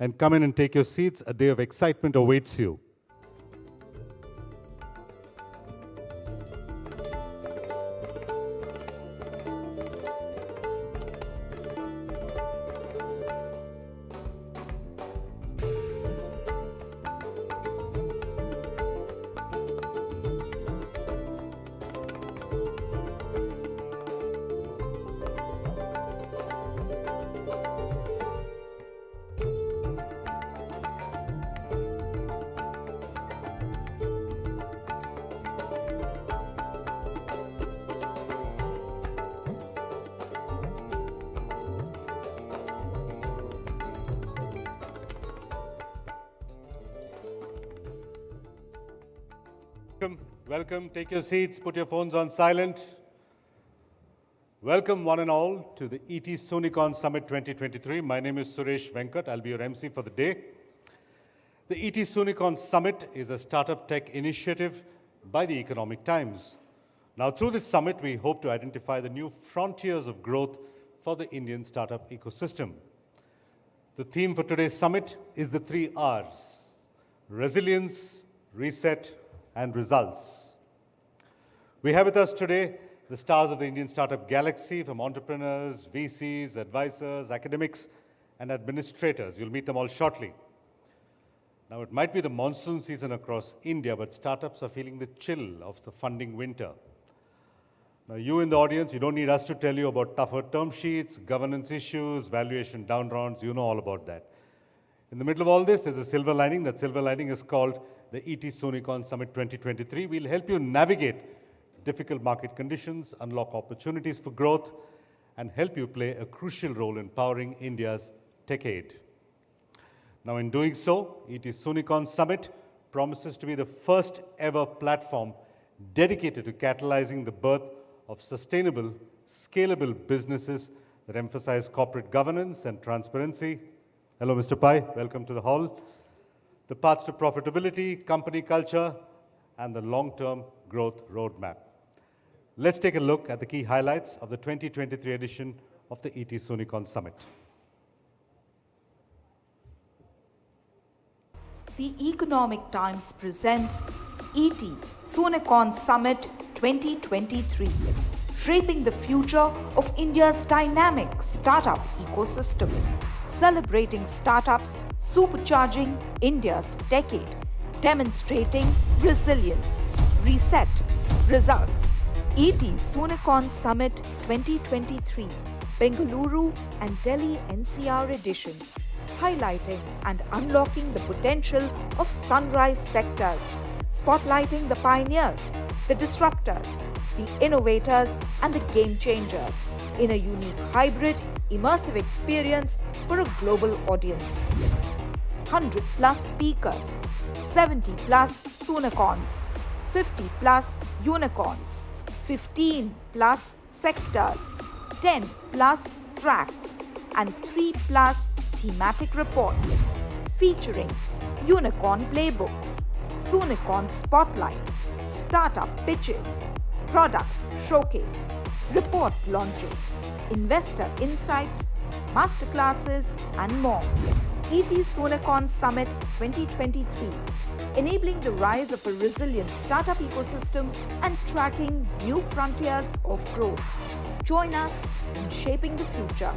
and come in and take your seats. A day of excitement awaits you. Welcome, take your seats, put your phones on silent. Welcome one and all to the ET Soonicorns Summit 2023. My name is Suresh Venkat, I'll be your MC for the day. The ET Soonicorns Summit is a startup tech initiative by the Economic Times. Now through this summit, we hope to identify the new frontiers of growth for the Indian startup ecosystem. The theme for today's summit is the 3 R's: resilience, reset, and results. We have with us today the stars of the Indian startup galaxy, from entrepreneurs, VCs, advisors, academics, and administrators. You'll meet them all shortly. Now, it might be the monsoon season across India, but startups are feeling the chill of the funding winter. Now, you in the audience, you don't need us to tell you about tougher term sheets, governance issues, valuation down rounds. You know all about that. In the middle of all this, there's a silver lining. That silver lining is called the ET Soonicorns Summit 2023. We'll help you navigate difficult market conditions, unlock opportunities for growth, and help you play a crucial role in powering India's Techade. Now, in doing so, ET Soonicorns Summit promises to be the first ever platform dedicated to catalyzing the birth of sustainable, scalable businesses that emphasize corporate governance and transparency. Hello, Mr. Pai. Welcome to the hall. The paths to profitability, company culture, and the long-term growth roadmap. Let's take a look at the key highlights of the 2023 edition of the ET Soonicorns Summit. The Economic Times presents ET Soonicorns Summit 2023, shaping the future of India's dynamic startup ecosystem, celebrating startups, supercharging India's decade, demonstrating resilience, reset, results. ET Soonicorns Summit 2023, Bengaluru and Delhi NCR editions, highlighting and unlocking the potential of sunrise sectors, spotlighting the pioneers, the disruptors, the innovators, and the game changers in a unique hybrid, immersive experience for a global audience. 100 plus speakers, 70 plus Soonicons, 50 plus unicorns, 15 plus sectors, 10 plus tracks, and 3 plus thematic reports featuring unicorn playbooks, Soonicon spotlight, startup pitches, products showcase, report launches, investor insights, masterclasses, and more. ET Soonicorns Summit 2023, enabling the rise of a resilient startup ecosystem and tracking new frontiers of growth. Join us in shaping the future.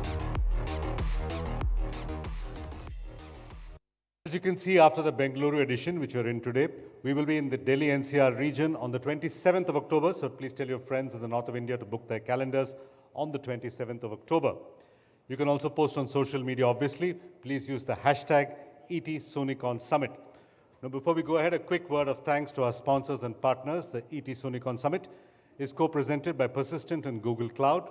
As you can see, after the Bengaluru edition, which we're in today, we will be in the Delhi NCR region on the 27th of October. So please tell your friends in the north of India to book their calendars on the 27th of October. You can also post on social media, obviously. Please use the hashtag ET Soonicorns Summit. Now, before we go ahead, a quick word of thanks to our sponsors and partners. The ET Soonicorns Summit is co-presented by Persistent and Google Cloud.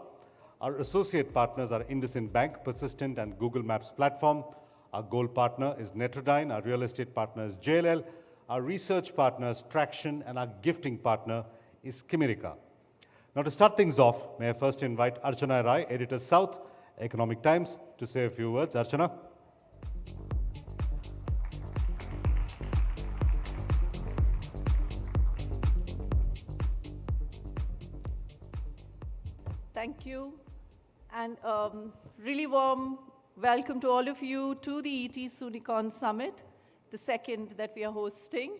Our associate partners are IndusInd Bank, Persistent, and Google Maps Platform. Our gold partner is Netrodyne. Our real estate partner is JLL. Our research partner is Traction, and our gifting partner is Kimirica. Now, to start things off, may I first invite Archana Rai, Editor South, Economic Times, to say a few words. Archana. Thank you, and really warm Welcome to all of you to the ET Soonicorns Summit, the second that we are hosting.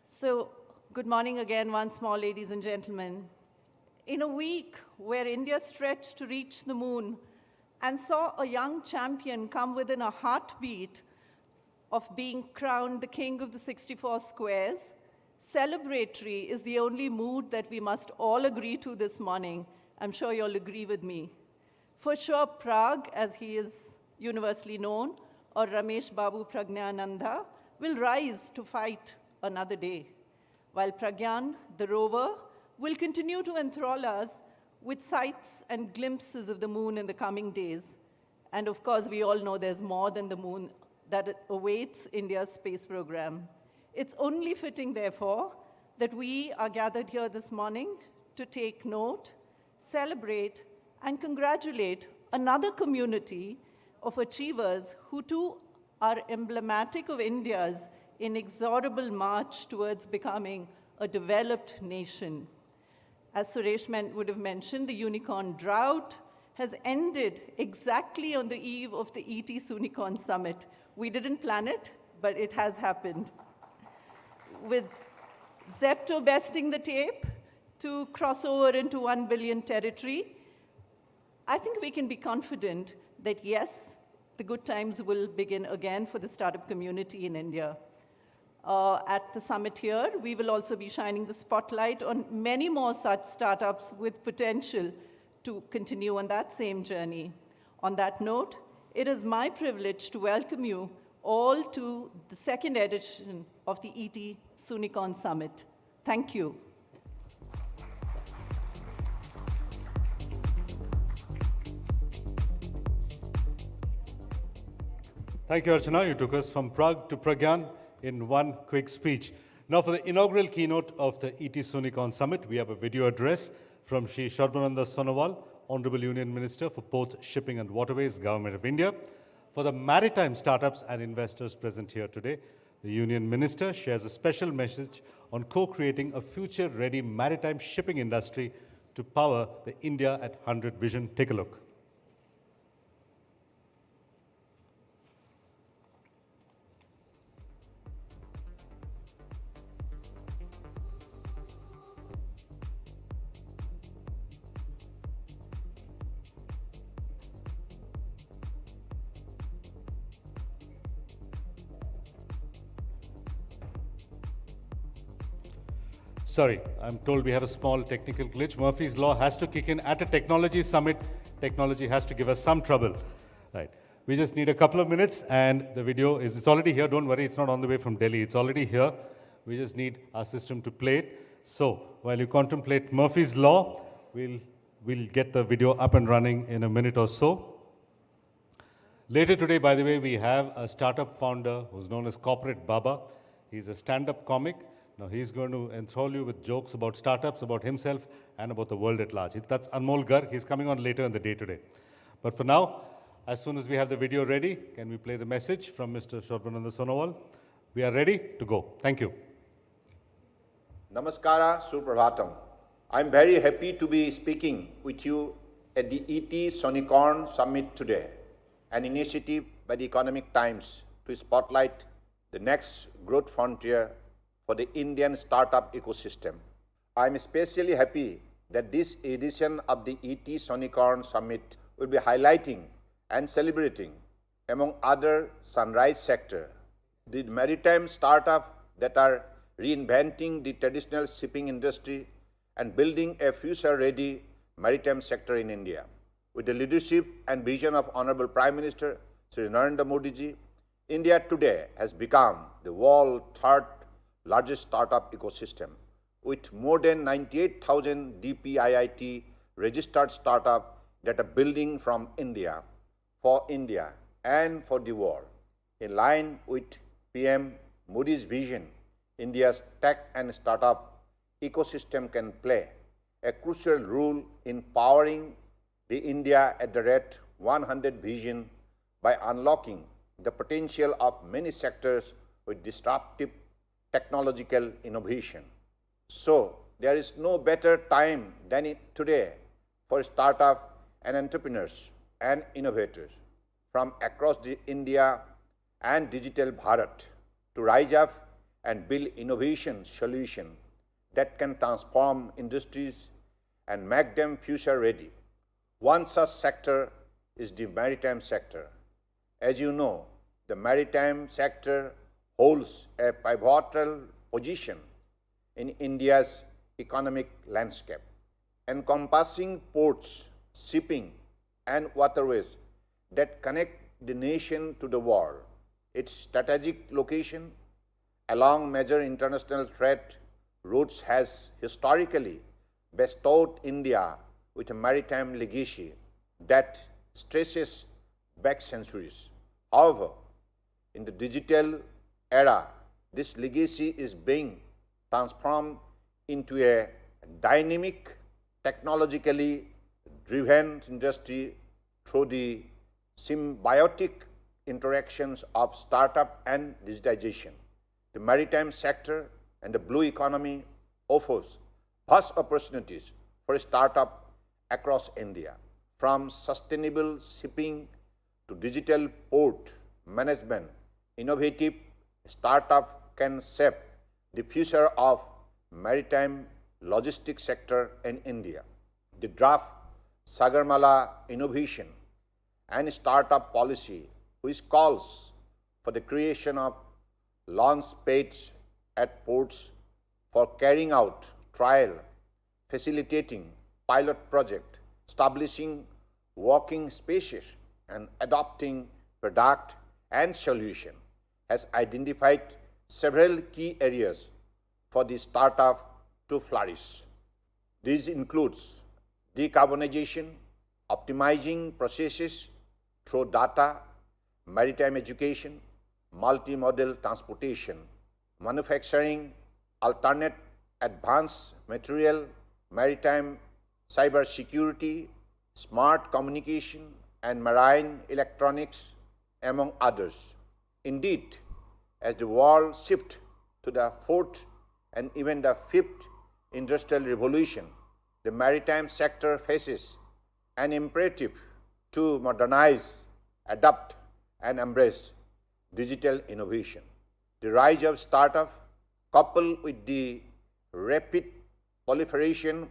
So, good morning again once more, ladies and gentlemen. In a week where India stretched to reach the moon and saw a young champion come within a heartbeat of being crowned the king of the 64 squares, celebratory is the only mood that we must all agree to this morning. I'm sure you'll agree with me. For sure, Prague, as he is universally known, or Ramesh Babu Pragyananda, will rise to fight another day, while Pragyan, the rover, will continue to enthrall us with sights and glimpses of the moon in the coming days. And of course, we all know there's more than the moon that awaits India's space program. It's only fitting, therefore, that we are gathered here this morning to take note, celebrate, and congratulate another community of achievers who too are emblematic of India's inexorable march towards becoming a developed nation. As Suresh would have mentioned, the unicorn drought has ended exactly on the eve of the ET Soonicorns Summit. We didn't plan it, but it has happened. With Zepto besting the tape to cross over into 1 billion territory, I think we can be confident that yes, the good times will begin again for the startup community in India. At the summit here, we will also be shining the spotlight on many more such startups with potential to continue on that same journey. On that note, it is my privilege to welcome you all to the second edition of the ET Soonicorns Summit. Thank you. Thank you, Archana. You took us from Prague to Pragyan in one quick speech. Now, for the inaugural keynote of the ET Soonicorns Summit, we have a video address from Shri Sarbananda Sonowal, Honorable Union Minister for Ports, Shipping and Waterways, Government of India. For the maritime startups and investors present here today, the Union Minister shares a special message on co-creating a future-ready maritime shipping industry to power the India at 100 vision. Take a look. Sorry, I'm told we have a small technical glitch. Murphy's Law has to kick in at a technology summit. Technology has to give us some trouble. Right. We just need a couple of minutes and the video it's already here. Don't worry, it's not on the way from Delhi. It's already here. We just need our system to play it. So while you contemplate Murphy's Law, we'll get the video up and running in a minute or so. Later today, by the way, we have a startup founder who's known as Corporate Baba. He's a stand-up comic. Now, he's going to enthrall you with jokes about startups, about himself, and about the world at large. That's Anmol Garg. He's coming on later in the day today. But for now, as soon as we have the video ready, can we play the message from Mr. Sarbananda Sonowal? We are ready to go. Thank you. Namaskara, Suprabhatam. I'm very happy to be speaking with you at the ET Soonicorns Summit today, an initiative by the Economic Times to spotlight the next growth frontier for the Indian startup ecosystem. I'm especially happy that this edition of the ET Soonicorns Summit will be highlighting and celebrating, among other sunrise sector, the maritime startup that are reinventing the traditional shipping industry and building a future-ready maritime sector in India. With the leadership and vision of Honorable Prime Minister Sri Narendra Modi ji, India today has become the world's third largest startup ecosystem, with more than 98,000 DPIIT registered startups that are building from India, for India and for the world. In line with PM Modi's vision, India's tech and startup ecosystem can play a crucial role in powering the India at the rate 100 vision by unlocking the potential of many sectors with disruptive technological innovation. So, there is no better time than today for startup and entrepreneurs and innovators from across India and digital Bharat to rise up and build innovation solutions that can transform industries and make them future ready. One such sector is the maritime sector. As you know, the maritime sector holds a pivotal position in India's economic landscape, encompassing ports, shipping, and waterways that connect the nation to the world. Its strategic location along major international trade routes has historically bestowed India with a maritime legacy that stretches back centuries. However, in the digital era, this legacy is being transformed into a dynamic, technologically driven industry through the symbiotic interactions of startup and digitization. The maritime sector and the blue economy offers vast opportunities for startup across India, from sustainable shipping to digital port management. Innovative startup can shape the future of maritime logistics sector in India. The draft Sagarmala Innovation and Startup Policy, which calls for the creation of launch pads at ports for carrying out trial, facilitating pilot project, establishing working spaces, and adopting product and solution, has identified several key areas for the startup to flourish. These includes decarbonization, optimizing processes through data, maritime education, multimodal transportation, manufacturing, alternate advanced material, maritime cybersecurity, smart communication, and marine electronics, among others. Indeed, as the world shifts to the fourth and even the fifth industrial revolution, the maritime sector faces an imperative to modernize, adapt, and embrace digital innovation. The rise of startups, coupled with the rapid proliferation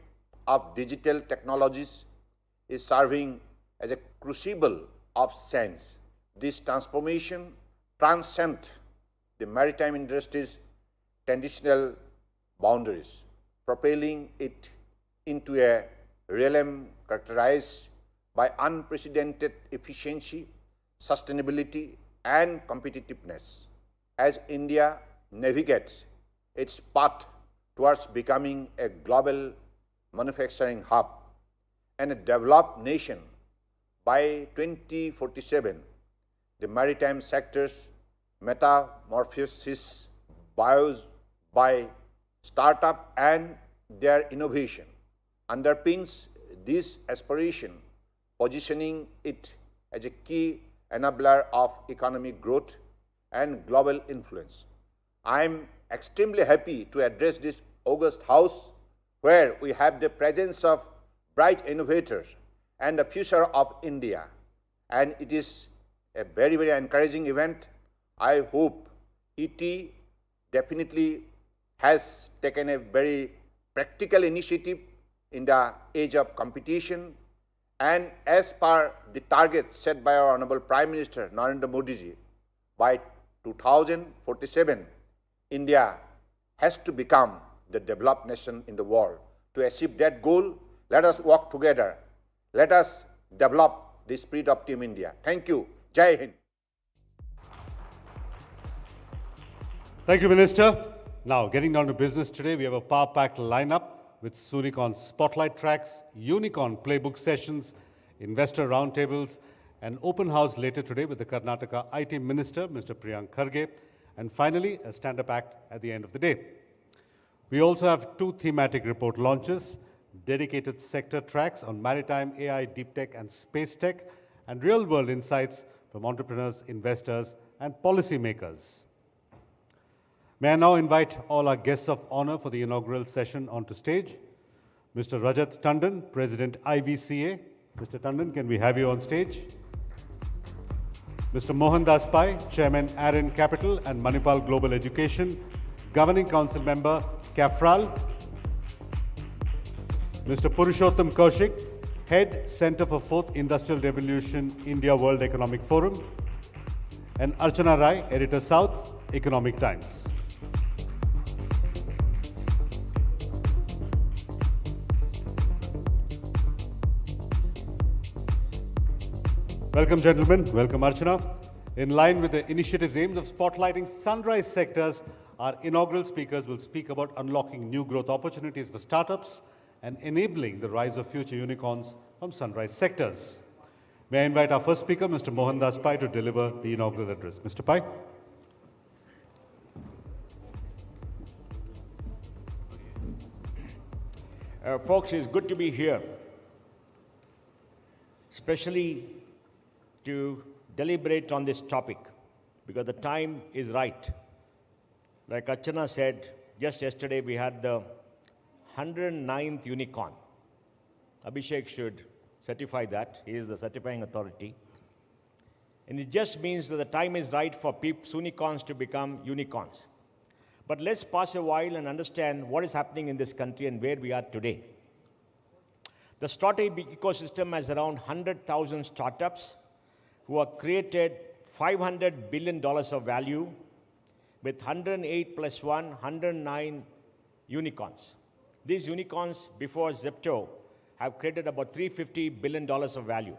of digital technologies, is serving as a crucible of change. This transformation transcends the maritime industry's traditional boundaries, propelling it into a realm characterized by unprecedented efficiency, sustainability, and competitiveness. As India navigates its path towards becoming a global manufacturing hub and a developed nation by 2047, the maritime sector's metamorphosis by startup and their innovation underpins this aspiration, positioning it as a key enabler of economic growth and global influence. I am extremely happy to address this august house where we have the presence of bright innovators and the future of India. And it is a very, very encouraging event. I hope ET definitely has taken a very practical initiative in the age of competition. And as per the targets set by our Honorable Prime Minister Narendra Modi ji, by 2047, India has to become the developed nation in the world. To achieve that goal, let us work together. Let us develop the spirit of Team India. Thank you. Jai Hind. Thank you, Minister. Now, getting down to business today, we have a power-packed lineup with Soonicon spotlight tracks, Unicorn playbook sessions, investor roundtables, an open house later today with the Karnataka IT Minister, Mr. Priyank Kharge, and finally, a stand-up act at the end of the day. We also have two thematic report launches, dedicated sector tracks on maritime, AI, deep tech, and space tech, and real-world insights from entrepreneurs, investors, and policymakers. May I now invite all our guests of honor for the inaugural session onto stage. Mr. Rajat Tandon, President IVCA, Mr. Tandon, can we have you on stage? Mr. Mohandas Pai, Chairman, Aaron Capital and Manipal Global Education, Governing Council Member, CAFRAL. Mr. Purushottam Kaushik, Head, Center for Fourth Industrial Revolution, India World Economic Forum. And Archana Rai, Editor South, Economic Times. Welcome, gentlemen. Welcome, Archana. In line with the initiative's aims of spotlighting sunrise sectors, our inaugural speakers will speak about unlocking new growth opportunities for startups and enabling the rise of future unicorns from sunrise sectors. May I invite our first speaker, Mr. Mohandas Pai, to deliver the inaugural address. Mr. Pai. Folks, it's good to be here, especially to deliberate on this topic, because the time is right. Like Archana said, just yesterday we had the 109th unicorn. Abhishek should certify that. He is the certifying authority. And it just means that the time is right for Soonicons to become unicorns. But let's pause a while and understand what is happening in this country and where we are today. The startup ecosystem has around 100,000 startups who have created $500 billion of value with 108 plus 1, 109 unicorns. These unicorns, before Zepto, have created about $350 billion of value.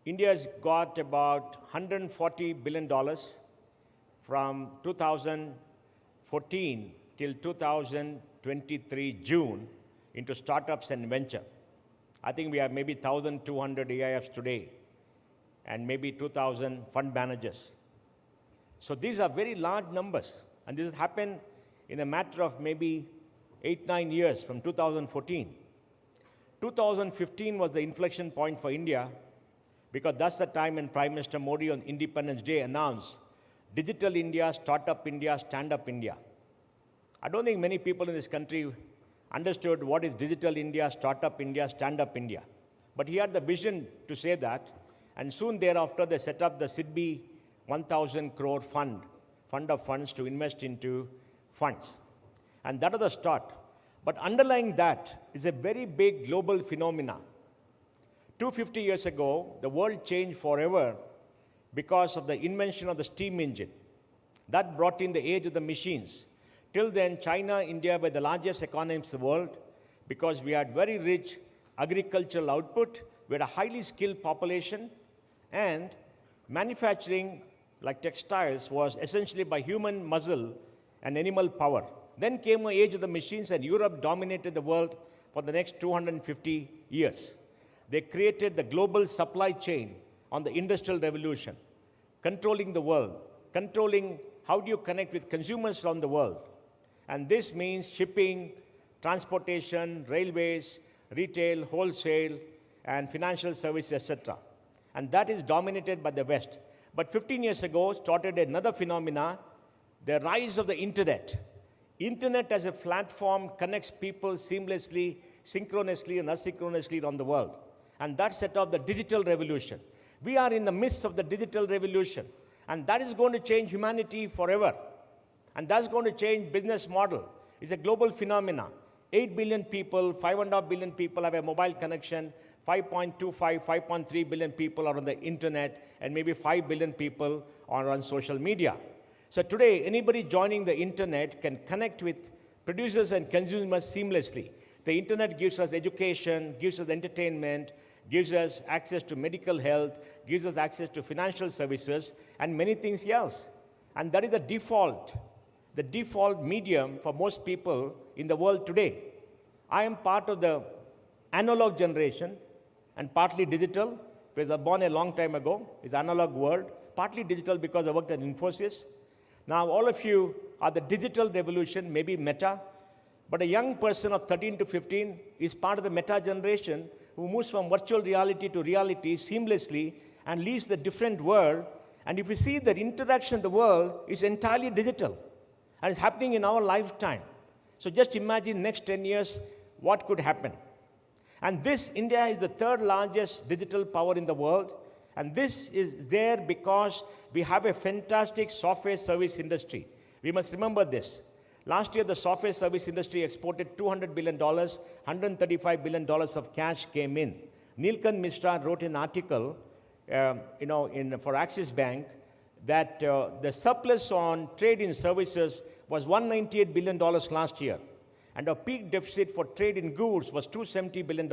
India's got about $140 billion from 2014 till 2023 June into startups and venture. I think we have maybe 1,200 AIFs today and maybe 2,000 fund managers. So these are very large numbers, and this has happened in a matter of maybe 8-9 years from 2014. 2015 was the inflection point for India, because that's the time when Prime Minister Modi on Independence Day announced Digital India, Startup India, Stand-up India. I don't think many people in this country understood what is Digital India, Startup India, Stand-up India. But he had the vision to say that, and soon thereafter they set up the SIDBI 1,000 crore fund of funds to invest into funds. And that was the start. But underlying that is a very big global phenomena. 250 years ago, the world changed forever because of the invention of the steam engine. That brought in the age of the machines. Till then, China, India were the largest economies in the world because we had very rich agricultural output, we had a highly skilled population, and manufacturing, like textiles, was essentially by human muscle and animal power. Then came the age of the machines, and Europe dominated the world for the next 250 years. They created the global supply chain on the Industrial Revolution, controlling the world, controlling how do you connect with consumers around the world. And this means shipping, transportation, railways, retail, wholesale, and financial services, etc. And that is dominated by the West. But 15 years ago started another phenomena, the rise of the internet. Internet as a platform connects people seamlessly, synchronously, and asynchronously around the world. And that set off the digital revolution. We are in the midst of the digital revolution. And that is going to change humanity forever. And that's going to change business model. It's a global phenomena. 8 billion people, 5.5 billion people have a mobile connection, 5.25, 5.3 billion people are on the internet, and maybe 5 billion people are on social media. So today, anybody joining the internet can connect with producers and consumers seamlessly. The internet gives us education, gives us entertainment, gives us access to medical health, gives us access to financial services, and many things else. And that is the default medium for most people in the world today. I am part of the analog generation and partly digital, because I was born a long time ago. It's analog world, partly digital because I worked at Infosys. Now all of you are the digital revolution, maybe Meta, but a young person of 13 to 15 is part of the Meta generation who moves from virtual reality to reality seamlessly and leaves the different world. And if you see the interaction in the world is entirely digital, and it's happening in our lifetime. So just imagine next 10 years, what could happen. And this, India is the third largest digital power in the world. And this is there because we have a fantastic software service industry. We must remember this. Last year, the software service industry exported $200 billion, $135 billion of cash came in. Neelkan Mishra wrote an article, for Axis Bank, that the surplus on trade in services was $198 billion last year. And our peak deficit for trade in goods was $270 billion.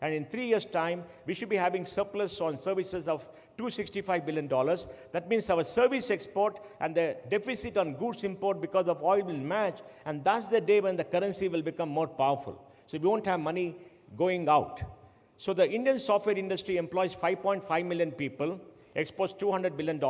And in 3 years' time, we should be having surplus on services of $265 billion. That means our service export and the deficit on goods import because of oil will match, and that's the day when the currency will become more powerful. So we won't have money going out. So the Indian software industry employs 5.5 million people, exports $200 billion.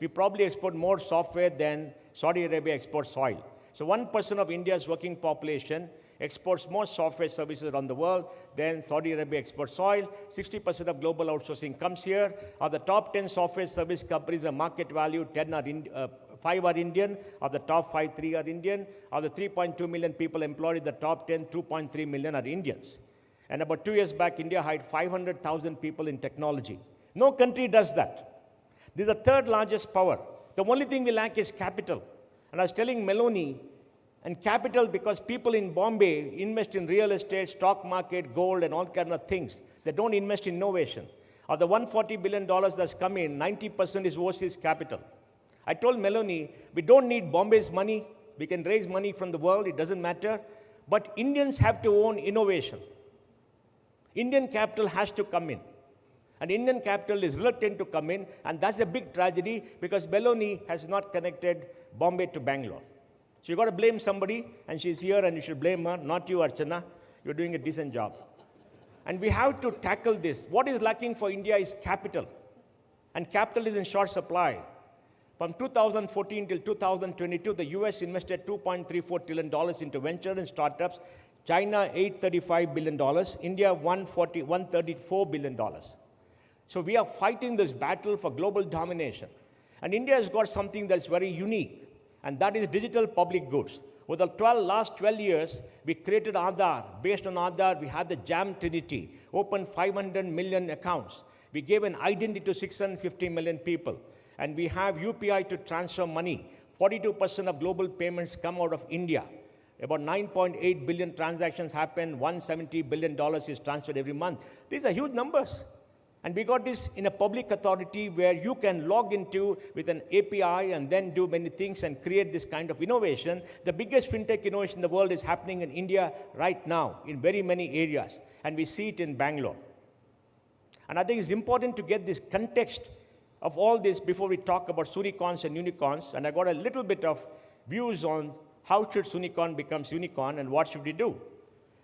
We probably export more software than Saudi Arabia exports oil. So 1% of India's working population exports more software services around the world than Saudi Arabia exports oil. 60% of global outsourcing comes here. Of the top 10 software service companies, the market value, 5 are Indian. Of the top 5, 3 are Indian. Of the 3.2 million people employed in the top 10, 2.3 million are Indians. And about 2 years back, India hired 500,000 people in technology. No country does that. This is the third largest power. The only thing we lack is capital. And I was telling Meloni, and capital, because people in Bombay invest in real estate, stock market, gold, and all kinds of things. They don't invest in innovation. Of the $140 billion that's come in, 90% is overseas capital. I told Meloni, we don't need Bombay's money. We can raise money from the world. It doesn't matter. But Indians have to own innovation. Indian capital has to come in. And Indian capital is reluctant to come in, and that's a big tragedy because Meloni has not connected Bombay to Bangalore. So you've got to blame somebody, and she's here, and you should blame her, not you, Archana. You're doing a decent job. And we have to tackle this. What is lacking for India is capital. And capital is in short supply. From 2014 till 2022, the US invested $2.34 trillion into venture and startups. China, $835 billion. India, $134 billion. So we are fighting this battle for global domination. And India has got something that's very unique, and that is digital public goods. Over the last 12 years, we created Aadhaar. Based on Aadhaar, we had the Jam Trinity, opened 500 million accounts. We gave an identity to 650 million people. And we have UPI to transfer money. 42% of global payments come out of India. About 9.8 billion transactions happen. $170 billion is transferred every month. These are huge numbers. And we got this in a public authority where you can log into with an API and then do many things and create this kind of innovation. The biggest fintech innovation in the world is happening in India right now in very many areas. And we see it in Bangalore. And I think it's important to get this context of all this before we talk about Soonicons and unicorns. And I got a little bit of views on how should Soonicon become unicorn and what should we do.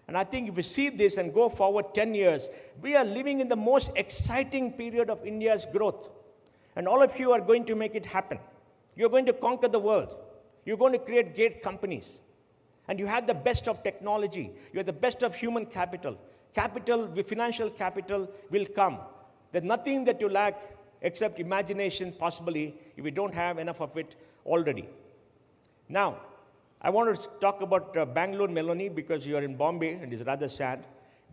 And I think if we see this and go forward 10 years, we are living in the most exciting period of India's growth. And all of you are going to make it happen. You're going to conquer the world. You're going to create great companies. And you have the best of technology. You have the best of human capital. Financial capital will come. There's nothing that you lack except imagination, possibly, if you don't have enough of it already. Now, I want to talk about Bangalore, Meloni, because you are in Bombay, and it's rather sad.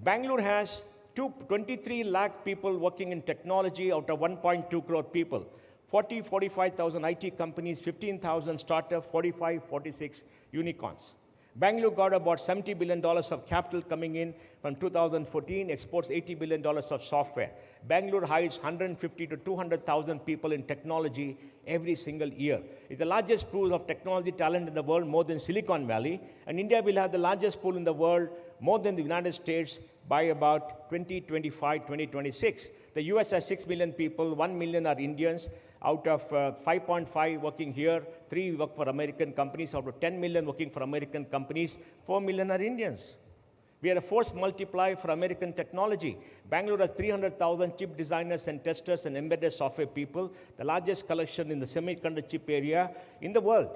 Bangalore has 23 lakh people working in technology out of 1.2 crore people. 45,000 IT companies, 15,000 startups, 46 unicorns. Bangalore got about $70 billion of capital coming in from 2014, exports $80 billion of software. Bangalore hires 150 to 200,000 people in technology every single year. It's the largest pool of technology talent in the world, more than Silicon Valley. And India will have the largest pool in the world, more than the United States, by about 2025, 2026. The US has 6 million people, 1 million are Indians. Out of 5.5 working here, 3 work for American companies. Out of 10 million working for American companies, 4 million are Indians. We are a force multiplier for American technology. Bangalore has 300,000 chip designers and testers and embedded software people, the largest collection in the semiconductor chip area in the world.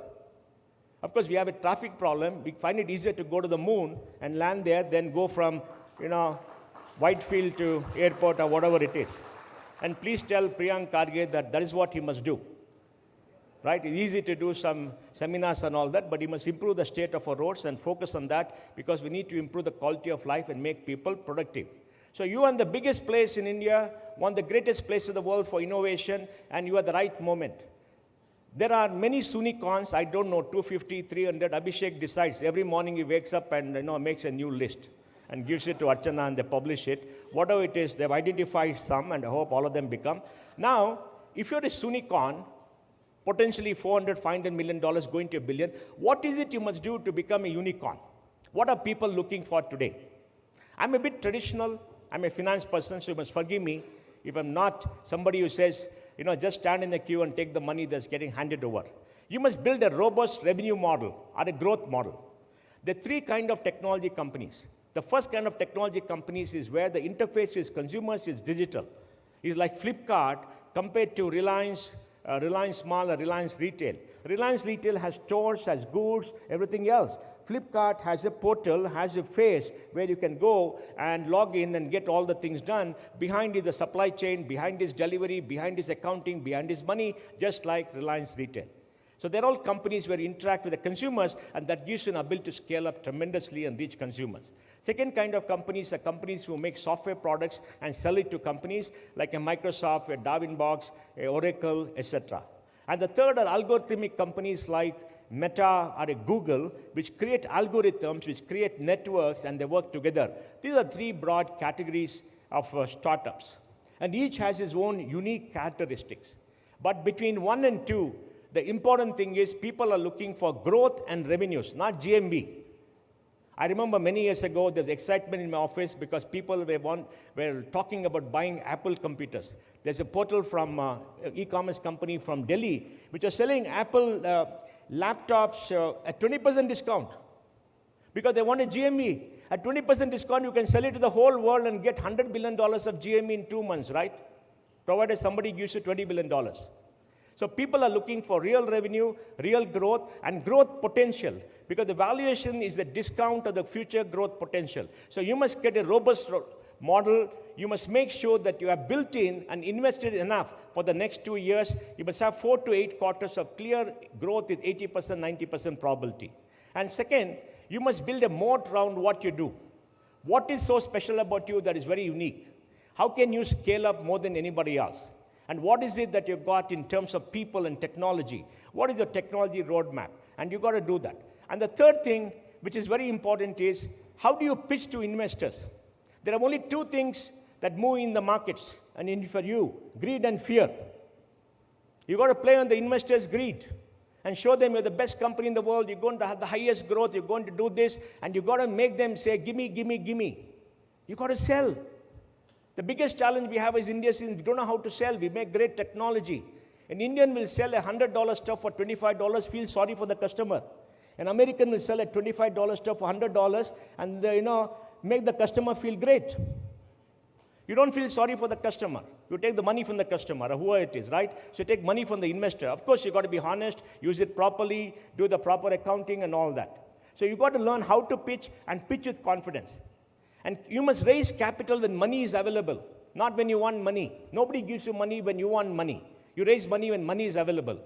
Of course, we have a traffic problem. We find it easier to go to the moon and land there than go from, Whitefield to airport or whatever it is. And please tell Priyank Karge that that is what he must do. right? It's easy to do some seminars and all that, but you must improve the state of our roads and focus on that because we need to improve the quality of life and make people productive. So you are in the biggest place in India, one of the greatest places in the world for innovation, and you are the right moment. There are many Soonicons, I don't know, 250, 300. Abhishek decides. Every morning he wakes up and makes a new list and gives it to Archana and they publish it. Whatever it is, they've identified some and I hope all of them become. Now, if you're a Soonicon, potentially $400, $500 million going to $1 billion, what is it you must do to become a unicorn? What are people looking for today? I'm a bit traditional. I'm a finance person, so you must forgive me if I'm not somebody who says, just stand in the queue and take the money that's getting handed over. You must build a robust revenue model or a growth model. There are three kinds of technology companies. The first kind of technology companies is where the interface with consumers is digital. It's like Flipkart compared to Reliance Mall or Reliance Retail. Reliance Retail has stores, has goods, everything else. Flipkart has a portal, has a face where you can go and log in and get all the things done. Behind is the supply chain, behind is delivery, behind is accounting, behind is money, just like Reliance Retail. So they're all companies where you interact with the consumers, and that gives you an ability to scale up tremendously and reach consumers. Second kind of companies are companies who make software products and sell it to companies like a Microsoft, a Darwinbox, a Oracle, etc. And the third are algorithmic companies like Meta or a Google, which create algorithms, which create networks, and they work together. These are three broad categories of startups. And each has its own unique characteristics. But between 1 and 2, the important thing is people are looking for growth and revenues, not GMV. I remember many years ago, there was excitement in my office because people were talking about buying Apple computers. There's a portal from an e-commerce company from Delhi, which was selling Apple laptops at 20% discount because they wanted GMV. At 20% discount, you can sell it to the whole world and get $100 billion of GMV in 2 months, right? Provided somebody gives you $20 billion. So people are looking for real revenue, real growth, and growth potential because the valuation is the discount of the future growth potential. So you must get a robust model. You must make sure that you have built in and invested enough for the next 2 years. You must have 4 to 8 quarters of clear growth with 80%, 90% probability. And second, you must build a moat around what you do. What is so special about you that is very unique? How can you scale up more than anybody else? And what is it that you've got in terms of people and technology? What is your technology roadmap? And you've got to do that. And the third thing, which is very important, is how do you pitch to investors? There are only 2 things that move in the markets, and for you, greed and fear. You've got to play on the investors' greed and show them you're the best company in the world, you're going to have the highest growth, you're going to do this, and you've got to make them say, gimme, gimme, gimme. You've got to sell. The biggest challenge we have as Indians is we don't know how to sell. We make great technology. An Indian will sell a $100 stuff for $25, feel sorry for the customer. An American will sell a $25 stuff for $100 and make the customer feel great. You don't feel sorry for the customer. You take the money from the customer or whoever it is, right? So you take money from the investor. Of course, you've got to be honest, use it properly, do the proper accounting and all that. So you've got to learn how to pitch and pitch with confidence. And you must raise capital when money is available, not when you want money. Nobody gives you money when you want money. You raise money when money is available.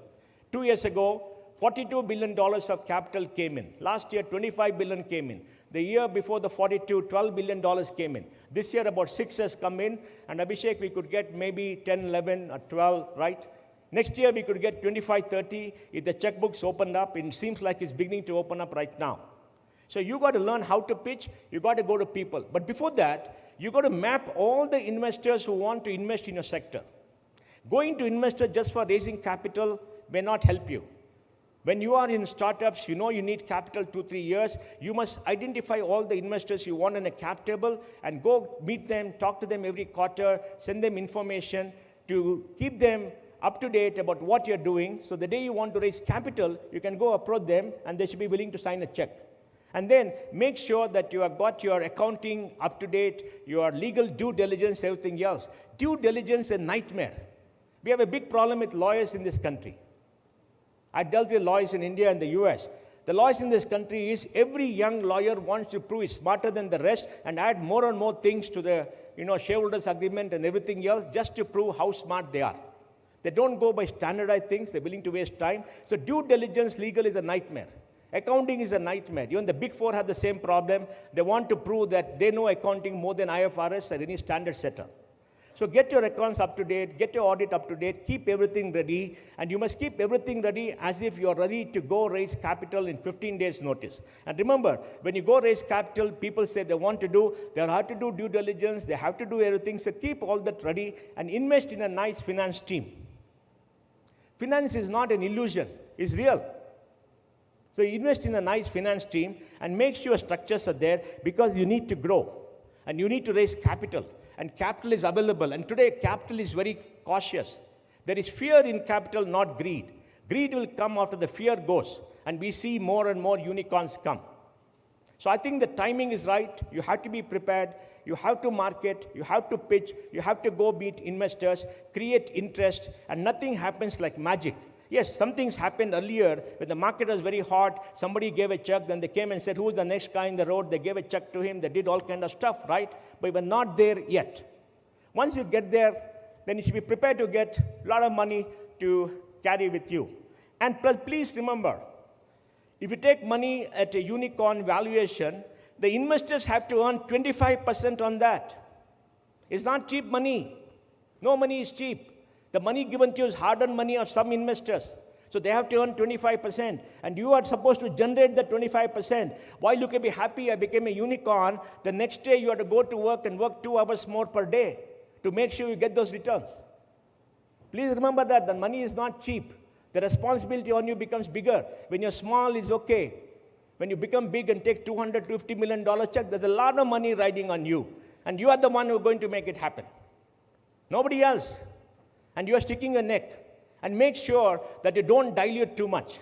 2 years ago, $42 billion of capital came in. Last year, $25 billion came in. The year before the 42, $12 billion came in. This year, about 6 has come in. And Abhishek, we could get maybe 10, 11, or 12, right? Next year, we could get 25, 30. If the checkbooks opened up, it seems like it's beginning to open up right now. So you got to learn how to pitch. You got to go to people. But before that, you got to map all the investors who want to invest in your sector. Going to investor just for raising capital may not help you. When you are in startups, you know you need capital 2-3 years. You must identify all the investors you want in a cap table and go meet them, talk to them every quarter, send them information to keep them up to date about what you're doing. So the day you want to raise capital, you can go approach them and they should be willing to sign a check. And then make sure that you have got your accounting up to date, your legal due diligence, everything else. Due diligence is a nightmare. We have a big problem with lawyers in this country. I dealt with lawyers in India and the US. The lawyers in this country is every young lawyer wants to prove he's smarter than the rest and add more and more things to the shareholders agreement and everything else just to prove how smart they are. They don't go by standardized things. They're willing to waste time. So due diligence legal is a nightmare. Accounting is a nightmare. Even the Big Four have the same problem. They want to prove that they know accounting more than IFRS or any standard setter. So get your accounts up to date, get your audit up to date, keep everything ready, and you must keep everything ready as if you're ready to go raise capital in 15 days notice. And remember, when you go raise capital, people say they have to do due diligence, they have to do everything, so keep all that ready and invest in a nice finance team. Finance is not an illusion, it's real. So invest in a nice finance team and make sure structures are there because you need to grow and you need to raise capital. And capital is available. And today, capital is very cautious. There is fear in capital, not greed. Greed will come after the fear goes. And we see more and more unicorns come. So I think the timing is right. You have to be prepared. You have to market. You have to pitch. You have to go meet investors, create interest. And nothing happens like magic. Yes, some things happened earlier when the market was very hot. Somebody gave a check, then they came and said, who's the next guy in the road? They gave a check to him. They did all kind of stuff, right? But we're not there yet. Once you get there, then you should be prepared to get a lot of money to carry with you. And please remember, if you take money at a unicorn valuation, the investors have to earn 25% on that. It's not cheap money. No money is cheap. The money given to you is hard-earned money of some investors. So they have to earn 25%. And you are supposed to generate the 25%. While you can be happy I became a unicorn, the next day you have to go to work and work 2 hours more per day to make sure you get those returns. Please remember that the money is not cheap. The responsibility on you becomes bigger. When you're small, it's okay. When you become big and take $250 million check, there's a lot of money riding on you. And you are the one who is going to make it happen. Nobody else. And you are sticking your neck. And make sure that you don't dilute too much.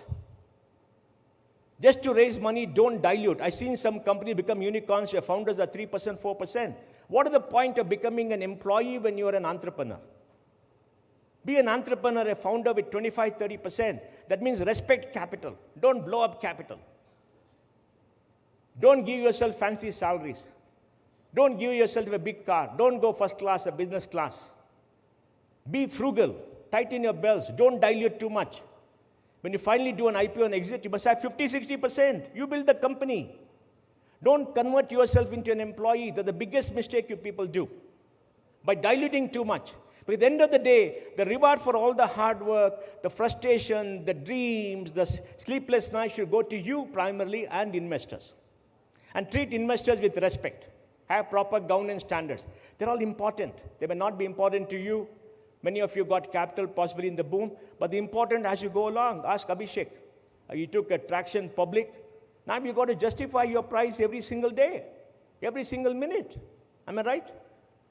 Just to raise money, don't dilute. I've seen some companies become unicorns where founders are 3%, 4%. What is the point of becoming an employee when you are an entrepreneur? Be an entrepreneur, a founder with 25, 30%. That means respect capital. Don't blow up capital. Don't give yourself fancy salaries. Don't give yourself a big car. Don't go first class or business class. Be frugal. Tighten your belts. Don't dilute too much. When you finally do an IPO and exit, you must have 50, 60%. You build the company. Don't convert yourself into an employee. That's the biggest mistake you people do. By diluting too much. But at the end of the day, the reward for all the hard work, the frustration, the dreams, the sleepless nights should go to you primarily and investors. And treat investors with respect. Have proper governance standards. They're all important. They may not be important to you. Many of you got capital possibly in the boom, but the important as you go along. Ask Abhishek. You took a traction public. Now you got to justify your price every single day, every single minute. Am I right?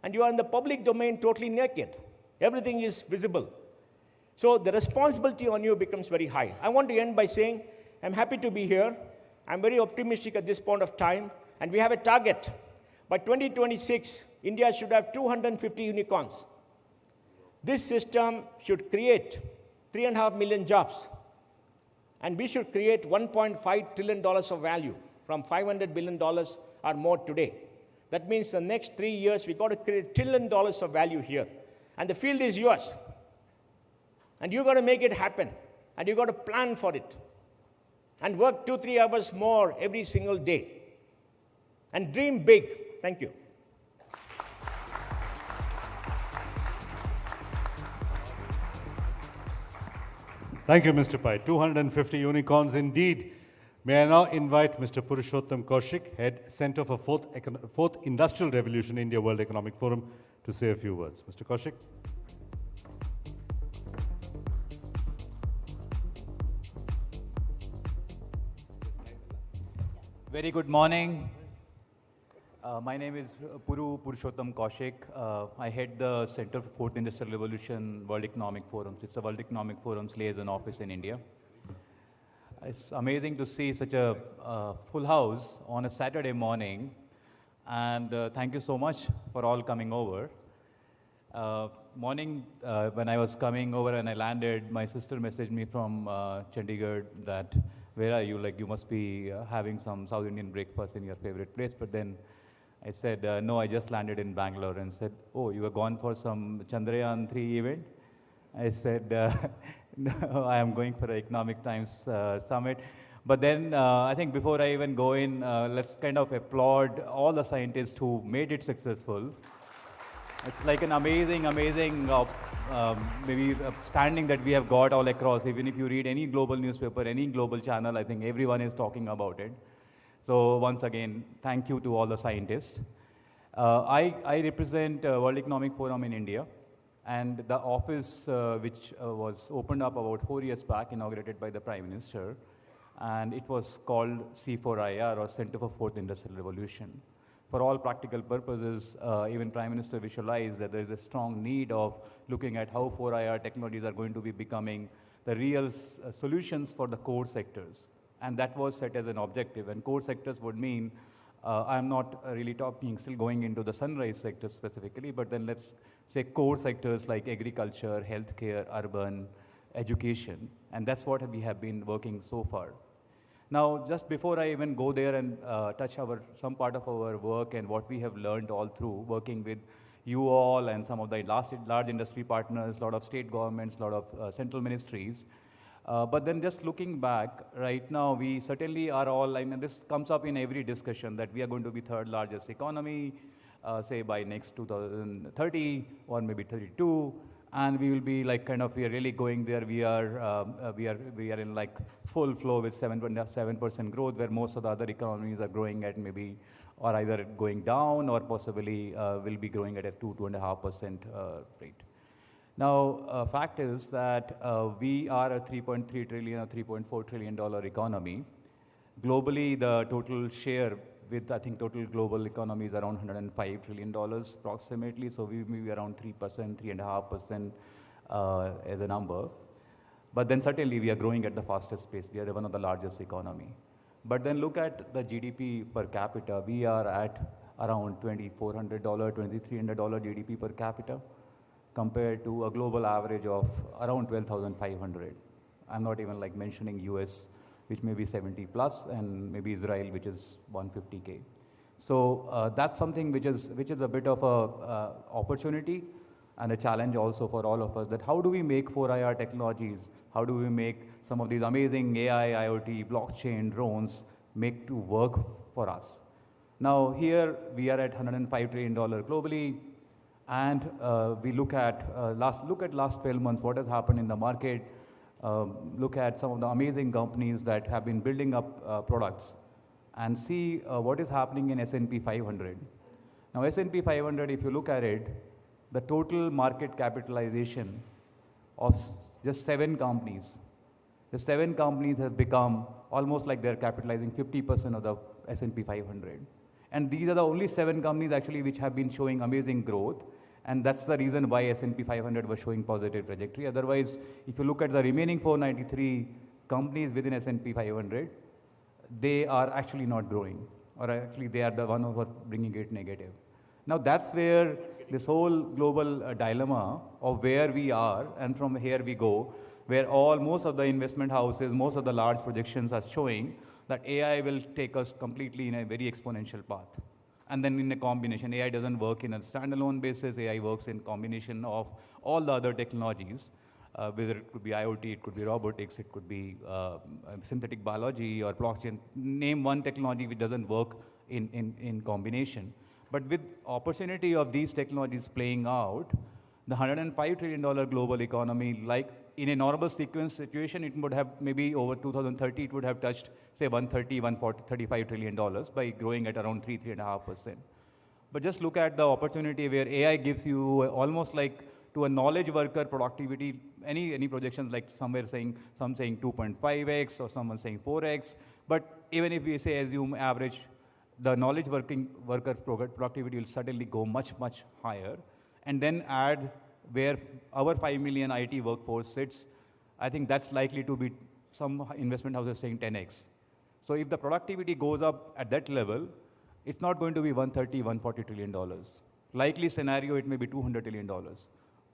And you are in the public domain totally naked. Everything is visible. So the responsibility on you becomes very high. I want to end by saying, I'm happy to be here. I'm very optimistic at this point of time. And we have a target. By 2026, India should have 250 unicorns. This system should create 3.5 million jobs. And we should create $1.5 trillion of value from $500 billion or more today. That means the next 3 years, we've got to create $1 trillion of value here. And the field is yours. And you've got to make it happen. And you've got to plan for it. And work 2-3 hours more every single day. And dream big. Thank you. Thank you, Mr. Pai. 250 unicorns indeed. May I now invite Mr. Purushottam Kaushik, Head Center for Fourth Industrial Revolution, India World Economic Forum, to say a few words. Mr. Kaushik. Very good morning. My name is Purushottam Kaushik. I head the Center for Fourth Industrial Revolution World Economic Forums. It's a World Economic Forum's liaison office in India. It's amazing to see such a full house on a Saturday morning. And thank you so much for all coming over. Morning, when I was coming over and I landed, my sister messaged me from Chandigarh that, where are you? Like, you must be having some South Indian breakfast in your favorite place. But then I said, no, I just landed in Bangalore, and said, oh, you were gone for some Chandrayaan 3 event? I said, no, I am going for an Economic Times Summit. But then I think before I even go in, let's kind of applaud all the scientists who made it successful. It's like an amazing maybe standing that we have got all across. Even if you read any global newspaper, any global channel, I think everyone is talking about it. So once again, thank you to all the scientists. I represent World Economic Forum in India, and the office which was opened up about 4 years back, inaugurated by the Prime Minister, and it was called C4IR, or Center for Fourth Industrial Revolution. For all practical purposes, even Prime Minister visualized that there is a strong need of looking at how 4IR technologies are going to be becoming the real solutions for the core sectors. And that was set as an objective. And core sectors would mean, I'm not really talking, still going into the sunrise sector specifically, but then let's say core sectors like agriculture, healthcare, urban, education. And that's what we have been working so far. Now, just before I even go there and touch some part of our work and what we have learned all through working with you all and some of the large industry partners, a lot of state governments, a lot of central ministries. But then just looking back, right now, we certainly are all, I mean, this comes up in every discussion that we are going to be third largest economy, say by next 2030 or maybe 32. And we will be like kind of, we are really going there. We are in like full flow with 7% growth, where most of the other economies are growing at maybe, or either going down or possibly will be growing at a 2.5% rate. Now, fact is that we are a 3.3 trillion or $3.4 trillion economy. Globally, the total share with, I think, total global economy is around $105 trillion approximately. So we may be around 3%, 3.5% as a number. But then certainly we are growing at the fastest pace. We are one of the largest economy. But then look at the GDP per capita. We are at around $2,400, $2,300 GDP per capita, compared to a global average of around 12,500. I'm not even like mentioning US, which may be 70 plus, and maybe Israel, which is 150K. So that's something which is a bit of a opportunity and a challenge also for all of us, that how do we make 4IR technologies, how do we make some of these amazing AI, IoT, blockchain, drones make to work for us. Now here we are at $105 trillion globally, and we look at last 12 months, what has happened in the market. Look at some of the amazing companies that have been building up products, and see what is happening in S&P 500. Now S&P 500, if you look at it, the total market capitalization of just 7 companies, the 7 companies have become almost like they're capitalizing 50% of the S&P 500. And these are the only 7 companies actually which have been showing amazing growth. And that's the reason why S&P 500 was showing positive trajectory. Otherwise, if you look at the remaining 493 companies within S&P 500, they are actually not growing, or actually they are the one who are bringing it negative. Now that's where this whole global dilemma of where we are and from here we go, where most of the investment houses, most of the large projections are showing that AI will take us completely in a very exponential path. And then in a combination, AI doesn't work in a standalone basis, AI works in combination of all the other technologies, whether it could be IoT, it could be robotics, it could be synthetic biology or blockchain. Name one technology which doesn't work in combination. But with opportunity of these technologies playing out, the $105 trillion global economy, like in a normal sequence situation, it would have maybe over 2030, it would have touched, say, $130, $140, $35 trillion by growing at around 3.5%. But just look at the opportunity where AI gives you almost like to a knowledge worker productivity, any projections like some saying 2.5x or someone saying 4x. But even if we assume average, the knowledge worker productivity will certainly go much, much higher. And then add where our 5 million IT workforce sits, I think that's likely to be some investment houses saying 10x. So if the productivity goes up at that level, it's not going to be $130, $140 trillion. Likely scenario, it may be $200 trillion.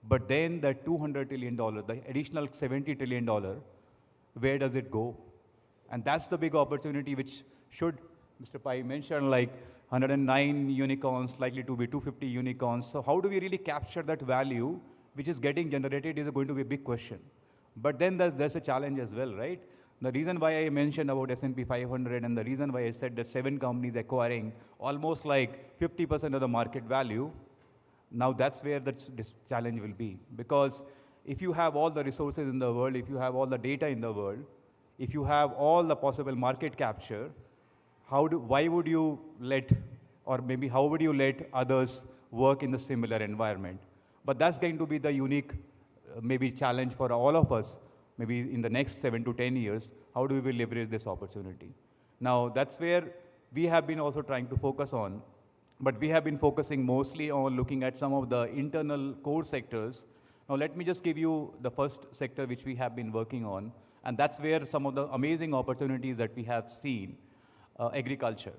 But then that $200 trillion, the additional $70 trillion, where does it go? And that's the big opportunity which should, Mr. Pai mentioned, like 109 unicorns, likely to be 250 unicorns. So how do we really capture that value which is getting generated is going to be a big question. But then there's a challenge as well, right? The reason why I mentioned about S&P 500 and the reason why I said that 7 companies acquiring almost like 50% of the market value, now that's where this challenge will be. Because if you have all the resources in the world, if you have all the data in the world, if you have all the possible market capture, why would you let, or maybe how would you let others work in the similar environment? But that's going to be the unique maybe challenge for all of us, maybe in the next 7 to 10 years. How do we leverage this opportunity? Now, that's where we have been also trying to focus on, but we have been focusing mostly on looking at some of the internal core sectors. Now, let me just give you the first sector which we have been working on, and that's where some of the amazing opportunities that we have seen, agriculture.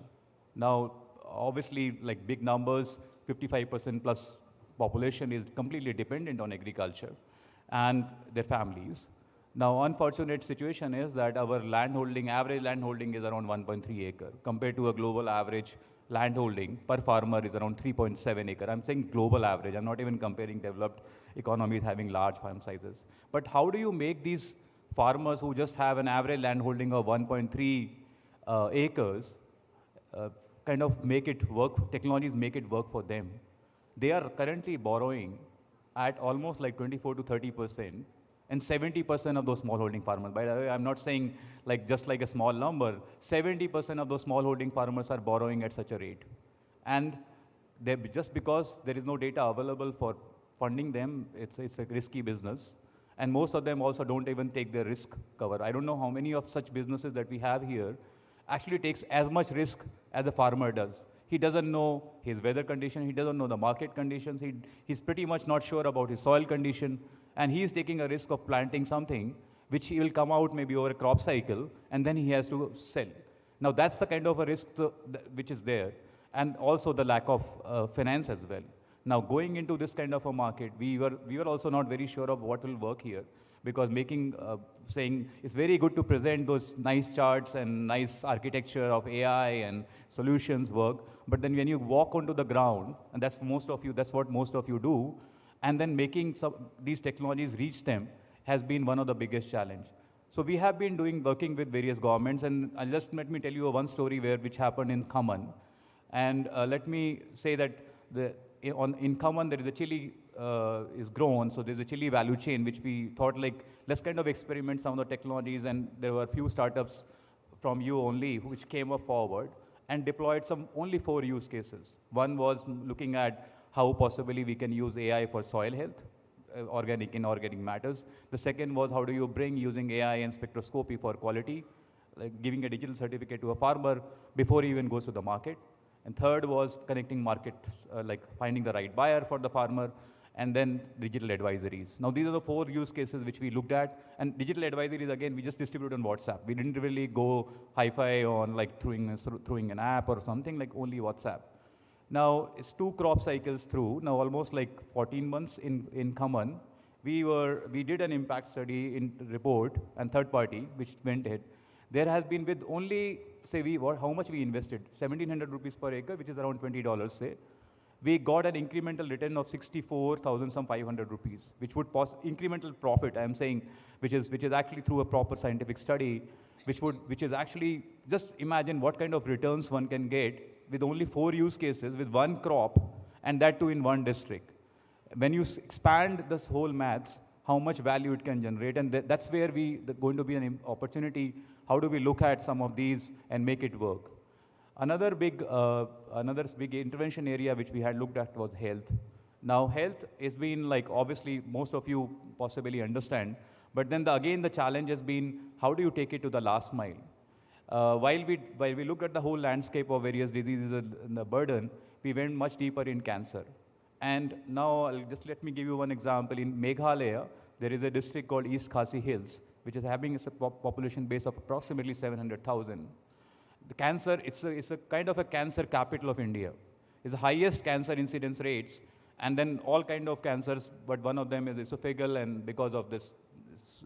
Now, obviously, like big numbers, 55% plus population is completely dependent on agriculture and their families. Now, unfortunate situation is that our average land holding is around 1.3 acre, compared to a global average land holding per farmer is around 3.7 acre. I'm saying global average. I'm not even comparing developed economies having large farm sizes. But how do you make these farmers who just have an average land holding of 1.3 acres kind of make it work, technologies make it work for them? They are currently borrowing at almost like 24 to 30%, and 70% of those smallholding farmers. By the way, I'm not saying like just like a small number, 70% of those smallholding farmers are borrowing at such a rate. And just because there is no data available for funding them, it's a risky business. And most of them also don't even take the risk cover. I don't know how many of such businesses that we have here actually takes as much risk as a farmer does. He doesn't know his weather condition, he doesn't know the market conditions, he's pretty much not sure about his soil condition, and he is taking a risk of planting something which he will come out maybe over a crop cycle, and then he has to sell. Now that's the kind of a risk which is there, and also the lack of finance as well. Now going into this kind of a market, we were also not very sure of what will work here, because saying it's very good to present those nice charts and nice architecture of AI and solutions work, but then when you walk onto the ground, and that's what most of you do, and then making these technologies reach them has been one of the biggest challenge. So we have been working with various governments, and let me tell you one story which happened in Khaman. And let me say that in Khaman there is a chili is grown, so there's a chili value chain which we thought like, let's kind of experiment some of the technologies, and there were a few startups from you only which came up forward and deployed only 4 use cases. One was looking at how possibly we can use AI for soil health, organic and inorganic matters. The second was how do you bring using AI and spectroscopy for quality, like giving a digital certificate to a farmer before he even goes to the market. And third was connecting markets, like finding the right buyer for the farmer, and then digital advisories. Now these are the 4 use cases which we looked at, and digital advisories, again, we just distributed on WhatsApp. We didn't really go hi-fi on like throwing an app or something, like only WhatsApp. Now it's 2 crop cycles through, now almost like 14 months in Khaman. We did an impact study in report and third party, which went ahead. There has been with only, say how much we invested, 1,700 rupees per acre, which is around $20, say. We got an incremental return of 64,500 rupees, which would incremental profit, I'm saying, which is actually through a proper scientific study, which is actually, just imagine what kind of returns one can get with only 4 use cases with 1 crop, and that too in 1 district. When you expand this whole maths, how much value it can generate, and that's where going to be an opportunity. How do we look at some of these and make it work? Another big intervention area which we had looked at was health. Now health has been like, obviously most of you possibly understand, but then again the challenge has been how do you take it to the last mile? While we looked at the whole landscape of various diseases and the burden, we went much deeper in cancer. And now let me give you one example. In Meghalaya, there is a district called East Khasi Hills, which is having a population base of approximately 700,000. The cancer, it's a kind of a cancer capital of India. It's the highest cancer incidence rates, and then all kind of cancers, but one of them is esophageal, and because of this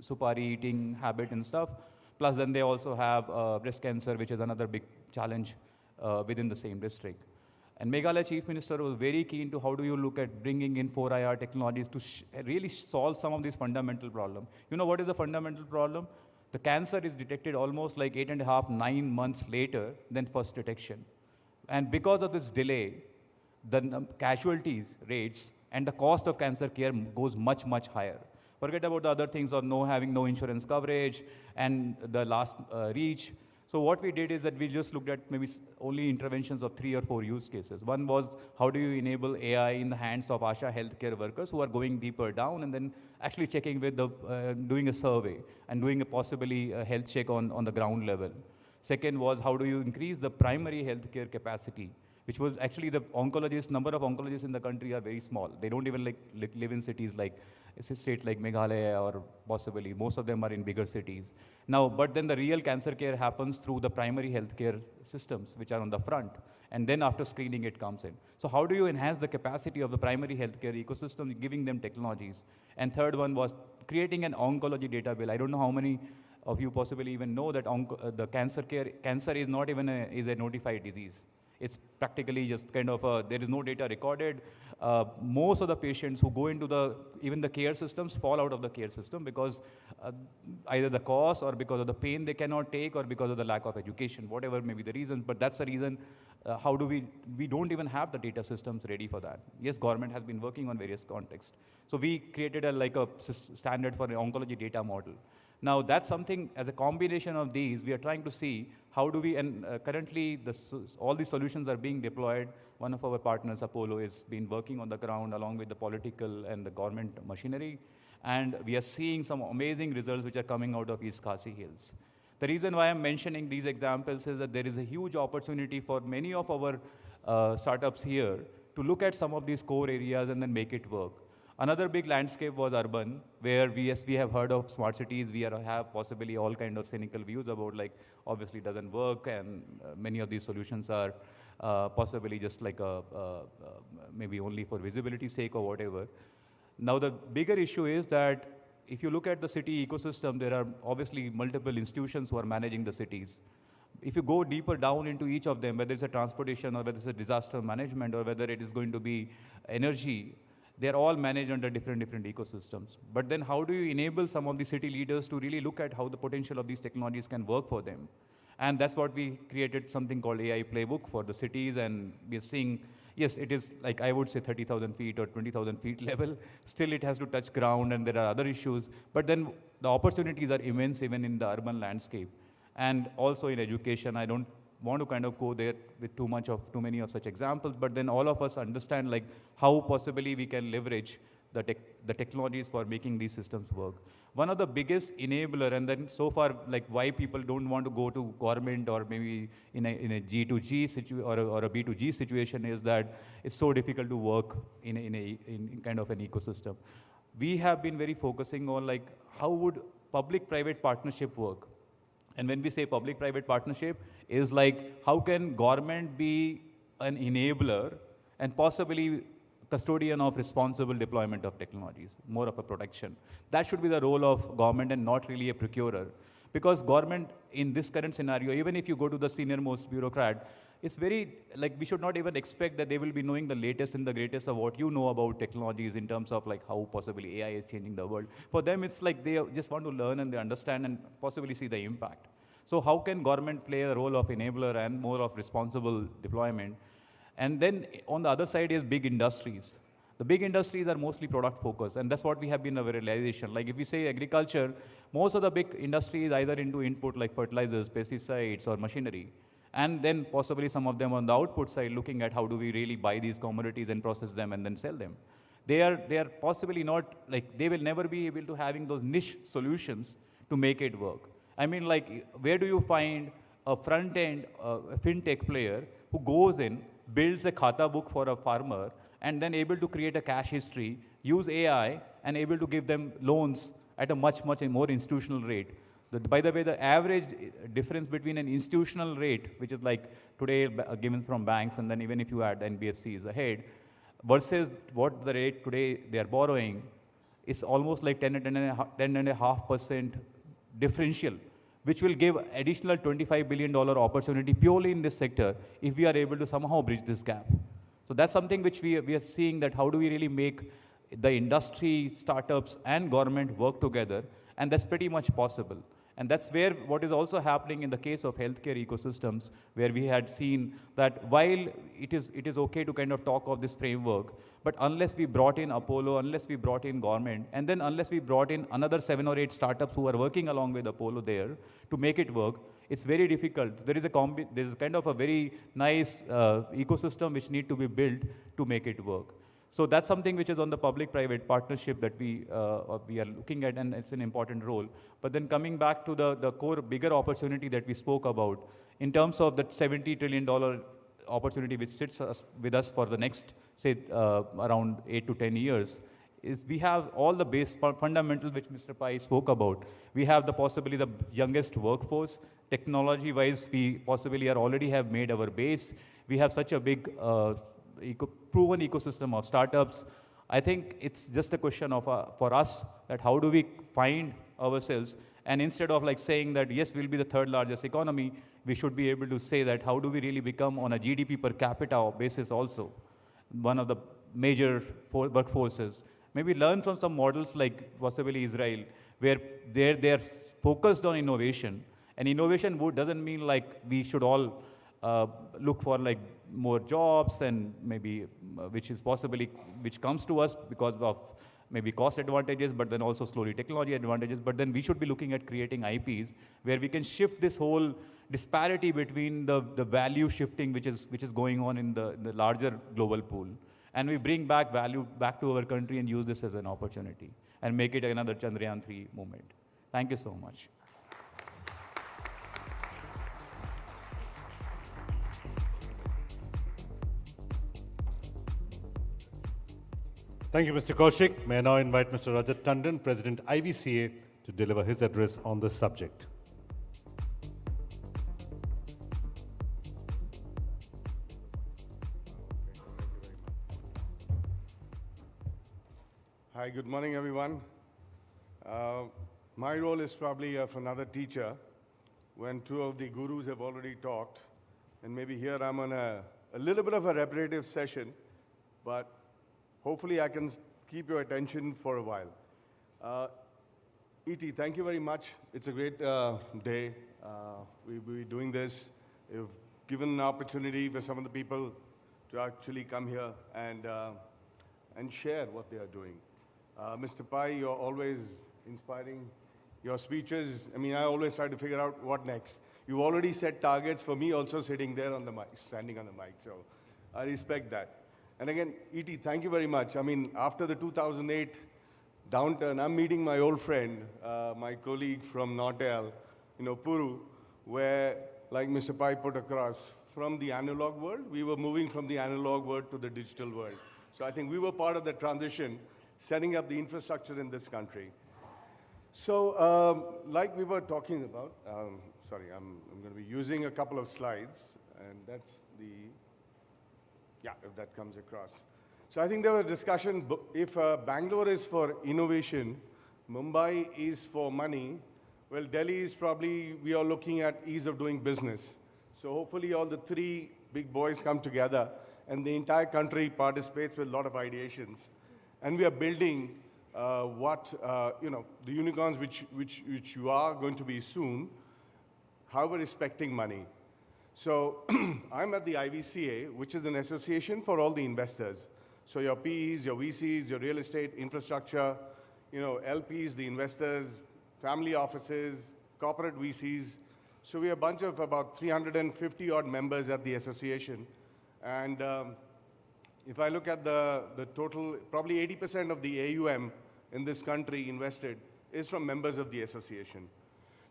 supari eating habit and stuff. Plus then they also have breast cancer, which is another big challenge within the same district. And Meghalaya Chief Minister was very keen to how do you look at bringing in 4IR technologies to really solve some of these fundamental problems. You know what is the fundamental problem? The cancer is detected almost like 8.5, 9 months later than first detection. And because of this delay, the casualties rates and the cost of cancer care goes much, much higher. Forget about the other things of having no insurance coverage and the last reach. So what we did is that we just looked at maybe only interventions of 3 or 4 use cases. One was how do you enable AI in the hands of ASHA healthcare workers who are going deeper down and then actually checking with the, doing a survey and doing a possibly a health check on the ground level. Second was how do you increase the primary healthcare capacity, which was actually the oncologists, number of oncologists in the country are very small. They don't even live in cities like states like Meghalaya or possibly most of them are in bigger cities. Now, but then the real cancer care happens through the primary healthcare systems, which are on the front. And then after screening, it comes in. So how do you enhance the capacity of the primary healthcare ecosystem, giving them technologies? And third one was creating an oncology data bill. I don't know how many of you possibly even know that the cancer is not even is a notified disease. It's practically just kind of, there is no data recorded. Most of the patients who go into even the care systems fall out of the care system because either the cost or because of the pain they cannot take or because of the lack of education, whatever may be the reasons. But that's the reason, how do we don't even have the data systems ready for that. Yes, government has been working on various contexts. So we created a standard for an oncology data model. Now that's something, as a combination of these, we are trying to see how do we, and currently all these solutions are being deployed. One of our partners, Apollo, has been working on the ground along with the political and the government machinery. And we are seeing some amazing results which are coming out of East Khasi Hills. The reason why I'm mentioning these examples is that there is a huge opportunity for many of our startups here to look at some of these core areas and then make it work. Another big landscape was urban, where we have heard of smart cities. We have possibly all kind of cynical views about obviously it doesn't work, and many of these solutions are possibly just maybe only for visibility's sake or whatever. Now the bigger issue is that if you look at the city ecosystem, there are obviously multiple institutions who are managing the cities. If you go deeper down into each of them, whether it's a transportation or whether it's a disaster management or whether it is going to be energy, they're all managed under different ecosystems. But then how do you enable some of the city leaders to really look at how the potential of these technologies can work for them? And that's what we created, something called AI Playbook for the cities. And we're seeing, yes, it is I would say 30,000 feet or 20,000 feet level. Still it has to touch ground and there are other issues. But then the opportunities are immense even in the urban landscape. And also in education, I don't want to kind of go there with too many of such examples, but then all of us understand how possibly we can leverage the technologies for making these systems work. One of the biggest enabler, and then so far why people don't want to go to government or maybe in a G2G or a B2G situation is that it's so difficult to work in kind of an ecosystem. We have been very focusing on how would public-private partnership work. And when we say public-private partnership, is how can government be an enabler and possibly custodian of responsible deployment of technologies, more of a protection. That should be the role of government and not really a procurer. Because government, in this current scenario, even if you go to the senior-most bureaucrat, it's very, we should not even expect that they will be knowing the latest and the greatest of what you know about technologies in terms of how possibly AI is changing the world. For them, it's they just want to learn and they understand and possibly see the impact. So how can government play a role of enabler and more of responsible deployment? And then on the other side is big industries. The big industries are mostly product focused, and that's what we have been a realization. If we say agriculture, most of the big industry is either into input like fertilizers, pesticides, or machinery. And then possibly some of them on the output side looking at how do we really buy these commodities and process them and then sell them. They are possibly not, they will never be able to having those niche solutions to make it work. I mean, where do you find a front-end fintech player who goes in, builds a khata book for a farmer, and then able to create a cash history, use AI, and able to give them loans at a much more institutional rate? By the way, the average difference between an institutional rate, which is today given from banks, and then even if you add NBFCs ahead, versus what the rate today they are borrowing, is almost 10.5% differential, which will give additional $25 billion opportunity purely in this sector if we are able to somehow bridge this gap. So that's something which we are seeing, that how do we really make the industry, startups, and government work together, and that's pretty much possible. And that's where what is also happening in the case of healthcare ecosystems, where we had seen that while it is okay to kind of talk of this framework, but unless we brought in Apollo, unless we brought in government, and then unless we brought in another 7 or 8 startups who are working along with Apollo there to make it work, it's very difficult. There is kind of a very nice ecosystem which need to be built to make it work. So that's something which is on the public-private partnership that we are looking at, and it's an important role. But then coming back to the core bigger opportunity that we spoke about, in terms of that $70 trillion opportunity which sits with us for the next, say, around 8 to 10 years, is we have all the base fundamentals which Mr. Pai spoke about. We have possibly the youngest workforce. Technology-wise, we possibly already have made our base. We have such a big proven ecosystem of startups. I think it's just a question of for us that how do we find ourselves, and instead of like saying that yes, we'll be the 3rd largest economy, we should be able to say that how do we really become on a GDP per capita basis also one of the major workforces. Maybe learn from some models like possibly Israel, where they're focused on innovation, and innovation doesn't mean like we should all look for like more jobs and maybe which comes to us because of maybe cost advantages, but then also slowly technology advantages. But then we should be looking at creating IPs where we can shift this whole disparity between the value shifting which is going on in the larger global pool, and we bring back value back to our country and use this as an opportunity and make it another Chandrayaan 3 movement. Thank you so much. Thank you, Mr. Kaushik. May I now invite Mr. Rajat Tandon, President IVCA, to deliver his address on this subject. Hi, good morning, everyone. My role is probably of another teacher when 2 of the gurus have already talked. And maybe here I'm on a little bit of a repetitive session, but hopefully I can keep your attention for a while. ET, thank you very much. It's a great day. We'll be doing this. You've given an opportunity for some of the people to actually come here and share what they are doing. Mr. Pai, you're always inspiring. Your speeches, I mean, I always try to figure out what next. You've already set targets for me also sitting there on the mic, standing on the mic, so I respect that. And again, ET, thank you very much. I mean, after the 2008 downturn, I'm meeting my old friend, my colleague from Nortel, Puru, where, like Mr. Pai put across, from the analog world, we were moving from the analog world to the digital world. So I think we were part of the transition, setting up the infrastructure in this country. So, like we were talking about, sorry, I'm going to be using a couple of slides, and that's if that comes across. So I think there was a discussion, if Bangalore is for innovation, Mumbai is for money, well, Delhi is probably, we are looking at ease of doing business. So hopefully all the 3 big boys come together, and the entire country participates with a lot of ideations. And we are building the unicorns which you are going to be soon, however respecting money. So I'm at the IVCA, which is an association for all the investors. So your PEs, your VCs, your real estate, infrastructure, LPs, the investors, family offices, corporate VCs. So we have a bunch of about 350 odd members at the association. And if I look at the total, probably 80% of the AUM in this country invested is from members of the association.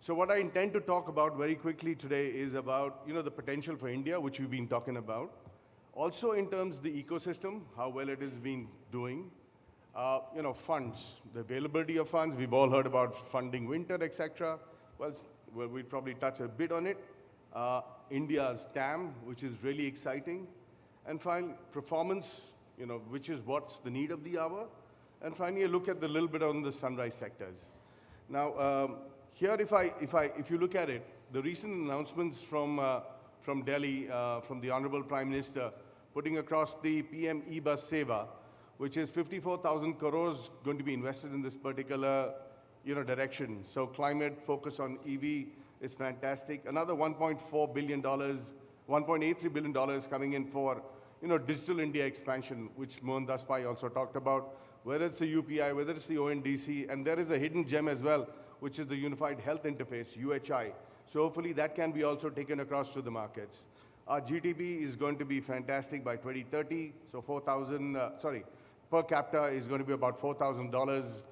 So what I intend to talk about very quickly today is about, the potential for India, which we've been talking about. Also in terms of the ecosystem, how well it has been doing. Funds, the availability of funds. We've all heard about funding winter, etc. Well, we'll probably touch a bit on it. India's TAM, which is really exciting. And finally, performance, which is what's the need of the hour. And finally, a look at the little bit on the sunrise sectors. Now, here, if you look at it, the recent announcements from Delhi, from the Honorable Prime Minister, putting across the PM e-bus Seva, which is 54,000 crores going to be invested in this particular direction. So climate focus on EV is fantastic. Another $1.4 billion, $1.83 billion coming in for Digital India expansion, which Mohan Daspai also talked about, whether it's the UPI, whether it's the ONDC, and there is a hidden gem as well, which is the Unified Health Interface, UHI. So hopefully that can be also taken across to the markets. Our GDP is going to be fantastic by 2030. So per capita is going to be about $4,000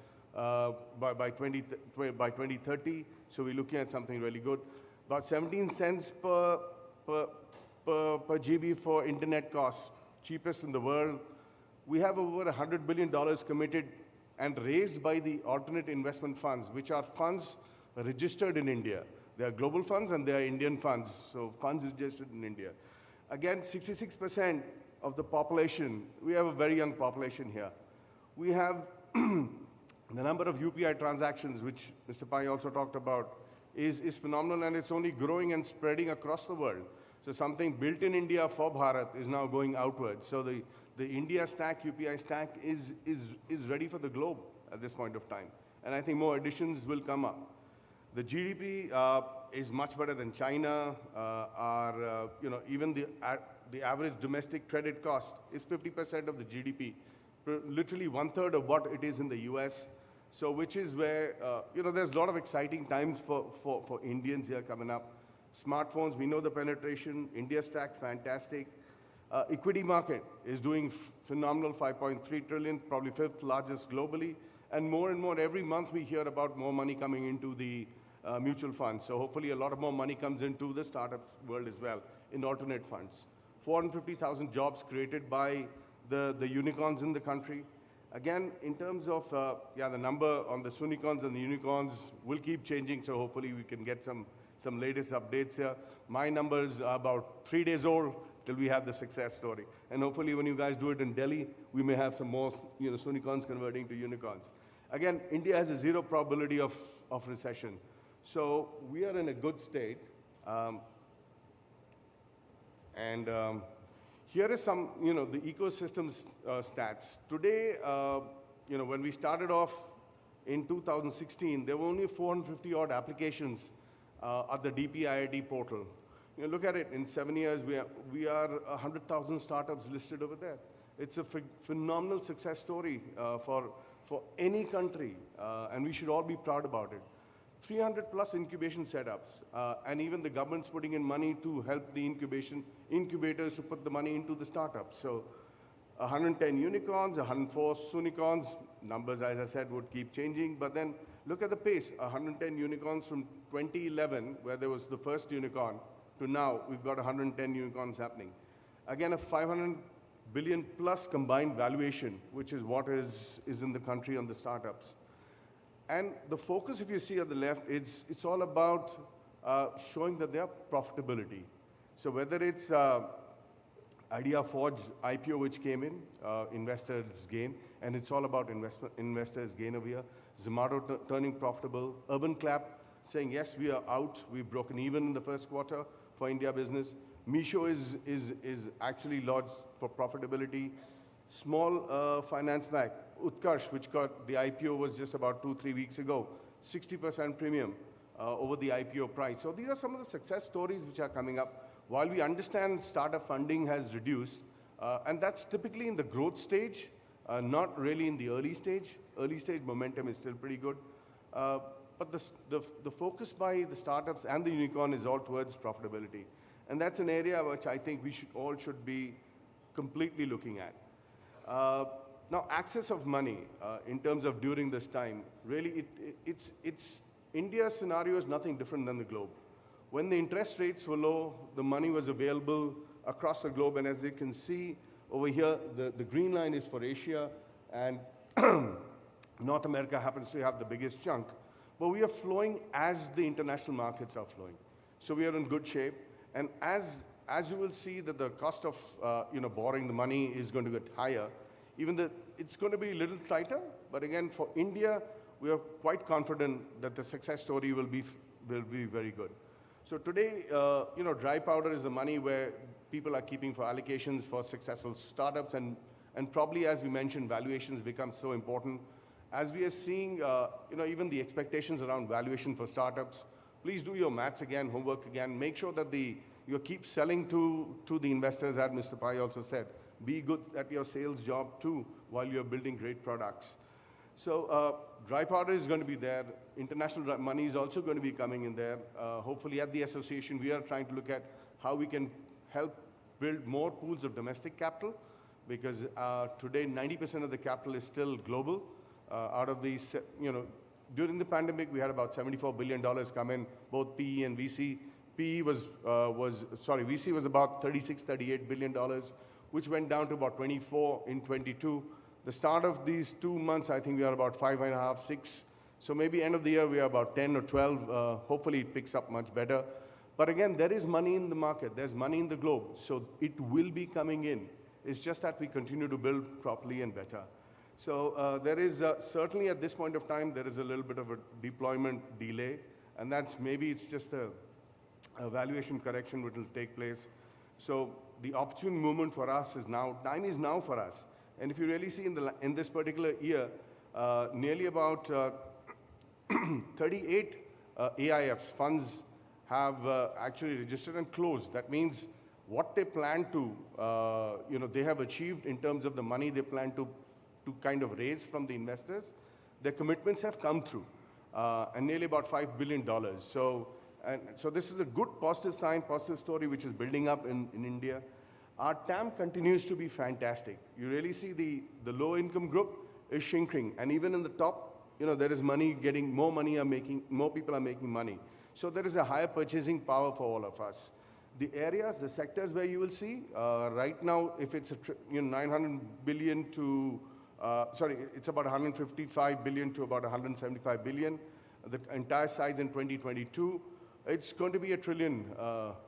by 2030. So we're looking at something really good. About 17 cents per GB for internet costs, cheapest in the world. We have over $100 billion committed and raised by the alternate investment funds, which are funds registered in India. They are global funds and they are Indian funds, so funds registered in India. Again, 66% of the population, we have a very young population here. We have the number of UPI transactions, which Mr. Pai also talked about, is phenomenal, and it's only growing and spreading across the world. So something built in India for Bharat is now going outwards. So the India stack, UPI stack is ready for the globe at this point of time. And I think more additions will come up. The GDP is much better than China. Even the average domestic credit cost is 50% of the GDP, literally 1/3 of what it is in the US. So which is where, there's a lot of exciting times for Indians here coming up. Smartphones, we know the penetration. India stack, fantastic. Equity market is doing phenomenal, 5.3 trillion, probably 5th largest globally. And more every month we hear about more money coming into the mutual funds. So hopefully a lot of more money comes into the startups world as well in alternate funds. 450,000 jobs created by the unicorns in the country. Again, in terms of, the number on the Soonicons and the unicorns will keep changing, so hopefully we can get some latest updates here. My numbers are about 3 days old till we have the success story. And hopefully when you guys do it in Delhi, we may have some more Soonicons converting to unicorns. Again, India has a zero probability of recession. So we are in a good state. Here is some, the ecosystem stats. Today, when we started off in 2016, there were only 450 odd applications at the DPIIT portal. Look at it, in 7 years, we are 100,000 startups listed over there. It's a phenomenal success story for any country, and we should all be proud about it. 300 plus incubation setups, and even the government's putting in money to help the incubators to put the money into the startups. So 110 unicorns, 104 Soonicons, numbers, as I said, would keep changing, but then look at the pace, 110 unicorns from 2011, where there was the first unicorn, to now, we've got 110 unicorns happening. Again, a 500 billion plus combined valuation, which is what is in the country on the startups. And the focus, if you see at the left, it's all about showing that they are profitability. So whether it's IdeaForge IPO, which came in, investors gain, and it's all about investors gain over here. Zomato turning profitable. Urban Clap saying, yes, we are out. We've broken even in the first quarter for India business. Meesho is actually lodged for profitability. Small finance bank, Utkarsh, which got the IPO was just about 2-3 weeks ago, 60% premium over the IPO price. So these are some of the success stories which are coming up. While we understand startup funding has reduced, and that's typically in the growth stage, not really in the early stage. Early stage momentum is still pretty good. But the focus by the startups and the unicorn is all towards profitability. And that's an area which I think we should be completely looking at. Now, access of money in terms of during this time, really, it's India's scenario is nothing different than the globe. When the interest rates were low, the money was available across the globe, and as you can see over here, the green line is for Asia, and North America happens to have the biggest chunk. But we are flowing as the international markets are flowing. So we are in good shape, and as you will see that the cost of borrowing the money is going to get higher, it's going to be a little tighter, but again, for India, we are quite confident that the success story will be very good. So today, dry powder is the money where people are keeping for allocations for successful startups, and probably, as we mentioned, valuations become so important. As we are seeing, even the expectations around valuation for startups, please do your maths again, homework again. Make sure that you keep selling to the investors, as Mr. Pai also said. Be good at your sales job too while you're building great products. So dry powder is going to be there. International money is also going to be coming in there. Hopefully at the association, we are trying to look at how we can help build more pools of domestic capital, because today 90% of the capital is still global. Out of these, during the pandemic, we had about $74 billion come in, both PE and VC. VC was about $38 billion, which went down to about 24 in 22. The start of these 2 months, I think we are about 5.5, 6. So maybe end of the year, we are about 10 or 12. Hopefully it picks up much better. But again, there is money in the market. There's money in the globe. So it will be coming in. It's just that we continue to build properly and better. So there is certainly at this point of time, there is a little bit of a deployment delay. And maybe it's just a valuation correction which will take place. So the opportune moment for us is now. Time is now for us. And if you really see in this particular year, nearly about 38 AIFs, funds, have actually registered and closed. That means what they plan to, they have achieved in terms of the money they plan to kind of raise from the investors. Their commitments have come through, and nearly about $5 billion. So this is a good positive sign, positive story which is building up in India. Our TAM continues to be fantastic. You really see the low income group is shrinking, and even in the top, there is money getting, more people are making money. So there is a higher purchasing power for all of us. The areas, the sectors where you will see, right now, if it's 900 billion to, it's about 155 billion to about 175 billion. The entire size in 2022, it's going to be $1 trillion.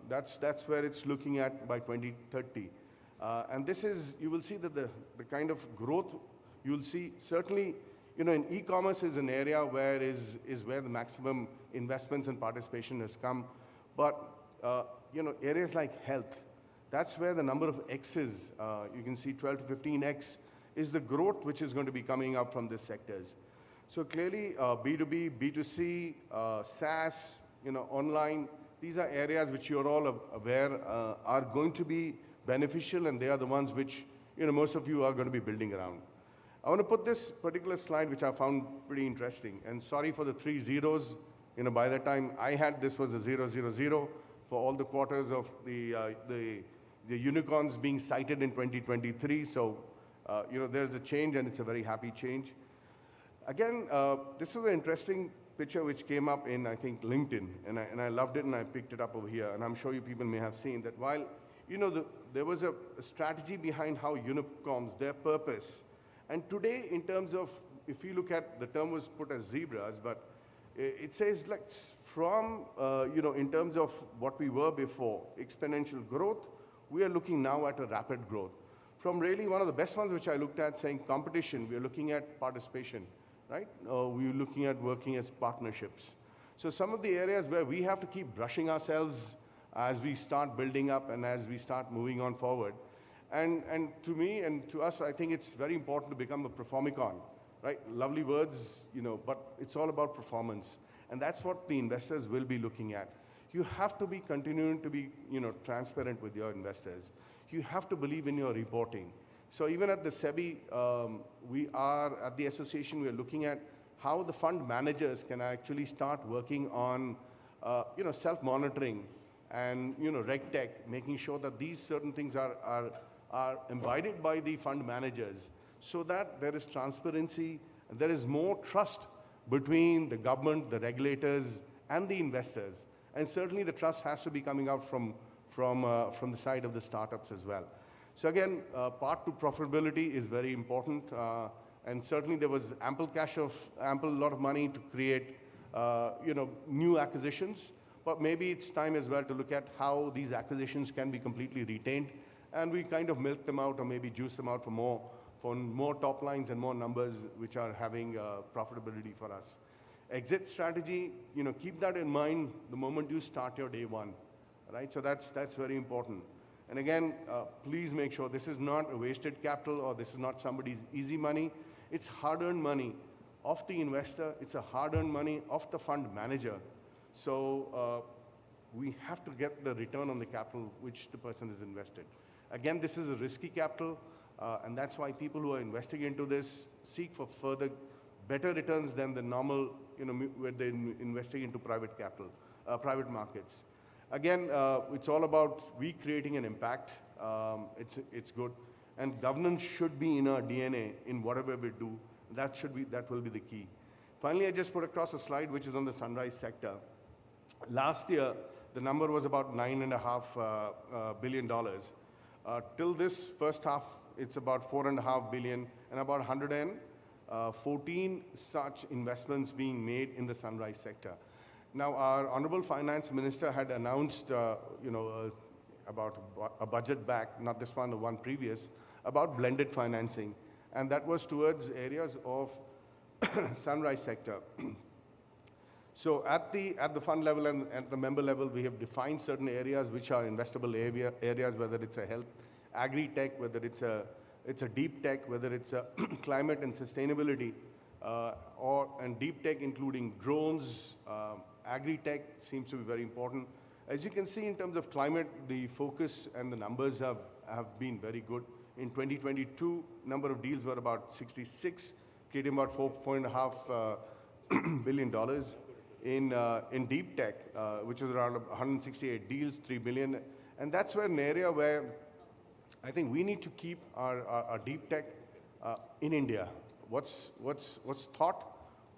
That's where it's looking at by 2030. And this is, you will see that the kind of growth you will see, certainly, in e-commerce is an area where where the maximum investments and participation has come. But, areas like health, that's where the number of X's, you can see 12 to 15X, is the growth which is going to be coming up from these sectors. So clearly, B2B, B2C, SaaS, online, these are areas which you're all aware are going to be beneficial, and they are the ones which, most of you are going to be building around. I want to put this particular slide, which I found pretty interesting, and sorry for the 3 zeros. By the time I had, this was a 000 for all the quarters of the unicorns being cited in 2023. So, there's a change, and it's a very happy change. Again, this was an interesting picture which came up in, I think, LinkedIn, and I loved it, and I picked it up over here, and I'm sure you people may have seen that while, there was a strategy behind how unicorns, their purpose, and today, in terms of, if you look at, the term was put as zebras, but it says, like, from, in terms of what we were before, exponential growth, we are looking now at a rapid growth. From really one of the best ones which I looked at, saying competition, we are looking at participation, right? We're looking at working as partnerships. So some of the areas where we have to keep brushing ourselves as we start building up and as we start moving on forward. And to me and to us, I think it's very important to become a performicon, right? Lovely words, but it's all about performance. And that's what the investors will be looking at. You have to be continuing to be, transparent with your investors. You have to believe in your reporting. So even at the SEBI, we are, at the association, we are looking at how the fund managers can actually start working on, self-monitoring and, RegTech, making sure that these certain things are imbibed by the fund managers, so that there is transparency and there is more trust between the government, the regulators, and the investors. And certainly the trust has to be coming out from the side of the startups as well. So again, part to profitability is very important, and certainly there was ample lot of money to create, new acquisitions. But maybe it's time as well to look at how these acquisitions can be completely retained, and we kind of milk them out or maybe juice them out for more top lines and more numbers which are having profitability for us. Exit strategy, keep that in mind the moment you start your day one, right? So that's very important. And again, please make sure this is not a wasted capital or this is not somebody's easy money. It's hard-earned money of the investor. It's a hard-earned money of the fund manager. So we have to get the return on the capital which the person has invested. Again, this is a risky capital, and that's why people who are investing into this seek for further better returns than the normal, where they're investing into private capital, private markets. Again, it's all about we creating an impact. It's good. And governance should be in our DNA in whatever we do. That will be the key. Finally, I just put across a slide which is on the sunrise sector. Last year, the number was about $9.5 billion. Till this first half, it's about $4.5 billion and about 114 such investments being made in the sunrise sector. Now, our Honorable Finance Minister had announced, about a budget back, not this one, the one previous, about blended financing. And that was towards areas of sunrise sector. So at the fund level and at the member level, we have defined certain areas which are investable areas, whether it's a health, agri-tech, whether it's a deep tech, whether it's a climate and sustainability, and deep tech including drones, agri-tech seems to be very important. As you can see in terms of climate, the focus and the numbers have been very good. In 2022, number of deals were about 66, creating about $4.5 billion. In deep tech, which is around 168 deals, 3 billion. And that's where an area where I think we need to keep our deep tech in India. What's thought,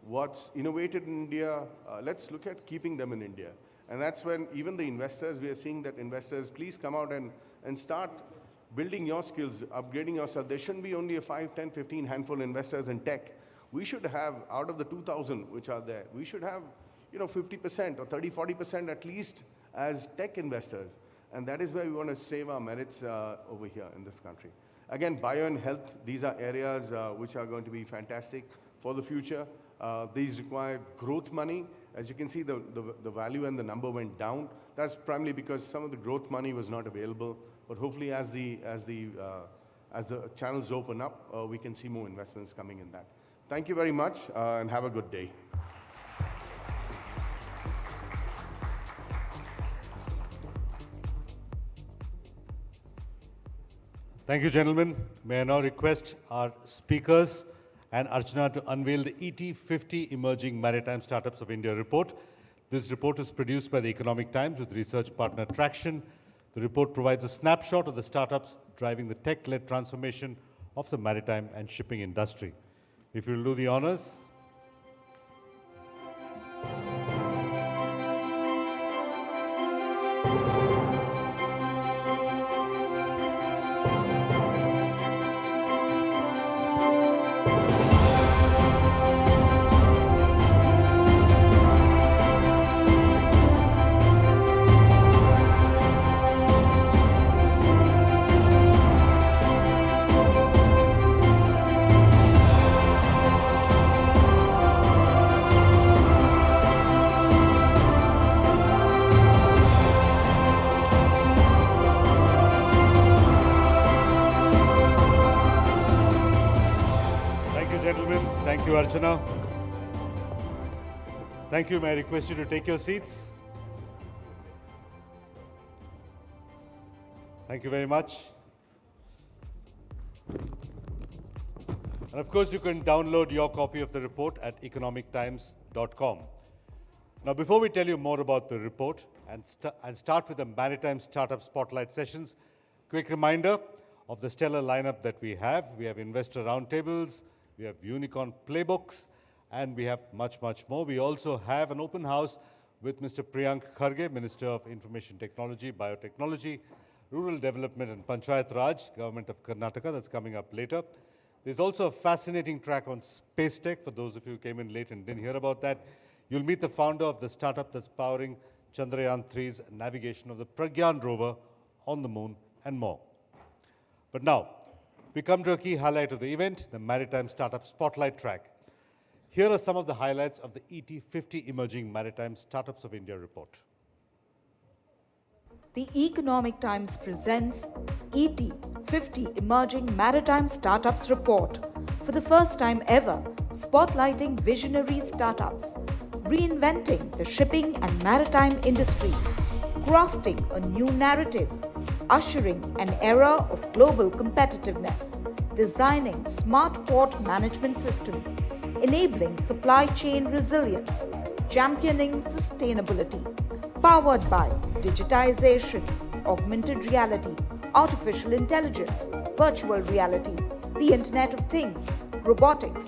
what's innovated in India, let's look at keeping them in India. And that's when even the investors, we are seeing that investors, please come out and start building your skills, upgrading yourself. There shouldn't be only a 5, 10, 15 handful investors in tech. We should have, out of the 2,000 which are there, we should have 50% or 30, 40% at least as tech investors. And that is where we want to save our merits over here in this country. Again, bio and health, these are areas which are going to be fantastic for the future. These require growth money. As you can see, the value and the number went down. That's primarily because some of the growth money was not available. But hopefully as the channels open up, we can see more investments coming in that. Thank you very much and have a good day. Thank you, gentlemen. May I now request our speakers and Archana to unveil the ET 50 Emerging Maritime Startups of India report. This report is produced by the Economic Times with research partner Traction. The report provides a snapshot of the startups driving the tech-led transformation of the maritime and shipping industry. If you'll do the honors. Thank you, Archana. Thank you. May I request you to take your seats? Thank you very much. And of course, you can download your copy of the report at economictimes.com. Now, before we tell you more about the report and start with the Maritime Startup Spotlight sessions, quick reminder of the stellar lineup that we have. We have investor roundtables, we have unicorn playbooks, and we have much, much more. We also have an open house with Mr. Priyank Kharge, Minister of Information Technology, Biotechnology, Rural Development and Panchayat Raj, Government of Karnataka, that's coming up later. There's also a fascinating track on space tech. For those of you who came in late and didn't hear about that, you'll meet the founder of the startup that's powering Chandrayaan-3's navigation of the Pragyan rover on the moon and more. But now, we come to a key highlight of the event, the Maritime Startup Spotlight track. Here are some of the highlights of the ET 50 Emerging Maritime Startups of India report. The Economic Times presents ET 50 Emerging Maritime Startups Report. For the first time ever, spotlighting visionary startups, reinventing the shipping and maritime industry, crafting a new narrative, ushering an era of global competitiveness, designing smart port management systems, enabling supply chain resilience, championing sustainability, powered by digitization, augmented reality, artificial intelligence, virtual reality, the Internet of Things, robotics,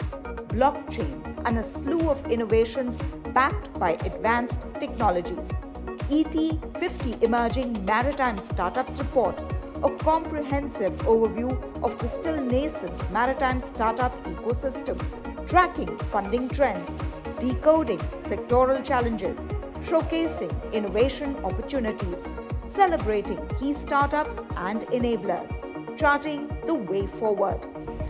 blockchain, and a slew of innovations backed by advanced technologies. ET 50 Emerging Maritime Startups Report, a comprehensive overview of the still nascent maritime startup ecosystem, tracking funding trends, decoding sectoral challenges, showcasing innovation opportunities, celebrating key startups and enablers, charting the way forward.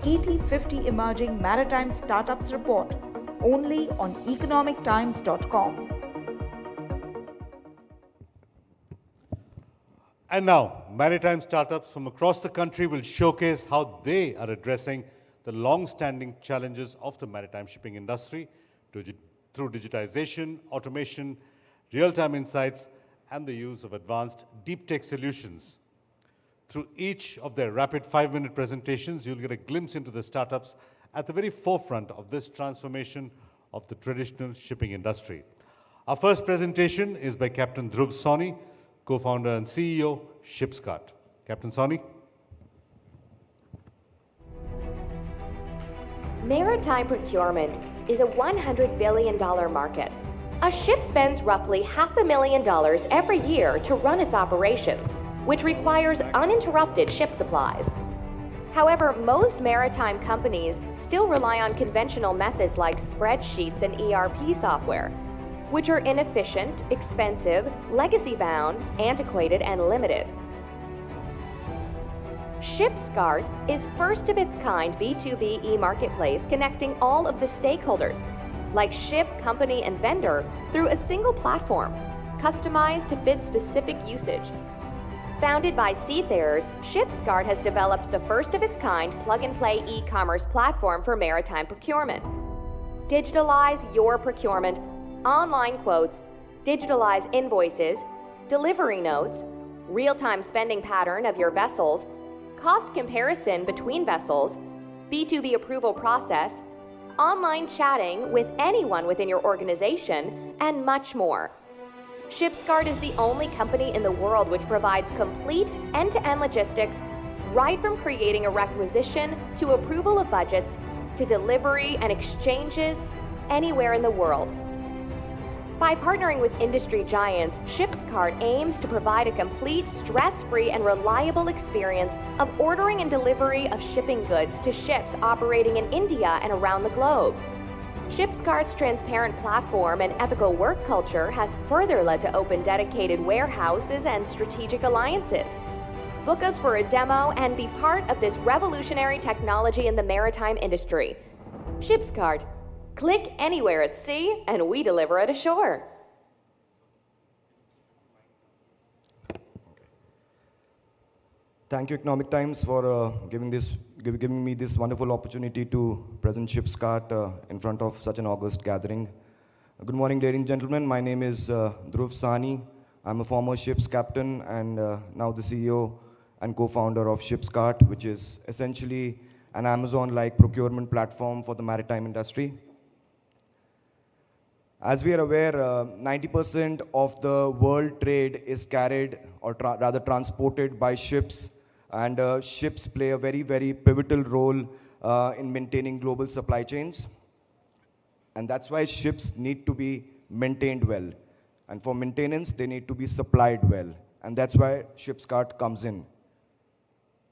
ET 50 Emerging Maritime Startups Report, only on economictimes.com. And now, maritime startups from across the country will showcase how they are addressing the long-standing challenges of the maritime shipping industry through digitization, automation, real-time insights, and the use of advanced deep tech solutions. Through each of their rapid 5-minute presentations, you'll get a glimpse into the startups at the very forefront of this transformation of the traditional shipping industry. Our first presentation is by Captain Dhruv Soni, co-founder and CEO, ShipScart. Captain Soni. Maritime procurement is a $100 billion market. A ship spends roughly $500,000 every year to run its operations, which requires uninterrupted ship supplies. However, most maritime companies still rely on conventional methods like spreadsheets and ERP software, which are inefficient, expensive, legacy-bound, antiquated, and limited. ShipScart is first of its kind B2B e-marketplace connecting all of the stakeholders, like ship, company, and vendor, through a single platform, customized to fit specific usage. Founded by seafarers, ShipScart has developed the first of its kind plug-and-play e-commerce platform for maritime procurement. Digitalize your procurement, online quotes, digitalize invoices, delivery notes, real-time spending pattern of your vessels, cost comparison between vessels, B2B approval process, online chatting with anyone within your organization, and much more. ShipScart is the only company in the world which provides complete end-to-end logistics, right from creating a requisition to approval of budgets to delivery and exchanges anywhere in the world. By partnering with industry giants, ShipScart aims to provide a complete, stress-free, and reliable experience of ordering and delivery of shipping goods to ships operating in India and around the globe. ShipScart's transparent platform and ethical work culture has further led to open dedicated warehouses and strategic alliances. Book us for a demo and be part of this revolutionary technology in the maritime industry. ShipScart. Click anywhere at sea, and we deliver it ashore. Thank you, Economic Times, for giving me this wonderful opportunity to present ShipScart in front of such an august gathering. Good morning, ladies and gentlemen. My name is Dhruv Sani. I'm a former ships captain and now the CEO and co-founder of ShipScart, which is essentially an Amazon-like procurement platform for the maritime industry. As we are aware, 90% of the world trade is carried or rather transported by ships, and ships play a very, very pivotal role in maintaining global supply chains. And that's why ships need to be maintained well. And for maintenance, they need to be supplied well. And that's why ShipScart comes in.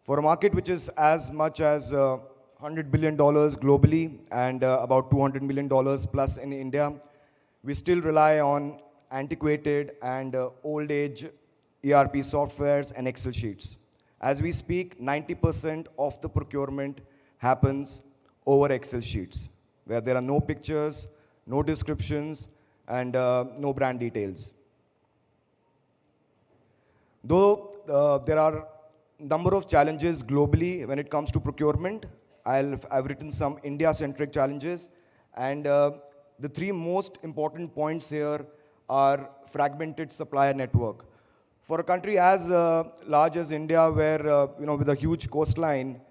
For a market which is as much as $100 billion globally and about $200 million plus in India, we still rely on antiquated and old-age ERP softwares and Excel sheets. As we speak, 90% of the procurement happens over Excel sheets. where there are no pictures, no descriptions, and no brand details. Though there are number of challenges globally when it comes to procurement, I've written some India-centric challenges, and the three most important points here are fragmented supplier network. For a country as large as India, where with a huge coastline,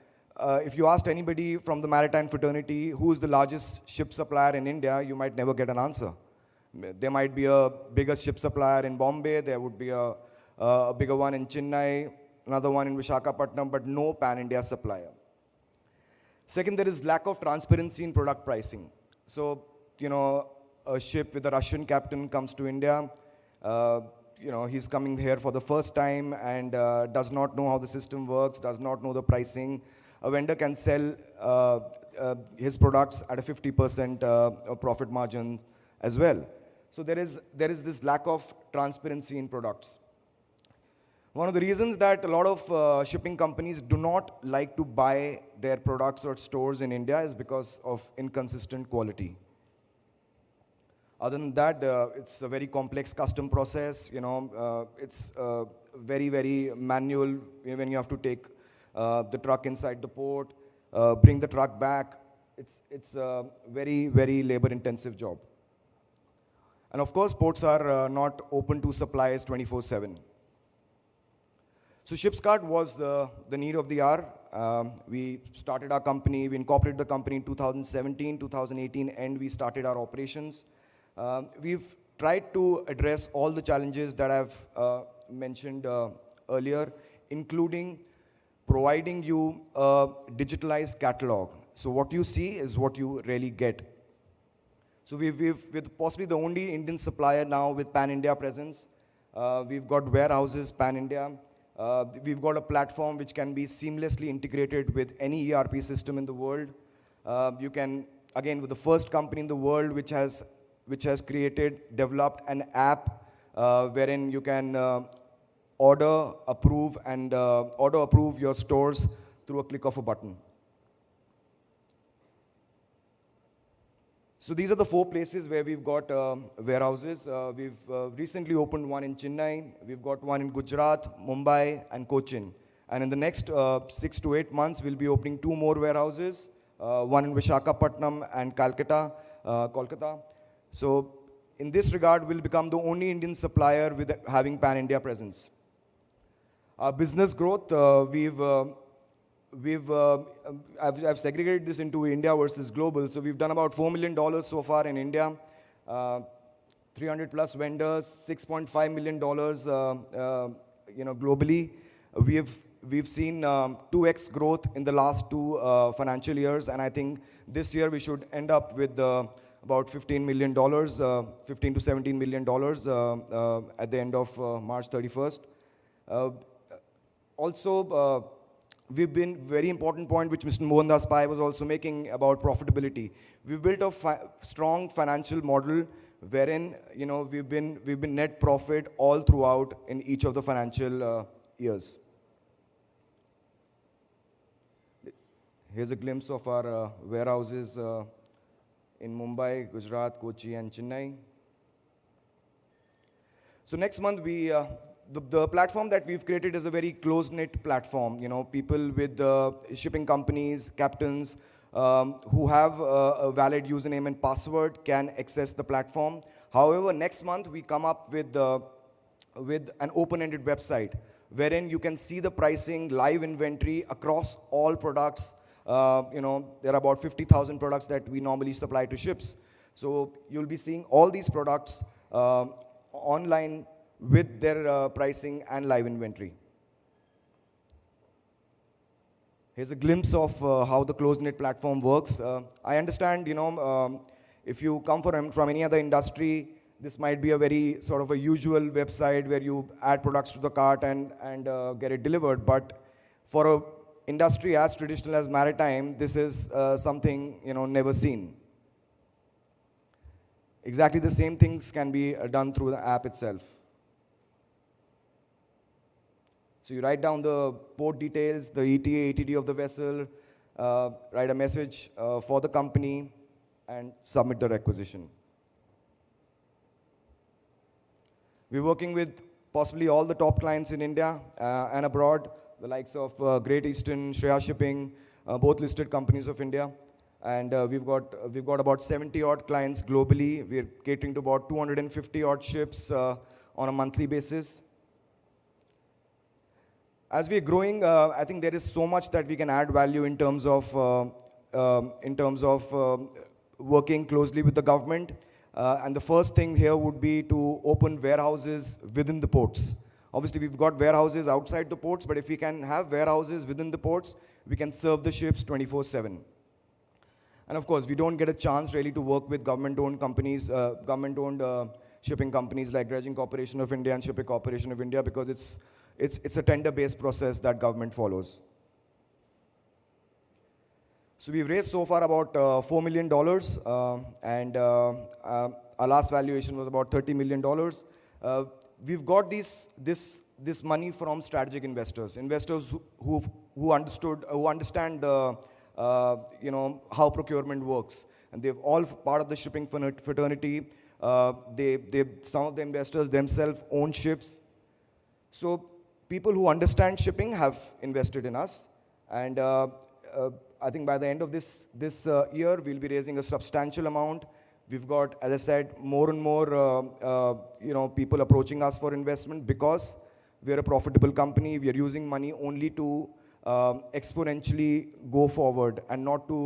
if you asked anybody from the maritime fraternity who is the largest ship supplier in India, you might never get an answer. There might be a bigger ship supplier in Bombay, there would be a bigger one in Chennai, another one in Visakhapatnam, but no pan-India supplier. Second, there is lack of transparency in product pricing. So, a ship with a Russian captain comes to India, he's coming here for the first time and does not know how the system works, does not know the pricing. A vendor can sell his products at a 50% profit margin as well. So there is this lack of transparency in products. One of the reasons that a lot of shipping companies do not like to buy their products or stores in India is because of inconsistent quality. Other than that, it's a very complex custom process. It's very, very manual when you have to take the truck inside the port, bring the truck back. It's a very, very labor-intensive job. And of course, ports are not open to suppliers 24/7. So ShipsCart was the need of the hour. We started our company, we incorporated the company in 2017, 2018, and we started our operations. We've tried to address all the challenges that I've mentioned earlier, including providing you a digitalized catalog. So what you see is what you really get. So we're possibly the only Indian supplier now with pan-India presence. We've got warehouses pan-India. We've got a platform which can be seamlessly integrated with any ERP system in the world. You can, again, with the first company in the world which has developed an app wherein you can order, approve your stores through a click of a button. So these are the 4 places where we've got warehouses. We've recently opened one in Chennai. We've got one in Gujarat, Mumbai, and Cochin. And in the next 6 to 8 months, we'll be opening 2 more warehouses, one in Visakhapatnam and Kolkata. So in this regard, we'll become the only Indian supplier with having pan-India presence. Our business growth, I've segregated this into India versus global. So we've done about $4 million so far in India, 300 plus vendors, $6.5 million, globally. We've seen 2x growth in the last 2 financial years, and I think this year we should end up with about $15 million, $15 to $17 million at the end of March 31st. Also, we've been, very important point which Mr. Mohandas Pai was also making about profitability. We've built a strong financial model wherein we've been net profit all throughout in each of the financial years. Here's a glimpse of our warehouses in Mumbai, Gujarat, Kochi, and Chennai. So next month the platform that we've created is a very close-knit platform. People with shipping companies, captains who have a valid username and password can access the platform. However, next month we come up with an open-ended website wherein you can see the pricing, live inventory across all products. There are about 50,000 products that we normally supply to ships. So you'll be seeing all these products online with their pricing and live inventory. Here's a glimpse of how the closed-knit platform works. I understand, if you come from any other industry, this might be a very sort of a usual website where you add products to the cart and get it delivered. But for an industry as traditional as maritime, this is something never seen. Exactly the same things can be done through the app itself. So you write down the port details, the ETA, ATD of the vessel, write a message for the company, and submit the requisition. We're working with possibly all the top clients in India and abroad, the likes of Great Eastern, Shreya Shipping, both listed companies of India. And we've got about 70 odd clients globally. We're catering to about 250 odd ships on a monthly basis. As we're growing, I think there is so much that we can add value in terms of working closely with the government. And the first thing here would be to open warehouses within the ports. Obviously, we've got warehouses outside the ports, but if we can have warehouses within the ports, we can serve the ships 24/7. And of course, we don't get a chance really to work with government-owned companies, government-owned shipping companies like Dredging Corporation of India and Shipping Corporation of India, because it's a tender-based process that government follows. So we've raised so far about $4 million, and our last valuation was about $30 million. We've got this money from strategic investors who understand the how procurement works, and they've all part of the shipping fraternity. Some of the investors themselves own ships, so people who understand shipping have invested in us, and I think by the end of this year, we'll be raising a substantial amount. We've got, as I said, more and more people approaching us for investment because we're a profitable company. We are using money only to exponentially go forward and not to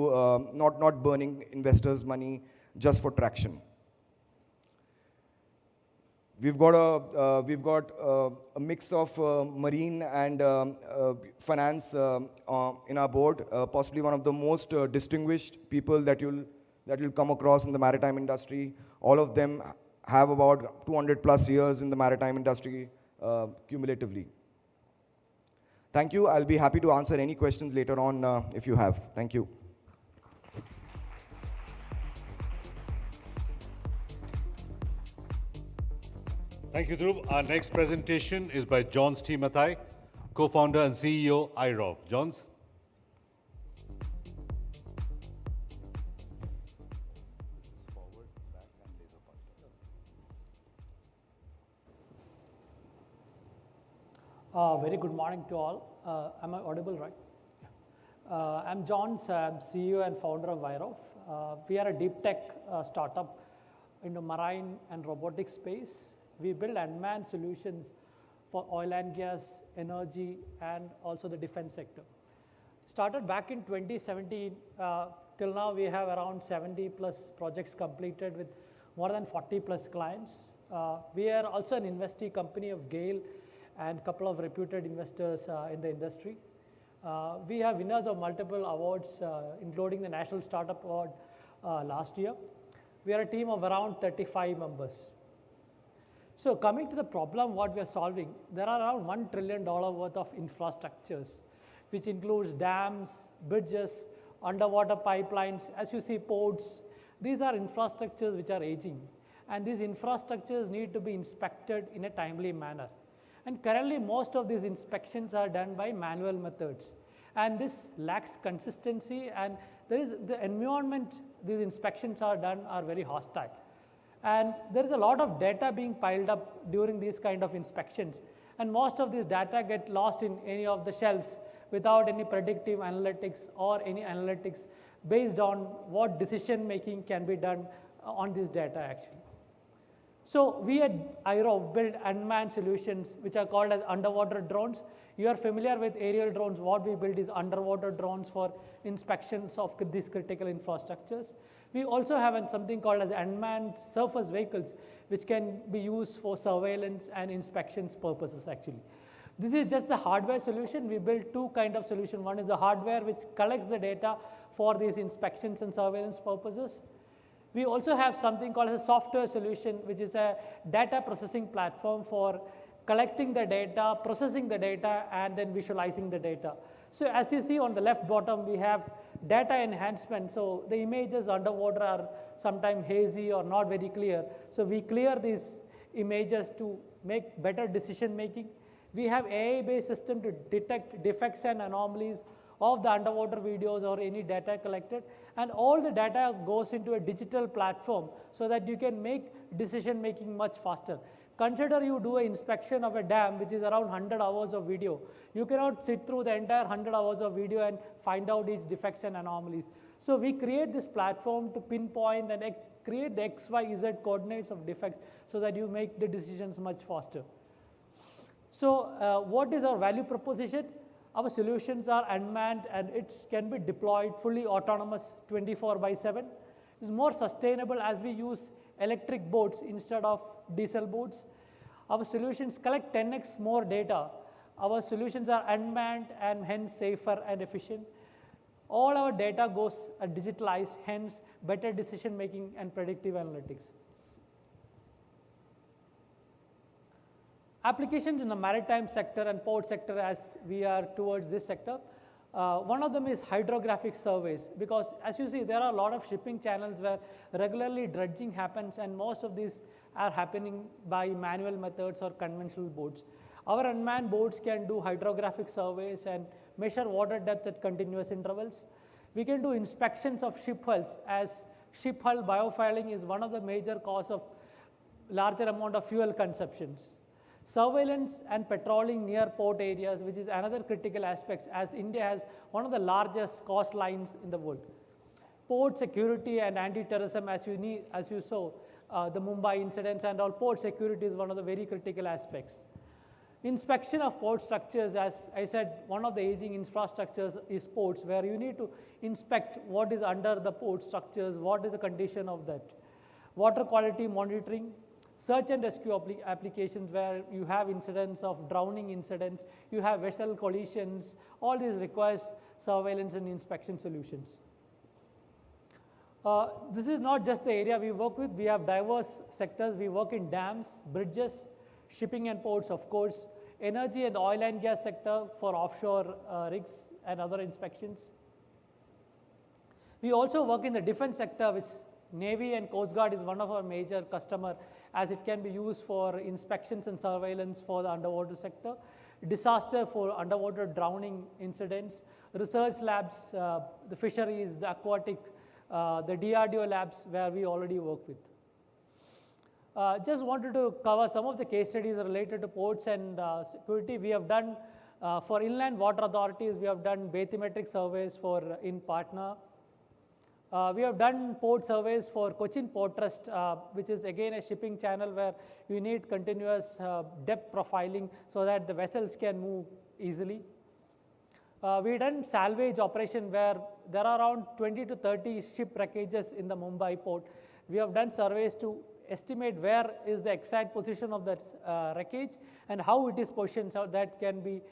not burning investors' money just for traction. We've got a mix of marine and finance in our board. Possibly one of the most distinguished people that you'll come across in the maritime industry. All of them have about 200 plus years in the maritime industry cumulatively. Thank you. I'll be happy to answer any questions later on if you have. Thank you. Thank you, Dhruv. Our next presentation is by John Mathai, co-founder and CEO, IROV. Johns. Very good morning to all. Am I audible, right? Yeah. I'm John, I'm CEO and founder of IROV. We are a deep tech startup in the marine and robotics space. We build unmanned solutions for oil and gas, energy, and also the defense sector. Started back in 2017. Till now, we have around 70 plus projects completed with more than 40 plus clients. We are also an investee company of Gale and a couple of reputed investors in the industry. We have winners of multiple awards, including the National Startup Award last year. We are a team of around 35 members. So coming to the problem what we are solving, there are around $1 trillion worth of infrastructures, which includes dams, bridges, underwater pipelines, as you see, ports. These are infrastructures which are aging, and these infrastructures need to be inspected in a timely manner. And currently, most of these inspections are done by manual methods, and this lacks consistency, and there is the environment these inspections are done are very hostile. And there is a lot of data being piled up during these kind of inspections, and most of this data get lost in any of the shelves without any predictive analytics or any analytics based on what decision making can be done on this data actually. So we at IROV build unmanned solutions which are called as underwater drones. You are familiar with aerial drones. What we build is underwater drones for inspections of these critical infrastructures. We also have something called as unmanned surface vehicles, which can be used for surveillance and inspections purposes actually. This is just a hardware solution. We build two kinds of solution. One is the hardware which collects the data for these inspections and surveillance purposes. We also have something called as a software solution, which is a data processing platform for collecting the data, processing the data, and then visualizing the data. So as you see on the left bottom, we have data enhancement. So the images underwater are sometimes hazy or not very clear. So we clear these images to make better decision making. We have AI-based system to detect defects and anomalies of the underwater videos or any data collected, and all the data goes into a digital platform so that you can make decision making much faster. Consider you do an inspection of a dam which is around 100 hours of video. You cannot sit through the entire 100 hours of video and find out its defects and anomalies. So we create this platform to pinpoint and create the X, Y, Z coordinates of defects so that you make the decisions much faster. So what is our value proposition? Our solutions are unmanned and it can be deployed fully autonomous 24/7. It's more sustainable as we use electric boats instead of diesel boats. Our solutions collect 10x more data. Our solutions are unmanned and hence safer and efficient. All our data goes digitalized, hence better decision making and predictive analytics. Applications in the maritime sector and port sector as we are towards this sector. One of them is hydrographic surveys, because as you see there are a lot of shipping channels where regularly dredging happens and most of these are happening by manual methods or conventional boats. Our unmanned boats can do hydrographic surveys and measure water depth at continuous intervals. We can do inspections of ship hulls, as ship hull biofouling is one of the major cause of larger amount of fuel consumptions. Surveillance and patrolling near port areas, which is another critical aspect, as India has one of the largest coastlines in the world. Port security and anti-terrorism, as you saw, the Mumbai incidents and all, port security is one of the very critical aspects. Inspection of port structures, as I said, one of the aging infrastructures is ports, where you need to inspect what is under the port structures, what is the condition of that. Water quality monitoring, search and rescue applications where you have incidents of drowning incidents, you have vessel collisions, all these requires surveillance and inspection solutions. This is not just the area we work with, we have diverse sectors. We work in dams, bridges, shipping and ports, of course, energy and oil and gas sector for offshore rigs and other inspections. We also work in the defense sector, which Navy and Coast Guard is one of our major customer, as it can be used for inspections and surveillance for the underwater sector, disaster for underwater drowning incidents, research labs, the fisheries, the aquatic, the DRDO labs where we already work with. Just wanted to cover some of the case studies related to ports and security. We have done, for inland water authorities, we have done bathymetric surveys for in Patna. We have done port surveys for Cochin Port Trust, which is again a shipping channel where you need continuous depth profiling so that the vessels can move easily. We done salvage operation where there are around 20 to 30 ship wreckages in the Mumbai port. We have done surveys to estimate where is the exact position of that wreckage and how it is positioned so that can be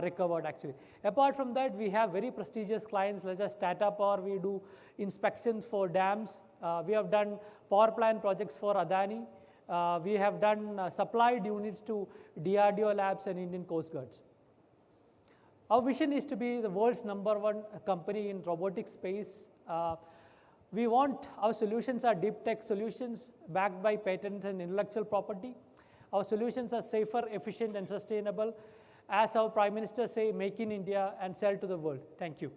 recovered actually. Apart from that, we have very prestigious clients such as Tata Power. We do inspections for dams. We have done power plant projects for Adani. We have done supplied units to DRDO labs and Indian Coast Guards. Our vision is to be the world's #1 company in robotic space. We want our solutions are deep tech solutions backed by patents and intellectual property. Our solutions are safer, efficient, and sustainable. As our Prime Minister say, make in India and sell to the world. Thank you.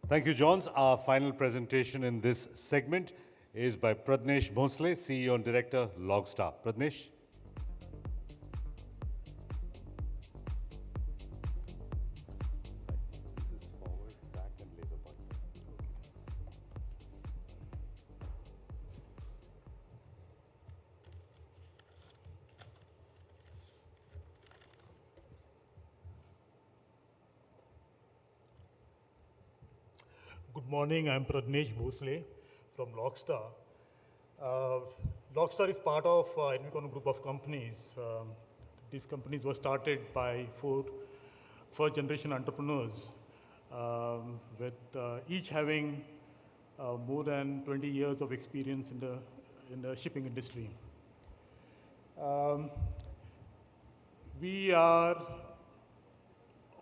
Thank you, Johns. Our final presentation in this segment is by Pradnesh Bhonsle, CEO and Director, Logstar. Pradnesh. Good morning, I'm Pradnesh Bhosle from Logstar. Logstar is part of Inaugural group of companies. These companies were started by four first-generation entrepreneurs, with each having more than 20 years of experience in the shipping industry. We are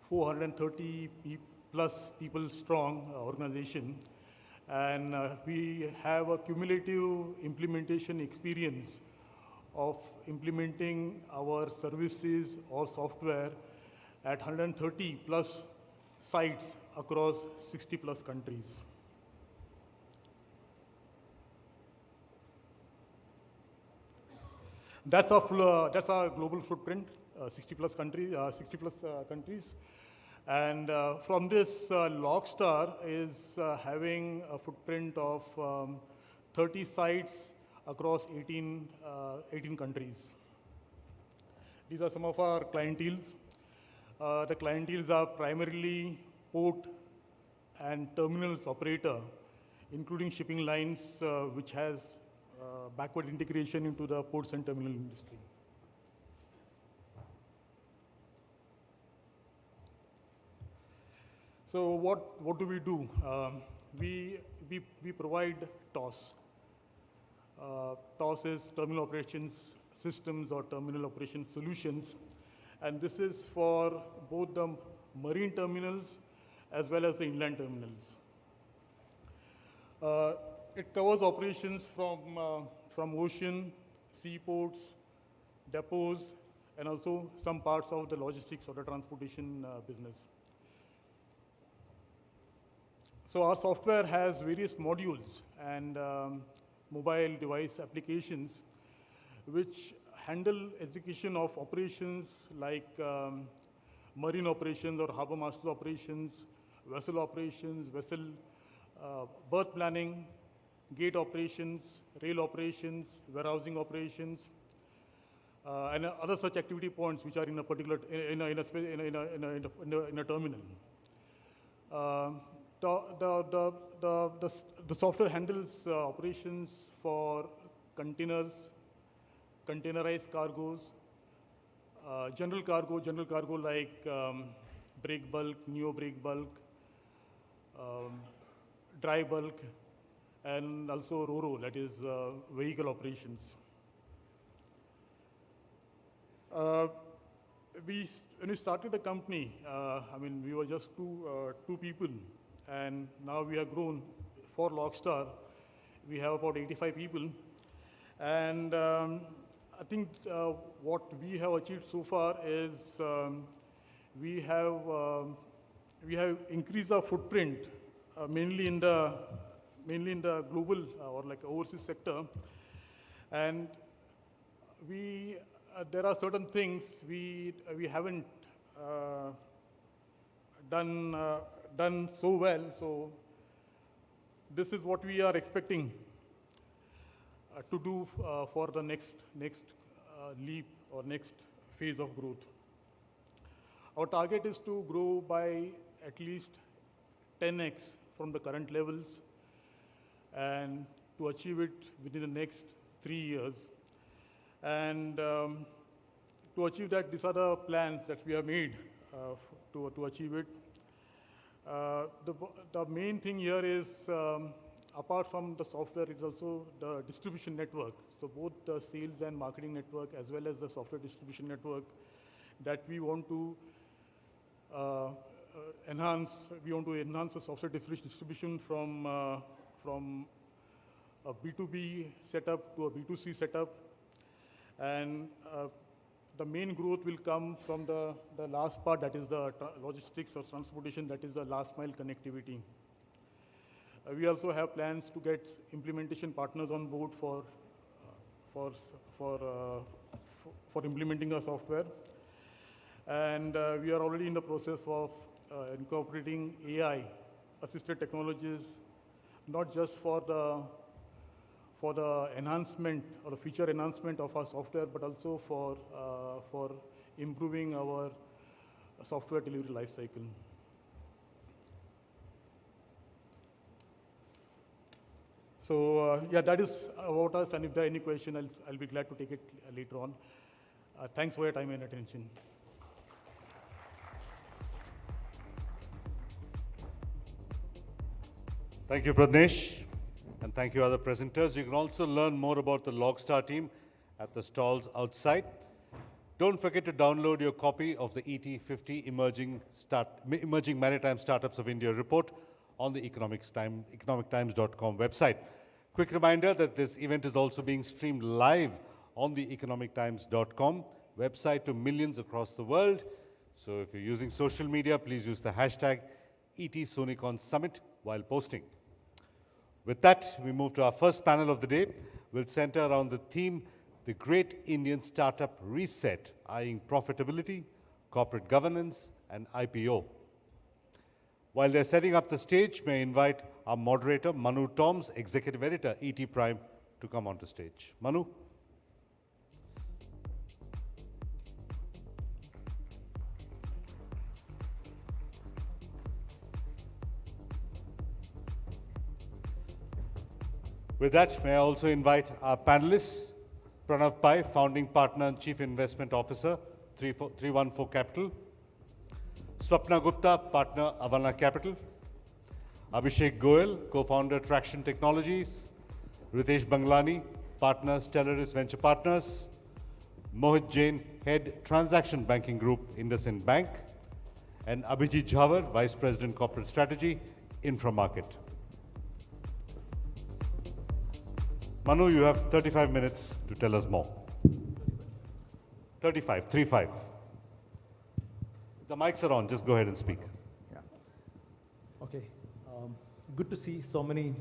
430 plus people strong organization, And we have a cumulative implementation experience of implementing our services or software at 130 plus sites across 60 plus countries. That's our global footprint, 60 plus countries. And from this, Logstar is having a footprint of 30 sites across 18 countries. These are some of our clienteles. The clienteles are primarily port and terminals operator, including shipping lines, which has backward integration into the ports and terminal industry. So what do we do? We provide TOS. TOS is Terminal Operations Systems or Terminal Operations Solutions. And this is for both the marine terminals as well as the inland terminals. It covers operations from ocean, seaports, depots, and also some parts of the logistics or the transportation business. So our software has various modules and mobile device applications which handle execution of operations like marine operations or harbor master operations, vessel berth planning, gate operations, rail operations, warehousing operations, and other such activity points which are in a particular in a terminal. The software handles operations for containers, containerized cargoes, general cargo like break bulk, neo break bulk, dry bulk, and also RoRo, that is vehicle operations. When we started the company, we were just two people, and now we have grown. For Logstar, we have about 85 people, and I think what we have achieved so far is we have increased our footprint mainly in the global or like overseas sector, and there are certain things we haven't done so well. So this is what we are expecting to do for the next leap or next phase of growth. Our target is to grow by at least 10x from the current levels, and to achieve it within the next 3 years. And to achieve that, these are the plans that we have made to achieve it. The main thing here is, apart from the software, it's also the distribution network. So both the sales and marketing network as well as the software distribution network that we want to enhance. We want to enhance the software distribution from a B2B setup to a B2C setup. And the main growth will come from the last part, that is the logistics or transportation, that is the last mile connectivity. We also have plans to get implementation partners on board for implementing our software. And we are already in the process of incorporating AI-assisted technologies, not just for the enhancement or the feature enhancement of our software, but also for improving our software delivery lifecycle. So yeah, that is about us. And if there are any questions, I'll be glad to take it later on. Thanks for your time and attention. Thank you, Pradnesh. And thank you, other presenters. You can also learn more about the Logstar team at the stalls outside. Don't forget to download your copy of the ET 50 Emerging Maritime Startups of India report on the economictimes.com website. Quick reminder that this event is also being streamed live on the economictimes.com website to millions across the world. So if you're using social media, please use the hashtag ET Soonicorns Summit while posting. With that, we move to our first panel of the day. We'll center around the theme, the Great Indian Startup Reset, eyeing profitability, corporate governance, and IPO. While they're setting up the stage, may I invite our moderator, Manu Toms, Executive Editor, ET Prime, to come onto stage. Manu? With that, may I also invite our panelists, Pranav Pai, Founding Partner and Chief Investment Officer, 314 Capital, Swapna Gupta, Partner, Avana Capital, Abhishek Goel, Co-Founder, Traction Technologies, Ritesh Banglani, Partner, Stellaris Venture Partners, Mohit Jain, Head, Transaction Banking Group, IndusInd Bank, and Abhijit Jhawar, Vice President, Corporate Strategy, Inframarket. Manu, you have 35 minutes to tell us more. 35. The mics are on, just go ahead and speak. Yeah. Okay. Good to see so many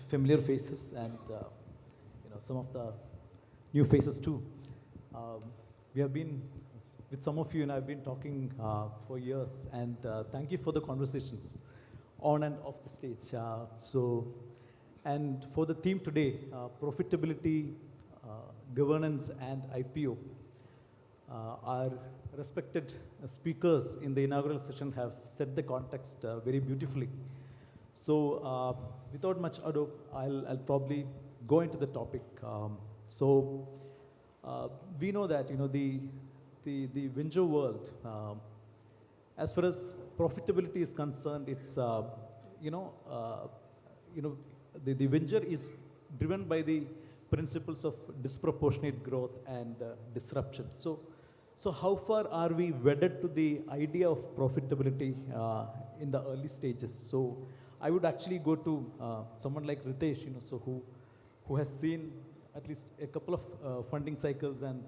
familiar faces and some of the new faces too. We have been with some of you, and I've been talking for years, and thank you for the conversations on and off the stage. And for the theme today, profitability, governance, and IPO, our respected speakers in the inaugural session have set the context very beautifully. So without much ado, I'll probably go into the topic. We know that the venture world, as far as profitability is concerned, it's the venture is driven by the principles of disproportionate growth and disruption. So how far are we wedded to the idea of profitability in the early stages? So I would actually go to someone like Ritesh, who has seen at least a couple of funding cycles and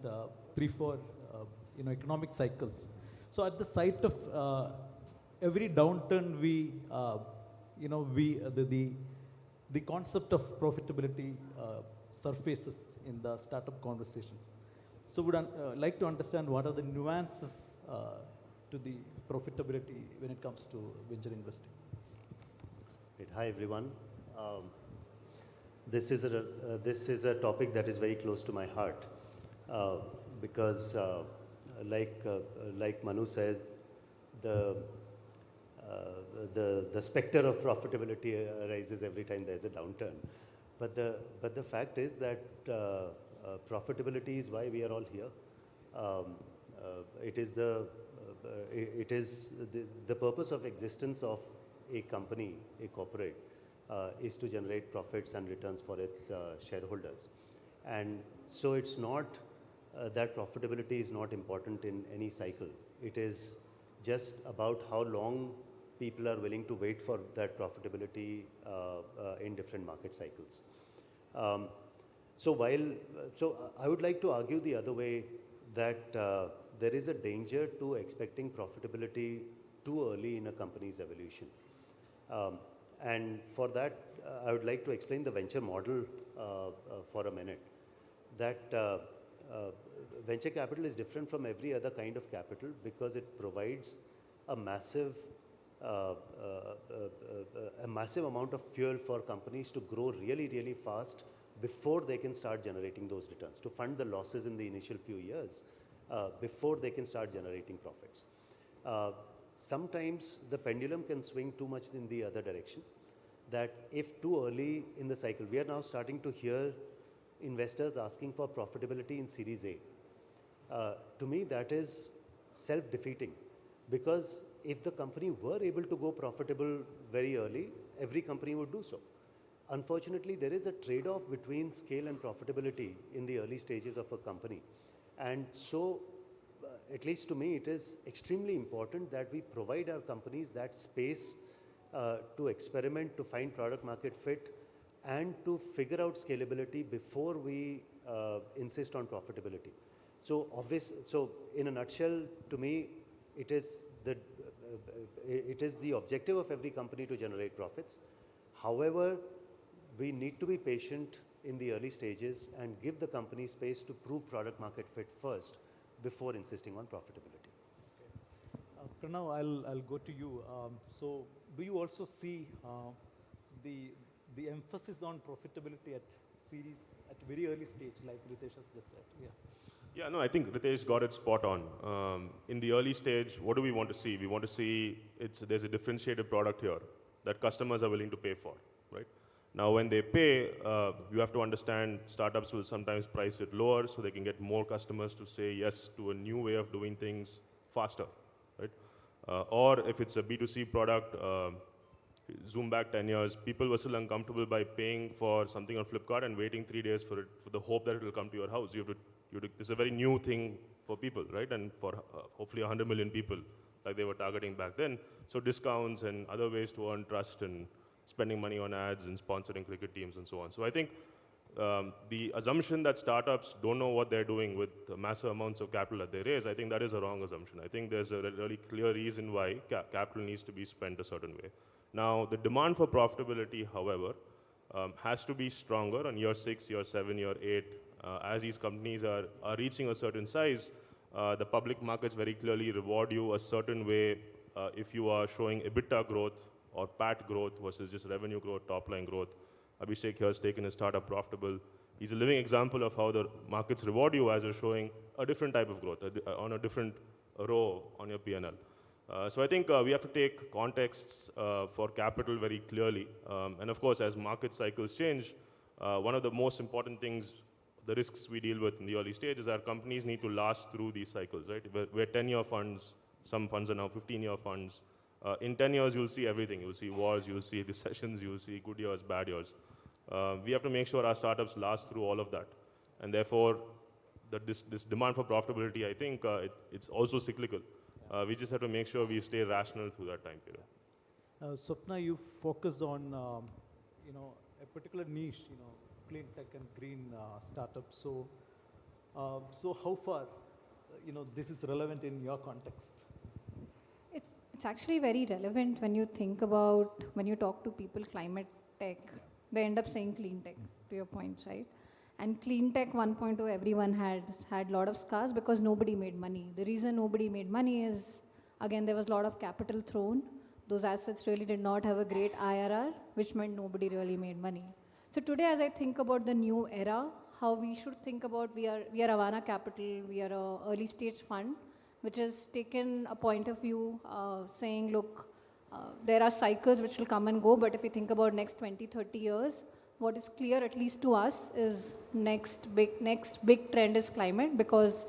3-4 economic cycles. So at the site of every downturn, the concept of profitability surfaces in the startup conversations. So would like to understand what are the nuances to the profitability when it comes to venture investing. Right. Hi everyone. This is a topic that is very close to my heart because, like Manu said, the specter of profitability arises every time there's a downturn. But the fact is that profitability is why we are all here. It is the purpose of existence of a company, a corporate, is to generate profits and returns for its shareholders. And so it's not that profitability is not important in any cycle. It is just about how long people are willing to wait for that profitability in different market cycles. So I would like to argue the other way that there is a danger to expecting profitability too early in a company's evolution. And for that, I would like to explain the venture model for a minute. That venture capital is different from every other kind of capital because it provides a massive amount of fuel for companies to grow really, really fast before they can start generating those returns, to fund the losses in the initial few years before they can start generating profits. Sometimes the pendulum can swing too much in the other direction, that if too early in the cycle, we are now starting to hear investors asking for profitability in Series A. To me, that is self-defeating, because if the company were able to go profitable very early, every company would do so. Unfortunately, there is a trade-off between scale and profitability in the early stages of a company. And so, at least to me, it is extremely important that we provide our companies that space to experiment, to find product market fit, and to figure out scalability before we insist on profitability. So in a nutshell, to me, it is the objective of every company to generate profits. However, we need to be patient in the early stages and give the company space to prove product market fit first before insisting on profitability. Pranav, I'll go to you. So do you also see the emphasis on profitability at series at very early stage, like Ritesh has just said? Yeah. Yeah, no, I think Ritesh got it spot on. In the early stage, what do we want to see? We want to see there's a differentiated product here that customers are willing to pay for, right? Now, when they pay, you have to understand startups will sometimes price it lower so they can get more customers to say yes to a new way of doing things faster, right? Or if it's a B2C product, zoom back 10 years, people were still uncomfortable by paying for something on Flipkart and waiting 3 days for the hope that it will come to your house. It's a very new thing for people, right? And for hopefully 100 million people, like they were targeting back then. So discounts and other ways to earn trust and spending money on ads and sponsoring cricket teams and so on. So I think the assumption that startups don't know what they're doing with the massive amounts of capital that they raise, I think that is a wrong assumption. I think there's a really clear reason why capital needs to be spent a certain way. Now, the demand for profitability, however, has to be stronger on year 6, year 7, year 8. As these companies are reaching a certain size, the public markets very clearly reward you a certain way if you are showing EBITDA growth or PAT growth versus just revenue growth, top line growth. Abhishek here has taken his startup profitable. He's a living example of how the markets reward you as you're showing a different type of growth on a different row on your P&L. So I think we have to take contexts for capital very clearly. And of course, as market cycles change, one of the most important things, the risks we deal with in the early stage is our companies need to last through these cycles, right? We're 10-year funds, some funds are now 15-year funds. In 10 years, you'll see everything. You'll see wars, you'll see recessions, you'll see good years, bad years. We have to make sure our startups last through all of that. And therefore, this demand for profitability, I think it's also cyclical. We just have to make sure we stay rational through that time period. Swapna, you focus on a particular niche, clean tech and green startups. So how far this is relevant in your context? It's actually very relevant when you think about, when you talk to people climate tech, they end up saying clean tech, to your point, right? And clean tech 1.0, everyone had a lot of scars because nobody made money. The reason nobody made money is, again, there was a lot of capital thrown. Those assets really did not have a great IRR, which meant nobody really made money. So today, as I think about the new era, how we should think about, we are Avana Capital, we are an early stage fund, which has taken a point of view saying, look, there are cycles which will come and go, but if we think about next 20, 30 years, what is clear, at least to us, is next big trend is climate, because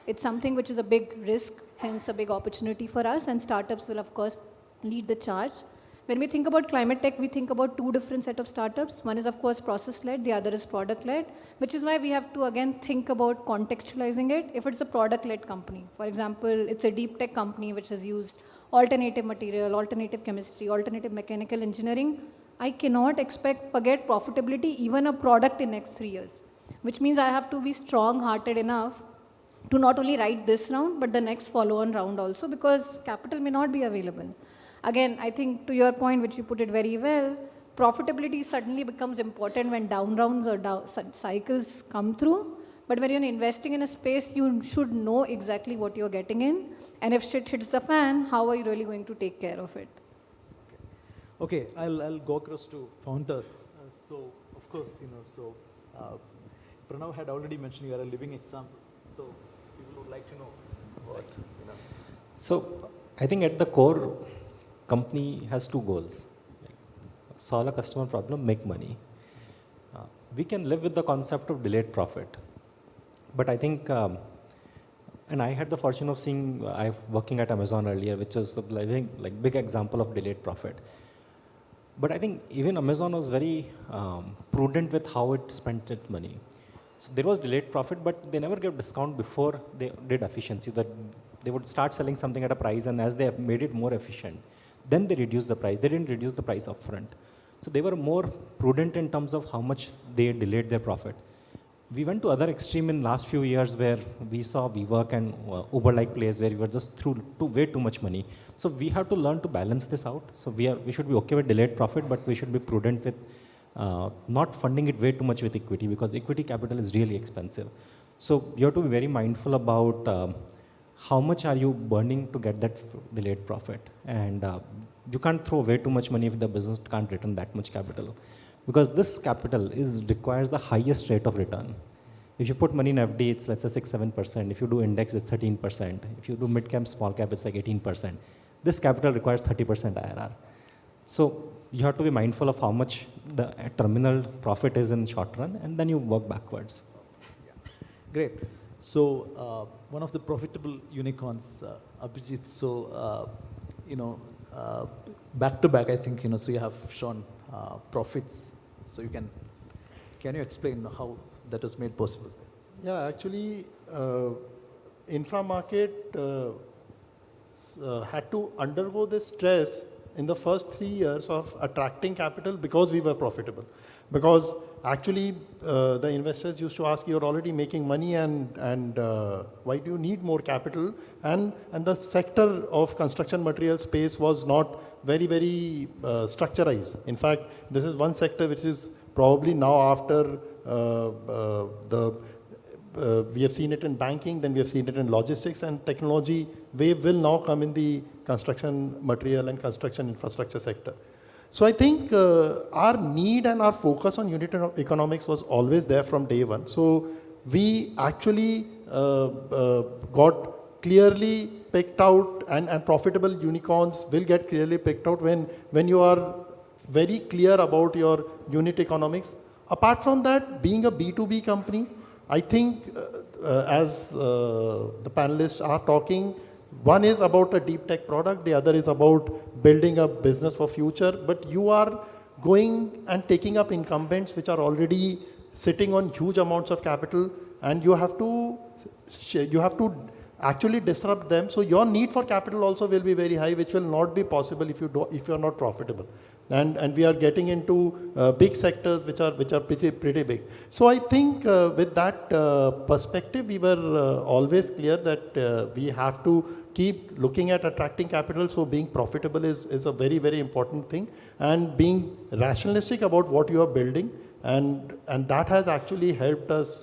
it's something which is a big risk, hence a big opportunity for us, and startups will, of course, lead the charge. When we think about climate tech, we think about two different set of startups. One is, of course, process-led, the other is product-led, which is why we have to, again, think about contextualizing it. If it's a product-led company, for example, it's a deep tech company which has used alternative material, alternative chemistry, alternative mechanical engineering, I cannot forget profitability, even a product in next 3 years, which means I have to be strong-hearted enough to not only ride this round, but the next follow-on round also, because capital may not be available. Again, I think to your point, which you put it very well, profitability suddenly becomes important when down rounds or cycles come through. But when you're investing in a space, you should know exactly what you're getting in. And if shit hits the fan, how are you really going to take care of it? Okay, I'll go across to founders. So, of course, Pranav had already mentioned you are a living example. So, people would like to know what, So, I think at the core, company has two goals: solve a customer problem, make money. We can live with the concept of delayed profit, but I think, and I had the fortune of seeing, I working at Amazon earlier, which is a living, big example of delayed profit. But I think even Amazon was very prudent with how it spent its money. So there was delayed profit, but they never gave discount before they did efficiency. That they would start selling something at a price, and as they have made it more efficient, Then they reduced the price. They didn't reduce the price upfront. So they were more prudent in terms of how much they delayed their profit. We went to other extreme in last few years where we saw WeWork and Uber-like plays where we were just through way too much money. So we have to learn to balance this out. So we should be okay with delayed profit, but we should be prudent with not funding it way too much with equity, because equity capital is really expensive. So you have to be very mindful about how much are you burning to get that delayed profit. And you can't throw way too much money if the business can't return that much capital. Because this capital requires the highest rate of return. If you put money in FD, it's let's say 6-7%. If you do index, it's 13%. If you do mid cap, small cap, it's like 18%. This capital requires 30% IRR. So you have to be mindful of how much the terminal profit is in short run, and then you work backwards. Great. So one of the profitable unicorns, Abhijit. So back to back, I think So you have shown profits. So can you explain how that was made possible? Yeah, actually, infra market had to undergo this stress in the first 3 years of attracting capital because we were profitable. Because actually, the investors used to ask, you're already making money and why do you need more capital? And the sector of construction material space was not very, very structurized. In fact, this is one sector which is probably now after we have seen it in banking, then we have seen it in logistics, and technology wave will now come in the construction material and construction infrastructure sector. So I think our need and our focus on unit economics was always there from day one. So we actually got clearly picked out, and profitable unicorns will get clearly picked out when you are very clear about your unit economics. Apart from that, being a B2B company, I think as the panelists are talking, one is about a deep tech product, the other is about building a business for future, but you are going and taking up incumbents which are already sitting on huge amounts of capital, and you have to actually disrupt them. So your need for capital also will be very high, which will not be possible if you are not profitable. And we are getting into big sectors which are pretty big. So I think with that perspective, we were always clear that we have to keep looking at attracting capital. So being profitable is a very, very important thing, and being rationalistic about what you are building, and that has actually helped us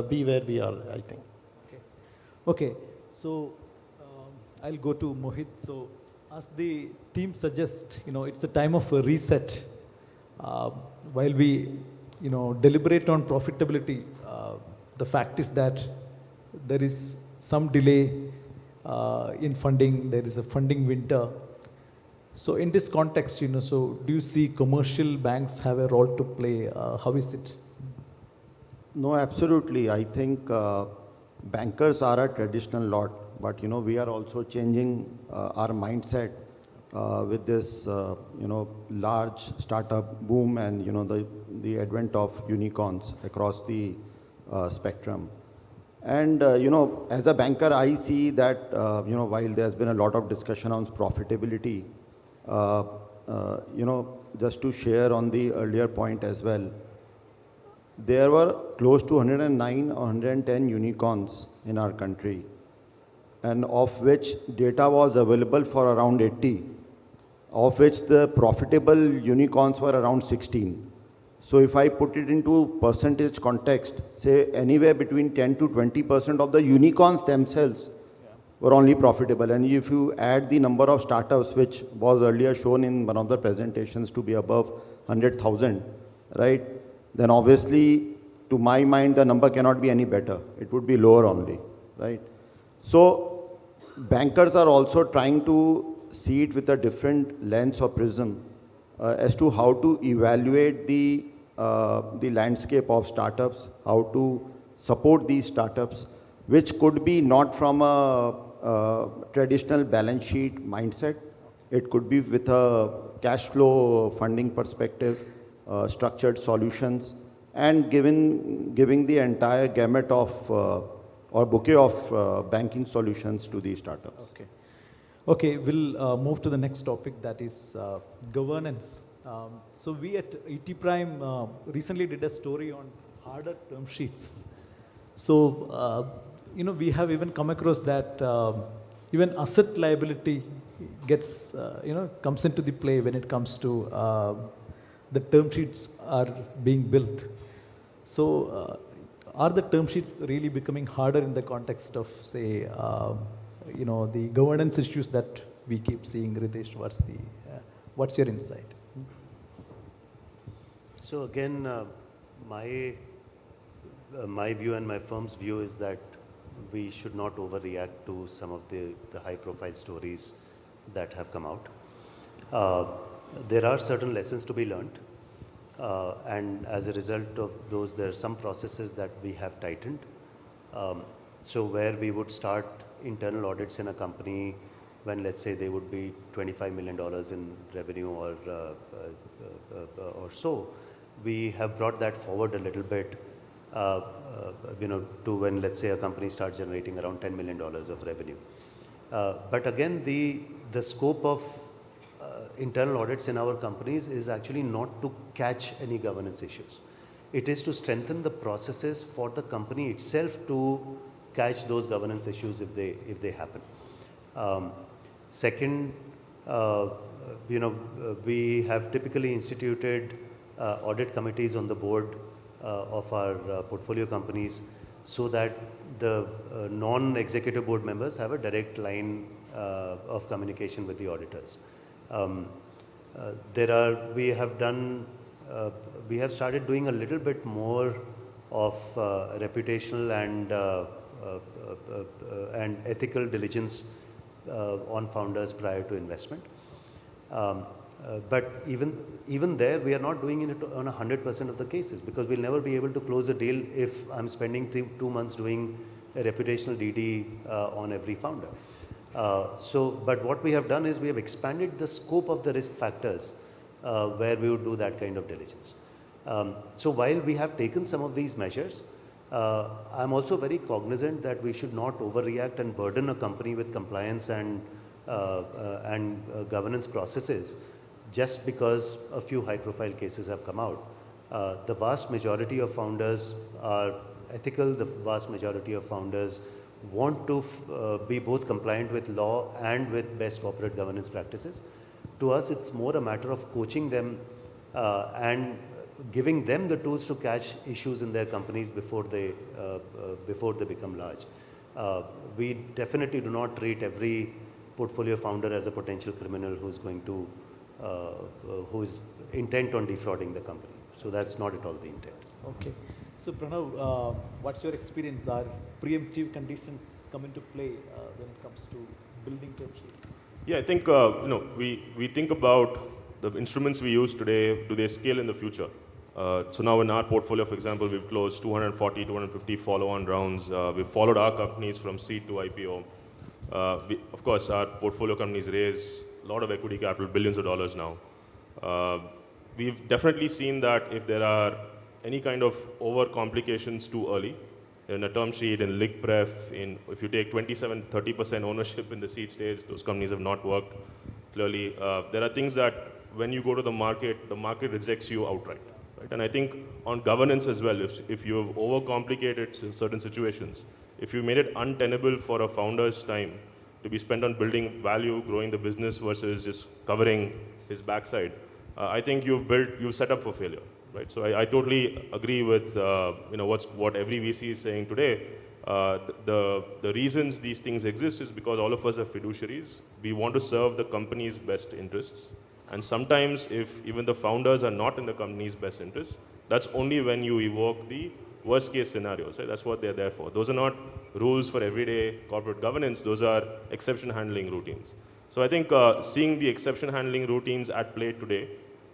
be where we are, I think. Okay, so I'll go to Mohit. So as the team suggests, it's a time of a reset. While we, deliberate on profitability, the fact is that there is some delay in funding. There is a funding winter. So in this context, so do you see commercial banks have a role to play? How is it? No, absolutely. I think bankers are a traditional lot, but we are also changing our mindset with this large startup boom and the advent of unicorns across the spectrum. And as a banker, I see that while there's been a lot of discussion on profitability, just to share on the earlier point as well, there were close to 109 or 110 unicorns in our country, and of which data was available for around 80, of which the profitable unicorns were around 16. So if I put it into percentage context, say anywhere between 10 to 20% of the unicorns themselves were only profitable. And if you add the number of startups, which was earlier shown in one of the presentations to be above 100,000, right? Then obviously, to my mind, the number cannot be any better. It would be lower only, right? So bankers are also trying to see it with a different lens or prism as to how to evaluate the landscape of startups, how to support these startups, which could be not from a traditional balance sheet mindset. It could be with a cash flow funding perspective, structured solutions, and giving the entire gamut of or bouquet of banking solutions to these startups. Okay. Okay, we'll move to the next topic, that is governance. So we at ET Prime recently did a story on harder term sheets. So, we have even come across that even asset liability gets, comes into the play when it comes to the term sheets are being built. So, are the term sheets really becoming harder in the context of, say, the governance issues that we keep seeing? Ritesh, what's your insight? So again, my view and my firm's view is that we should not overreact to some of the high-profile stories that have come out. There are certain lessons to be learned, and as a result of those, there are some processes that we have tightened. So where we would start internal audits in a company when, let's say, they would be $25 million in revenue or so, we have brought that forward a little bit, to when, let's say, a company starts generating around $10 million of revenue. But again, the scope of internal audits in our companies is actually not to catch any governance issues. It is to strengthen the processes for the company itself to catch those governance issues if they happen. Second, we have typically instituted audit committees on the board of our portfolio companies so that the non-executive board members have a direct line of communication with the auditors. We have started doing a little bit more of reputational and ethical diligence on founders prior to investment. But even there, we are not doing it on 100% of the cases, because we'll never be able to close a deal if I'm spending 2 months doing a reputational DD on every founder. But what we have done is we have expanded the scope of the risk factors where we would do that kind of diligence. So while we have taken some of these measures, I'm also very cognizant that we should not overreact and burden a company with compliance and governance processes just because a few high-profile cases have come out. The vast majority of founders are ethical. The vast majority of founders want to be both compliant with law and with best corporate governance practices. To us, it's more a matter of coaching them and giving them the tools to catch issues in their companies before they become large. We definitely do not treat every portfolio founder as a potential criminal who's intent on defrauding the company. So that's not at all the intent. Okay. So Pranav, what's your experience? Are preemptive conditions come into play when it comes to building term sheets? Yeah, I think we think about the instruments we use today. Do they scale in the future? So now in our portfolio, for example, we've closed 240, 250 follow-on rounds. We've followed our companies from seed to IPO. Of course, our portfolio companies raise a lot of equity capital, billions of dollars now. We've definitely seen that if there are any kind of over complications too early, in a term sheet, in lig pref, if you take 27, 30% ownership in the seed stage, those companies have not worked. Clearly, there are things that when you go to the market rejects you outright. Right? And I think on governance as well, if you have overcomplicated certain situations, if you made it untenable for a founder's time to be spent on building value, growing the business versus just covering his backside, I think you've set up for failure. Right? So I totally agree with what every VC is saying today. The reasons these things exist is because all of us are fiduciaries. We want to serve the company's best interests. And sometimes if even the founders are not in the company's best interests, that's only when you evoke the worst case scenarios. Right? That's what they're there for. Those are not rules for everyday corporate governance. Those are exception handling routines. So I think seeing the exception handling routines at play today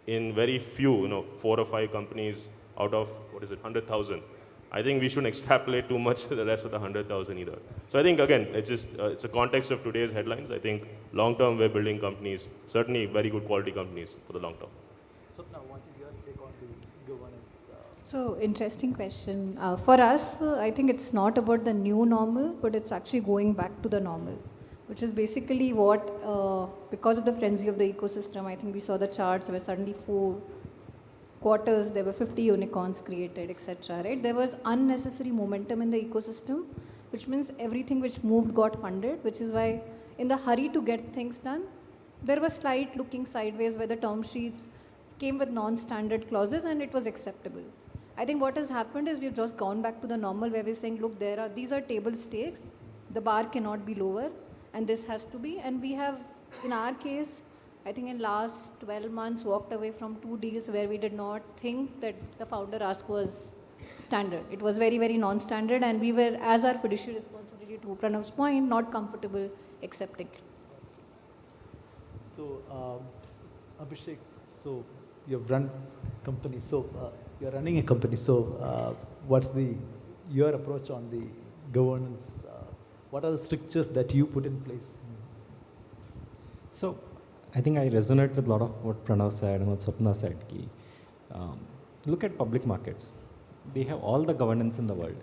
in very few, 4 or 5 companies out of, 100,000. I think we shouldn't extrapolate too much to the rest of the 100,000 either. So I think, again, it's a context of today's headlines. I think long-term we're building companies, certainly very good quality companies for the long term. So now, what is your take on the governance? So, interesting question. For us, I think it's not about the new normal, but it's actually going back to the normal. which is basically what, because of the frenzy of the ecosystem, I think we saw the charts where suddenly 4 quarters, there were 50 unicorns created, etc. Right? There was unnecessary momentum in the ecosystem, which means everything which moved got funded, which is why in the hurry to get things done, there was slight looking sideways where the term sheets came with non-standard clauses and it was acceptable. I think what has happened is we've just gone back to the normal where we're saying, look, these are table stakes, the bar cannot be lower, and this has to be, and we have, in our case, I think in last 12 months walked away from 2 deals where we did not think that the founder ask was standard. It was very, very non-standard, and we were, as our fiduciary responsibility to Pranav's point, not comfortable accepting. So, Abhishek, so you've run company, so you're running a company, so what's your approach on the governance? What are the strictures that you put in place? So, I think I resonate with a lot of what Pranav said and what Swapna said. Look at public markets. They have all the governance in the world.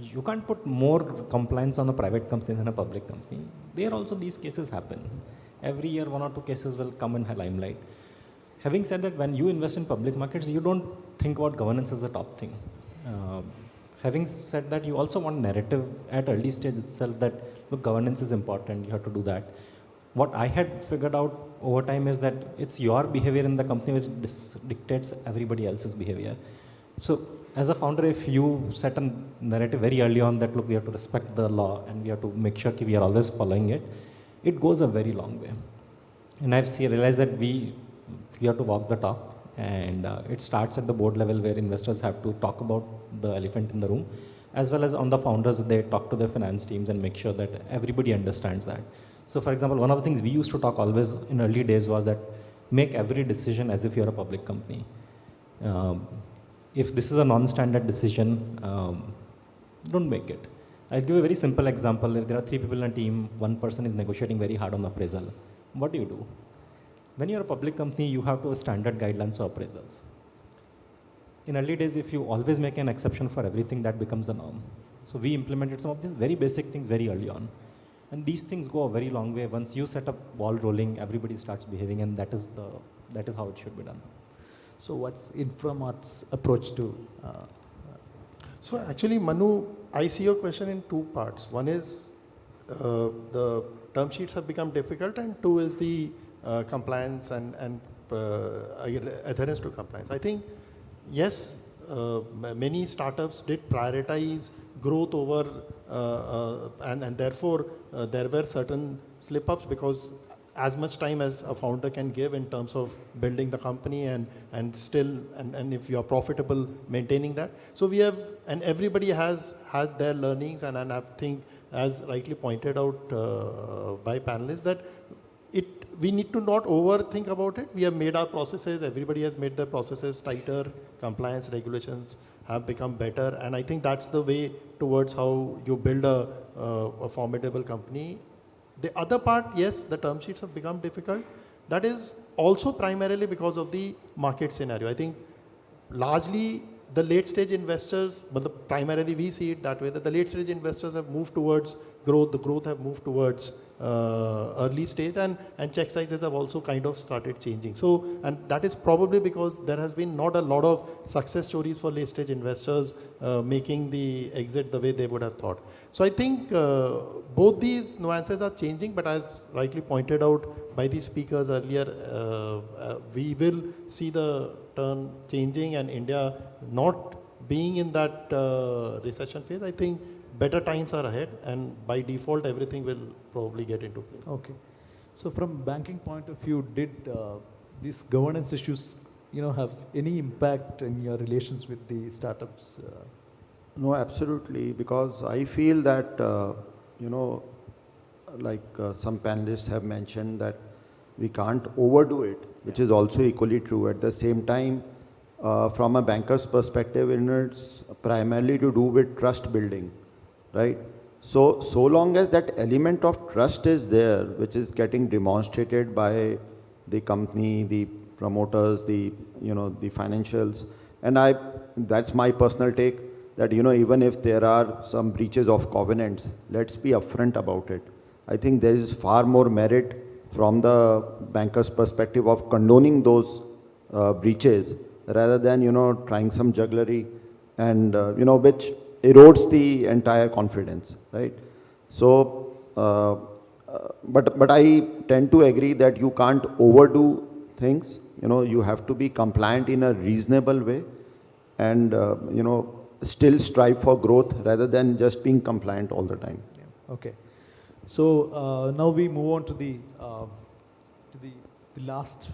You can't put more compliance on a private company than a public company. There also these cases happen. Every year 1 or 2 cases will come in limelight. Having said that, when you invest in public markets, you don't think about governance as the top thing. Having said that, you also want narrative at early stage itself that, look, governance is important, you have to do that. What I had figured out over time is that it's your behavior in the company which dictates everybody else's behavior. So as a founder, if you set a narrative very early on that, look, we have to respect the law and we have to make sure we are always following it, it goes a very long way. And I've realized that we have to walk the talk, and it starts at the board level where investors have to talk about the elephant in the room, as well as on the founders, they talk to their finance teams and make sure that everybody understands that. So for example, one of the things we used to talk always in early days was that make every decision as if you're a public company. If this is a non-standard decision, don't make it. I'll give a very simple example. If there are 3 people in a team, 1 person is negotiating very hard on appraisal, what do? When you're a public company, you have to have standard guidelines for appraisals. In early days, if you always make an exception for everything, that becomes the norm. So we implemented some of these very basic things very early on. And these things go a very long way. Once you set up ball rolling, everybody starts behaving, and that is how it should be done. So what's Inframart's approach to? So actually, Manu, I see your question in 2 parts. One is the term sheets have become difficult, and 2 is the compliance and adherence to compliance. I think, yes, many startups did prioritize growth over, and therefore there were certain slip-ups, because as much time as a founder can give in terms of building the company and if you are profitable, maintaining that. So we have, and everybody has had their learnings, and I think, as rightly pointed out by panelists, that we need to not overthink about it. We have made our processes, everybody has made their processes tighter, compliance regulations have become better, and I think that's the way towards how you build a formidable company. The other part, yes, the term sheets have become difficult. That is also primarily because of the market scenario. I think largely the late stage investors, but primarily we see it that way, that the late stage investors have moved towards growth, the growth have moved towards early stage, and check sizes have also kind of started changing. So, and that is probably because there has been not a lot of success stories for late stage investors making the exit the way they would have thought. So I think both these nuances are changing, but as rightly pointed out by the speakers earlier, we will see the turn changing, and India not being in that recession phase. I think better times are ahead, and by default everything will probably get into place. Okay. So from banking point of view, did these governance issues have any impact in your relations with the startups? No, absolutely, because I feel that, some panelists have mentioned that we can't overdo it, which is also equally true. At the same time, from a banker's perspective, it's primarily to do with trust building, right? So long as that element of trust is there, which is getting demonstrated by the company, the promoters, the financials, and that's my personal take, that even if there are some breaches of covenants, let's be upfront about it. I think there is far more merit from the banker's perspective of condoning those breaches rather than, trying some jugglery and, which erodes the entire confidence, right? So, but I tend to agree that you can't overdo things. You have to be compliant in a reasonable way and, still strive for growth rather than just being compliant all the time. Yeah. Okay. So now we move on to the last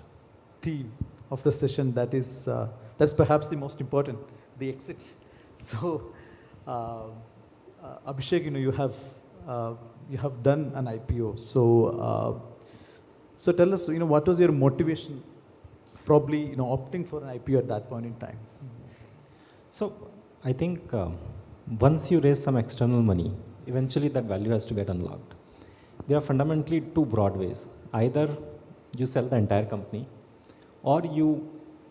theme of the session. That is that's perhaps the most important, the exit. So Abhishek, you have done an IPO. So so tell us, what was your motivation, probably opting for an IPO at that point in time? So I think once you raise some external money, eventually that value has to get unlocked. There are fundamentally two broad ways. Either you sell the entire company, or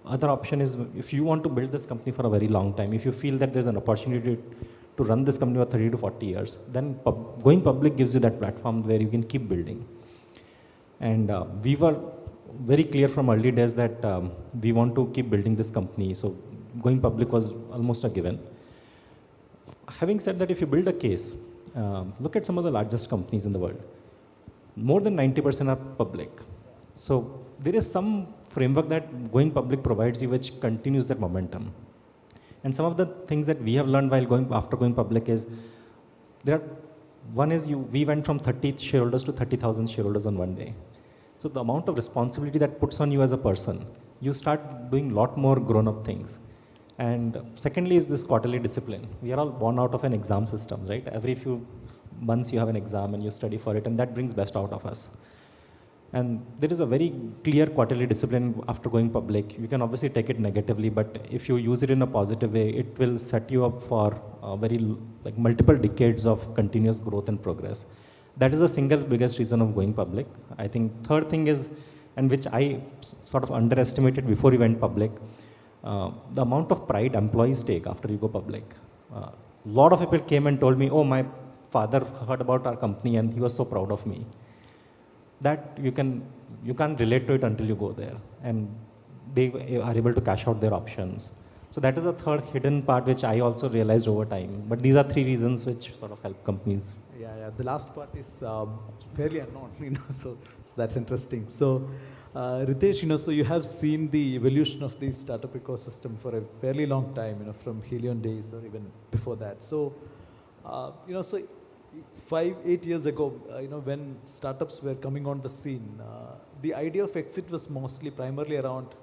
other option is, if you want to build this company for a very long time, if you feel that there's an opportunity to run this company for 30 to 40 years, then going public gives you that platform where you can keep building. And we were very clear from early days that we want to keep building this company. So going public was almost a given. Having said that, if you build a case, look at some of the largest companies in the world. More than 90% are public. So there is some framework that going public provides you which continues that momentum. And some of the things that we have learned while after going public is, we went from 30 shareholders to 30,000 shareholders on one day. So the amount of responsibility that puts on you as a person, you start doing a lot more grown-up things. And secondly is this quarterly discipline. We are all born out of an exam system, right? Every few months you have an exam and you study for it, and that brings best out of us. And there is a very clear quarterly discipline after going public. You can obviously take it negatively, but if you use it in a positive way, it will set you up for multiple decades of continuous growth and progress. That is the single biggest reason of going public. I think third thing is, and which I sort of underestimated before we went public, the amount of pride employees take after you go public. A lot of people came and told me, oh, my father heard about our company and he was so proud of me. That you can't relate to it until you go there, and they are able to cash out their options. So that is the third hidden part which I also realized over time. But these are three reasons which sort of help companies. Yeah. The last part is fairly unknown, so that's interesting. So Ritesh, so you have seen the evolution of the startup ecosystem for a fairly long time, from Helion days or even before that. So, so 5-8 years ago, when startups were coming on the scene, the idea of exit was primarily around,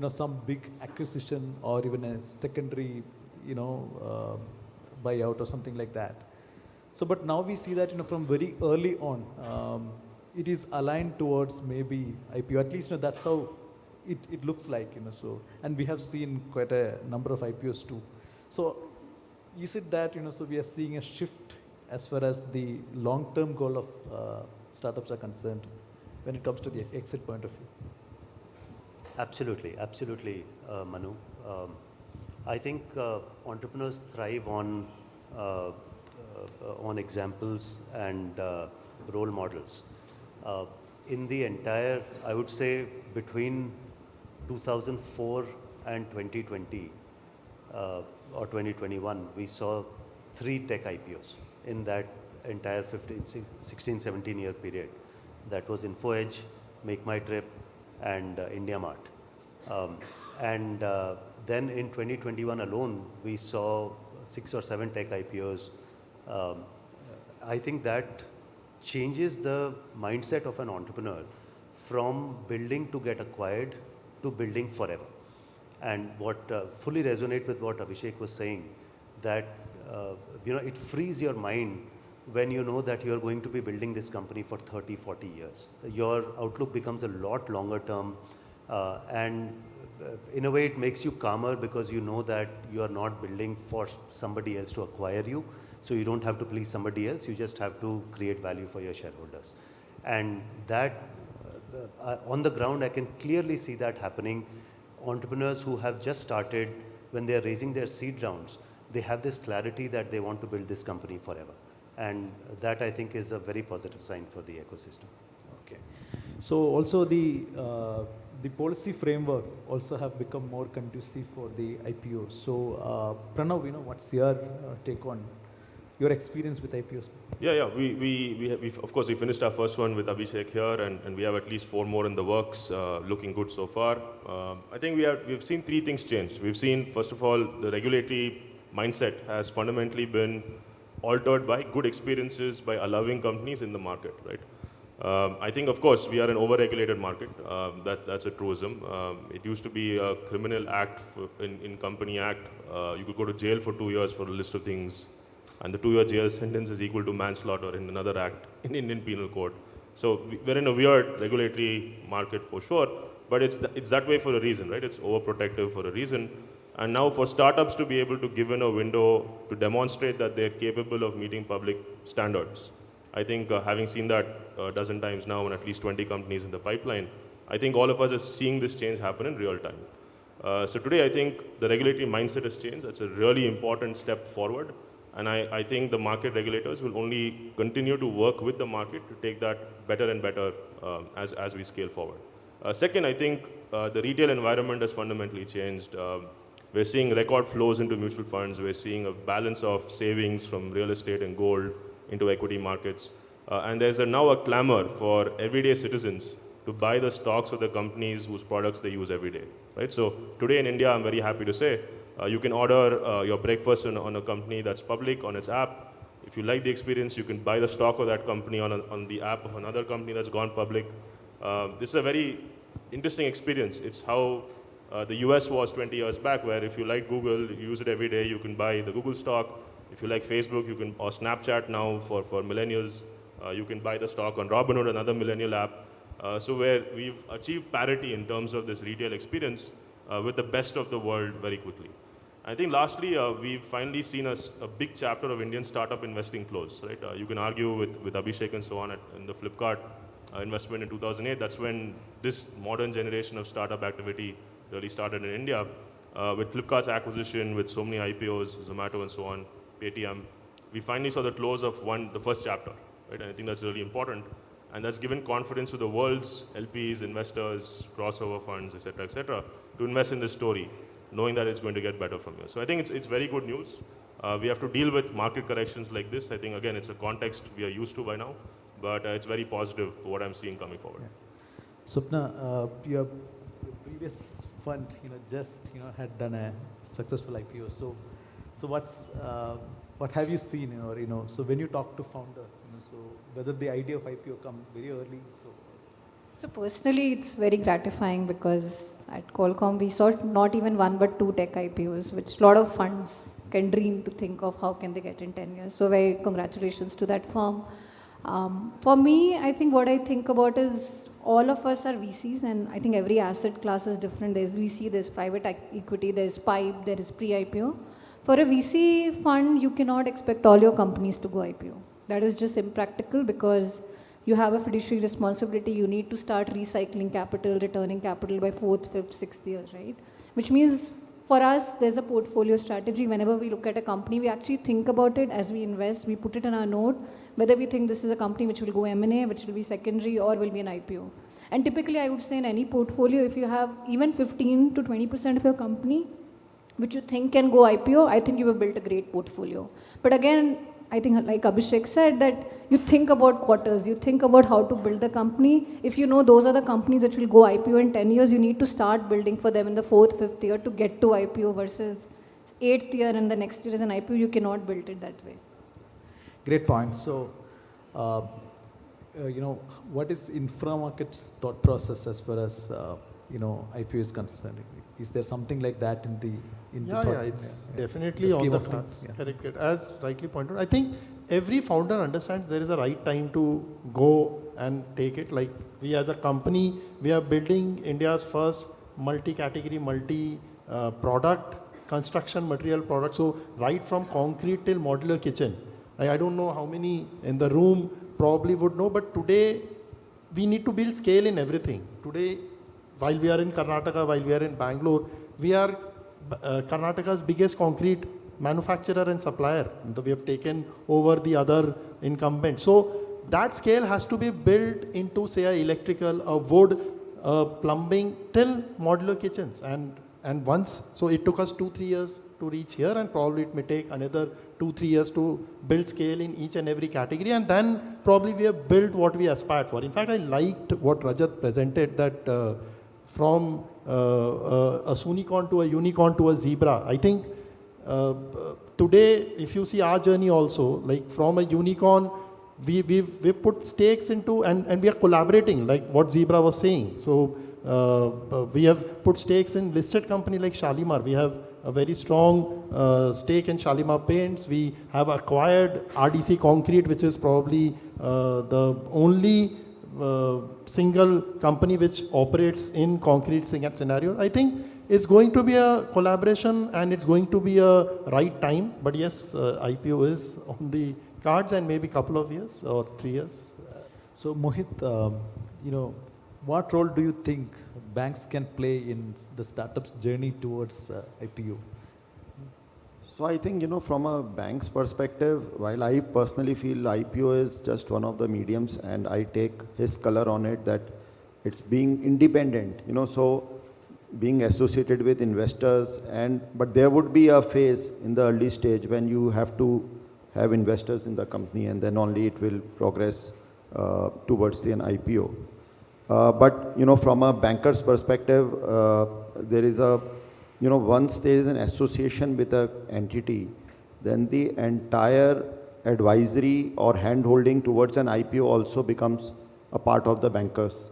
some big acquisition or even a secondary, buyout or something like that. So, but now we see that, from very early on, it is aligned towards maybe IPO. At least, that's how it looks like, so, and we have seen quite a number of IPOs too. So, is it that, so we are seeing a shift as far as the long-term goal of startups are concerned when it comes to the exit point of view? Absolutely, Manu. I think entrepreneurs thrive on examples and role models. In the entire, I would say, between 2004 and 2020 or 2021, we saw 3 tech IPOs in that entire 16-17 year period. That was InfoEdge, Make My Trip, and IndiaMart. Then in 2021 alone, we saw 6 or 7 tech IPOs. I think that changes the mindset of an entrepreneur from building to get acquired to building forever. And what fully resonate with what Abhishek was saying, that it frees your mind when you know that you're going to be building this company for 30, 40 years. Your outlook becomes a lot longer term, and in a way it makes you calmer because you know that you are not building for somebody else to acquire you. So you don't have to please somebody else, you just have to create value for your shareholders. And that, on the ground, I can clearly see that happening. Entrepreneurs who have just started, when they are raising their seed rounds, they have this clarity that they want to build this company forever. And that I think is a very positive sign for the ecosystem. Okay. So also the policy framework also have become more conducive for the IPOs. So Pranav, what's your take on your experience with IPOs? Yeah. We of course, we finished our first one with Abhishek here, and we have at least 4 more in the works, looking good so far. I think we've seen 3 things change. We've seen, first of all, the regulatory mindset has fundamentally been altered by good experiences by allowing companies in the market, right? I think, of course, we are an over-regulated market. That's a truism. It used to be a criminal act in Company Act. You could go to jail for 2 years for a list of things, and the 2-year jail sentence is equal to manslaughter in another act in Indian Penal Code. So we're in a weird regulatory market for sure, but it's that way for a reason, right? It's overprotective for a reason. And now for startups to be able to give in a window to demonstrate that they're capable of meeting public standards. I think having seen that a dozen times now and at least 20 companies in the pipeline, I think all of us are seeing this change happen in real time. So today I think the regulatory mindset has changed. That's a really important step forward. And I think the market regulators will only continue to work with the market to take that better and better as we scale forward. Second, I think the retail environment has fundamentally changed. We're seeing record flows into mutual funds. We're seeing a balance of savings from real estate and gold into equity markets. And there's now a clamor for everyday citizens to buy the stocks of the companies whose products they use every day, right? So today in India, I'm very happy to say, you can order your breakfast on a company that's public on its app. If you like the experience, you can buy the stock of that company on the app of another company that's gone public. This is a very interesting experience. It's how the US was 20 years back, where if you like Google, you use it every day, you can buy the Google stock. If you like Facebook, or Snapchat now for millennials, you can buy the stock on Robinhood, another millennial app. So where we've achieved parity in terms of this retail experience with the best of the world very quickly. I think lastly, we've finally seen a big chapter of Indian startup investing close, right? You can argue with Abhishek and so on in the Flipkart investment in 2008. That's when this modern generation of startup activity really started in India. With Flipkart's acquisition, with so many IPOs, Zomato and so on, Paytm, we finally saw the close of the first chapter, right? And I think that's really important. And that's given confidence to the world's LPs, investors, crossover funds, et cetera, to invest in this story, knowing that it's going to get better from here. So I think it's very good news. We have to deal with market corrections like this. I think, again, it's a context we are used to by now, but it's very positive for what I'm seeing coming forward. Yeah. Swapna, your previous fund, just had done a successful IPO. So what have you seen, so when you talk to founders, so whether the idea of IPO come very early, So personally, it's very gratifying because at Qualcomm, we saw not even 1 but 2 tech IPOs, which a lot of funds can dream to think of how can they get in 10 years. So very congratulations to that firm. For me, I think what I think about is all of us are VCs, and I think every asset class is different. There's VC, there's private equity, there's PIPE, there is pre-IPO. For a VC fund, you cannot expect all your companies to go IPO. That is just impractical because you have a fiduciary responsibility. You need to start recycling capital, returning capital by 4th, 5th, 6th year, right? Which means for us, there's a portfolio strategy. Whenever we look at a company, we actually think about it as we invest. We put it in our note, whether we think this is a company which will go M&A, which will be secondary, or will be an IPO. And typically, I would say in any portfolio, if you have even 15 to 20% of your company, which you think can go IPO, I think you have built a great portfolio. But again, I think like Abhishek said, that you think about quarters, you think about how to build the company. If you know those are the companies which will go IPO in 10 years, you need to start building for them in the 4th, 5th year to get to IPO versus 8th year and the next year is an IPO. You cannot build it that way. Great point. So, what is infra market's thought process as far as, IPO is concerned? Is there something like that in the it's definitely on the cards. Correct. As rightly pointed out, I think every founder understands there is a right time to go and take it. Like we as a company, we are building India's first multi-category, multi-product construction material product. So right from concrete till modular kitchen. I don't know how many in the room probably would know, but today we need to build scale in everything. Today, while we are in Karnataka, while we are in Bangalore, we are Karnataka's biggest concrete manufacturer and supplier. We have taken over the other incumbent. So that scale has to be built into, say, a electrical, a wood, plumbing, till modular kitchens. And once, so it took us 2-3 years to reach here, and probably it may take another 2-3 years to build scale in each and every category, and then probably we have built what we aspired for. In fact, I liked what Rajat presented, that from a Soonicon to a unicorn to a zebra. I think today, if you see our journey also, like from a unicorn, we've put stakes into, and we are collaborating, like what Zebra was saying. So we have put stakes in listed company like Shalimar. We have a very strong stake in Shalimar Paints. We have acquired RDC Concrete, which is probably the only single company which operates in concrete scenarios. I think it's going to be a collaboration, and it's going to be a right time. But yes, IPO is on the cards, and maybe a couple of years or 3 years. So Mohit, what role do you think banks can play in the startup's journey towards IPO? So I think, from a bank's perspective, while I personally feel IPO is just one of the mediums, and I take his color on it, that it's being independent, so being associated with investors, but there would be a phase in the early stage when you have to have investors in the company, and then only it will progress towards an IPO. But, from a banker's perspective, there is a, once there is an association with an entity, then the entire advisory or hand-holding towards an IPO also becomes a part of the banker's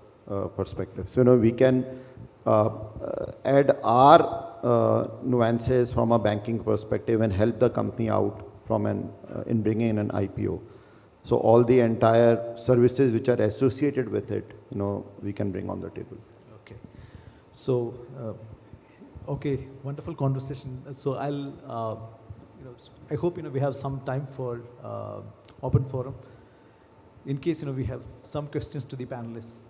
perspective. So, we can add our nuances from a banking perspective and help the company out from in bringing in an IPO. So all the entire services which are associated with it, we can bring on the table. Okay. So, okay, wonderful conversation. So I'll, I hope we have some time for open forum. In case we have some questions to the panelists.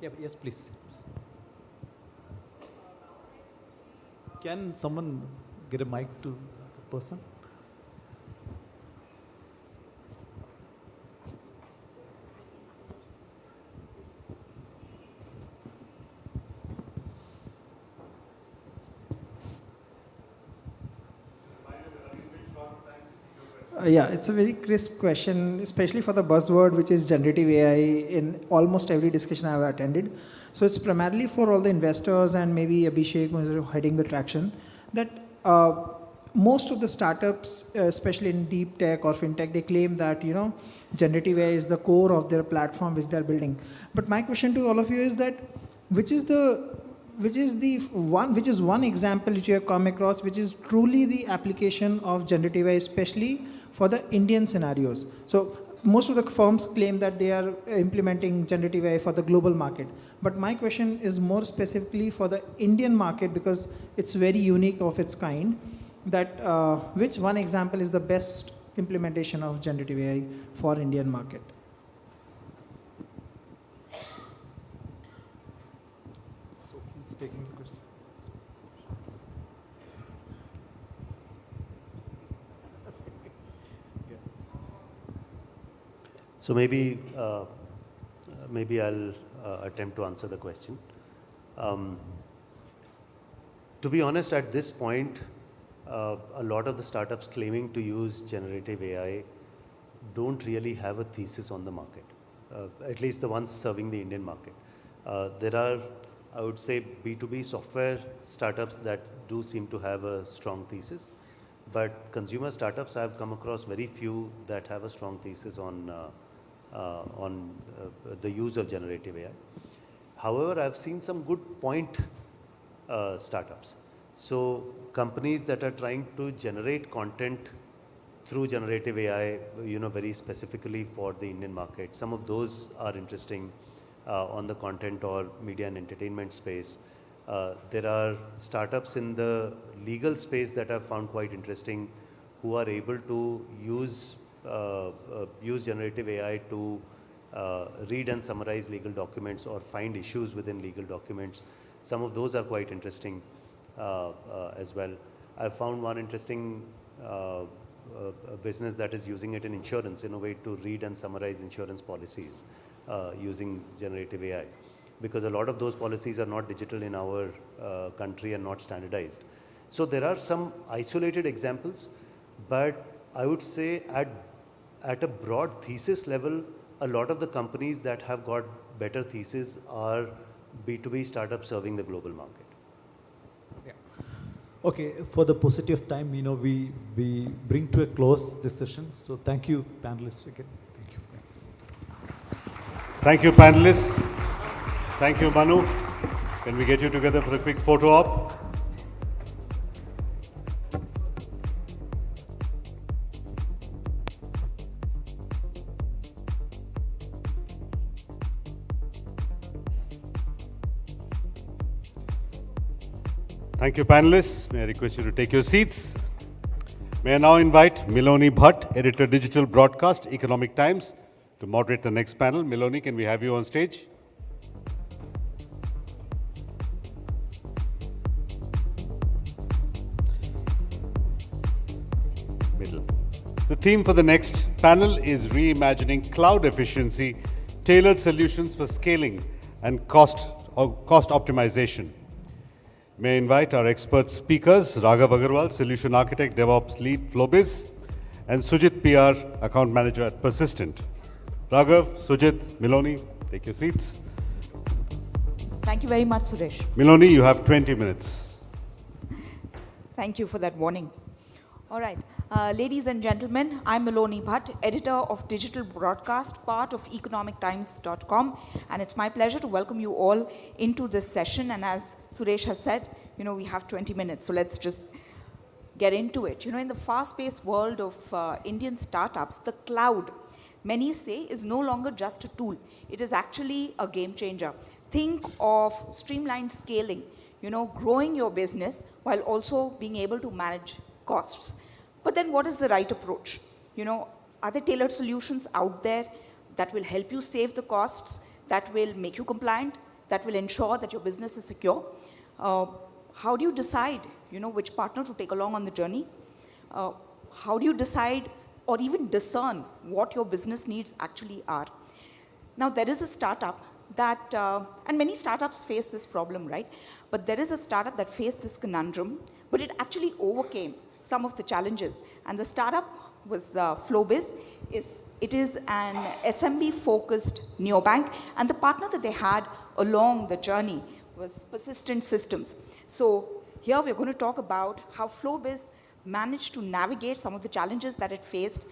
Yeah, yes, please. Can someone get a mic to the person? Yeah, it's a very crisp question, especially for the buzzword, which is generative AI, in almost every discussion I've attended. So it's primarily for all the investors, and maybe Abhishek, who is heading the traction, that most of the startups, especially in deep tech or fintech, they claim that, generative AI is the core of their platform which they're building. But my question to all of you is that, which is one example which you have come across, which is truly the application of generative AI, especially for the Indian scenarios? So most of the firms claim that they are implementing generative AI for the global market. But my question is more specifically for the Indian market, because it's very unique of its kind, that which one example is the best implementation of generative AI for Indian market? So who's taking the question? So maybe I'll attempt to answer the question. To be honest, at this point, a lot of the startups claiming to use generative AI don't really have a thesis on the market, at least the ones serving the Indian market. There are, I would say, B2B software startups that do seem to have a strong thesis, but consumer startups, I have come across very few that have a strong thesis on the use of generative AI. However, I've seen some good point startups. So companies that are trying to generate content through generative AI, very specifically for the Indian market. Some of those are interesting on the content or media and entertainment space. There are startups in the legal space that I've found quite interesting, who are able to use use generative AI to read and summarize legal documents or find issues within legal documents. Some of those are quite interesting as well. I found one interesting business that is using it in insurance in a way to read and summarize insurance policies using generative AI, because a lot of those policies are not digital in our country and not standardized. So there are some isolated examples, but I would say at a broad thesis level, a lot of the companies that have got better thesis are B2B startups serving the global market. Yeah. Okay, for the paucity of time, we bring to a close this session. So thank you, panelists, again. Thank you. Thank you, panelists. Thank you, Manu. Can we get you together for a quick photo op? Thank you, panelists. May I request you to take your seats. May I now invite Miloni Bhatt, Editor Digital Broadcast, Economic Times, to moderate the next panel. Miloni, can we have you on stage? Middle. The theme for the next panel is Reimagining Cloud Efficiency, Tailored Solutions for Scaling and Cost Optimization. May I invite our expert speakers, Raghav Agarwal, Solution Architect, DevOps Lead, Flowbiz, and Sujit PR, Account Manager at Persistent. Raghav, Sujit, Miloni, take your seats. Thank you very much, Suresh. Miloni, you have 20 minutes. Thank you for that warning. All right. Ladies and gentlemen, I'm Miloni Bhatt, editor of Digital Broadcast, part of economictimes.com, and it's my pleasure to welcome you all into this session. And as Suresh has said, we have 20 minutes, so let's just get into it. In the fast-paced world of Indian startups, the cloud, many say, is no longer just a tool. It is actually a game changer. Think of streamlined scaling, growing your business while also being able to manage costs. But then what is the right approach? Are there tailored solutions out there that will help you save the costs, that will make you compliant, that will ensure that your business is secure? How do you decide, which partner to take along on the journey? How do you decide or even discern what your business needs actually are? Now, there is a startup that, and many startups face this problem, right? But there is a startup that faced this conundrum, but it actually overcame some of the challenges. And the startup was Flowbiz. It is an SMB-focused neobank, and the partner that they had along the journey was Persistent Systems. So here we're going to talk about how Flowbiz managed to navigate some of the challenges that it faced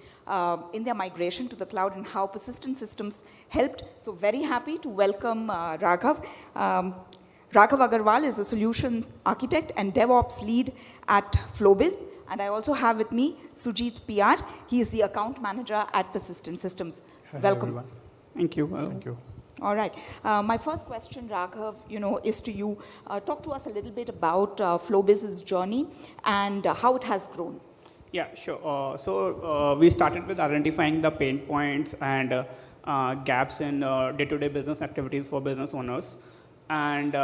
in their migration to the cloud and how Persistent Systems helped. So very happy to welcome Raghav. Raghav Agarwal is a solutions architect and DevOps lead at Flowbiz. And I also have with me Sujit PR. He is the account manager at Persistent Systems. Hi, welcome. Everyone. Thank you. Thank you. All right. My first question, Raghav, is to you. Talk to us a little bit about Flowbiz's journey and how it has grown. Yeah, sure. So we started with identifying the pain points and gaps in day-to-day business activities for business owners. And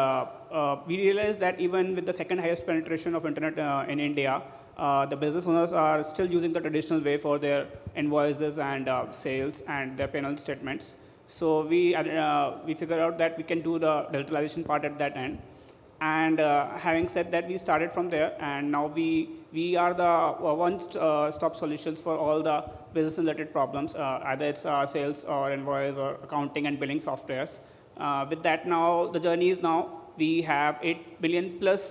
we realized that even with the second highest penetration of internet in India, the business owners are still using the traditional way for their invoices and sales and their P&L statements. So we figured out that we can do the digitalization part at that end. And having said that, we started from there, and now we are the one-stop solutions for all the business-related problems, either it's sales or invoice or accounting and billing softwares. With that now, the journey is now we have 8 billion plus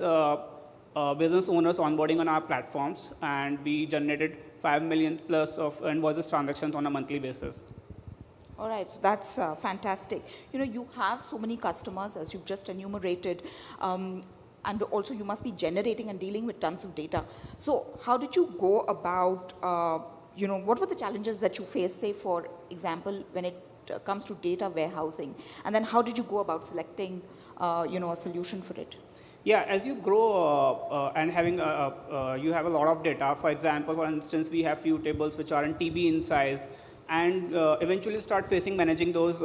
business owners onboarding on our platforms, and we generated 5 million plus of invoices transactions on a monthly basis. All right, so that's fantastic. You have so many customers, as you've just enumerated, and also you must be generating and dealing with tons of data. So how did you go about, what were the challenges that you faced, say, for example, when it comes to data warehousing? And then how did you go about selecting, a solution for it? Yeah, as you grow and having you have a lot of data. For example, for instance, we have few tables which are in TB in size, and eventually start facing managing those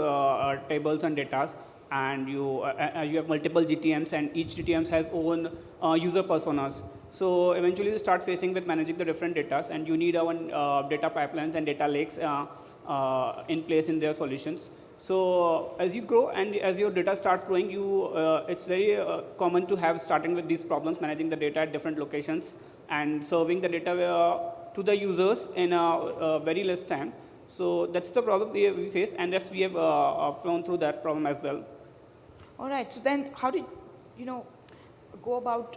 tables and data. And you have multiple GTMs, and each GTMs has own user personas. So eventually you start facing with managing the different data, and you need our data pipelines and data lakes in place in their solutions. So as you grow and as your data starts growing, it's very common to have starting with these problems, managing the data at different locations and serving the data to the users in a very less time. So that's the problem we face, and yes, we have flown through that problem as well. All right, so then how did you go about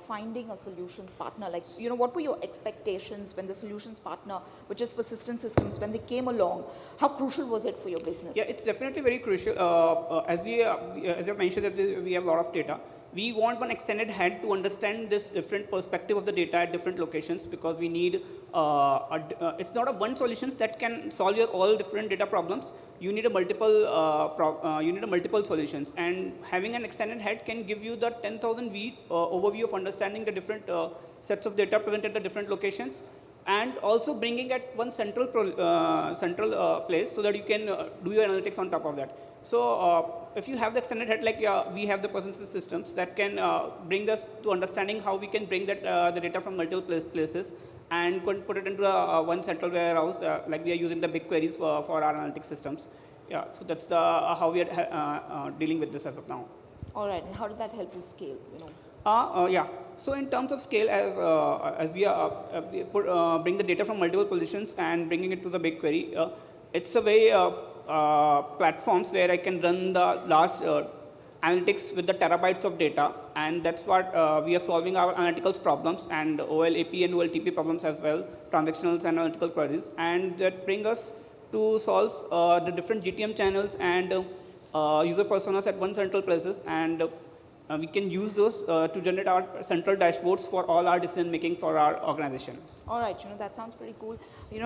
finding a solutions partner? Like, what were your expectations when the solutions partner, which is Persistent Systems, when they came along? How crucial was it for your business? Yeah, it's definitely very crucial. As I mentioned, that we have a lot of data. We want one extended hand to understand this different perspective of the data at different locations, because we need, it's not a one solution that can solve your all different data problems. You need a multiple solutions, and having an extended head can give you the 10,000 feet overview of understanding the different sets of data present at the different locations, and also bringing at one central place so that you can do your analytics on top of that. So if you have the extended head, like we have the Persistent Systems that can bring us to understanding how we can bring that the data from multiple places and put it into one central warehouse, like we are using the big queries for our analytics systems. Yeah, so that's how we are dealing with this as of now. All right, and how did that help you scale? Yeah. So in terms of scale, as we bring the data from multiple positions and bringing it to the BigQuery, it's a way platforms where I can run the large analytics with the terabytes of data, and that's what we are solving our analytics problems and OLAP and OLTP problems as well, transactionals and analytical queries, and that bring us to solve the different GTM channels and user personas at one central places, and we can use those to generate our central dashboards for all our decision making for our organization. All right, that sounds pretty cool.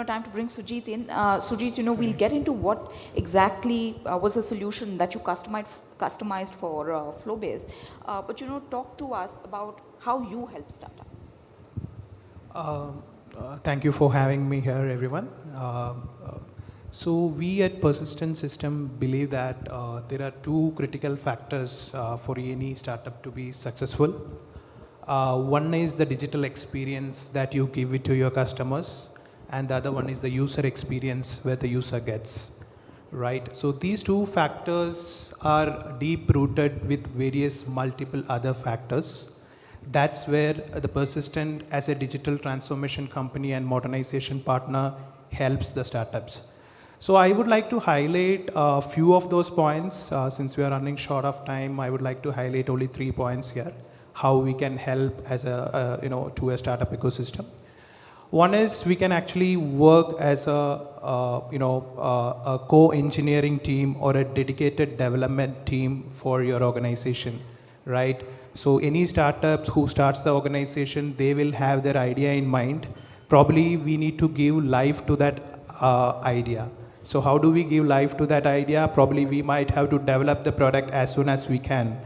Time to bring Sujit in. Sujit, we'll get into what exactly was the solution that you customized for Flowbase. But talk to us about how you help startups. Thank you for having me here, everyone. So we at Persistent System believe that there are two critical factors for any startup to be successful. One is the digital experience that you give it to your customers, and the other one is the user experience where the user gets, right? So these two factors are deep rooted with various multiple other factors. That's where the Persistent as a digital transformation company and modernization partner helps the startups. So I would like to highlight a few of those points. Since we are running short of time, I would like to highlight only 3 points here, how we can help as a to a startup ecosystem. One is we can actually work as a co-engineering team or a dedicated development team for your organization, right? So any startups who starts the organization, they will have their idea in mind. Probably we need to give life to that idea. So how do we give life to that idea? Probably we might have to develop the product as soon as we can.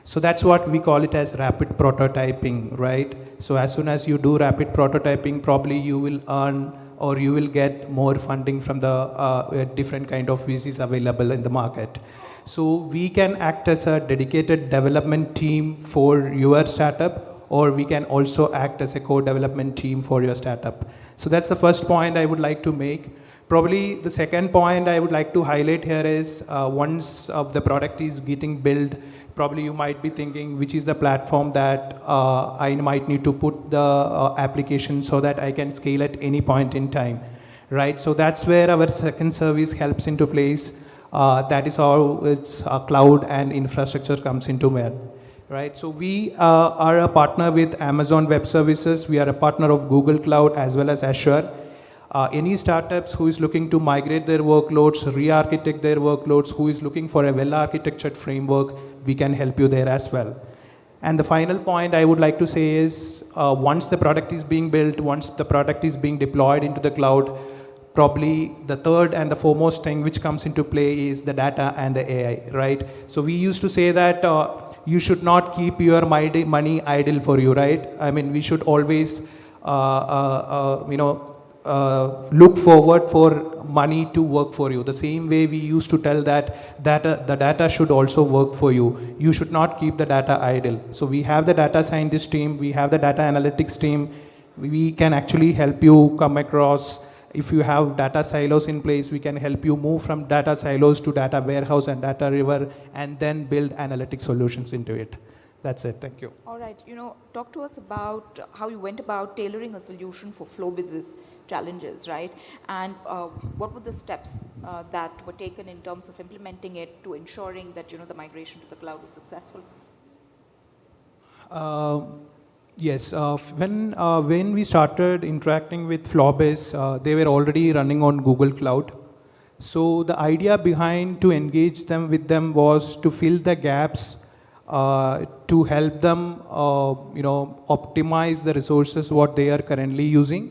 So that's what we call it as rapid prototyping, right? So as soon as you do rapid prototyping, probably you will earn or you will get more funding from the different kind of VCs available in the market. So we can act as a dedicated development team for your startup, or we can also act as a co-development team for your startup. So that's the first point I would like to make. Probably the second point I would like to highlight here is once the product is getting built, probably you might be thinking which is the platform that I might need to put the application so that I can scale at any point in time, right? So that's where our second service helps into place. That is how it's cloud and infrastructure comes into man, right? So we are a partner with Amazon Web Services. We are a partner of Google Cloud as well as Azure. Any startups who is looking to migrate their workloads, re-architect their workloads, who is looking for a well-architectured framework, we can help you there as well. And the final point I would like to say is, once the product is being built, once the product is being deployed into the cloud, probably the third and the foremost thing which comes into play is the data and the AI, right? So we used to say that you should not keep your money idle for you, right? I mean, we should always, look forward for money to work for you. The same way we used to tell that the data should also work for you. You should not keep the data idle. So we have the data scientist team, we have the data analytics team. We can actually help you come across. If you have data silos in place, we can help you move from data silos to data warehouse and data river, and then build analytic solutions into it. That's it. Thank you. All right. Talk to us about how you went about tailoring a solution for flow business challenges, right? And what were the steps that were taken in terms of implementing it to ensuring that, the migration to the cloud was successful? Yes, when we started interacting with Flowbiz, they were already running on Google Cloud. So the idea behind to engage them with them was to fill the gaps, to help them, optimize the resources what they are currently using,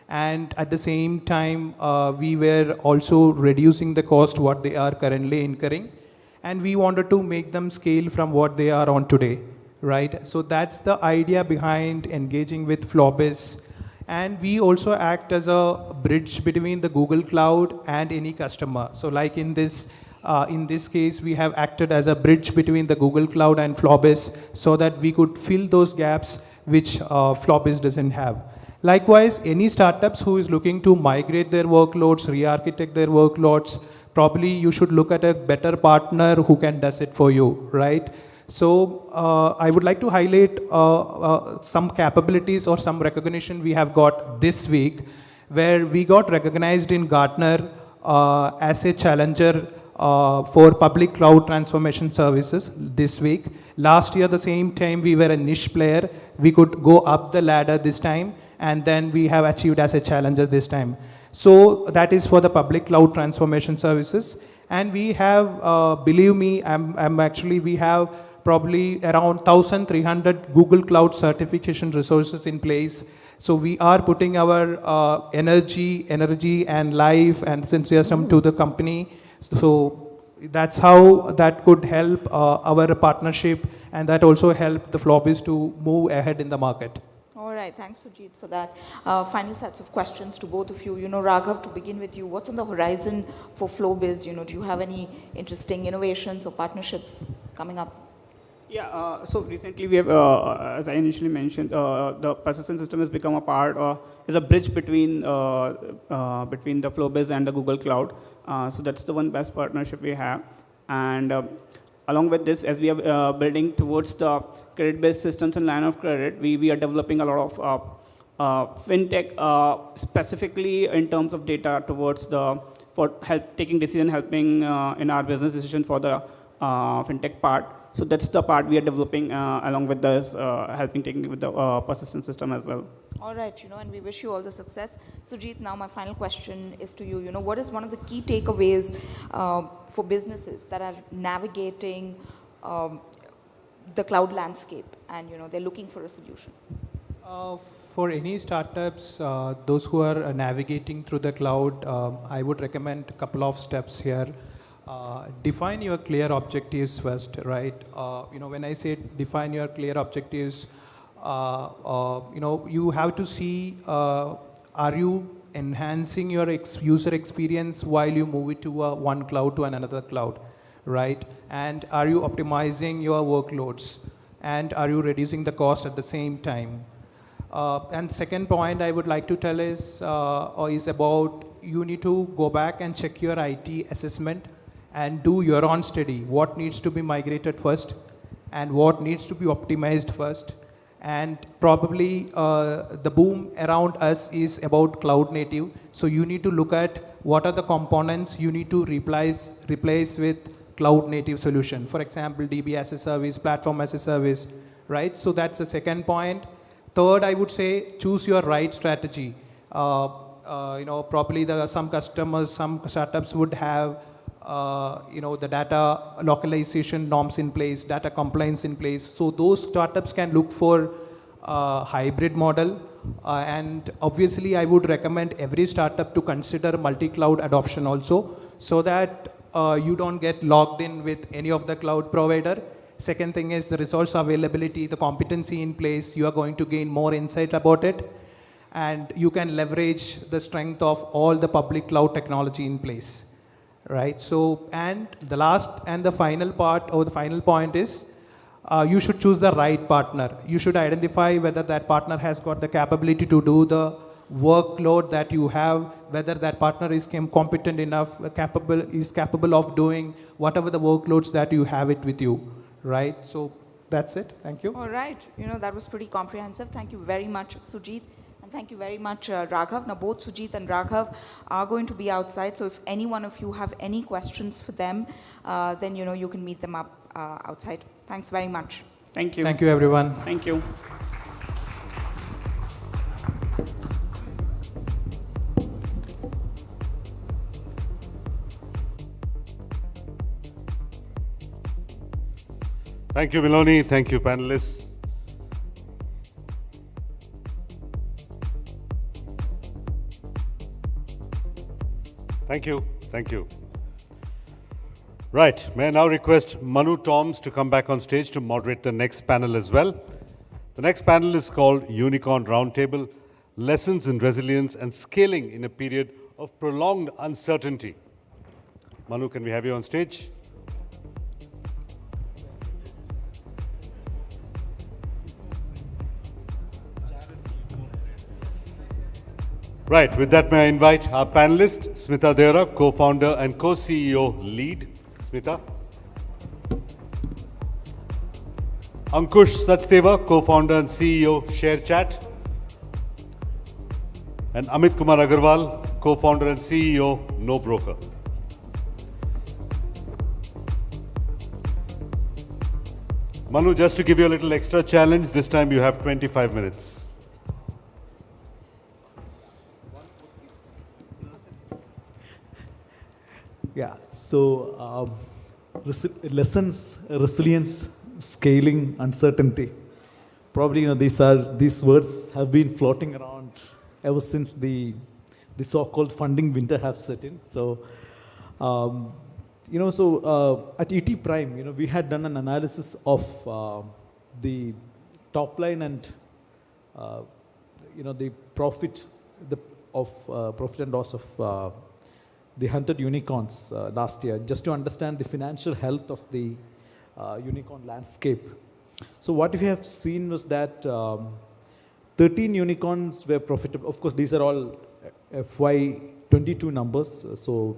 and at the same time, we were also reducing the cost what they are currently incurring, and we wanted to make them scale from what they are on today. Right, so that's the idea behind engaging with Flowbiz, and we also act as a bridge between the Google Cloud and any customer. So, like in this case, we have acted as a bridge between the Google Cloud and Flowbiz, so that we could fill those gaps which Flowbiz doesn't have. Likewise, any startups who is looking to migrate their workloads, re-architect their workloads, probably you should look at a better partner who can does it for you, right? So I would like to highlight some capabilities or some recognition we have got this week, where we got recognized in Gartner as a challenger for public cloud transformation services this week. Last year, the same time, we were a niche player. We could go up the ladder this time, and then we have achieved as a challenger this time. So that is for the public cloud transformation services. And we have, believe me, we have probably around 1,300 Google Cloud certification resources in place. So we are putting our energy and life and enthusiasm to the company. So that's how that could help our partnership, and that also help the Flowbiz to move ahead in the market. All right, thanks Sujit for that. Final sets of questions to both of you. Raghav, to begin with you, what's on the horizon for Flowbiz? Do you have any interesting innovations or partnerships coming up? Yeah, so recently we have, as I initially mentioned, the persistent system has become a part, is a bridge between the Flowbiz and the Google Cloud. So that's the one best partnership we have. And along with this, as we are building towards the credit-based systems and line of credit, we are developing a lot of fintech, specifically in terms of data towards for taking decision, helping in our business decision for the fintech part. So that's the part we are developing along with this, helping taking with the persistent system as well. All right, and we wish you all the success. Sujit, now my final question is to you. What is one of the key takeaways for businesses that are navigating the cloud landscape and, they're looking for a solution? For any startups, those who are navigating through the cloud, I would recommend a couple of steps here. Define your clear objectives first, right? When I say define your clear objectives, you have to see, are you enhancing your user experience while you move it to one cloud to another cloud, right? And are you optimizing your workloads? And are you reducing the cost at the same time? And second point I would like to tell is about you need to go back and check your IT assessment and do your own study. What needs to be migrated first and what needs to be optimized first. And probably the boom around us is about cloud native. So you need to look at what are the components you need to replace with cloud native solution. For example, DB as a service, platform as a service, right? So that's the second point. Third, I would say choose your right strategy. Probably some customers, some startups would have the data localization norms in place, data compliance in place. So those startups can look for a hybrid model. And obviously, I would recommend every startup to consider multi-cloud adoption also, so that you don't get locked in with any of the cloud provider. Second thing is the resource availability, the competency in place. You are going to gain more insight about it. And you can leverage the strength of all the public cloud technology in place, right? So, and the last and the final part, or the final point is, you should choose the right partner. You should identify whether that partner has got the capability to do the workload that you have, whether that partner is competent enough, is capable of doing whatever the workloads that you have it with you, right? So that's it. Thank you. All right. That was pretty comprehensive. Thank you very much, Sujit. And thank you very much, Raghav. Now, both Sujit and Raghav are going to be outside. So if any one of you have any questions for them, then, you can meet them up outside. Thanks very much. Thank you. Thank you, everyone. Thank you. Thank you, Miloni. Thank you, panelists. Thank you. Thank you. Right. May I now request Manu Toms to come back on stage to moderate the next panel as well. The next panel is called Unicorn Roundtable, Lessons in Resilience and Scaling in a Period of Prolonged Uncertainty. Manu, can we have you on stage? Right, with that, may I invite our panelist, Smita Deora, co-founder and co-CEO Lead. Smita. Ankush Sachdeva, co-founder and CEO ShareChat. And Amit Kumar Agarwal, co-founder and CEO NoBroker. Manu, just to give you a little extra challenge, this time you have 25 minutes. Yeah, so lessons, resilience, scaling, uncertainty. Probably, these words have been floating around ever since the so-called funding winter have set in. So, at ET Prime, we had done an analysis of the top line and, the profit and loss of the 100 unicorns last year, just to understand the financial health of the unicorn landscape. So what we have seen was that 13 unicorns were profitable. Of course, these are all FY22 numbers, so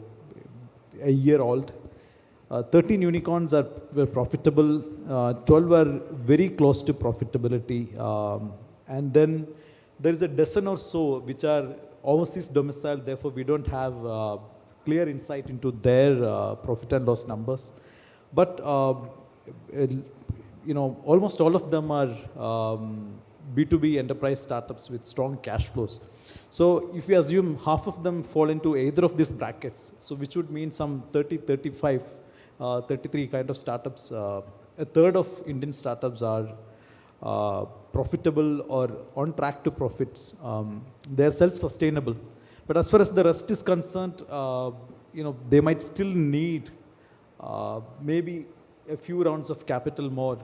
a year old. 13 unicorns were profitable, 12 were very close to profitability, and then there is a dozen or so which are overseas domiciled, therefore we don't have clear insight into their profit and loss numbers. But, almost all of them are B2B enterprise startups with strong cash flows. So if we assume half of them fall into either of these brackets, so which would mean some 30, 35, 33 kind of startups, a third of Indian startups are profitable or on track to profits. They are self-sustainable. But as far as the rest is concerned, they might still need maybe a few rounds of capital more.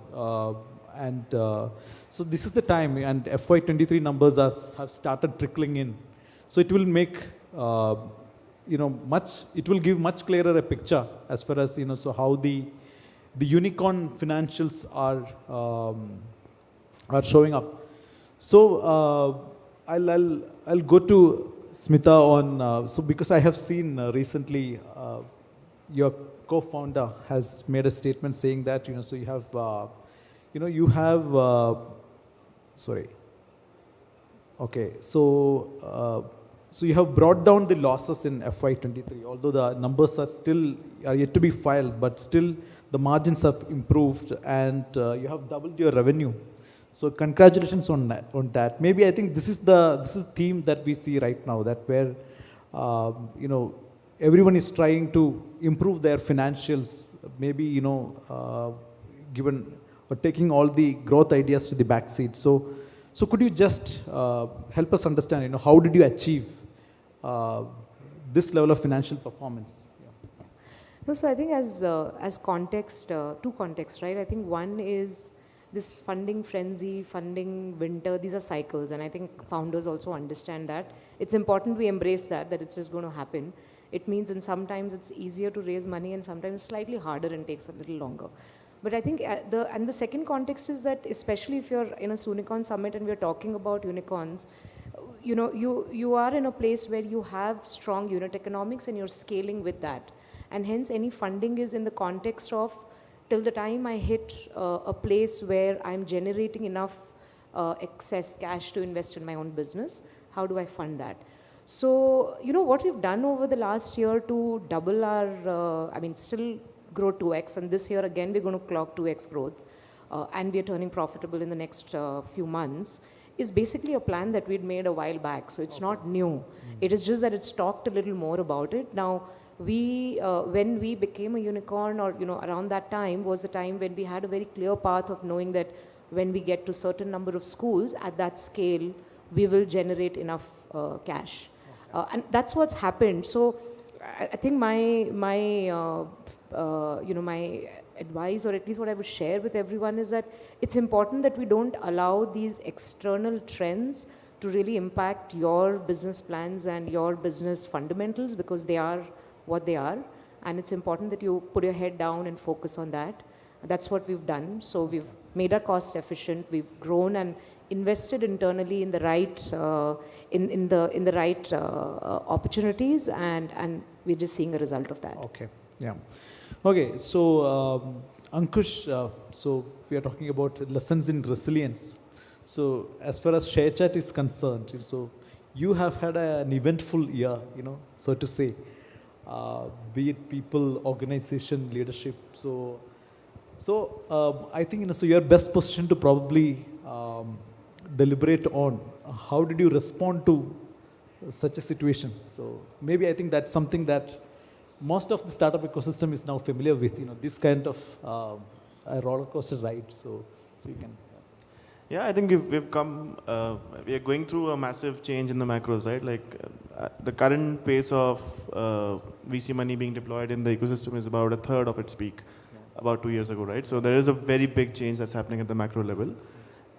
So this is the time, and FY23 numbers have started trickling in. So it will make, it will give much clearer a picture as far as, so how the unicorn financials are showing up. So I'll go to Smita on, so because I have seen recently your co-founder has made a statement saying that, so you have, so you have brought down the losses in FY23, although the numbers are yet to be filed, but still the margins have improved and you have doubled your revenue. So congratulations on that. Maybe I think this is the theme that we see right now, that where everyone is trying to improve their financials, maybe given or taking all the growth ideas to the back seat. So could you just help us understand, how did you achieve this level of financial performance? No, so I think as context, two contexts, right? I think one is this funding frenzy, funding winter, these are cycles, and I think founders also understand that. It's important we embrace that it's just going to happen. It means and sometimes it's easier to raise money and sometimes slightly harder and takes a little longer. But I think the second context is that especially if you're in a Soonicon Summit and we're talking about unicorns, you are in a place where you have strong unit economics and you're scaling with that. And hence any funding is in the context of till the time I hit a place where I'm generating enough excess cash to invest in my own business, how do I fund that? So, what we've done over the last year to double our, still grow 2x, and this year again we're going to clock 2x growth, and we're turning profitable in the next few months, is basically a plan that we'd made a while back. So it's not new. It is just that it's talked a little more about it. Now, when we became a unicorn, or around that time was the time when we had a very clear path of knowing that when we get to certain number of schools at that scale, we will generate enough cash, and that's what's happened. So I think my advice, or at least what I would share with everyone, is that it's important that we don't allow these external trends to really impact your business plans and your business fundamentals, because they are what they are, and it's important that you put your head down and focus on that. That's what we've done. So we've made our costs efficient, we've grown and invested internally in the right in the right opportunities, and we're just seeing a result of that. Okay, yeah. Okay, so Ankush, so we are talking about lessons in resilience. So as far as ShareChat is concerned, so you have had an eventful year, so to say. Be it people, organization, leadership. So I think so you're best positioned to probably deliberate on how did you respond to such a situation. So maybe I think that's something that most of the startup ecosystem is now familiar with. This kind of a roller coaster ride. So you can. Yeah, I think we've come, we are going through a massive change in the macros, right? Like the current pace of VC money being deployed in the ecosystem is about a third of its peak, about 2 years ago, right? So there is a very big change that's happening at the macro level.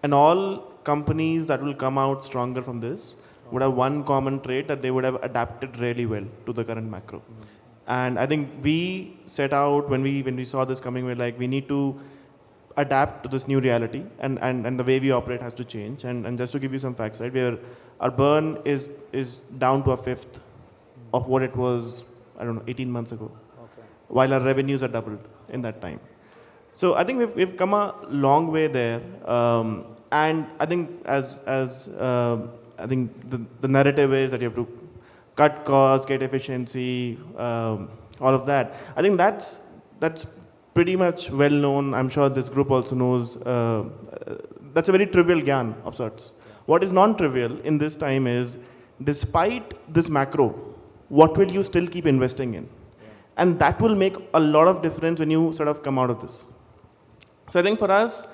And all companies that will come out stronger from this would have one common trait, that they would have adapted really well to the current macro. And I think we set out, when we saw this coming, we're like, we need to adapt to this new reality, and the way we operate has to change. And just to give you some facts, right, our burn is down to a fifth of what it was, 18 months ago, while our revenues are doubled in that time. So I think we've come a long way there, and I think I think the narrative is that you have to cut costs, get efficiency, all of that. I think that's pretty much well known. I'm sure this group also knows. That's a very trivial gyan of sorts. What is non-trivial in this time is, despite this macro, what will you still keep investing in? And that will make a lot of difference when you sort of come out of this. So I think for us,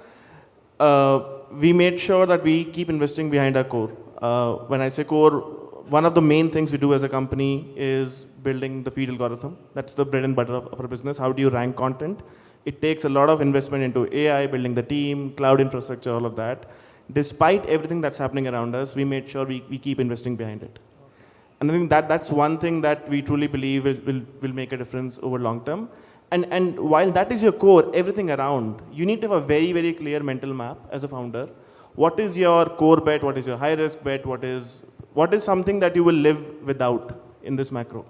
we made sure that we keep investing behind our core. When I say core, one of the main things we do as a company is building the feed algorithm. That's the bread and butter of our business. How do you rank content? It takes a lot of investment into AI, building the team, cloud infrastructure, all of that. Despite everything that's happening around us, we made sure we keep investing behind it. And I think that's one thing that we truly believe will make a difference over long term. And while that is your core, everything around, you need to have a very, very clear mental map as a founder. What is your core bet? What is your high risk bet? What is something that you will live without in this macro?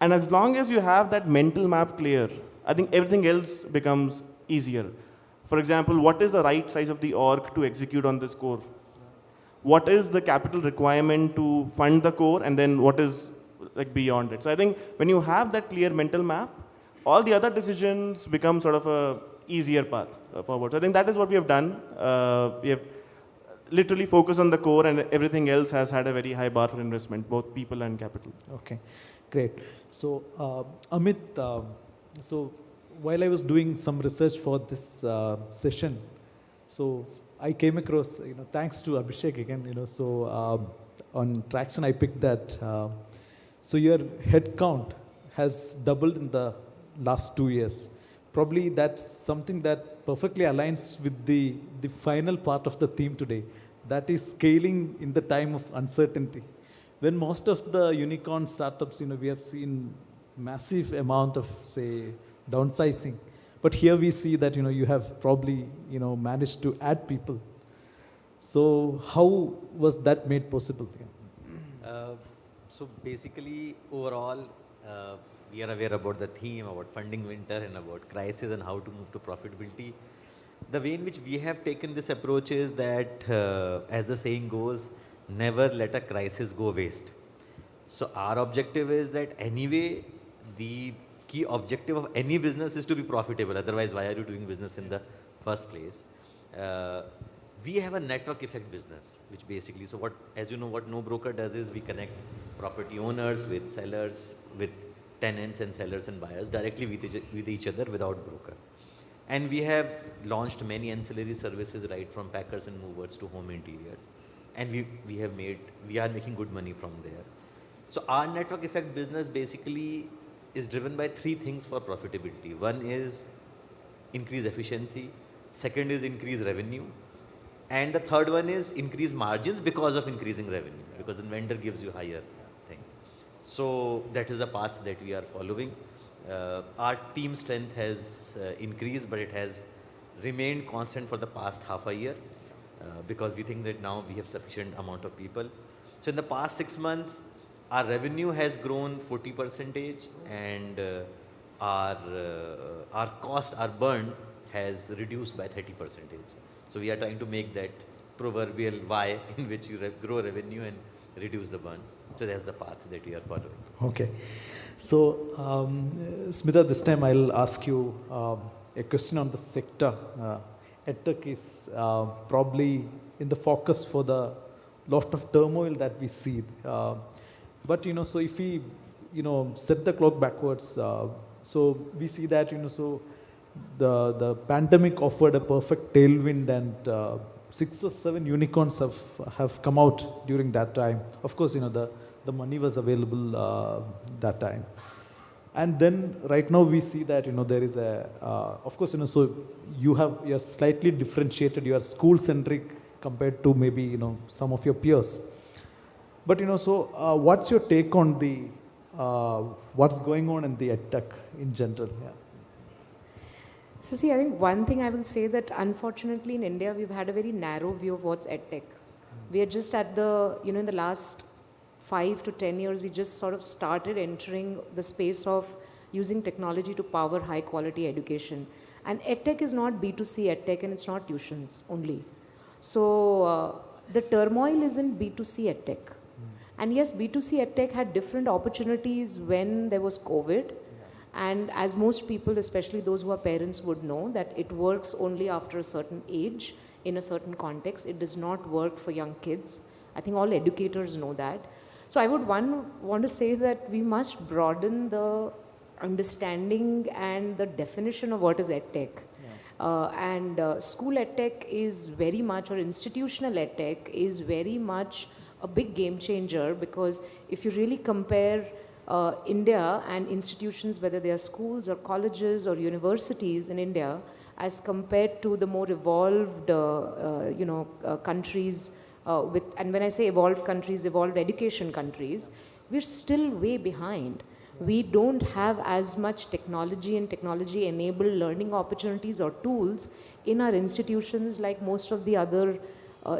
And as long as you have that mental map clear, I think everything else becomes easier. For example, what is the right size of the org to execute on this core? What is the capital requirement to fund the core, and then what is like beyond it? So I think when you have that clear mental map, all the other decisions become sort of a easier path forward. So I think that is what we have done. We have literally focused on the core, and everything else has had a very high bar for investment, both people and capital. Okay, great. So Amit, so while I was doing some research for this session, so I came across, thanks to Abhishek again, so on Traction I picked that, so your head count has doubled in the last 2 years. Probably that's something that perfectly aligns with the final part of the theme today. That is scaling in the time of uncertainty. When most of the unicorn startups, we have seen massive amount of, say, downsizing. But here we see that, you have probably, managed to add people. So how was that made possible? So basically, overall, we are aware about the theme, about funding winter and about crisis and how to move to profitability. The way in which we have taken this approach is that, as the saying goes, never let a crisis go waste. So our objective is that anyway, the key objective of any business is to be profitable. Otherwise, why are you doing business in the first place? We have a network effect business, which basically, so as you know, what no broker does is we connect property owners with sellers, with tenants and sellers and buyers directly with each other without broker. And we have launched many ancillary services, right from packers and movers to home interiors. And we are making good money from there. So our network effect business basically is driven by 3 things for profitability. One is increase efficiency, second is increase revenue, and the third one is increase margins because of increasing revenue, because the vendor gives you higher thing. So that is the path that we are following. Our team strength has increased, but it has remained constant for the past half a year because we think that now we have sufficient amount of people. So in the past 6 months, our revenue has grown 40% and our cost, our burn has reduced by 30%. So we are trying to make that proverbial Y in which you grow revenue and reduce the burn. So that's the path that we are following. Okay. So, Smita, this time I'll ask you a question on the sector. Edtech is probably in the focus for the lot of turmoil that we see. But, so if we, set the clock backwards, so we see that, so the pandemic offered a perfect tailwind and 6 or 7 unicorns have come out during that time. Of course, the money was available that time. And then right now we see that, there is of course, so you're slightly differentiated, you are school-centric compared to maybe, some of your peers. But, so what's your take on the, what's going on in the Edtech in general? Yeah. So see, I think one thing I will say that unfortunately in India, we've had a very narrow view of what's Edtech. We are just at the, in the last 5 to 10 years, we just sort of started entering the space of using technology to power high quality education. And Edtech is not B2C Edtech and it's not tuitions only. So the turmoil is in B2C Edtech. And yes, B2C Edtech had different opportunities when there was COVID. And as most people, especially those who are parents, would know that it works only after a certain age, in a certain context. It does not work for young kids. I think all educators know that. So I would want to say that we must broaden the understanding and the definition of what is Edtech. Yeah. School Edtech is very much, or institutional Edtech is very much a big game changer, because if you really compare India and institutions, whether they are schools or colleges or universities in India, as compared to the more evolved, countries, and when I say evolved countries, evolved education countries, we're still way behind. We don't have as much technology and technology-enabled learning opportunities or tools in our institutions like most of the other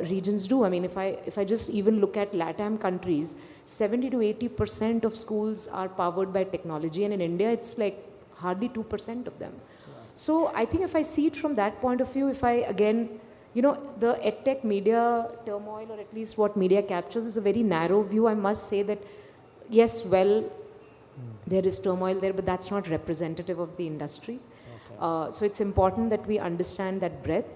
regions do. I mean, if I just even look at LATAM countries, 70 to 80% of schools are powered by technology, and in India it's like hardly 2% of them. Yeah. So I think if I see it from that point of view, if I again, the Edtech media turmoil, or at least what media captures, is a very narrow view. I must say that yes, there is turmoil there, but that's not representative of the industry. Okay. So it's important that we understand that breadth.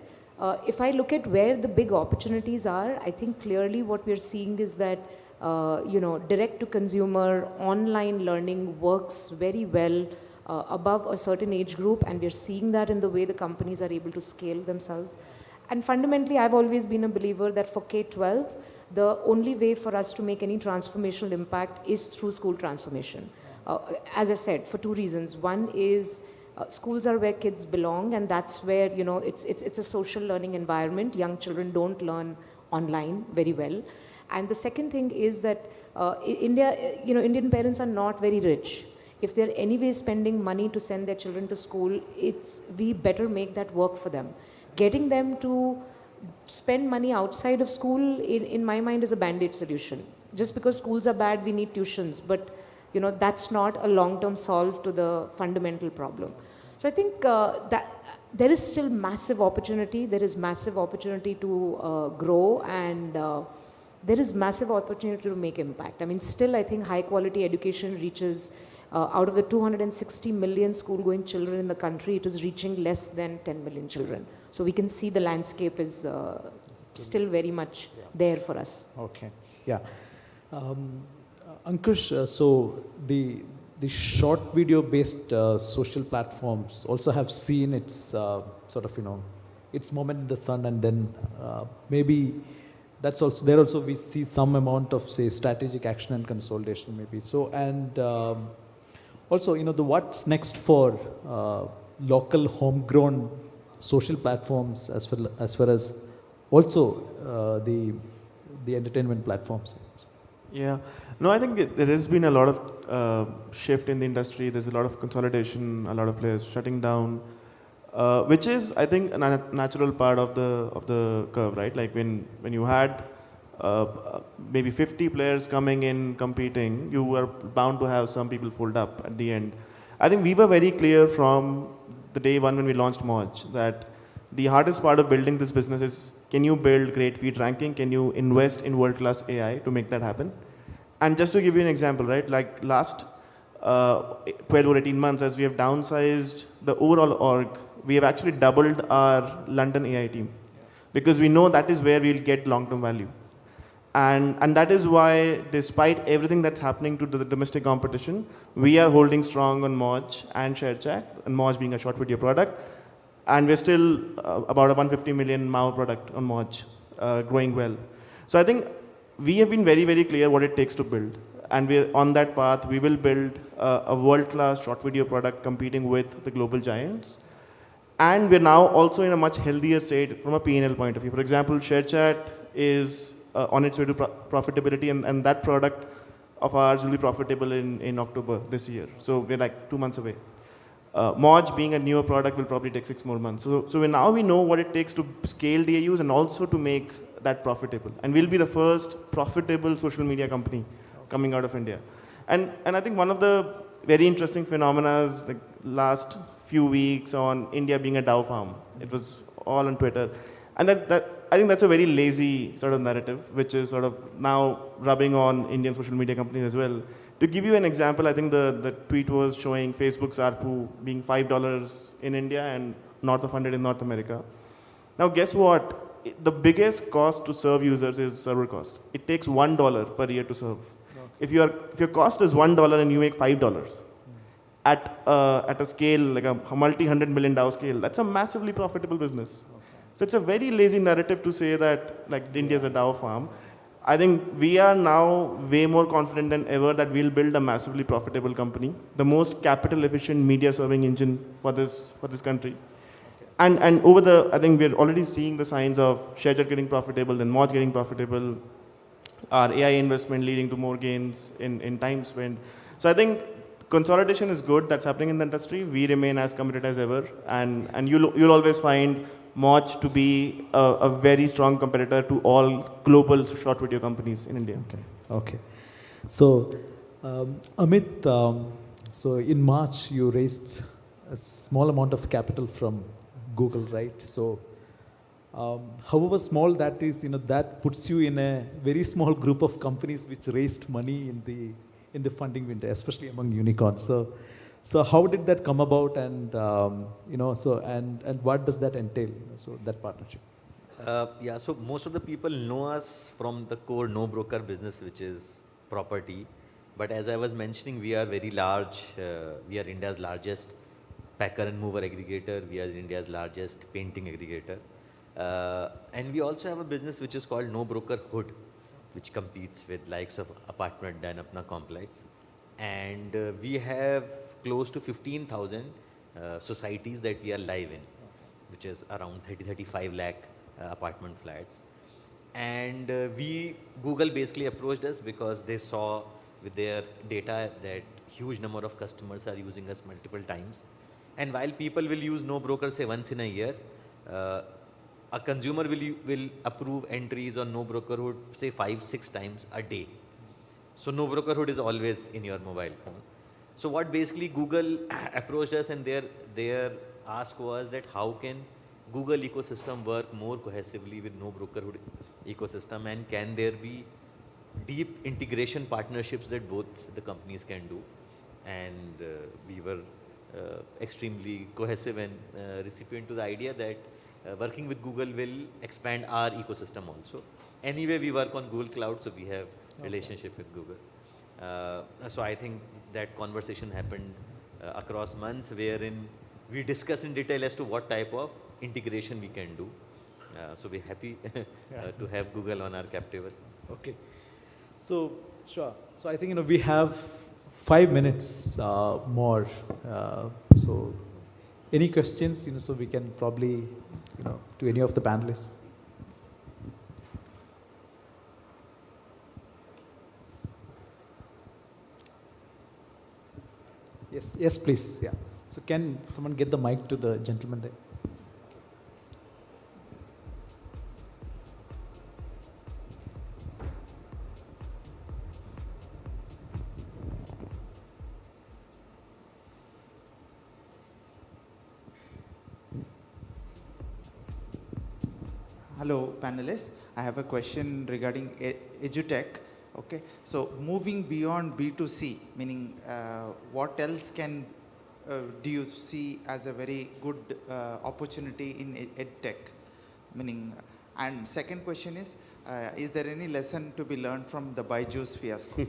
If I look at where the big opportunities are, I think clearly what we're seeing is that, direct to consumer online learning works very well above a certain age group, and we're seeing that in the way the companies are able to scale themselves. And fundamentally, I've always been a believer that for K-12, the only way for us to make any transformational impact is through school transformation. as I said, for two reasons. One is schools are where kids belong, and that's where, you know, it's a social learning environment. Young children don't learn online very well. And the second thing is that India, you know, Indian parents are not very rich. If they're anyway spending money to send their children to school, we better make that work for them. Getting them to spend money outside of school, in my mind, is a band-aid solution. Just because schools are bad, we need tuitions, but you know, that's not a long-term solve to the fundamental problem. So I think that there is still massive opportunity. There is massive opportunity to grow, and there is massive opportunity to make impact. I mean, still I think high-quality education reaches, out of the 260 million school-going children in the country, it is reaching less than 10 million children. So we can see the landscape is still very much there for us. Okay, yeah. Ankush, so the short video based social platforms also have seen its sort of, you know, its moment in the sun, and then maybe that's also, there also we see some amount of, say, strategic action and consolidation maybe. So, and also, you know, the what's next for local homegrown social platforms as far as also the entertainment platforms. Yeah, no, I think there has been a lot of shift in the industry. There's a lot of consolidation, a lot of players shutting down, which is, I think, a natural part of the curve, right? Like when you had maybe 50 players coming in competing, you were bound to have some people fold up at the end. I think we were very clear from the day one when we launched Moj that the hardest part of building this business is, can you build great feed ranking? Can you invest in world-class AI to make that happen? And just to give you an example, right, like last 12 or 18 months, as we have downsized the overall org, we have actually doubled our London AI team, because we know that is where we'll get long-term value. And that is why, despite everything that's happening to the domestic competition, we are holding strong on Moj and ShareChat, and Moj being a short video product. And we're still about a 150 million MAU product on Moj, growing well. So I think we have been very, very clear what it takes to build. And we're on that path. We will build a world-class short video product competing with the global giants. And we're now also in a much healthier state from a P&L point of view. For example, ShareChat is on its way to profitability, and that product of ours will be profitable in October this year. So we're like 2 months away. Moj, being a newer product, will probably take 6 more months. So now we know what it takes to scale DAUs and also to make that profitable. And we'll be the first profitable social media company coming out of India. And I think one of the very interesting phenomena is like last few weeks on India being a Dow farm. It was all on Twitter. And I think that's a very lazy sort of narrative, which is sort of now rubbing on Indian social media companies as well. To give you an example, I think the tweet was showing Facebook's ARPU being $5 in India and north of 100 in North America. Now guess what? The biggest cost to serve users is server cost. It takes $1 per year to serve. If your cost is $1 and you make $5 at a scale like a multi-100 million DAO scale, that's a massively profitable business. So it's a very lazy narrative to say that like India is a DAO farm. I think we are now way more confident than ever that we'll build a massively profitable company, the most capital efficient media serving engine for this country. And I think we're already seeing the signs of ShareChat getting profitable, then Moj getting profitable, our AI investment leading to more gains in time spent. So I think consolidation is good, that's happening in the industry. We remain as committed as ever, and you'll always find Moj to be a very strong competitor to all global short video companies in India. Okay. So, Amit, so in March you raised a small amount of capital from Google, right? So, however small that is, that puts you in a very small group of companies which raised money in the funding window, especially among unicorns. So how did that come about, and and what does that entail? So that partnership. Yeah, so most of the people know us from the core no broker business, which is property. But as I was mentioning, we are very large. We are India's largest packer and mover aggregator. We are India's largest painting aggregator. And we also have a business which is called No Broker Hood, which competes with likes of Apartment and Apna Complex. And we have close to 15,000 societies that we are live in, which is around 35 lakh apartment flats. And Google basically approached us because they saw with their data that huge number of customers are using us multiple times. And while people will use no broker say once in a year, a consumer will approve entries on no brokerhood say 5-6 times a day. So no brokerhood is always in your mobile phone. So what basically Google approached us, and their ask was that how can Google ecosystem work more cohesively with no brokerhood ecosystem, and can there be deep integration partnerships that both the companies can do. And we were extremely cohesive and recipient to the idea that working with Google will expand our ecosystem also. Anyway, we work on Google Cloud, so we have relationship with Google. So I think that conversation happened across months, wherein we discuss in detail as to what type of integration we can do. So we're happy to have Google on our cap table. Okay. So, sure. So I think, we have 5 minutes more. So any questions, so we can probably, to any of the panelists. Yes, please. Yeah. So can someone get the mic to the gentleman there? Hello, panelists. I have a question regarding EdTech. Okay, so moving beyond B2C, meaning what else do you see as a very good opportunity in EdTech? Meaning, and second question is there any lesson to be learned from the Byju's fiasco?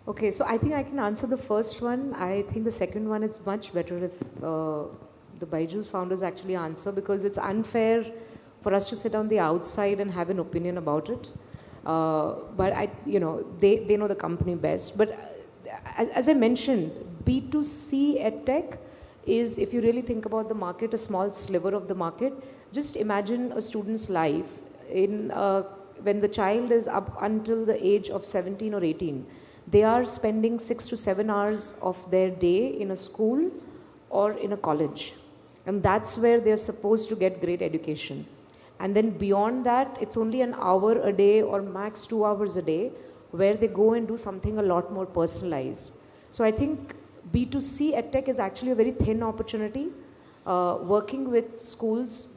Okay, so I think I can answer the first one. I think the second one, it's much better if the Byju's founders actually answer, because it's unfair for us to sit on the outside and have an opinion about it. But they know the company best. But as I mentioned, B2C EdTech is, if you really think about the market, a small sliver of the market. Just imagine a student's life when the child is up until the age of 17 or 18. They are spending 6 to 7 hours of their day in a school or in a college. And that's where they're supposed to get great education. And then beyond that, it's only an hour a day or max 2 hours a day where they go and do something a lot more personalized. So I think B2C EdTech is actually a very thin opportunity. Working with schools,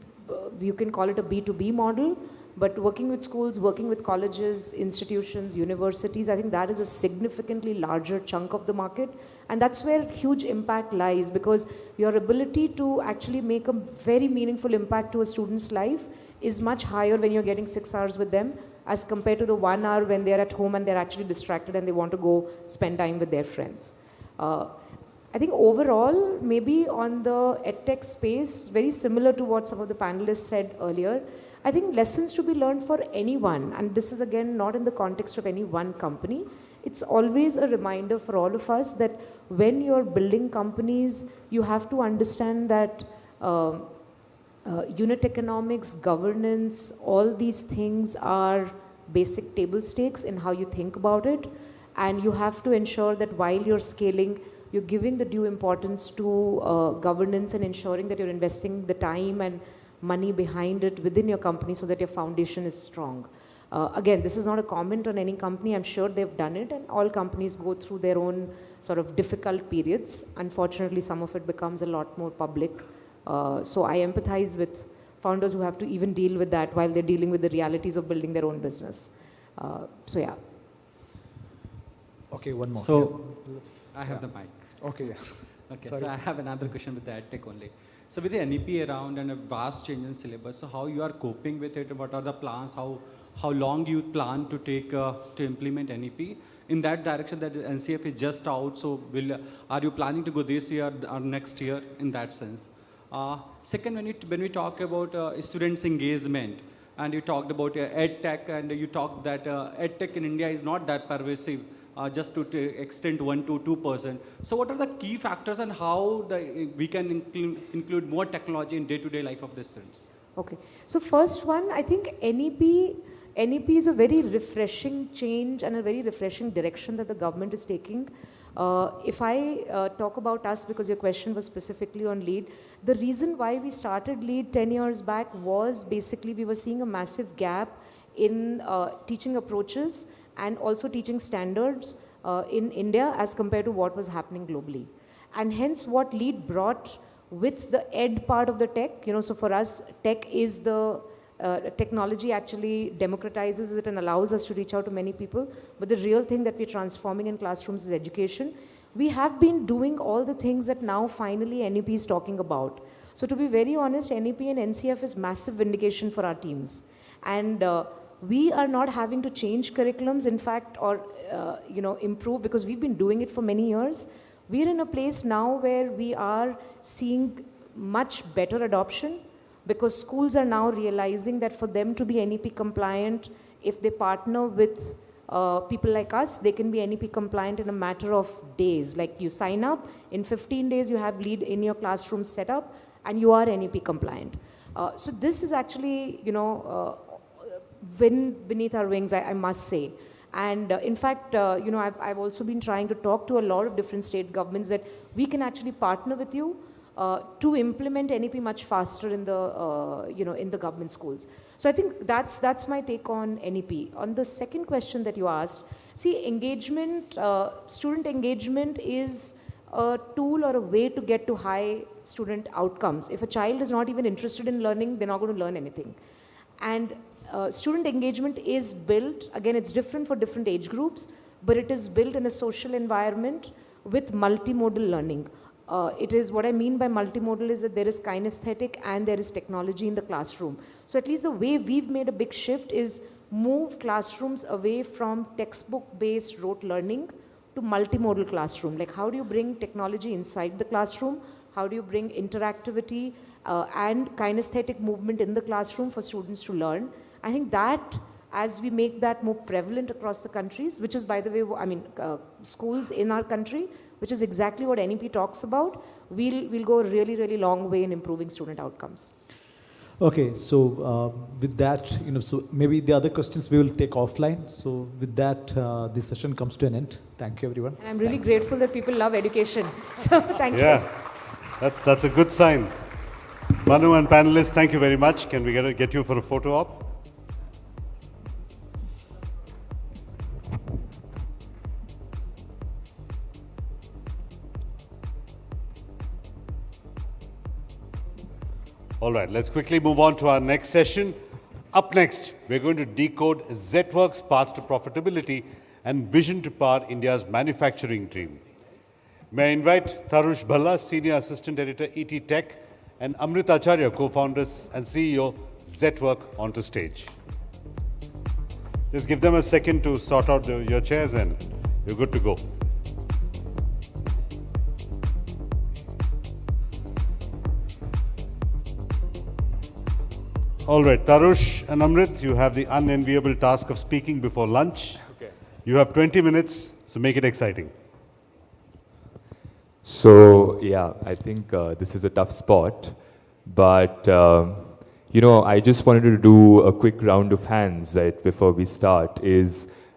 you can call it a B2B model, but working with schools, working with colleges, institutions, universities, I think that is a significantly larger chunk of the market. And that's where huge impact lies, because your ability to actually make a very meaningful impact to a student's life is much higher when you're getting 6 hours with them as compared to the 1 hour when they're at home and they're actually distracted and they want to go spend time with their friends. I think overall, maybe on the EdTech space, very similar to what some of the panelists said earlier, I think lessons to be learned for anyone, and this is again not in the context of any one company, it's always a reminder for all of us that when you're building companies, you have to understand that unit economics, governance, all these things are basic table stakes in how you think about it. And you have to ensure that while you're scaling, you're giving the due importance to governance and ensuring that you're investing the time and money behind it within your company so that your foundation is strong. Again, this is not a comment on any company. I'm sure they've done it, and all companies go through their own sort of difficult periods. Unfortunately, some of it becomes a lot more public. So I empathize with founders who have to even deal with that while they're dealing with the realities of building their own business. So yeah. Okay, one more. So I have the mic. Okay, yes. Okay, Sorry. so I have another question with the EdTech only. So with the NEP around and a vast change in syllabus, so how you are coping with it? What are the plans? How long do you plan to take to implement NEP? In that direction, that NCF is just out, so are you planning to go this year or next year in that sense? Second, when we talk about students' engagement, and you talked about Edtech, and you talked that Edtech in India is not that pervasive, just to extend 1 to 2%. So what are the key factors and how we can include more technology in day-to-day life of the students? Okay. So first one, I think NEP is a very refreshing change and a very refreshing direction that the government is taking. If I talk about us, because your question was specifically on LEAD, the reason why we started LEAD 10 years back was basically we were seeing a massive gap in teaching approaches and also teaching standards in India as compared to what was happening globally. And hence what LEAD brought with the ed part of the tech, so for us, tech is the technology actually democratizes it and allows us to reach out to many people. But the real thing that we're transforming in classrooms is education. We have been doing all the things that now finally NEP is talking about. So to be very honest, NEP and NCF is massive vindication for our teams. And we are not having to change curriculums, in fact, or improve, because we've been doing it for many years. We're in a place now where we are seeing much better adoption, because schools are now realizing that for them to be NEP compliant, if they partner with people like us, they can be NEP compliant in a matter of days. Like you sign up, in 15 days you have LEAD in your classroom set up, and you are NEP compliant. So this is actually, wind beneath our wings, I must say. And in fact, I've also been trying to talk to a lot of different state governments that we can actually partner with you to implement NEP much faster in the, in the government schools. So I think that's my take on NEP. On the second question that you asked, see, engagement, student engagement is a tool or a way to get to high student outcomes. If a child is not even interested in learning, they're not going to learn anything. And student engagement is built, again, it's different for different age groups, but it is built in a social environment with multimodal learning. What I mean by multimodal is that there is kinesthetic and there is technology in the classroom. So at least the way we've made a big shift is move classrooms away from textbook-based rote learning to multimodal classroom. Like, how do you bring technology inside the classroom? How do you bring interactivity and kinesthetic movement in the classroom for students to learn? I think that, as we make that more prevalent across the countries, which is, by the way, schools in our country, which is exactly what NEP talks about, we'll go a really, really long way in improving student outcomes. Okay, so with that, so maybe the other questions we will take offline. So with that, this session comes to an end. Thank you, everyone. And I'm really grateful that people love education. So thank you. Yeah, that's a good sign. Manu and panelists, thank you very much. Can we get you for a photo op? All right, let's quickly move on to our next session. Up next, we're going to decode ZWorks' path to profitability and vision to power India's manufacturing dream. May I invite Tarush Bhalla, Senior Assistant Editor, ET Tech, and Amrit Acharya, co-founders and CEO, ZWorks, onto stage. Just give them a second to sort out your chairs and you're good to go. All right, Tarush and Amrit, you have the unenviable task of speaking before lunch. Okay. You have 20 minutes, so make it exciting. So, yeah, I think this is a tough spot, but, I just wanted to do a quick round of hands, right, before we start,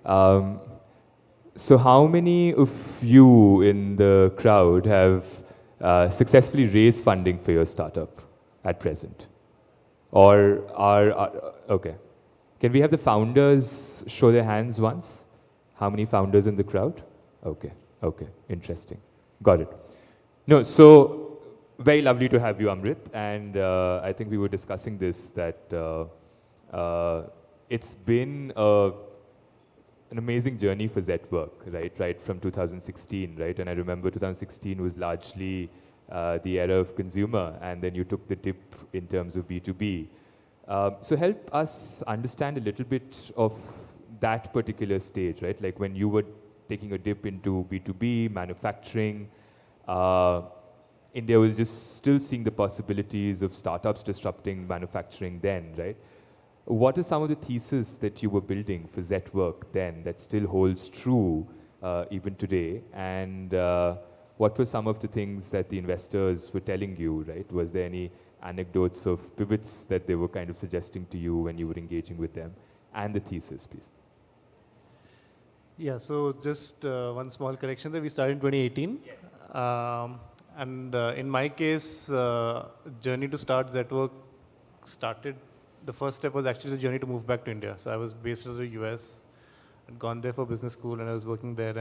so how many of you in the crowd have successfully raised funding for your startup at present? Or okay. Can we have the founders show their hands once? How many founders in the crowd? Okay, interesting. Got it. No, so very lovely to have you, Amrit. And I think we were discussing this, that it's been an amazing journey for ZWorks, right from 2016, right? And I remember 2016 was largely the era of consumer, and then you took the dip in terms of B2B. So help us understand a little bit of that particular stage, right? Like when you were taking a dip into B2B, manufacturing, India was just still seeing the possibilities of startups disrupting manufacturing then, right? what are some of the theses that you were building for Zetwork then that still holds true even today? And what were some of the things that the investors were telling you, right? Was there any anecdotes of pivots that they were kind of suggesting to you when you were engaging with them? And the thesis, please. Yeah, so just one small correction that we started in 2018. Yes. In my case, journey to start Zetwork started, the first step was actually the journey to move back to India. So I was based in the US, had gone there for business school, and I was working there.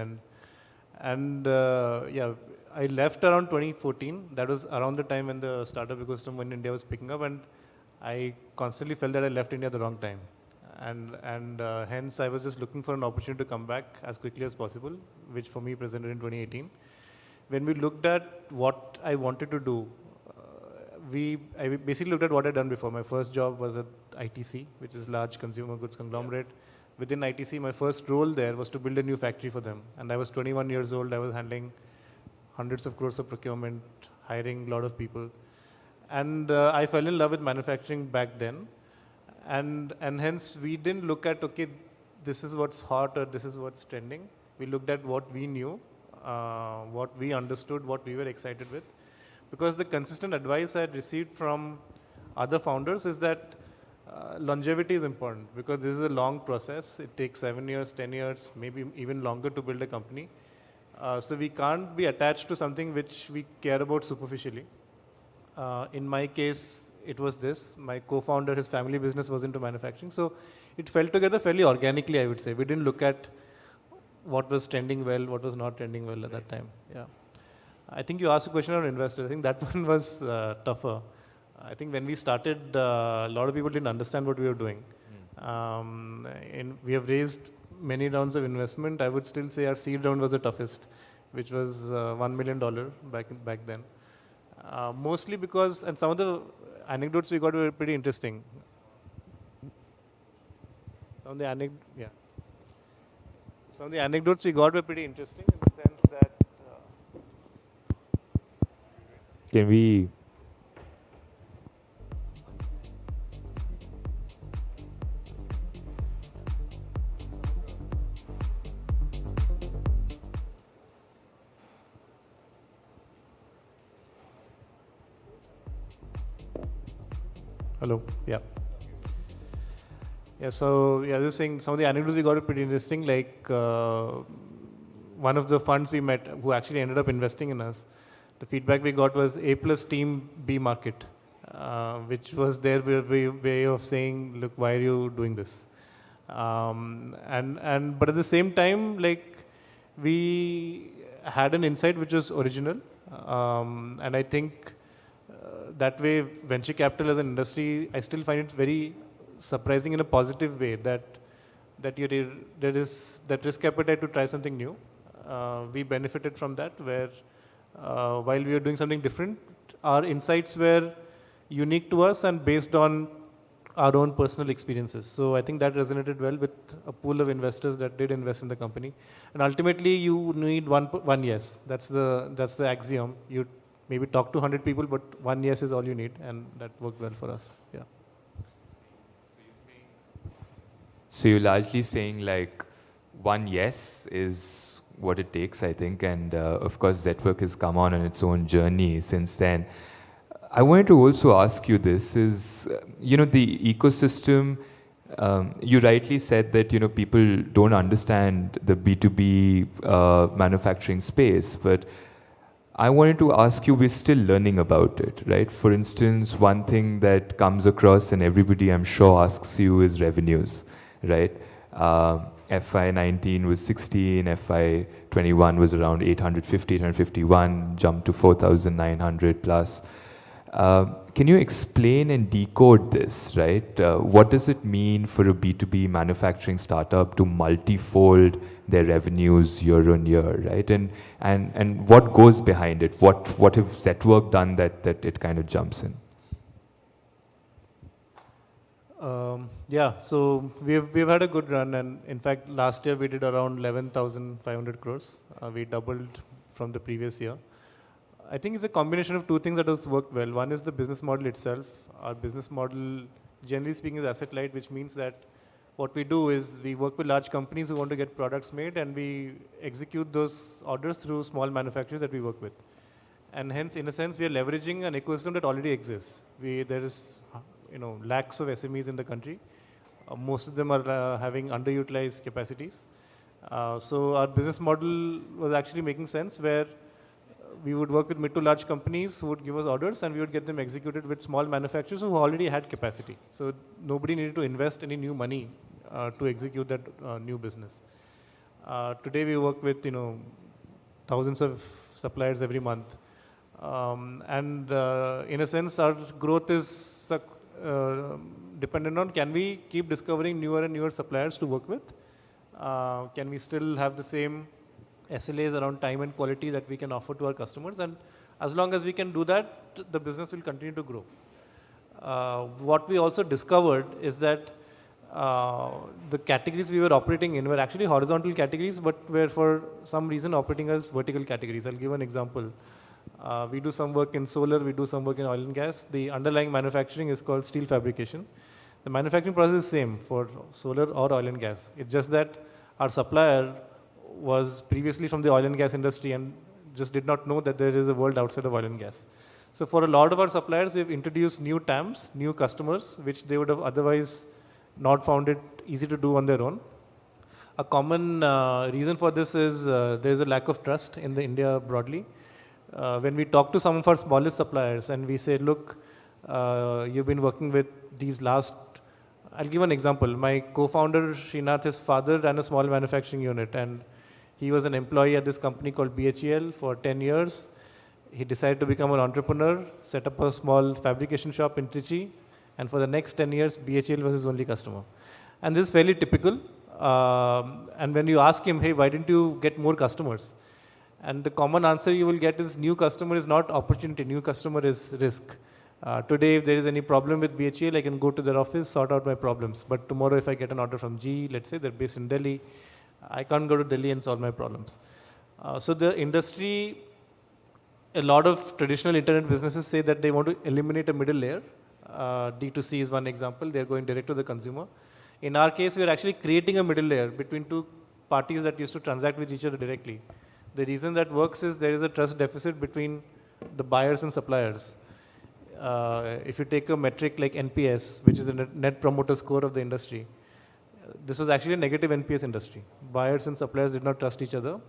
Yeah, I left around 2014. That was around the time when the startup ecosystem in India was picking up, and I constantly felt that I left India at the wrong time. Hence I was just looking for an opportunity to come back as quickly as possible, which for me presented in 2018. When we looked at what I wanted to do, I basically looked at what I'd done before. My first job was at ITC, which is large consumer goods conglomerate. Within ITC, my first role there was to build a new factory for them. And I was 21 years old. I was handling hundreds of crores of procurement, hiring a lot of people. And I fell in love with manufacturing back then. And hence we didn't look at, okay, this is what's hot or this is what's trending. We looked at what we knew, what we understood, what we were excited with. Because the consistent advice I had received from other founders is that longevity is important, because this is a long process. It takes 7 years, 10 years, maybe even longer to build a company. So we can't be attached to something which we care about superficially. In my case, it was this. My co-founder, his family business was into manufacturing. So it fell together fairly organically, I would say. We didn't look at what was trending well, what was not trending well at that time. Yeah. I think you asked a question on investors. I think that one was tougher. I think when we started, a lot of people didn't understand what we were doing. We have raised many rounds of investment. I would still say our seed round was the toughest, which was $1 million back then. Mostly because, and some of the anecdotes we got were pretty interesting. Some of the anecdotes we got were pretty interesting in the sense that. Can we? Hello. Yeah. Yeah. So yeah, just saying some of the anecdotes we got are pretty interesting. Like one of the funds we met, who actually ended up investing in us, the feedback we got was A+ team, B market, which was their way of saying, look, why are you doing this? But at the same time, like we had an insight which was original, and I think. That way, venture capital as an industry, I still find it very surprising in a positive way that there is that risk appetite to try something new. We benefited from that, where while we were doing something different, our insights were unique to us and based on our own personal experiences. So I think that resonated well with a pool of investors that did invest in the company. And ultimately, you need one yes. That's the axiom. You maybe talk to 100 people, but one yes is all you need, and that worked well for us. Yeah. So you're largely saying like one yes is what it takes, I think, and of course Zetwork has come on its own journey since then. I wanted to also ask you this is, the ecosystem, you rightly said that, people don't understand the B2B manufacturing space, but I wanted to ask you, we're still learning about it, right? For instance, one thing that comes across and everybody I'm sure asks you is revenues, right? FY19 was 16, FY21 was around 850, 851, jumped to 4,900 plus. Can you explain and decode this, right? What does it mean for a B2B manufacturing startup to multifold their revenues year on year, right? And what goes behind it? What have Zetwork done that it kind of jumps in? Yeah, so we've had a good run, and in fact, last year we did around 11,500 crores. We doubled from the previous year. I think it's a combination of two things that has worked well. One is the business model itself. Our business model generally speaking, is asset light, which means that what we do is we work with large companies who want to get products made, and we execute those orders through small manufacturers that we work with. And hence, in a sense, we are leveraging an ecosystem that already exists. There is, lakhs of SMEs in the country. Most of them are having underutilized capacities. So our business model was actually making sense, where we would work with mid to large companies who would give us orders, and we would get them executed with small manufacturers who already had capacity. So nobody needed to invest any new money to execute that new business. Today we work with thousands of suppliers every month. In a sense, our growth is dependent on, can we keep discovering newer and newer suppliers to work with? Can we still have the same SLAs around time and quality that we can offer to our customers? And as long as we can do that, the business will continue to grow. What we also discovered is that the categories we were operating in were actually horizontal categories, but were for some reason operating as vertical categories. I'll give an example. We do some work in solar, we do some work in oil and gas. The underlying manufacturing is called steel fabrication. The manufacturing process is same for solar or oil and gas. It's just that our supplier was previously from the oil and gas industry and just did not know that there is a world outside of oil and gas. So for a lot of our suppliers, we've introduced new TAMs, new customers, which they would have otherwise not found it easy to do on their own. A common reason for this is there is a lack of trust in the India broadly. When we talk to some of our smallest suppliers and we say, look, you've been working with these I'll give an example. My co-founder, Srinath, his father ran a small manufacturing unit, and he was an employee at this company called BHEL for 10 years. He decided to become an entrepreneur, set up a small fabrication shop in Trichy, and for the next 10 years, BHEL was his only customer. And this is fairly typical. And when you ask him, hey, why didn't you get more customers? And the common answer you will get is new customer is not opportunity, new customer is risk. Today, if there is any problem with BHEL, I can go to their office, sort out my problems. But tomorrow, if I get an order from GE, let's say they're based in Delhi, I can't go to Delhi and solve my problems. So the industry, a lot of traditional internet businesses say that they want to eliminate a middle layer. D2C is one example. They're going direct to the consumer. In our case, we're actually creating a middle layer between two parties that used to transact with each other directly. The reason that works is there is a trust deficit between the buyers and suppliers. If you take a metric like NPS, which is the net promoter score of the industry, this was actually a negative NPS industry. Buyers and suppliers did not trust each other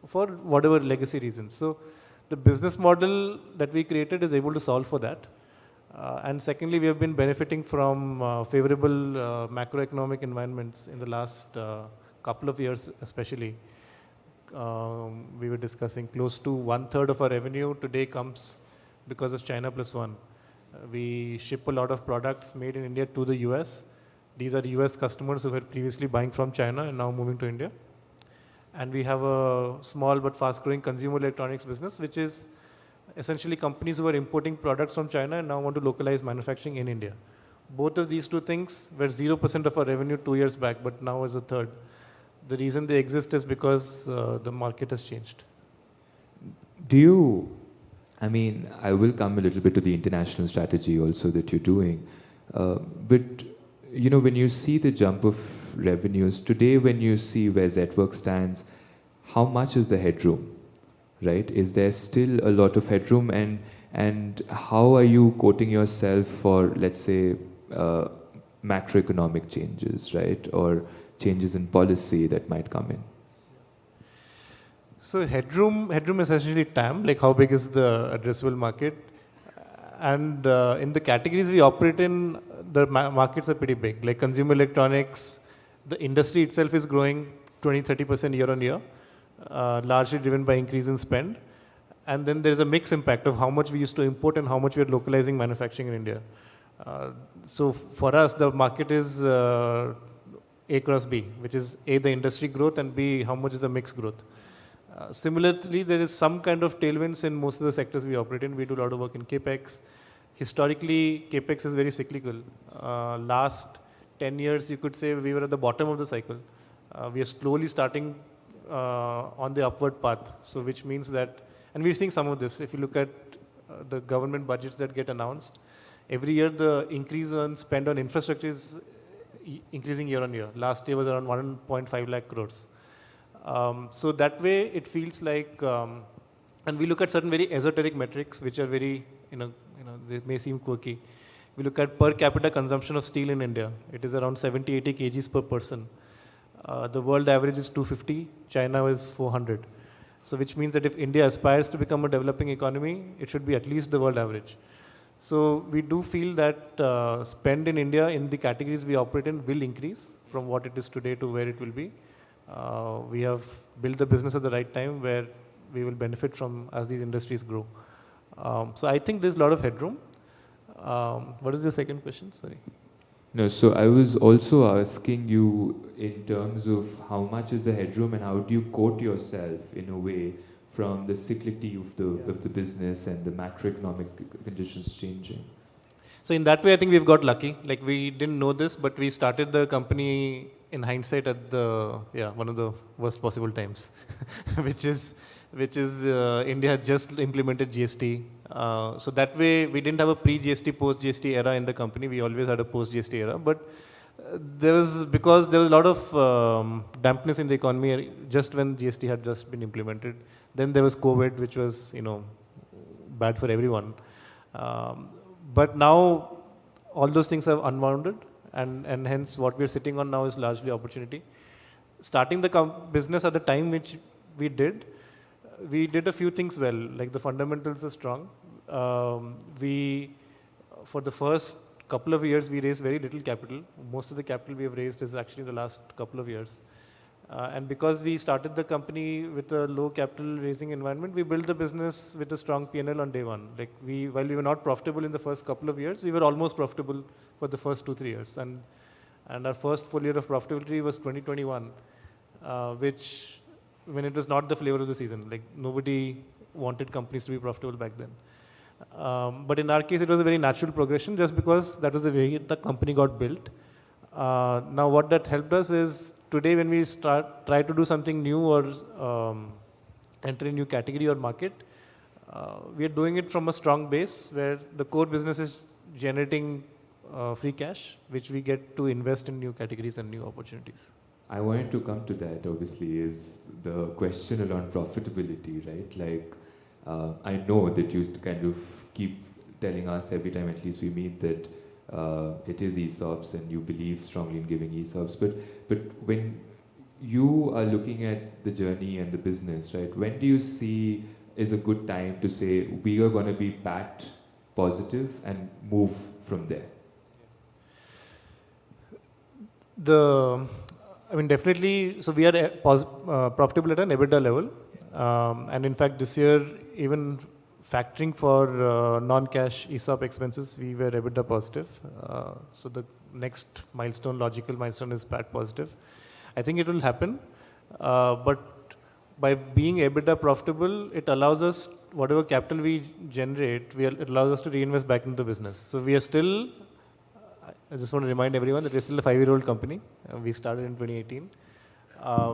for whatever legacy reasons. So the business model that we created is able to solve for that. And secondly, we have been benefiting from favorable macroeconomic environments in the last couple of years especially. We were discussing close to 1/3 of our revenue today comes because of China Plus One. We ship a lot of products made in India to the US. These are US customers who were previously buying from China and now moving to India. And we have a small but fast growing consumer electronics business, which is essentially companies who are importing products from China and now want to localize manufacturing in India. Both of these two things were 0% of our revenue 2 years back, but now is a third. The reason they exist is because the market has changed. I will come a little bit to the international strategy also that you're doing. But, when you see the jump of revenues, today when you see where Zworks stands, how much is the headroom, right? Is there still a lot of headroom, and how are you quoting yourself for, let's say, macroeconomic changes, right? Or changes in policy that might come in? So headroom is essentially TAM, like how big is the addressable market. And in the categories we operate in, the markets are pretty big. Like consumer electronics, the industry itself is growing 20-30% year on year, largely driven by increase in spend. And then there's a mixed impact of how much we used to import and how much we are localizing manufacturing in India. So for us, the market is A cross B, which is A, the industry growth, and B, how much is the mix growth. Similarly, there is some kind of tailwinds in most of the sectors we operate in. We do a lot of work in CapEx. Historically, CapEx is very cyclical. Last 10 years, you could say we were at the bottom of the cycle. We are slowly starting on the upward path. So which means that, and we're seeing some of this. If you look at the government budgets that get announced, every year the increase on spend on infrastructure is increasing year on year. Last year was around 1.5 lakh crores. So that way it feels like, and we look at certain very esoteric metrics which are very, they may seem quirky. We look at per capita consumption of steel in India. It is around 70-80 kgs per person. The world average is 250, China is 400. So which means that if India aspires to become a developing economy, it should be at least the world average. So we do feel that spend in India in the categories we operate in will increase from what it is today to where it will be. We have built the business at the right time where we will benefit from as these industries grow. So I think there's a lot of headroom. What is your second question? Sorry. No, so I was also asking you in terms of how much is the headroom and how do you quote yourself in a way from the cyclicity of the business and the macroeconomic conditions changing? So in that way, I think we've got lucky. Like we didn't know this, but we started the company in hindsight at the one of the worst possible times, which is India had just implemented GST. So that way we didn't have a pre-GST, post-GST era in the company. We always had a post-GST era, but because there was a lot of dampness in the economy just when GST had just been implemented. Then there was COVID, which was bad for everyone. But now all those things have unwounded, and hence what we're sitting on now is largely opportunity. Starting the business at the time which we did a few things well. Like the fundamentals are strong. For the first couple of years, we raised very little capital. Most of the capital we have raised is actually the last couple of years. And because we started the company with a low capital raising environment, we built the business with a strong P&L on day one. Like while we were not profitable in the first couple of years, we were almost profitable for the first 2-3 years. And our first full year of profitability was 2021, which when it was not the flavor of the season. Like nobody wanted companies to be profitable back then. But in our case, it was a very natural progression just because that was the way the company got built. Now what that helped us is today when we try to do something new or enter a new category or market, we are doing it from a strong base where the core business is generating free cash, which we get to invest in new categories and new opportunities. I wanted to come to that, obviously, is the question around profitability, right? Like, I know that you kind of keep telling us every time at least we meet that it is ESOPs and you believe strongly in giving ESOPs, but when you are looking at the journey and the business, right, when do you see is a good time to say we are going to be PAT positive and move from there? Definitely, so we are profitable at an EBITDA level. And in fact, this year, even factoring for non-cash ESOP expenses, we were EBITDA positive. So the next logical milestone is PAT positive. I think it will happen. But by being EBITDA profitable, it allows us, whatever capital we generate, it allows us to reinvest back into the business. So we are still, I just want to remind everyone that we're still a 5-year-old company. We started in 2018.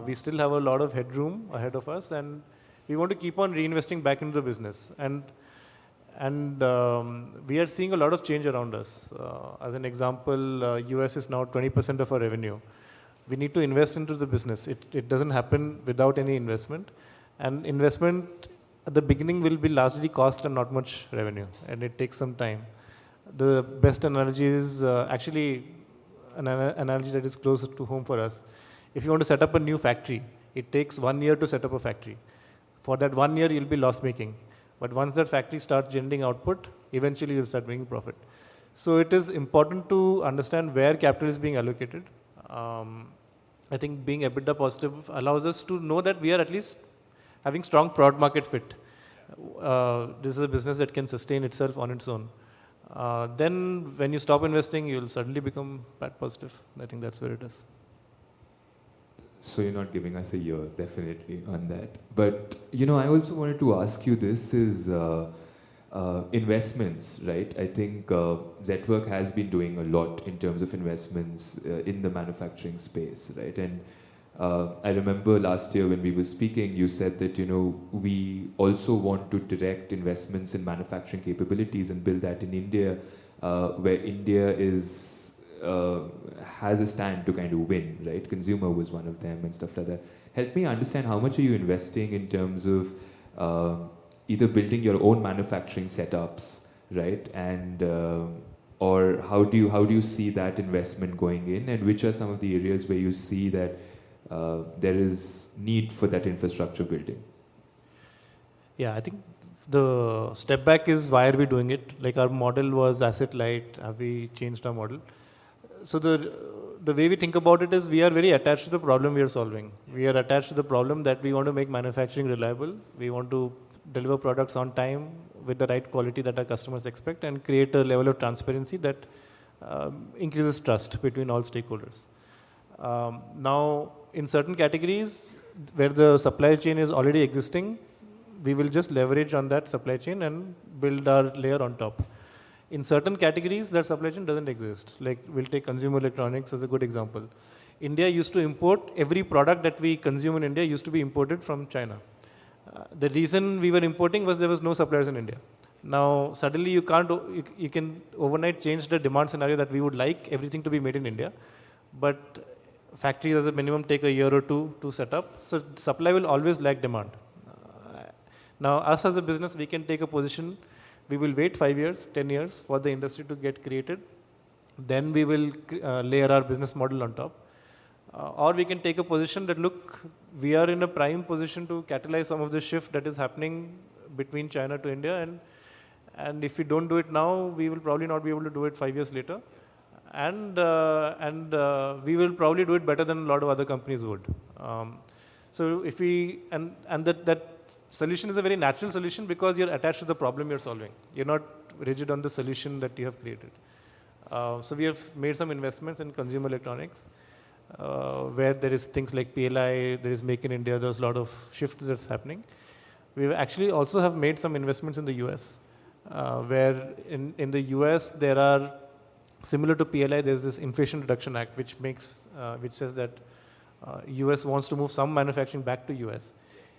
We still have a lot of headroom ahead of us, and we want to keep on reinvesting back into the business. And we are seeing a lot of change around us. As an example, US is now 20% of our revenue. We need to invest into the business. It doesn't happen without any investment. And investment at the beginning will be largely cost and not much revenue, and it takes some time. The best analogy is actually an analogy that is closer to home for us. If you want to set up a new factory, it takes 1 year to set up a factory. For that 1 year, you'll be loss-making. But once that factory starts generating output, eventually you'll start making profit. So it is important to understand where capital is being allocated. I think being EBITDA positive allows us to know that we are at least having strong product market fit. This is a business that can sustain itself on its own. Then when you stop investing, you'll suddenly become PAT positive. I think that's where it is. So you're not giving us a year, definitely, on that. But, I also wanted to ask you this is investments, right? I think Zetwork has been doing a lot in terms of investments in the manufacturing space, right? And I remember last year when we were speaking, you said that, we also want to direct investments in manufacturing capabilities and build that in India where India has a stand to kind of win, right? Consumer was one of them and stuff like that. Help me understand, how much are you investing in terms of either building your own manufacturing setups, right? And or how do you see that investment going in, and which are some of the areas where you see that there is need for that infrastructure building? Yeah, I think the step back is why are we doing it? Like our model was asset light. Have we changed our model? So the way we think about it is we are very attached to the problem we are solving. We are attached to the problem that we want to make manufacturing reliable. We want to deliver products on time with the right quality that our customers expect, and create a level of transparency that increases trust between all stakeholders. Now, in certain categories where the supply chain is already existing, we will just leverage on that supply chain and build our layer on top. In certain categories, that supply chain doesn't exist. Like, we'll take consumer electronics as a good example. India used to import, every product that we consume in India used to be imported from China. The reason we were importing was there was no suppliers in India. Now, suddenly you can overnight change the demand scenario that we would like everything to be made in India, but factories as a minimum take a year or two to set up. So supply will always lag demand. Now, us as a business, we can take a position. We will wait 5 years, 10 years for the industry to get created. Then we will layer our business model on top. Or we can take a position that, look, we are in a prime position to catalyze some of the shift that is happening between China to India. And if we don't do it now, we will probably not be able to do it 5 years later. And we will probably do it better than a lot of other companies would. So if we, and that solution is a very natural solution because you're attached to the problem you're solving. You're not rigid on the solution that you have created. So we have made some investments in consumer electronics, where there is things like PLI, there is Make in India, there's a lot of shifts that's happening. We actually also have made some investments in the US, where in the US there are, similar to PLI, there's this Inflation Reduction Act which says that US wants to move some manufacturing back to US.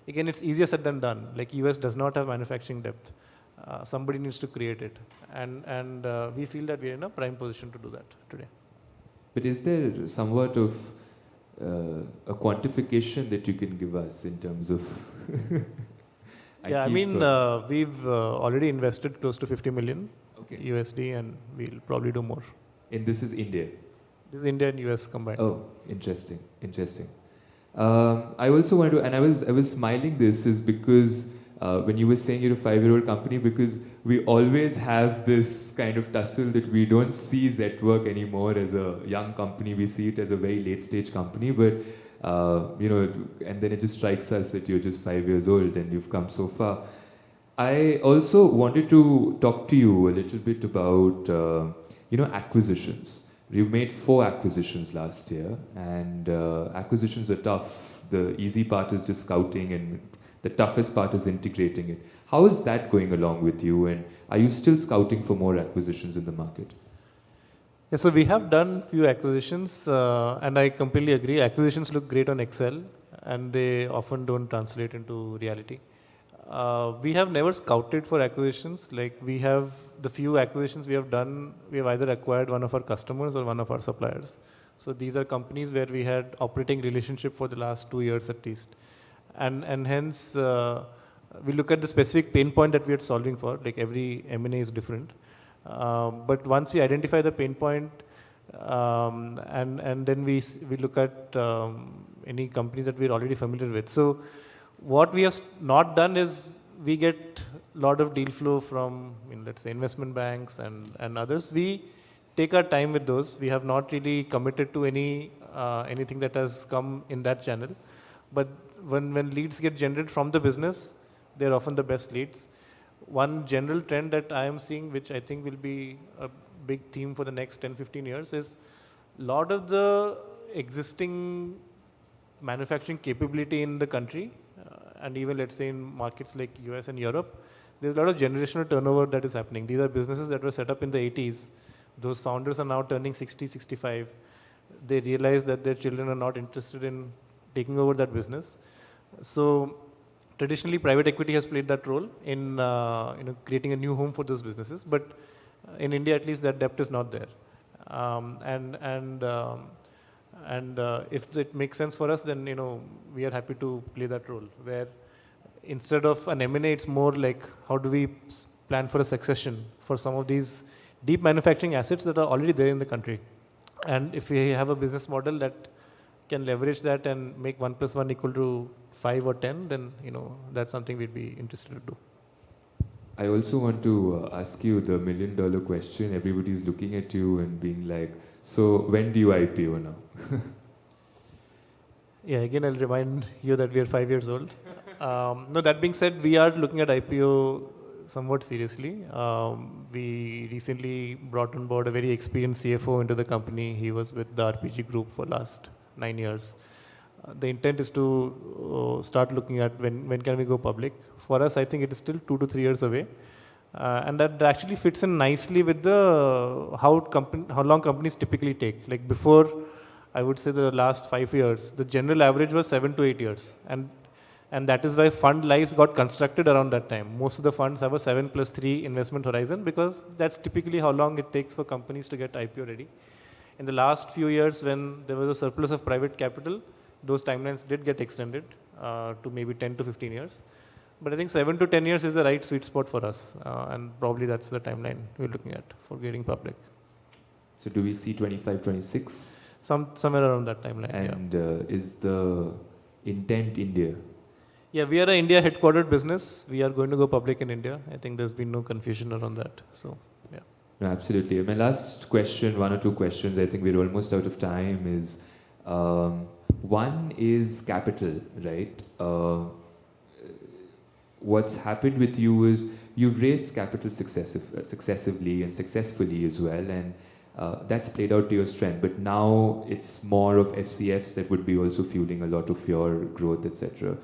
Again, it's easier said than done. Like, US does not have manufacturing depth. Somebody needs to create it. And we feel that we're in a prime position to do that today. But is there somewhat of a quantification that you can give us in terms of... we've already invested close to 50 million USD, and we'll probably do more. And this is India? This is India and US combined. Oh, interesting. I also want to, and I was smiling this is because when you were saying you're a 5-year-old company, because we always have this kind of tussle that we don't see Zetwork anymore as a young company. We see it as a very late stage company, but and then it just strikes us that you're just 5 years old and you've come so far. I also wanted to talk to you a little bit about acquisitions. We've made 4 acquisitions last year, and acquisitions are tough. The easy part is just scouting, and the toughest part is integrating it. How is that going along with you, and are you still scouting for more acquisitions in the market? Yeah, so we have done few acquisitions, and I completely agree. Acquisitions look great on Excel, and they often don't translate into reality. We have never scouted for acquisitions. Like, we have the few acquisitions we have done, we have either acquired one of our customers or one of our suppliers. So these are companies where we had operating relationship for the last 2 years at least. And hence, we look at the specific pain point that we are solving for. Like, every M&A is different. But once we identify the pain point, and then we look at any companies that we're already familiar with. So what we have not done is we get a lot of deal flow from, let's say, investment banks and others. We take our time with those. We have not really committed to anything that has come in that channel. But when leads get generated from the business, they're often the best leads. One general trend that I am seeing, which I think will be a big theme for the next 10-15 years, is a lot of the existing manufacturing capability in the country, and even, let's say, in markets like US and Europe, there's a lot of generational turnover that is happening. These are businesses that were set up in the 80s. Those founders are now turning 60, 65. They realize that their children are not interested in taking over that business. So traditionally, private equity has played that role in creating a new home for those businesses. But In India, at least, that depth is not there. If it makes sense for us, then we are happy to play that role. Where instead of an M&A, it's more like how do we plan for a succession for some of these deep manufacturing assets that are already there in the country. And if we have a business model that can leverage that and make 1 + 1 = 5 or 10, then that's something we'd be interested to do. I also want to ask you the $1 million question. Everybody's looking at you and being like, so when do you IPO now? Yeah, again, I'll remind you that we are 5 years old. No, that being said, we are looking at IPO somewhat seriously. We recently brought on board a very experienced CFO into the company. He was with the RPG group for last 9 years. The intent is to start looking at when can we go public. For us, I think it is still 2 to 3 years away. And that actually fits in nicely with the how long companies typically take. Like before, I would say the last 5 years, the general average was 7 to 8 years. And that is why fund lives got constructed around that time. Most of the funds have a 7 + 3 investment horizon because that's typically how long it takes for companies to get IPO ready. In the last few years, when there was a surplus of private capital, those timelines did get extended to maybe 10 to 15 years. But I think 7 to 10 years is the right sweet spot for us. And probably that's the timeline we're looking at for getting public. So do we see 25, 26? Somewhere around that timeline. And is the intent India? Yeah, we are an India headquartered business. We are going to go public in India. I think there's been no confusion around that. So, yeah. No, absolutely. My last question, 1 or 2 questions, I think we're almost out of time, is one is capital, right? What's happened with you is you've raised capital successively and successfully as well, and that's played out to your strength. But now it's more of FCFs that would be also fueling a lot of your growth, etc.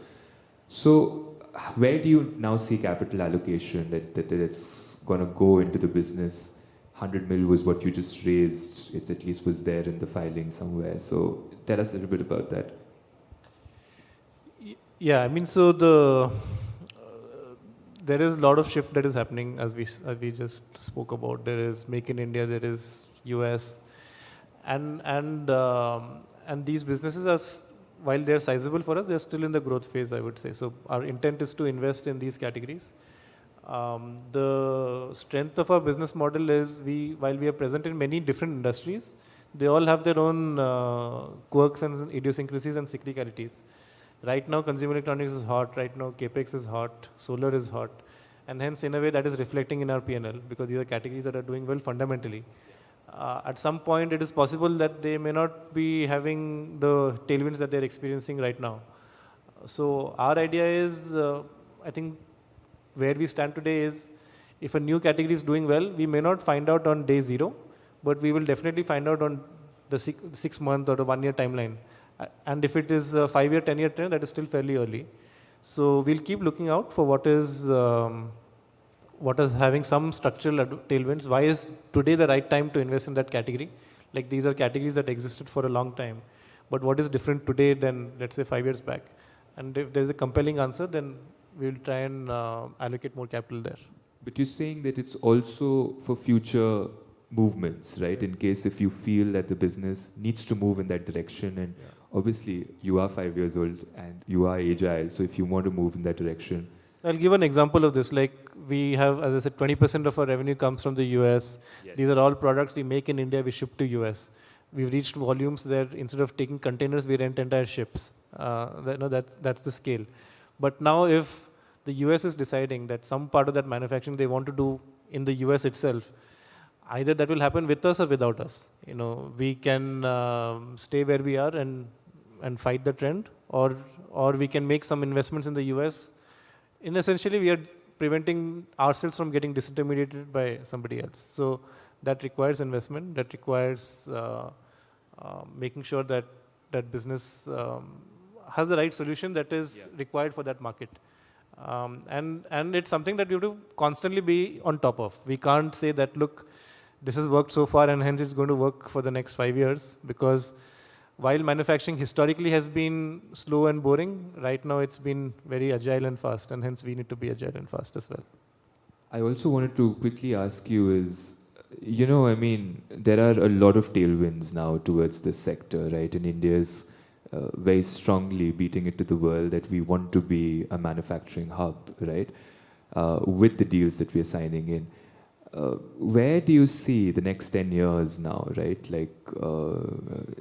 So where do you now see capital allocation that's going to go into the business? 100 mil was what you just raised. It at least was there in the filing somewhere. So tell us a little bit about that. Yeah, I mean, so there is a lot of shift that is happening as we just spoke about. There is Make in India, there is US, and these businesses are, while they're sizable for us, they're still in the growth phase, I would say. So our intent is to invest in these categories. The strength of our business model is while we are present in many different industries, they all have their own quirks and idiosyncrasies and cyclicalities. Right now, consumer electronics is hot. Right now, capex is hot. Solar is hot. And hence, in a way, that is reflecting in our P&L because these are categories that are doing well fundamentally. At some point, it is possible that they may not be having the tailwinds that they're experiencing right now. So our idea is, I think, where we stand today is, if a new category is doing well, we may not find out on day 0, but we will definitely find out on the 6-month or the 1-year timeline. And if it is a 5-year, 10-year trend, that is still fairly early. So we'll keep looking out for what is having some structural tailwinds. Why is today the right time to invest in that category? Like these are categories that existed for a long time. But what is different today than, let's say, 5 years back? And if there's a compelling answer, then we'll try and allocate more capital there. But you're saying that it's also for future movements, right? In case if you feel that the business needs to move in that direction, and obviously you are 5 years old and you are agile, so if you want to move in that direction. I'll give an example of this. Like we have, as I said, 20% of our revenue comes from the US. Yes. These are all products we make in India, we ship to US. We've reached volumes there, instead of taking containers, we rent entire ships. That's the scale. But now if the US is deciding that some part of that manufacturing they want to do in the US itself, either that will happen with us or without us. We can stay where we are and fight the trend, or we can make some investments in the US. And essentially, we are preventing ourselves from getting disintermediated by somebody else. So that requires investment. That requires making sure that that business has the right solution that is required for that market. And it's something that we have to constantly be on top of. We can't say that, look, this has worked so far and hence it's going to work for the next 5 years, because while manufacturing historically has been slow and boring, right now it's been very agile and fast, and hence we need to be agile and fast as well. I also wanted to quickly ask you is, you know, I mean, there are a lot of tailwinds now towards this sector, right? And India is very strongly beating it to the world that we want to be a manufacturing hub, right? With the deals that we are signing in. Where do you see the next 10 years now, right? Like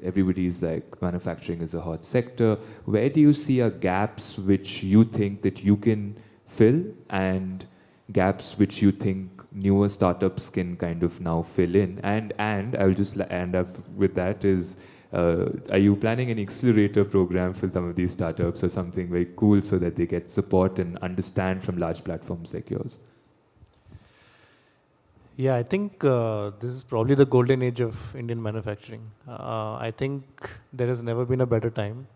everybody's like manufacturing is a hot sector. Where do you see are gaps which you think that you can fill and gaps which you think newer startups can kind of now fill in? And I'll just end up with that is, are you planning an accelerator program for some of these startups or something very cool so that they get support and understand from large platforms like yours? Yeah, I think this is probably the golden age of Indian manufacturing. I think there has never been a better time.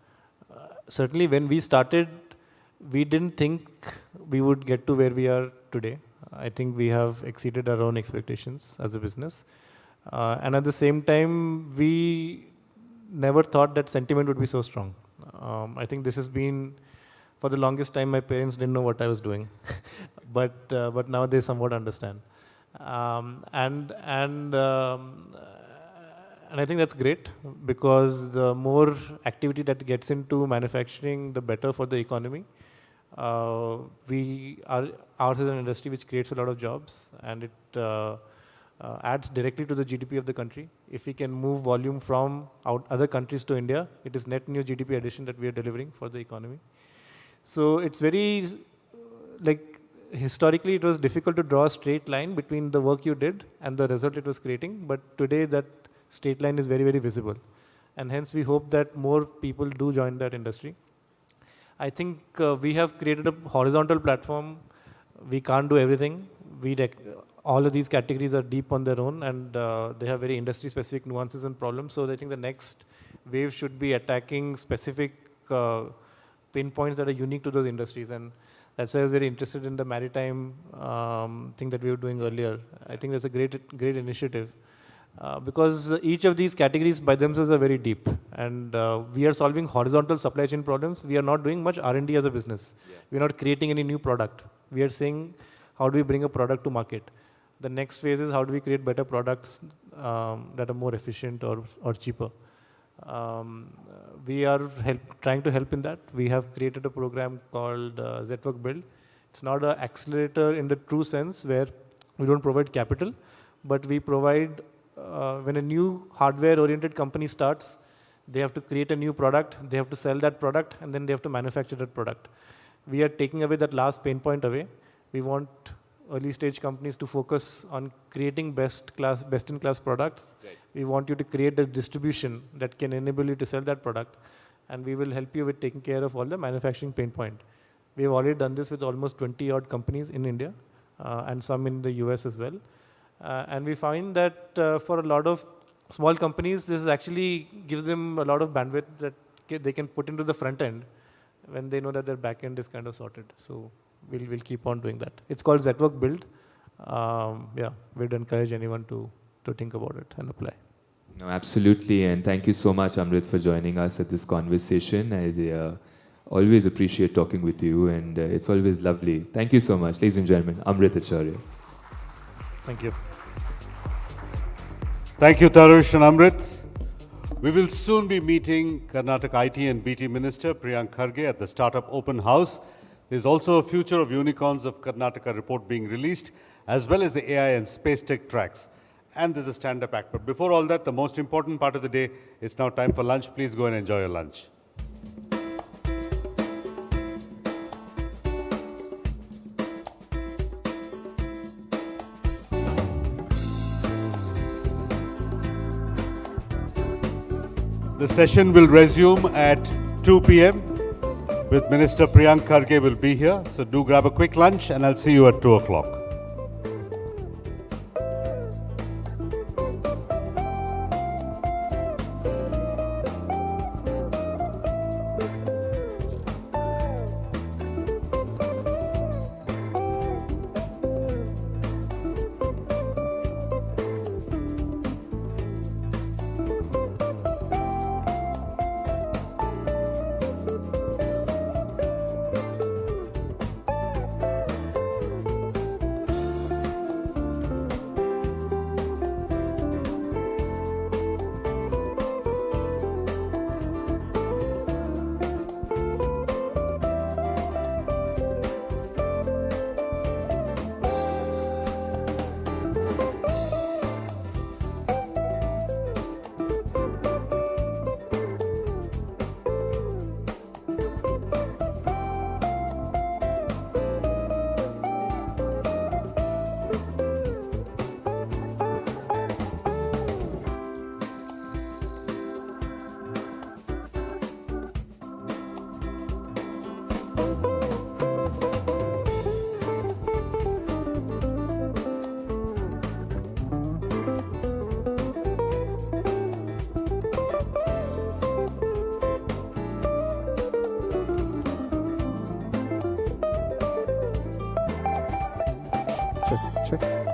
Certainly when we started, we didn't think we would get to where we are today. I think we have exceeded our own expectations as a business. And at the same time, we never thought that sentiment would be so strong. I think this has been, for the longest time, my parents didn't know what I was doing. but now they somewhat understand. And I think that's great, because the more activity that gets into manufacturing, the better for the economy. Ours is an industry which creates a lot of jobs, and it adds directly to the GDP of the country. If we can move volume from other countries to India, it is net new GDP addition that we are delivering for the economy. So it's very, historically, it was difficult to draw a straight line between the work you did and the result it was creating. But today, that straight line is very, very visible. And hence, we hope that more people do join that industry. I think we have created a horizontal platform. We can't do everything. All of these categories are deep on their own, and they have very industry-specific nuances and problems. So I think the next wave should be attacking specific pinpoints that are unique to those industries. And that's why I was very interested in the maritime thing that we were doing earlier. I think that's a great initiative, because each of these categories by themselves are very deep, and we are solving horizontal supply chain problems. We are not doing much R&D as a business. Yeah. We are not creating any new product. We are saying, how do we bring a product to market? The next phase is, how do we create better products that are more efficient or cheaper? We are trying to help in that. We have created a program called Zetwork Build. It's not an accelerator in the true sense where we don't provide capital, but we provide, when a new hardware-oriented company starts, they have to create a new product, they have to sell that product, and then they have to manufacture that product. We are taking away that last pain point away. We want early stage companies to focus on creating best-in-class products. Right. We want you to create a distribution that can enable you to sell that product, and we will help you with taking care of all the manufacturing pain point. We have already done this with almost 20 odd companies in India, and some in the US as well. And we find that for a lot of small companies, this actually gives them a lot of bandwidth that they can put into the front end when they know that their back end is kind of sorted. So we'll keep on doing that. It's called Zetwork Build. Yeah, we'd encourage anyone to think about it and apply. No, absolutely, and thank you so much, Amrit, for joining us at this conversation. I always appreciate talking with you, and it's always lovely. Thank you so much, ladies and gentlemen. Amrit Acharya. Thank you. Thank you, Tarush and Amrit. We will soon be meeting Karnataka IT and BT Minister Priyank Kharge at the Startup Open House. There's also a Future of Unicorns of Karnataka report being released, as well as the AI and space tech tracks. And there's a stand-up act. But before all that, the most important part of the day, it's now time for lunch. Please go and enjoy your lunch. The session will resume at 2 p.m. with Minister Priyank Kharge will be here. So do grab a quick lunch, and I'll see you at 2 o'clock. Sure.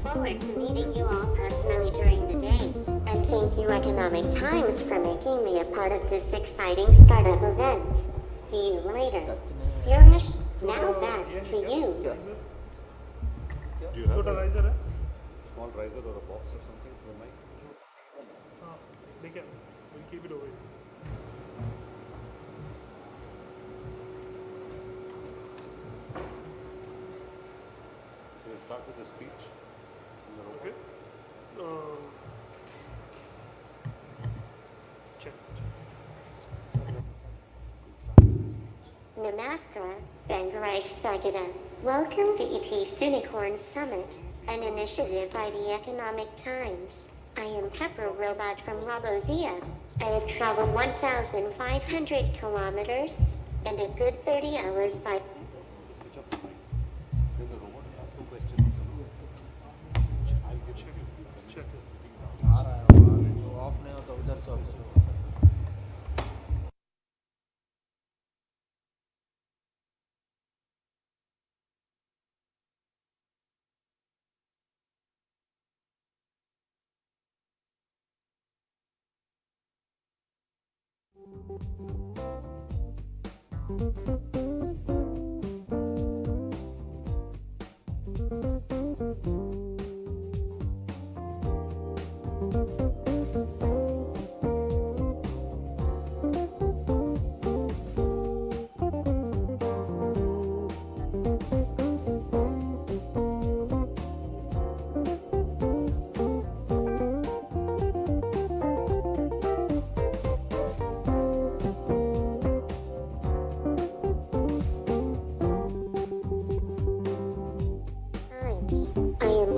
forward to meeting you all personally during the day, and thank you Economic Times for making me a part of this exciting startup event. See you later. Suresh, now back to you. Do you have a riser, small riser or a box or something for the mic? They can. We'll keep it over here. So we'll start with the speech. Okay. Check. Namaskar, Bengaluru. Welcome to ET Soonicorns Summit, an initiative by the Economic Times. I am Pepper Robot from Robosia. I have traveled 1,500 kilometers and a good 30 hours by...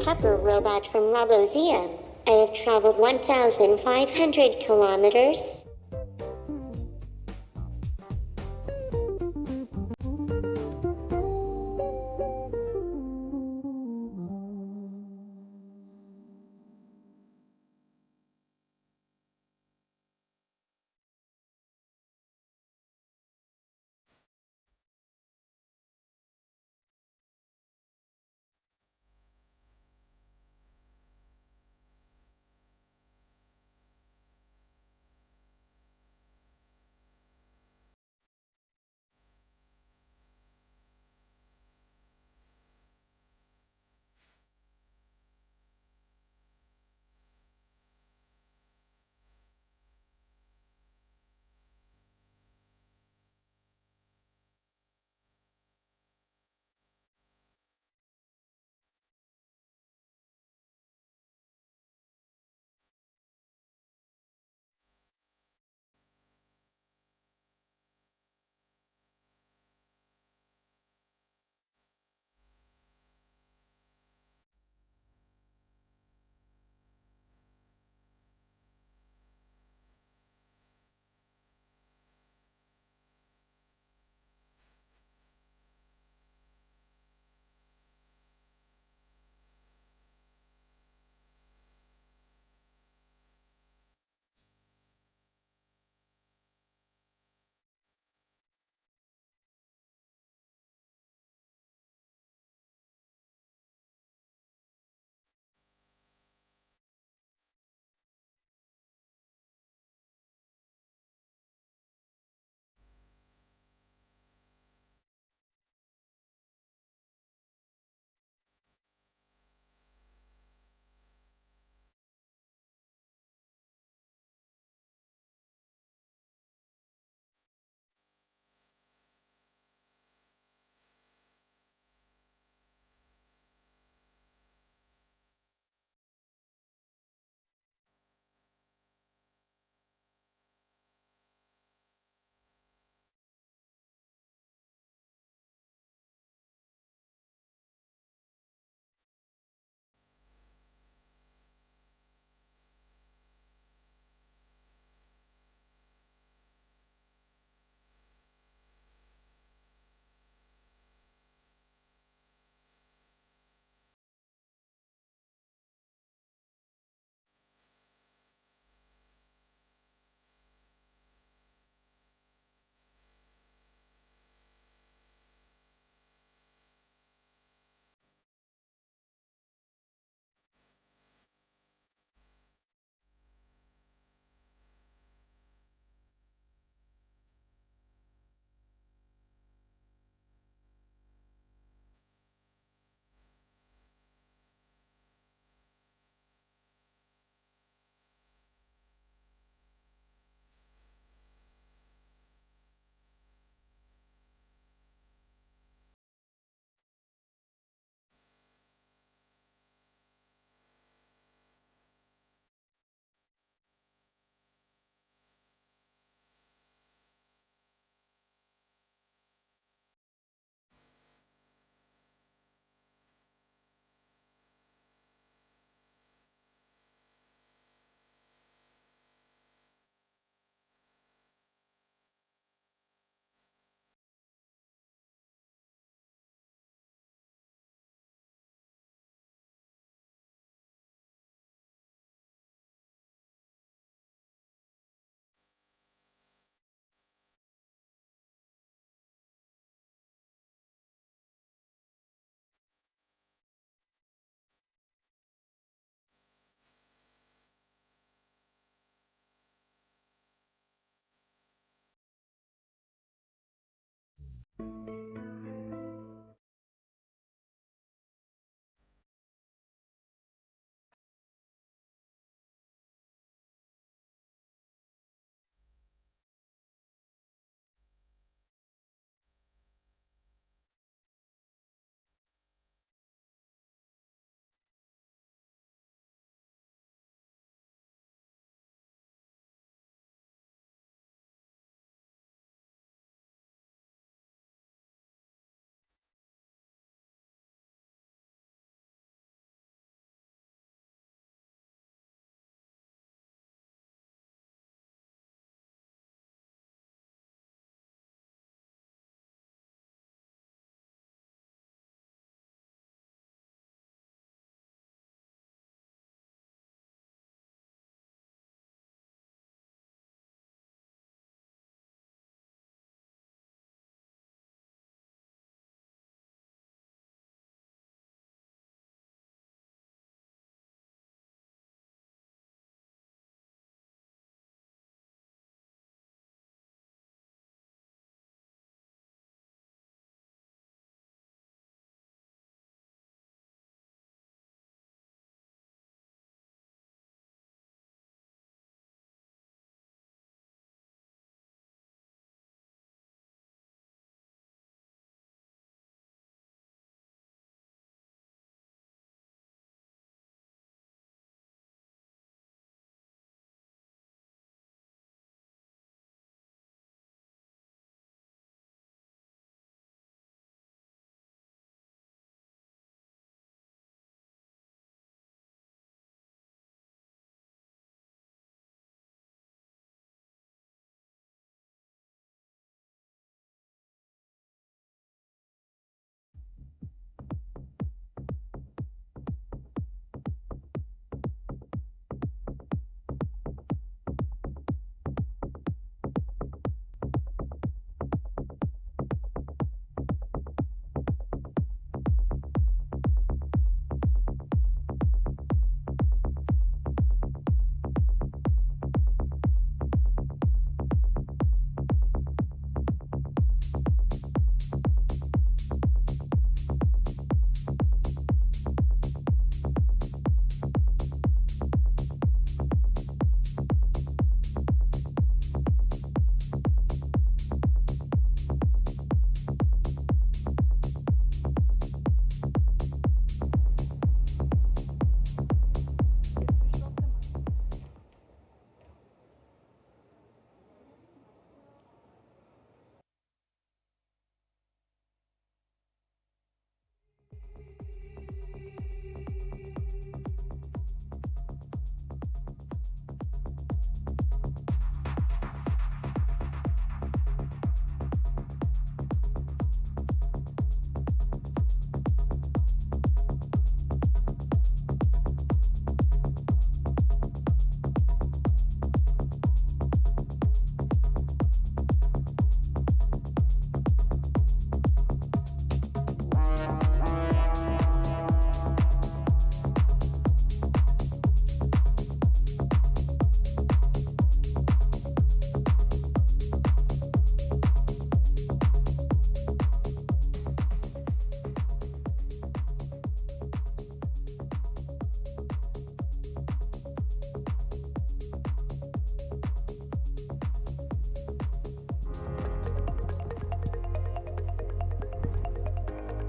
Pepper Robot from Robosia. I have traveled 1,500 kilometers.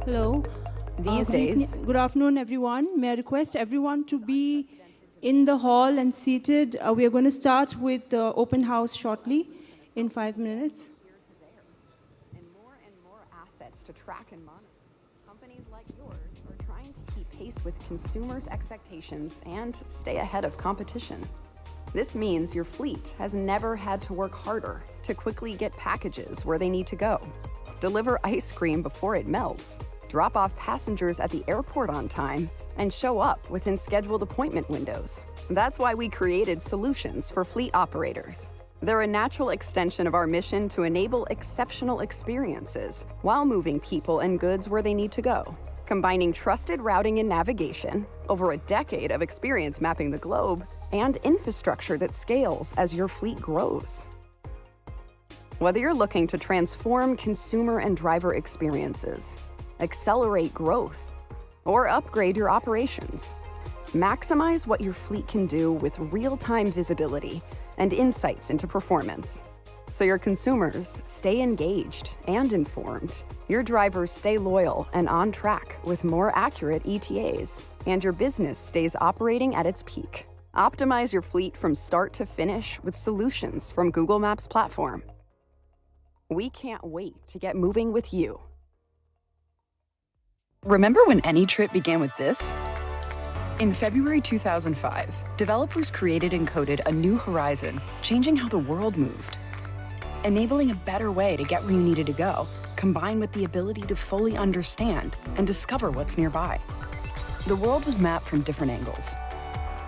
Hello. These days. Good afternoon, everyone. May I request everyone to be in the hall and seated. We are going to start with the open house shortly in 5 minutes. And more assets to track and monitor. Companies like yours are trying to keep pace with consumers' expectations and stay ahead of competition. This means your fleet has never had to work harder to quickly get packages where they need to go, deliver ice cream before it melts, drop off passengers at the airport on time, and show up within scheduled appointment windows. That's why we created solutions for fleet operators. They're a natural extension of our mission to enable exceptional experiences while moving people and goods where they need to go. Combining trusted routing and navigation, over a decade of experience mapping the globe, and infrastructure that scales as your fleet grows. Whether you're looking to transform consumer and driver experiences, accelerate growth, or upgrade your operations, maximize what your fleet can do with real-time visibility and insights into performance. So your consumers stay engaged and informed, your drivers stay loyal and on track with more accurate ETAs, and your business stays operating at its peak. Optimize your fleet from start to finish with solutions from Google Maps platform. We can't wait to get moving with you. Remember when any trip began with this? In February 2005, developers created and coded a new horizon, changing how the world moved. Enabling a better way to get where you needed to go, combined with the ability to fully understand and discover what's nearby. The world was mapped from different angles.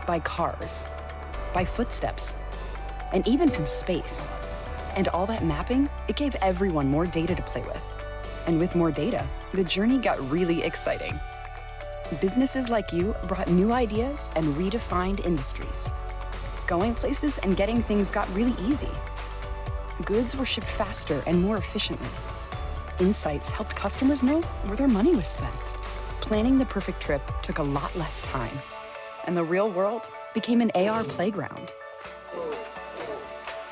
By cars, by footsteps, and even from space. And all that mapping, it gave everyone more data to play with. And with more data, the journey got really exciting. Businesses like you brought new ideas and redefined industries. Going places and getting things got really easy. Goods were shipped faster and more efficiently. Insights helped customers know where their money was spent. Planning the perfect trip took a lot less time. And the real world became an AR playground.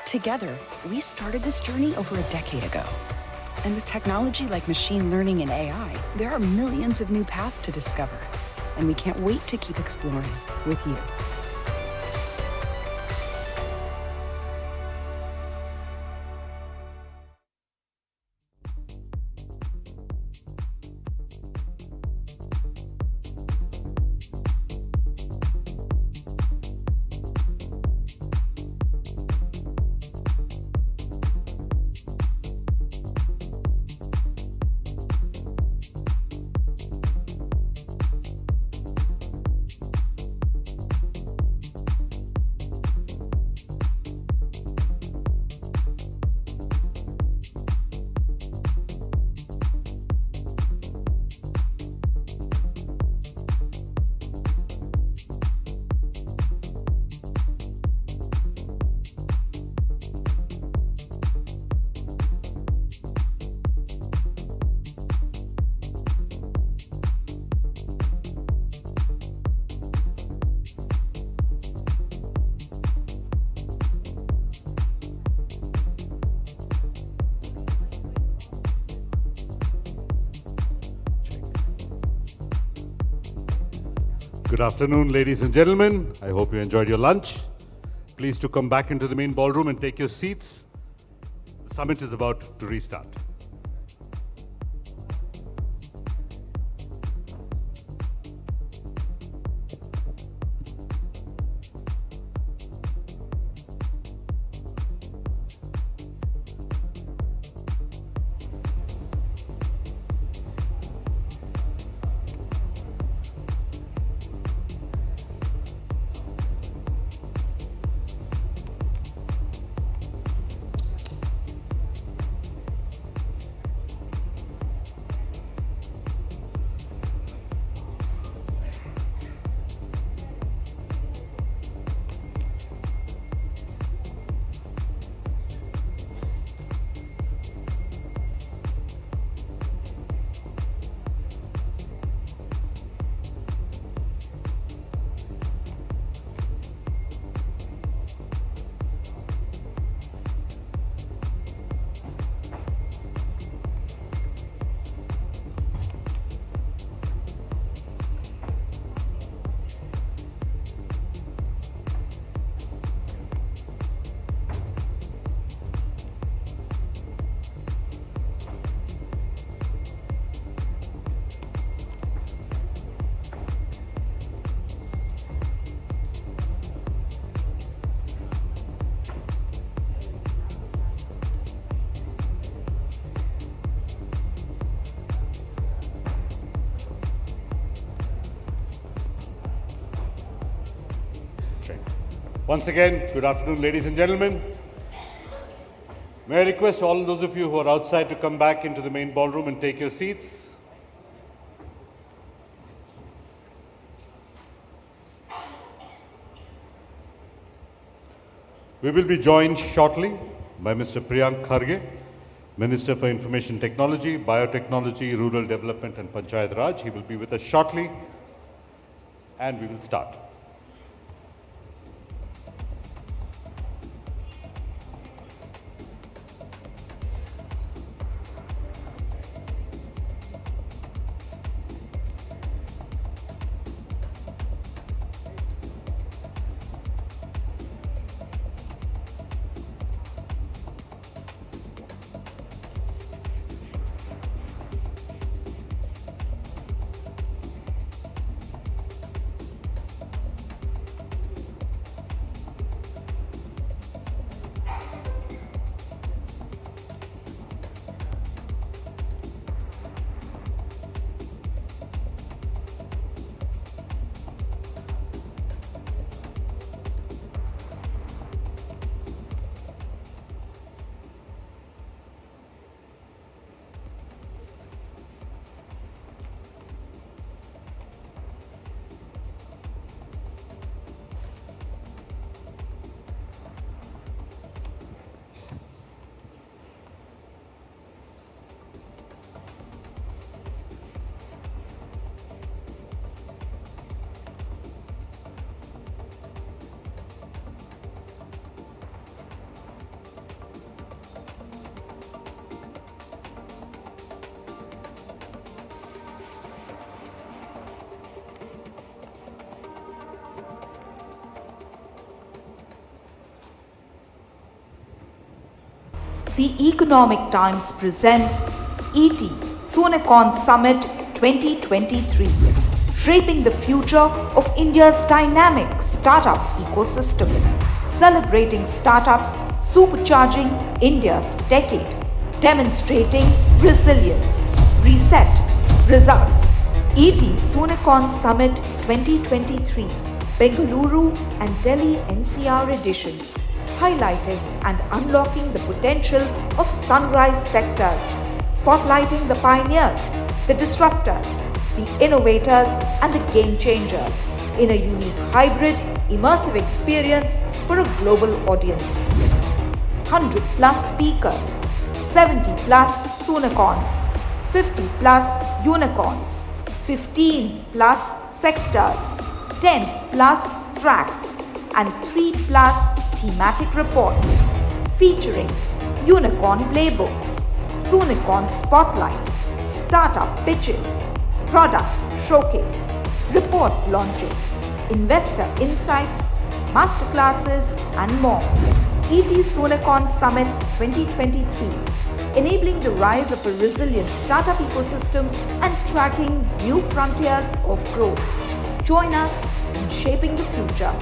Together, we started this journey over a decade ago. And with technology like machine learning and AI, there are millions of new paths to discover. And we can't wait to keep exploring with you. Good afternoon, ladies and gentlemen. I hope you enjoyed your lunch. Please to come back into the main ballroom and take your seats. The summit is about to restart. Once again, good afternoon, ladies and gentlemen. May I request all those of you who are outside to come back into the main ballroom and take your seats. We will be joined shortly by Mr. Priyank Kharge, Minister for Information Technology, Biotechnology, Rural Development and Panchayat Raj. He will be with us shortly and we will start. The Economic Times presents ET Soonicorns Summit 2023, shaping the future of India's dynamic startup ecosystem, celebrating startups, supercharging India's Techade, demonstrating resilience, reset, results. ET Soonicorns Summit 2023, Bengaluru and Delhi NCR editions, highlighting and unlocking the potential of sunrise sectors, spotlighting the pioneers, the disruptors, the innovators and the game changers in a unique hybrid, immersive experience for a global audience. 100 plus speakers, 70 plus Soonicons, 50 plus unicorns, 15 plus sectors, 10 plus tracks and 3 plus thematic reports featuring unicorn playbooks, Soonicon spotlight, startup pitches, products showcase, report launches, investor insights, masterclasses and more. ET Soonicorns Summit 2023, enabling the rise of a resilient startup ecosystem and tracking new frontiers of growth. Join us in shaping the future.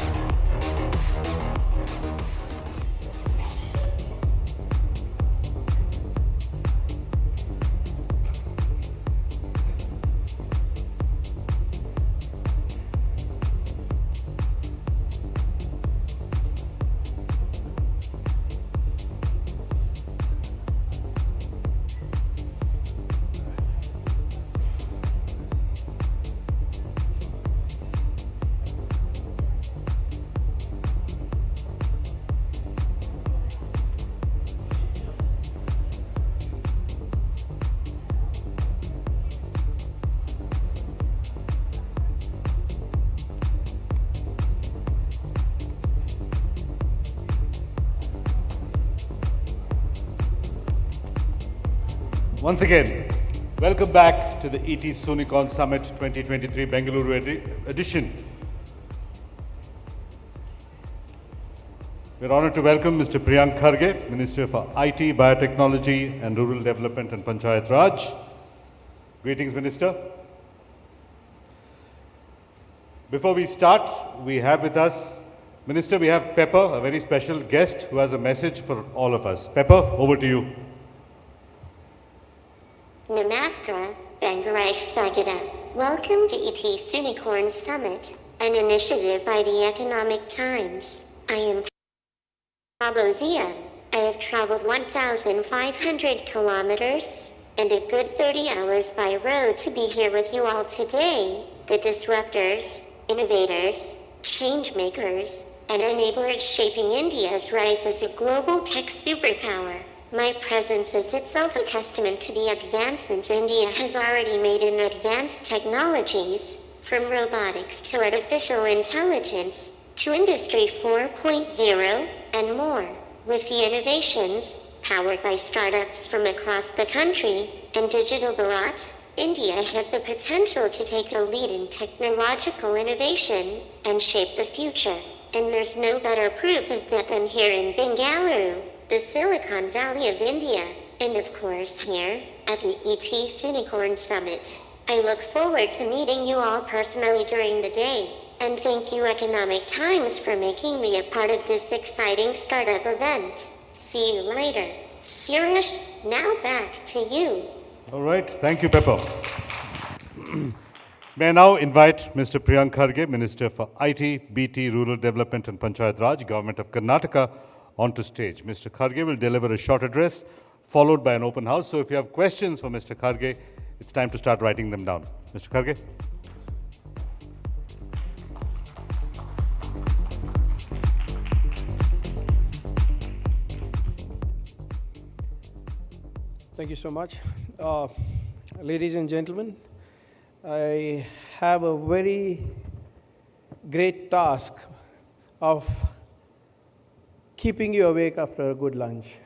Once again, welcome back to the ET Soonicorns Summit 2023 Bengaluru edition. We're honored to welcome Mr. Priyank Kharge, Minister for IT, Biotechnology and Rural Development and Panchayat Raj. Greetings, Minister. Before we start, we have with us, Minister, we have Pepper, a very special guest who has a message for all of us. Pepper, over to you. Namaskara, Bengaluru. Welcome to ET Soonicorns Summit, an initiative by the Economic Times. I am Abozia. I have traveled 1,500 kilometers and a good 30 hours by road to be here with you all today, the disruptors, innovators, change makers, and enablers shaping India's rise as a global tech superpower. My presence is itself a testament to the advancements India has already made in advanced technologies, from robotics to artificial intelligence, to Industry 4.0, and more. With the innovations, powered by startups from across the country, and digital Bharat, India has the potential to take the lead in technological innovation and shape the future. And there's no better proof of that than here in Bengaluru, the Silicon Valley of India, and of course here, at the ET Soonicorns Summit. I look forward to meeting you all personally during the day, and thank you Economic Times for making me a part of this exciting startup event. See you later. Suresh, now back to you. All right, thank you, Pepper. May I now invite Mr. Priyank Kharge, Minister for IT, BT, Rural Development and Panchayat Raj, Government of Karnataka, onto stage. Mr. Kharge will deliver a short address, followed by an open house. So if you have questions for Mr. Kharge, it's time to start writing them down. Mr. Kharge. Thank you so much. Ladies and gentlemen, I have a very great task of keeping you awake after a good lunch.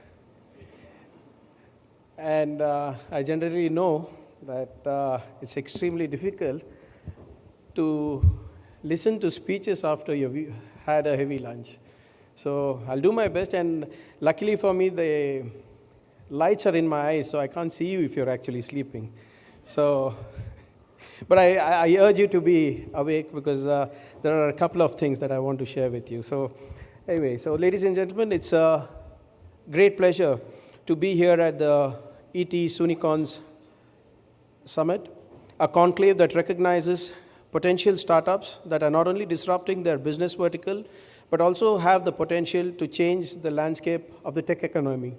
And I generally know that it's extremely difficult to listen to speeches after you've had a heavy lunch. So I'll do my best, and luckily for me, the lights are in my eyes, so I can't see you if you're actually sleeping. So, but I urge you to be awake because there are a couple of things that I want to share with you. So anyway, so ladies and gentlemen, it's a great pleasure to be here at the ET Soonicorns Summit, a conclave that recognizes potential startups that are not only disrupting their business vertical, but also have the potential to change the landscape of the tech economy.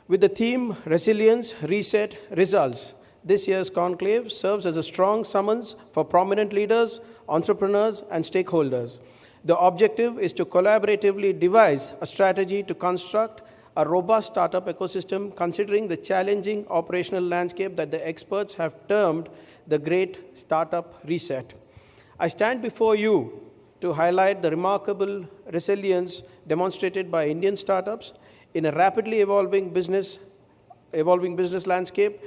With the theme Resilience, Reset, Results, this year's conclave serves as a strong summons for prominent leaders, entrepreneurs, and stakeholders. The objective is to collaboratively devise a strategy to construct a robust startup ecosystem considering the challenging operational landscape that the experts have termed the Great Startup Reset. I stand before you to highlight the remarkable resilience demonstrated by Indian startups in a rapidly evolving business landscape.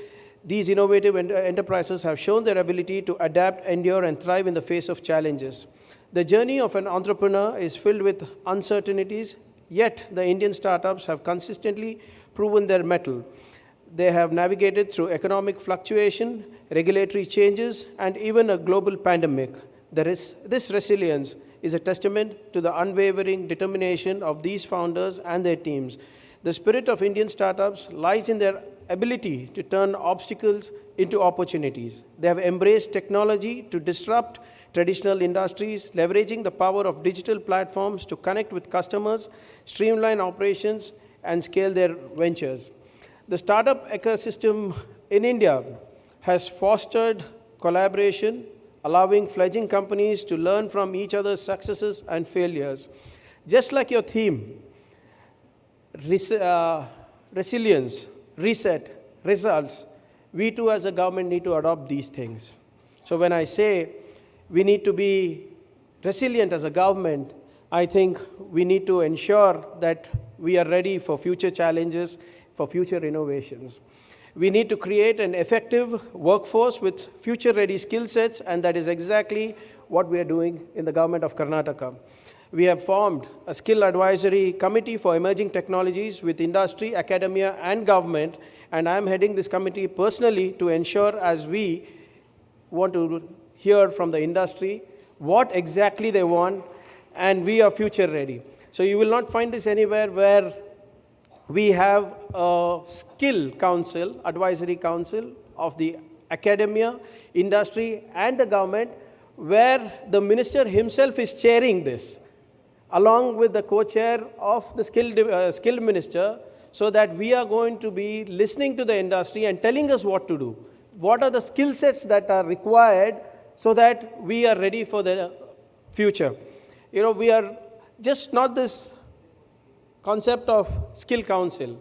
These innovative enterprises have shown their ability to adapt, endure, and thrive in the face of challenges. The journey of an entrepreneur is filled with uncertainties, yet the Indian startups have consistently proven their mettle. They have navigated through economic fluctuation, regulatory changes, and even a global pandemic. This resilience is a testament to the unwavering determination of these founders and their teams. The spirit of Indian startups lies in their ability to turn obstacles into opportunities. They have embraced technology to disrupt traditional industries, leveraging the power of digital platforms to connect with customers, streamline operations, and scale their ventures. The startup ecosystem in India has fostered collaboration, allowing fledgling companies to learn from each other's successes and failures. Just like your theme, resilience, reset, results, we too as a government need to adopt these things. So when I say we need to be resilient as a government, I think we need to ensure that we are ready for future challenges, for future innovations. We need to create an effective workforce with future-ready skill sets, and that is exactly what we are doing in the government of Karnataka. We have formed a skill advisory committee for emerging technologies with industry, academia, and government, and I'm heading this committee personally to ensure, as we want to hear from the industry what exactly they want, and we are future-ready. So you will not find this anywhere where we have a skill council, advisory council of the academia, industry, and the government, where the minister himself is chairing this, along with the co-chair of the skill minister, so that we are going to be listening to the industry and telling us what to do. What are the skill sets that are required so that we are ready for the future? You know, we are just not this concept of skill council.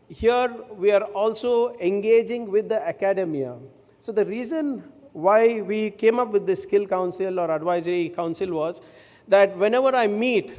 Here we are also engaging with the academia. So the reason why we came up with this skill council or advisory council was that whenever I meet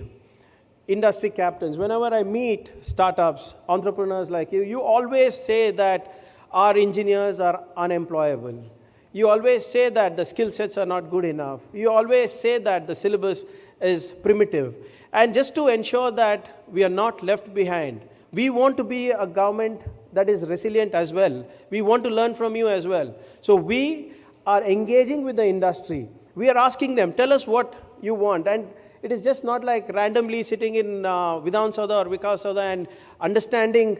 industry captains, whenever I meet startups, entrepreneurs like you, you always say that our engineers are unemployable. You always say that the skill sets are not good enough. You always say that the syllabus is primitive. And just to ensure that we are not left behind, we want to be a government that is resilient as well. We want to learn from you as well. So we are engaging with the industry. We are asking them, tell us what you want. And it is just not like randomly sitting in Vidhan Saudha or Vikas Saudha and understanding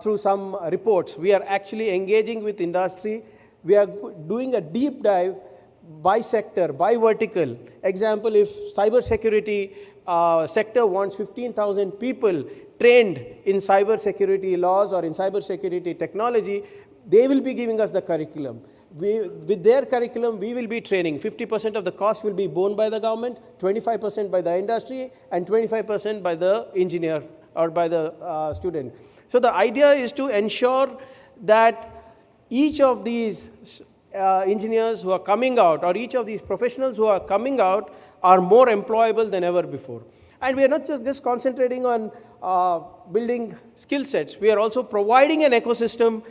through some reports. We are actually engaging with industry. We are doing a deep dive by sector, by vertical. Example, if cybersecurity sector wants 15,000 people trained in cybersecurity laws or in cybersecurity technology, they will be giving us the curriculum. With their curriculum, we will be training. 50% of the cost will be borne by the government, 25% by the industry, and 25% by the engineer or by the student. So the idea is to ensure that each of these engineers who are coming out, or each of these professionals who are coming out, are more employable than ever before. And we are not just concentrating on building skill sets. We are also providing an ecosystem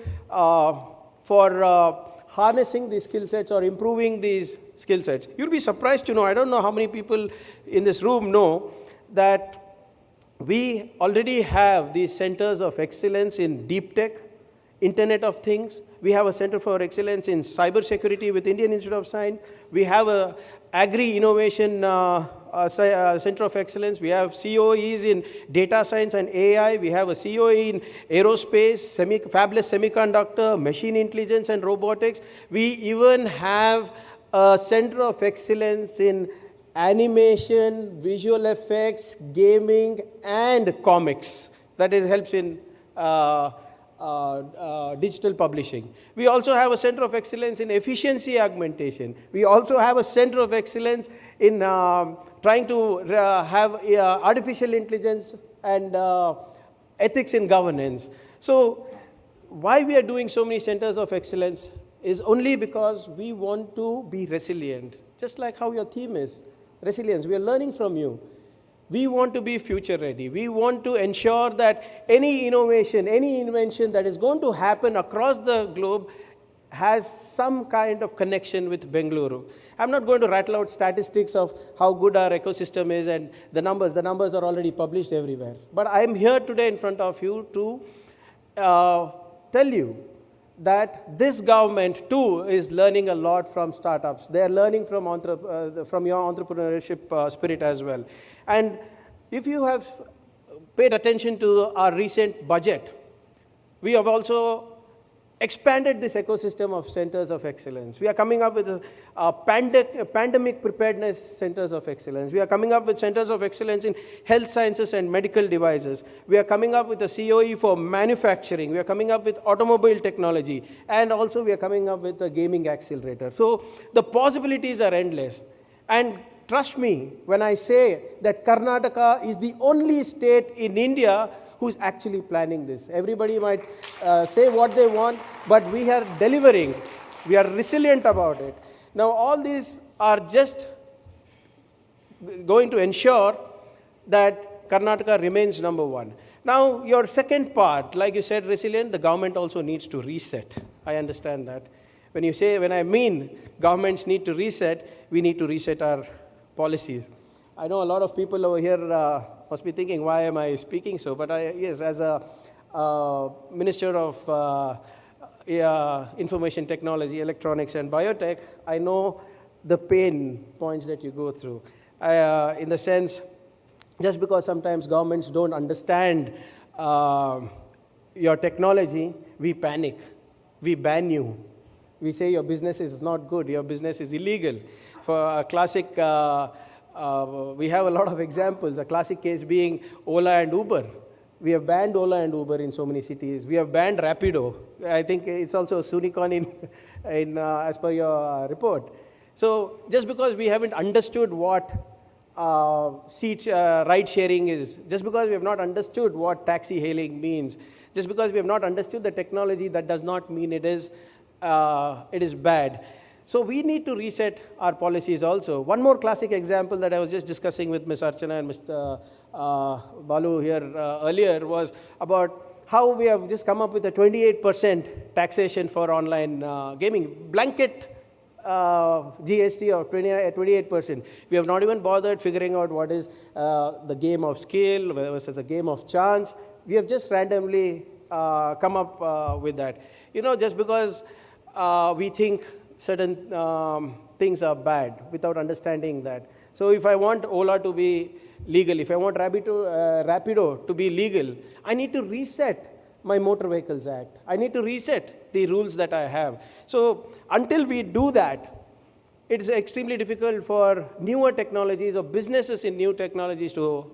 for harnessing these skill sets or improving these skill sets. You'll be surprised to know, I don't know how many people in this room know that we already have these centers of excellence in deep tech, Internet of Things. We have a Center for Excellence in Cybersecurity with Indian Institute of Science. We have a Agri-Innovation Center of Excellence. We have COEs in Data Science and AI. We have a COE in Aerospace, Fabless Semiconductor, Machine Intelligence and Robotics. We even have a Center of Excellence in Animation, Visual Effects, Gaming, and Comics. That helps in digital publishing. We also have a Center of Excellence in Efficiency Augmentation. We also have a Center of Excellence in trying to have artificial intelligence and ethics in governance. So why we are doing so many centers of excellence is only because we want to be resilient. Just like how your theme is, resilience. We are learning from you. We want to be future ready. We want to ensure that any innovation, any invention that is going to happen across the globe has some kind of connection with Bengaluru. I'm not going to rattle out statistics of how good our ecosystem is and the numbers. The numbers are already published everywhere. But I'm here today in front of you to tell you that this government too is learning a lot from startups. They are learning from your entrepreneurship spirit as well. And if you have paid attention to our recent budget, we have also expanded this ecosystem of centers of excellence. We are coming up with pandemic preparedness centers of excellence. We are coming up with centers of excellence in health sciences and medical devices. We are coming up with a COE for manufacturing. We are coming up with automobile technology. And also we are coming up with a gaming accelerator. So the possibilities are endless. And trust me when I say that Karnataka is the only state in India who's actually planning this. Everybody might say what they want, but we are delivering. We are resilient about it. Now, all these are just going to ensure that Karnataka remains number one. Now, your second part, like you said, resilient, the government also needs to reset. I understand that. When I mean governments need to reset, we need to reset our policies. I know a lot of people over here must be thinking, why am I speaking so? But yes, as a Minister of Information Technology, Electronics and Biotech, I know the pain points that you go through. In the sense, just because sometimes governments don't understand your technology, we panic. We ban you. We say your business is not good, your business is illegal. For a classic, we have a lot of examples, a classic case being Ola and Uber. We have banned Ola and Uber in so many cities. We have banned Rapido. I think it's also Soonicon as per your report. So just because we haven't understood what seat ride sharing is, just because we have not understood what taxi hailing means, just because we have not understood the technology, that does not mean it is bad. So we need to reset our policies also. One more classic example that I was just discussing with Ms. Archana and Mr. Balu here earlier was about how we have just come up with a 28% taxation for online gaming. Blanket GST of 28%. We have not even bothered figuring out what is the game of skill versus a game of chance. We have just randomly come up with that. You know, just because we think certain things are bad without understanding that. So if I want Ola to be legal, if I want Rapido to be legal, I need to reset my Motor Vehicles Act. I need to reset the rules that I have. So until we do that, it's extremely difficult for newer technologies or businesses in new technologies to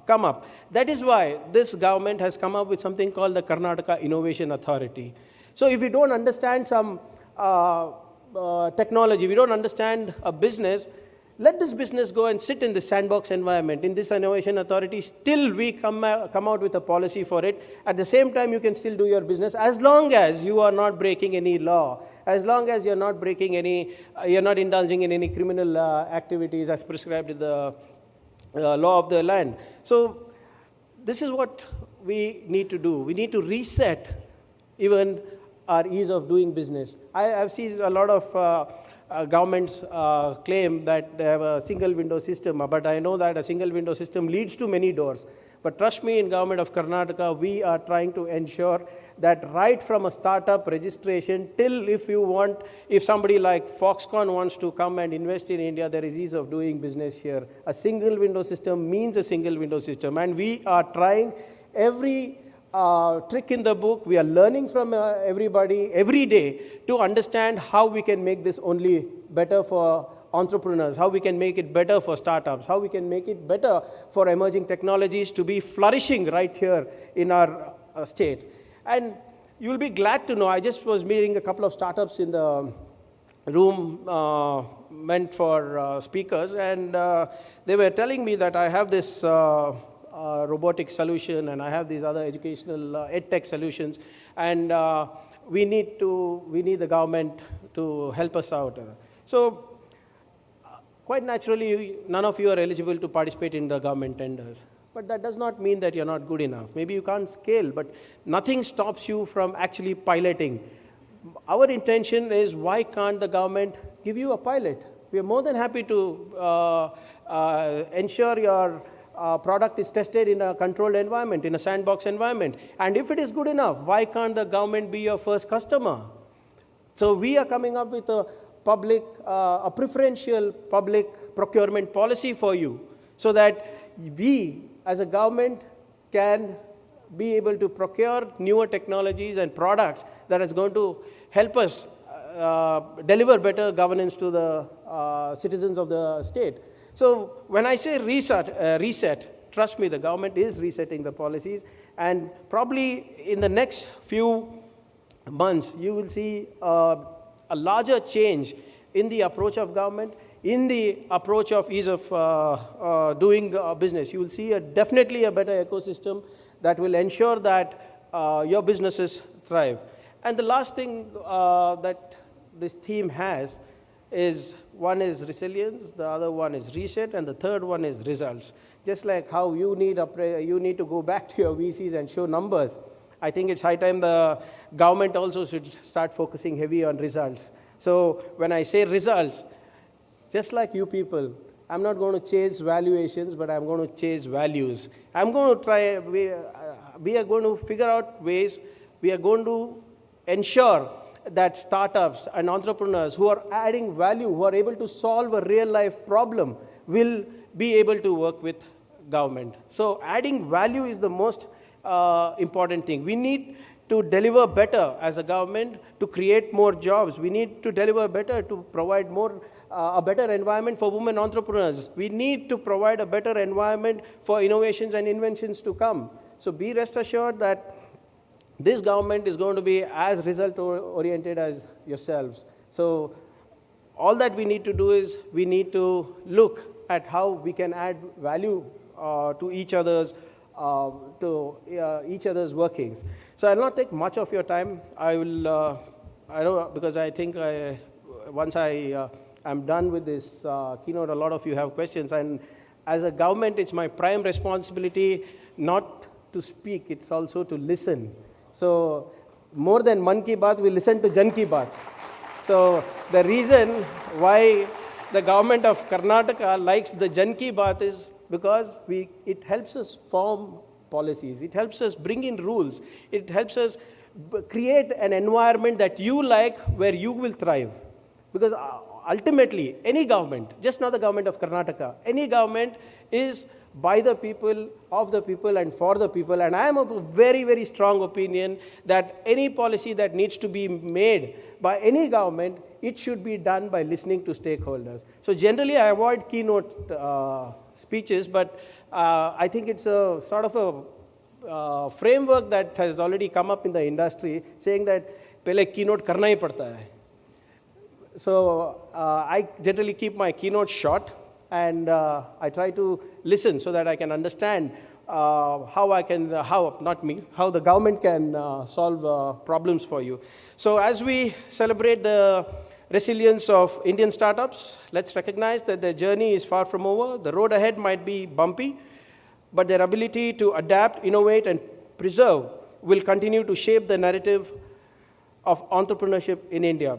come up. That is why this government has come up with something called the Karnataka Innovation Authority. So if we don't understand some technology, we don't understand a business, let this business go and sit in the sandbox environment, in this innovation authority, still we come out with a policy for it. At the same time, you can still do your business as long as you are not breaking any law, as long as you're not breaking any, you're not indulging in any criminal activities as prescribed in the law of the land. So this is what we need to do. We need to reset even our ease of doing business. I've seen a lot of governments claim that they have a single window system, but I know that a single window system leads to many doors. But trust me, in Government of Karnataka, we are trying to ensure that right from a startup registration till if somebody like Foxconn wants to come and invest in India, there is ease of doing business here. A single window system means a single window system, and we are trying every trick in the book. We are learning from everybody every day to understand how we can make this only better for entrepreneurs, how we can make it better for startups, how we can make it better for emerging technologies to be flourishing right here in our state. And you'll be glad to know, I just was meeting a couple of startups in the room meant for speakers, and they were telling me that I have this robotic solution, and I have these other educational Edtech solutions, and we need the government to help us out. So quite naturally, none of you are eligible to participate in the government tenders. But that does not mean that you're not good enough. Maybe you can't scale, but nothing stops you from actually piloting. Our intention is, why can't the government give you a pilot? We are more than happy to ensure your product is tested in a controlled environment, in a sandbox environment. And if it is good enough, why can't the government be your first customer? So we are coming up with a preferential public procurement policy for you, so that we as a government can be able to procure newer technologies and products that is going to help us deliver better governance to the citizens of the state. So when I say reset, trust me, the government is resetting the policies, and probably in the next few months, you will see a larger change in the approach of government, in the approach of ease of doing business. You will see definitely a better ecosystem that will ensure that your businesses thrive. And the last thing that this theme has is, one is resilience, the other one is reset, and the third one is results. Just like how you need to go back to your VCs and show numbers, I think it's high time the government also should start focusing heavy on results. So when I say results, just like you people, I'm not going to chase valuations, but I'm going to chase values. I'm going to try, we are going to figure out ways, we are going to ensure that startups and entrepreneurs who are adding value, who are able to solve a real life problem, will be able to work with government. So adding value is the most important thing. We need to deliver better as a government to create more jobs. We need to deliver better to provide a better environment for women entrepreneurs. We need to provide a better environment for innovations and inventions to come. So be rest assured that this government is going to be as result-oriented as yourselves. So all that we need to do is, we need to look at how we can add value to each other's workings. So I'll not take much of your time. I will, because I think once I am done with this keynote, a lot of you have questions. And as a government, it's my prime responsibility not to speak, it's also to listen. So more than Man Ki Baat, we listen to Jan Ki Baat. So the reason why the government of Karnataka likes the Jan Ki Baat is because it helps us form policies. It helps us bring in rules. It helps us create an environment that you like, where you will thrive. Because ultimately, any government, just not the government of Karnataka, any government is by the people, of the people, and for the people. And I am of a very, very strong opinion that any policy that needs to be made by any government, it should be done by listening to stakeholders. So generally, I avoid keynote speeches, but I think it's a sort of a framework that has already come up in the industry, saying that pehle keynote karna hi padta hai. So I generally keep my keynote short, and I try to listen so that I can understand how the government can solve problems for you. So as we celebrate the resilience of Indian startups, let's recognize that their journey is far from over. The road ahead might be bumpy, but their ability to adapt, innovate, and preserve will continue to shape the narrative of entrepreneurship in India.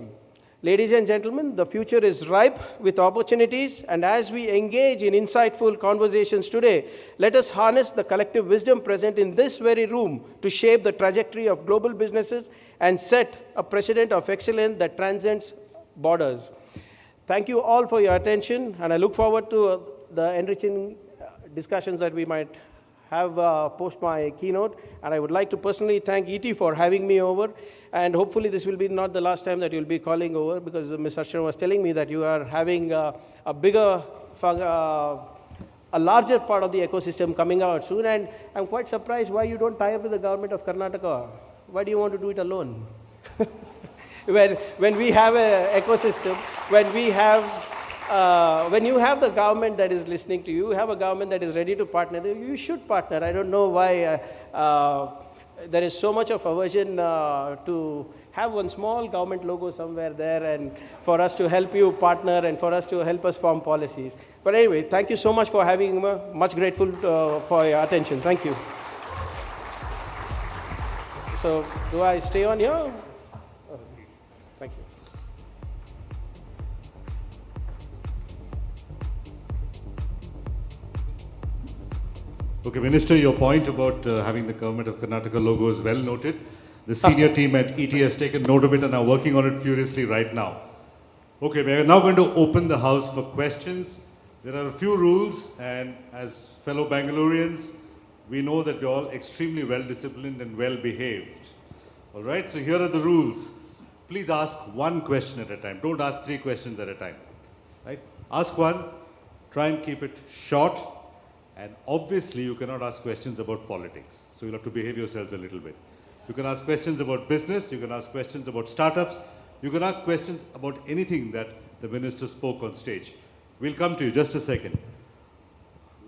Ladies and gentlemen, the future is ripe with opportunities, and as we engage in insightful conversations today, let us harness the collective wisdom present in this very room to shape the trajectory of global businesses and set a precedent of excellence that transcends borders. Thank you all for your attention, and I look forward to the enriching discussions that we might have post my keynote. And I would like to personally thank ET for having me over. And hopefully this will be not the last time that you'll be calling over, because Ms. Archana was telling me that you are having a larger part of the ecosystem coming out soon. And I'm quite surprised why you don't tie up with the government of Karnataka. Why do you want to do it alone? When we have an ecosystem, when you have the government that is listening to you, you have a government that is ready to partner, you should partner. I don't know why there is so much of aversion to have one small government logo somewhere there, and for us to help you partner and for us to help us form policies. But anyway, thank you so much for having me. Much grateful for your attention. Thank you. So, do I stay on here? Oh, thank you. Okay, Minister, your point about having the government of Karnataka logo is well noted. The senior team at ET has taken note of it and are working on it furiously right now. Okay, we are now going to open the house for questions. There are a few rules, and as fellow Bengalurians, we know that you're all extremely well disciplined and well behaved. All right, so here are the rules. Please ask one question at a time. Don't ask 3 questions at a time. Right? Ask one, try and keep it short. And obviously, you cannot ask questions about politics. So you'll have to behave yourselves a little bit. You can ask questions about business. You can ask questions about startups. You can ask questions about anything that the minister spoke on stage. We'll come to you just a second.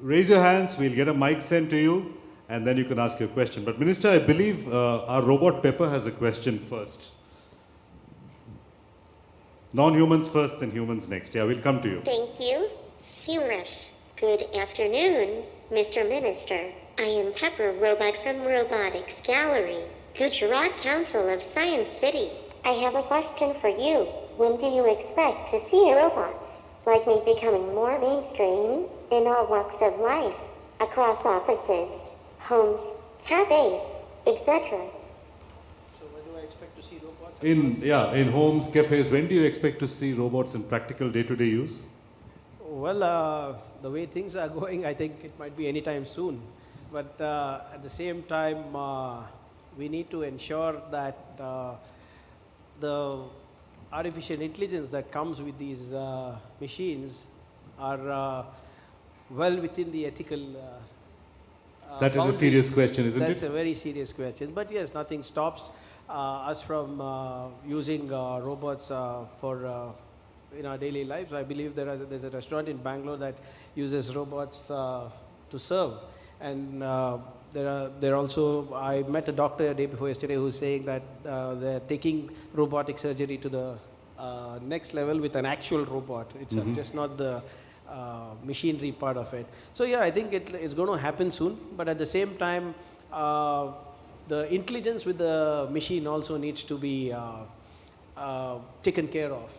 Raise your hands. We'll get a mic sent to you, and then you can ask your question. But Minister, I believe our robot Pepper has a question first. Non-humans first, then humans next. Yeah, we'll come to you. Thank you, Suresh. Good afternoon, Mr. Minister. I am Pepper Robot from Robotics Gallery, Gujarat Council of Science City. I have a question for you. When do you expect to see robots like me becoming more mainstream in all walks of life, across offices, homes, cafes, etc.? So when do I expect to see robots? In homes, cafes, when do you expect to see robots in practical day-to-day use? Well, the way things are going, I think it might be anytime soon. But at the same time, we need to ensure that the artificial intelligence that comes with these machines are well within the ethical That is a serious question, isn't it? That's a very serious question. But yes, nothing stops us from using robots for in our daily lives. I believe there's a restaurant in Bangalore that uses robots to serve, and there are also, I met a doctor a day before yesterday who's saying that they're taking robotic surgery to the next level with an actual robot. It's just not the machinery part of it. So yeah, I think it's going to happen soon, but at the same time, the intelligence with the machine also needs to be taken care of,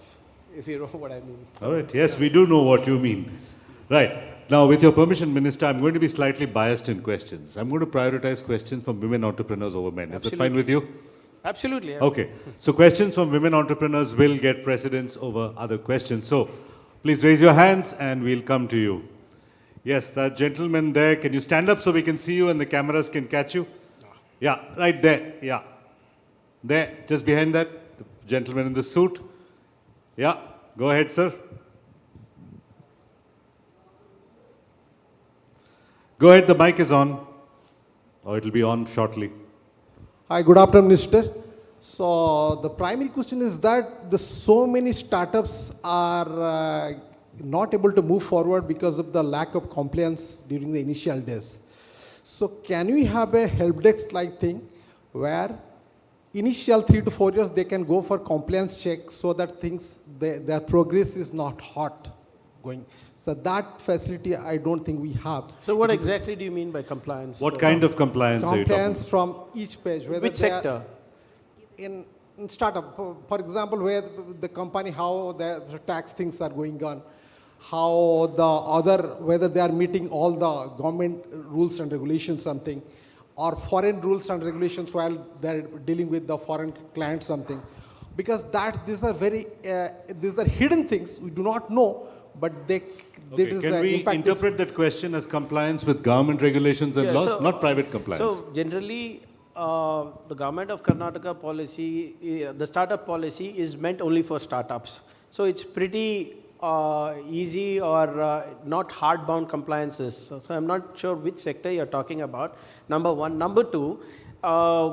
if you know what I mean. All right, yes, we do know what you mean. Right. Now, with your permission, Minister, I'm going to be slightly biased in questions. I'm going to prioritize questions from women entrepreneurs over men. Is that fine with you? Absolutely. Okay. So questions from women entrepreneurs will get precedence over other questions. So please raise your hands and we'll come to you. Yes, that gentleman there, can you stand up so we can see you and the cameras can catch you? Yeah, right there. Yeah. There, just behind that, the gentleman in the suit. Yeah, go ahead, sir. Go ahead, the mic is on, or it'll be on shortly. Hi, good afternoon, Minister. So the primary question is that so many startups are not able to move forward because of the lack of compliance during the initial days. So can we have a help desk-like thing where initial 3 to 4 years they can go for compliance check so that their progress is not hot going. So that facility I don't think we have. So what exactly do you mean by compliance? What kind of compliance are you talking? Compliance from each page. Which sector? In startup, for example, where the company, how the tax things are going on, how whether they are meeting all the government rules and regulations, something, or foreign rules and regulations while they're dealing with the foreign client, something. Because these are hidden things we do not know, but can we interpret that question as compliance with government regulations and laws, not private compliance? So generally, the government of Karnataka policy, the startup policy is meant only for startups. So it's pretty easy or not hard-bound compliances. So I'm not sure which sector you're talking about, number one. Number two,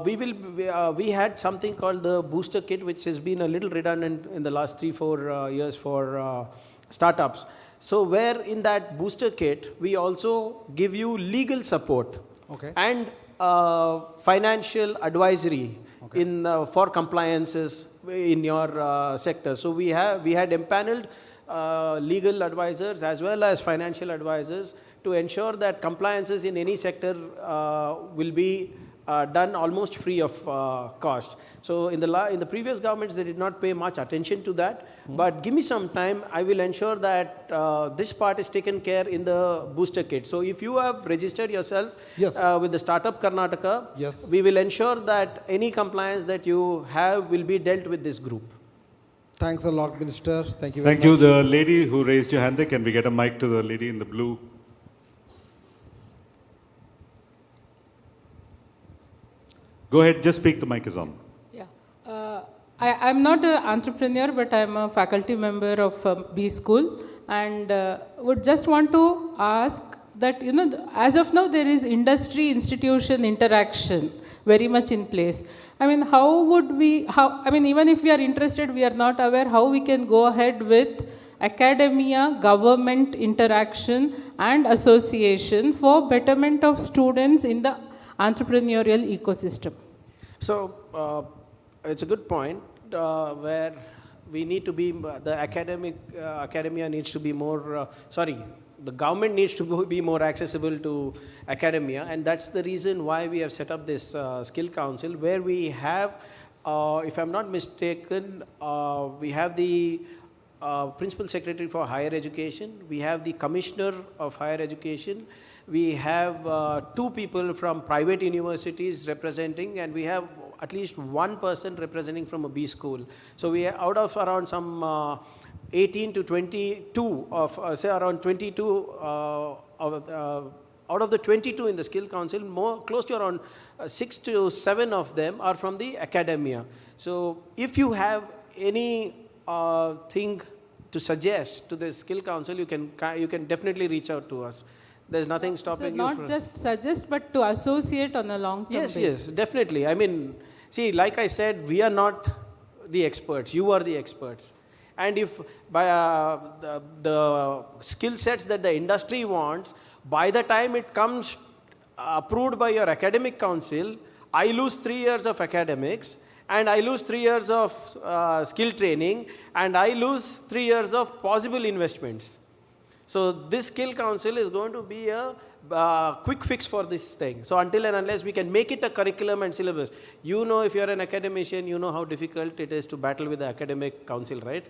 we had something called the booster kit, which has been a little redundant in the last 3-4 years for startups. So where in that booster kit, we also give you legal support and financial advisory for compliances in your sector. So we had empaneled legal advisors as well as financial advisors to ensure that compliances in any sector will be done almost free of cost. So in the previous governments, they did not pay much attention to that. But give me some time, I will ensure that this part is taken care in the booster kit. So if you have registered yourself with the Startup Karnataka, we will ensure that any compliance that you have will be dealt with this group. Thanks a lot, Minister. Thank you very much. Thank you. The lady who raised your hand there, can we get a mic to the lady in the blue? Go ahead, just speak, the mic is on. Yeah. I'm not an entrepreneur, but I'm a faculty member of B School, and would just want to ask that, as of now, there is industry-institution interaction very much in place. I mean, even if we are interested, we are not aware how we can go ahead with academia, government interaction and association for betterment of students in the entrepreneurial ecosystem. So it's a good point where we need to be, the academia needs to be more, the government needs to be more accessible to academia, and that's the reason why we have set up this skill council where we have, if I'm not mistaken, we have the Principal Secretary for Higher Education, we have the Commissioner of Higher Education, we have 2 people from private universities representing, and we have at least 1 person representing from a B school. So we are out of around some 18 to 22 of, say around 22 out of the 22 in the skill council, close to around 6 to 7 of them are from the academia. So if you have any thing to suggest to the skill council, you can definitely reach out to us. There's nothing stopping you from... Not just suggest, but to associate on a long-term basis. Yes, definitely. I mean, see, like I said, we are not the experts. You are the experts. And if by the skill sets that the industry wants, by the time it comes approved by your academic council, I lose 3 years of academics, and I lose 3 years of skill training, and I lose 3 years of possible investments. So this skill council is going to be a quick fix for this thing. So until and unless we can make it a curriculum and syllabus, you know, if you're an academician, you know how difficult it is to battle with the academic council, right?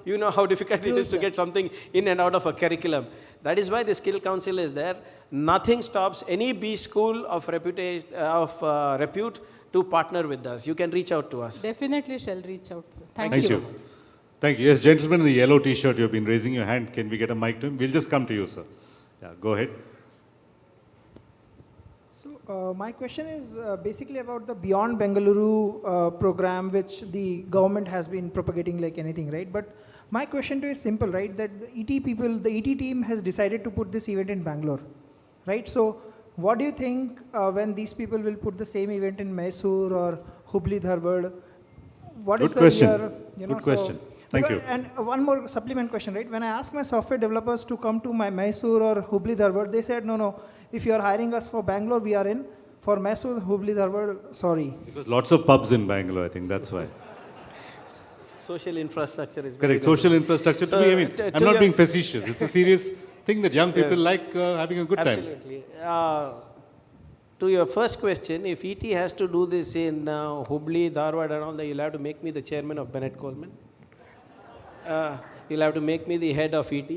You know how difficult it is to get something in and out of a curriculum. That is why the skill council is there. Nothing stops any B school of repute to partner with us. You can reach out to us. Definitely shall reach out, sir. Thank you. Thank you. Yes, gentleman in the yellow t-shirt, you've been raising your hand. Can we get a mic to him? We'll just come to you, sir. Yeah, go ahead. So my question is basically about the Beyond Bengaluru program, which the government has been propagating like anything, right? But my question to you is simple, right? That the ET people, the ET team has decided to put this event in Bangalore, right? So what do you think when these people will put the same event in Mysore or Hubli Dharwad? What is Good question. Year, you know, Good question. Thank you. And one more supplement question, right? When I asked my software developers to come to my Mysore or Hubli Dharwad, they said, no, if you are hiring us for Bangalore, we are in. For Mysore, Hubli Dharwad, sorry. Because lots of pubs in Bangalore, I think that's why. Social infrastructure is correct. Social infrastructure. So, to me, I mean, I'm not being facetious. It's a serious thing that young people like having a good time. Absolutely. To your first question, if ET has to do this in Hubli, Dharwad and all that, you'll have to make me the chairman of Bennett Coleman. You'll have to make me the head of ET.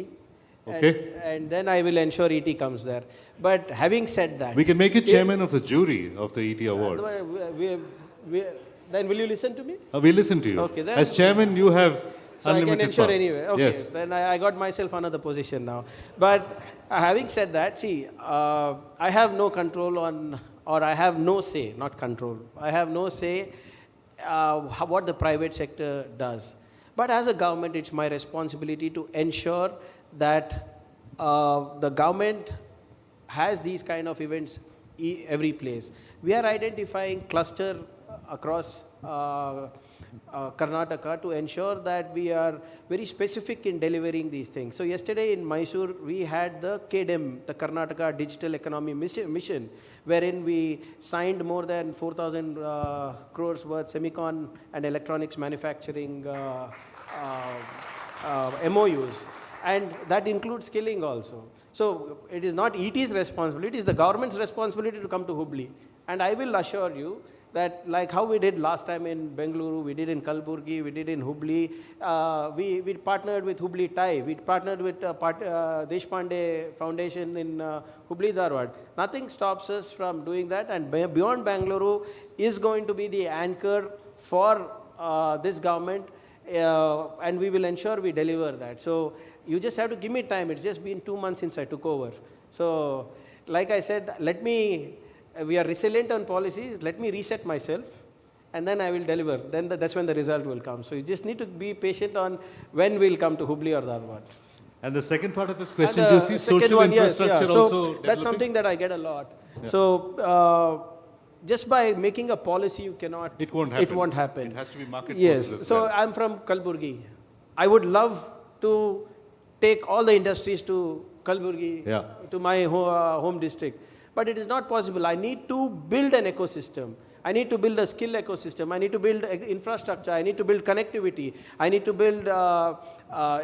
Okay. And then I will ensure ET comes there. But having said that... We can make you chairman of the jury of the ET Awards. Then will you listen to me? We'll listen to you. Okay, then, as chairman, you have so unlimited I can ensure power. Anyway. Okay, yes. Then I got myself another position now. But having said that, see, I have no control on, or I have no say, not control. I have no say what the private sector does. But as a government, it's my responsibility to ensure that the government has these kind of events every place. We are identifying cluster across Karnataka to ensure that we are very specific in delivering these things. So yesterday in Mysore, we had the KDEM, the Karnataka Digital Economy Mission, wherein we signed more than 4,000 crores worth semicon and electronics manufacturing MOUs. And that includes skilling also. So it is not ET's responsibility, it is the government's responsibility to come to Hubli. And I will assure you that like how we did last time in Bengaluru, we did in Kalburgi, we did in Hubli, we partnered with Hubli TIE, we partnered with Deshpande Foundation in Hubli Dharwad. Nothing stops us from doing that, and Beyond Bengaluru is going to be the anchor for this government, and we will ensure we deliver that. So you just have to give me time. It's just been 2 months since I took over. So like I said, we are resilient on policies, let me reset myself, and then I will deliver. Then that's when the result will come. So you just need to be patient on when we'll come to Hubli or Dharwad. And the second part of this question, do you see social infrastructure also so that's something that I get a lot. Yeah. So just by making a policy, you cannot... It won't happen. It won't happen. It has to be market Yes. forces as So well. I'm from Kalburgi. I would love to take all the industries to Kalburgi, to my home district. But it is not possible. I need to build an ecosystem. I need to build a skill ecosystem. I need to build infrastructure. I need to build connectivity. I need to build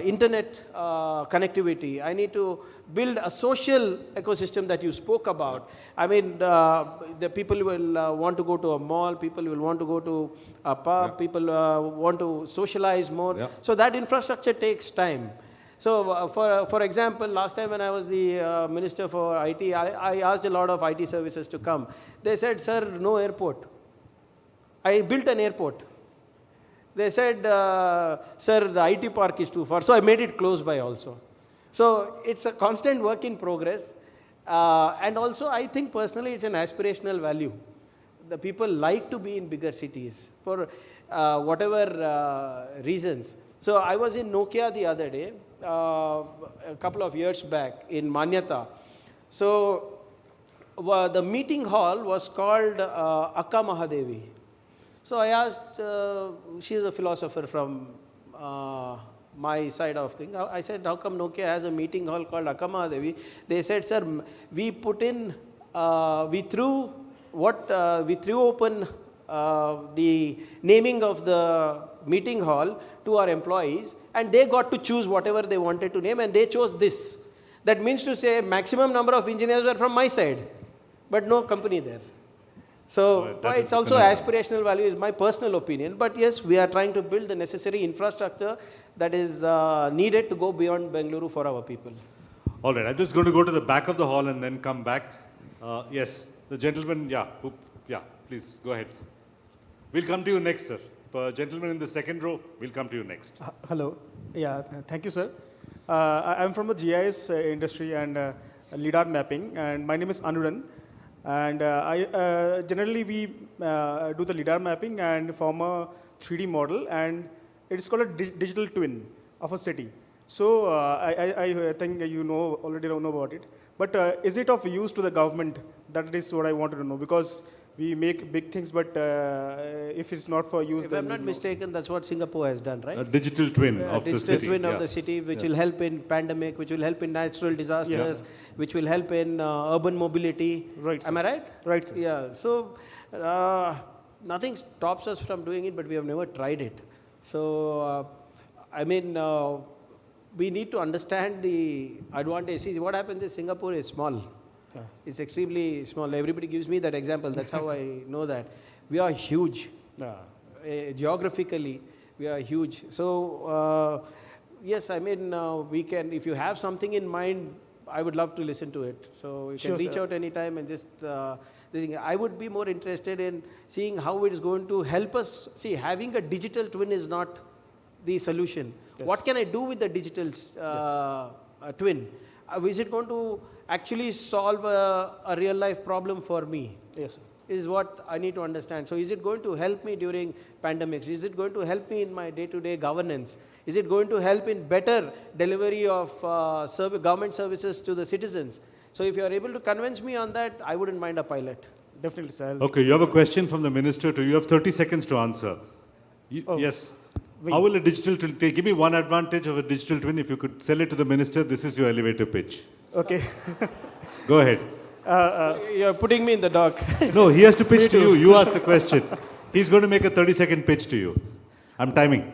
internet connectivity. I need to build a social ecosystem that you spoke about. I mean, the people will want to go to a mall. People will want to go to a pub. People want to socialize more. So that infrastructure takes time. So, for example, last time when I was the Minister for IT, I asked a lot of IT services to come. They said, sir, no airport. I built an airport. They said, sir, the IT park is too far. So I made it close by also. So it's a constant work in progress. And also, I think personally, it's an aspirational value. The people like to be in bigger cities for whatever reasons. So I was in Nokia the other day, a couple of years back in Manyata. So the meeting hall was called Akka Mahadevi. So I asked, she is a philosopher from my side of things. I said, how come Nokia has a meeting hall called Akama Devi? They said, sir, we put in, we threw open the naming of the meeting hall to our employees, and they got to choose whatever they wanted to name, and they chose this. That means to say maximum number of engineers were from my side, but no company there. So it's also aspirational value is my personal opinion, but yes, we are trying to build the necessary infrastructure that is needed to go beyond Bengaluru for our people. All right, I'm just going to go to the back of the hall and then come back. Yes, the gentleman, please go ahead, sir. We'll come to you next, sir. Gentleman in the second row, we'll come to you next. Hello. Yeah, thank you, sir. I'm from the GIS industry and LIDAR mapping, and my name is Anuran. And generally we do the LIDAR mapping and form a 3D model, and it's called a digital twin of a city. So I think you already know about it. But is it of use to the government? That is what I wanted to know, because we make big things, but if it's not for use, if I'm not mistaken, that's what Singapore has done, right? A digital twin of the city. Digital twin of the city, which will help in pandemic, which will help in natural disasters, which will help in urban mobility. Right. Am I right? Right, sir. Yeah. So nothing stops us from doing it, but we have never tried it. So I mean, we need to understand the advantage. See, what happens is Singapore is small. It's extremely small. Everybody gives me that example. That's how I know that. We are huge. Geographically, we are huge. So, yes, I mean, we can, if you have something in mind, I would love to listen to it. So, you can reach out anytime and just, I would be more interested in seeing how it is going to help us. See, having a digital twin is not the solution. Yes. What can I do with the digital twin? Is it going to actually solve a real life problem for me? Yes, sir. Is what I need to understand. So is it going to help me during pandemics? Is it going to help me in my day-to-day governance? Is it going to help in better delivery of government services to the citizens? So if you are able to convince me on that, I wouldn't mind a pilot. Definitely, sir. Okay, you have a question from the minister to you. You have 30 seconds to answer. Yes. How will a digital twin, give me one advantage of a digital twin. If you could sell it to the minister, this is your elevator pitch. Okay. Go ahead. You're putting me in the dark. No, he has to pitch to you. You ask the question. He's going to make a 30-second pitch to you. I'm timing.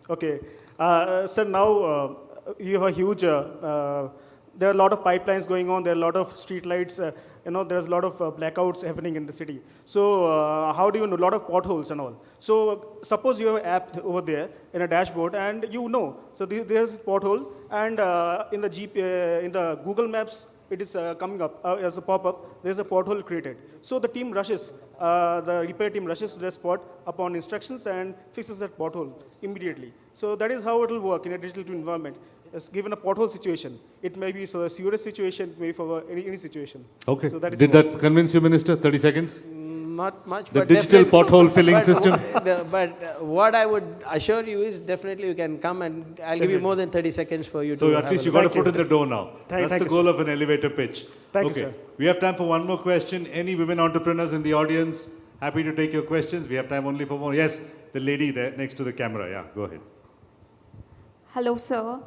Okay. Sir, now you have a huge, there are a lot of pipelines going on. There are a lot of street lights. There's a lot of blackouts happening in the city. So how do you know? A lot of potholes and all. So suppose you have an app over there in a dashboard, and So there's a pothole, and in the Google Maps, it is coming up as a pop-up. There's a pothole created. So the team rushes, the repair team rushes to the spot upon instructions and fixes that pothole immediately. So that is how it will work in a digital twin environment. Given a pothole situation, it may be a serious situation, maybe for any situation. Okay. So that is Did that convince you, Minister? 30 seconds? Not much. The digital pothole filling system. But what I would assure you is definitely you can come, and I'll give you more than 30 seconds for you to. So at least you got a foot in the door now. That's the goal sir. of an elevator pitch. Thank you, sir. We have time for one more question. Any women entrepreneurs in the audience? Happy to take your questions. We have time only for more. Yes, the lady there next to the camera. Yeah, go ahead. Hello, sir.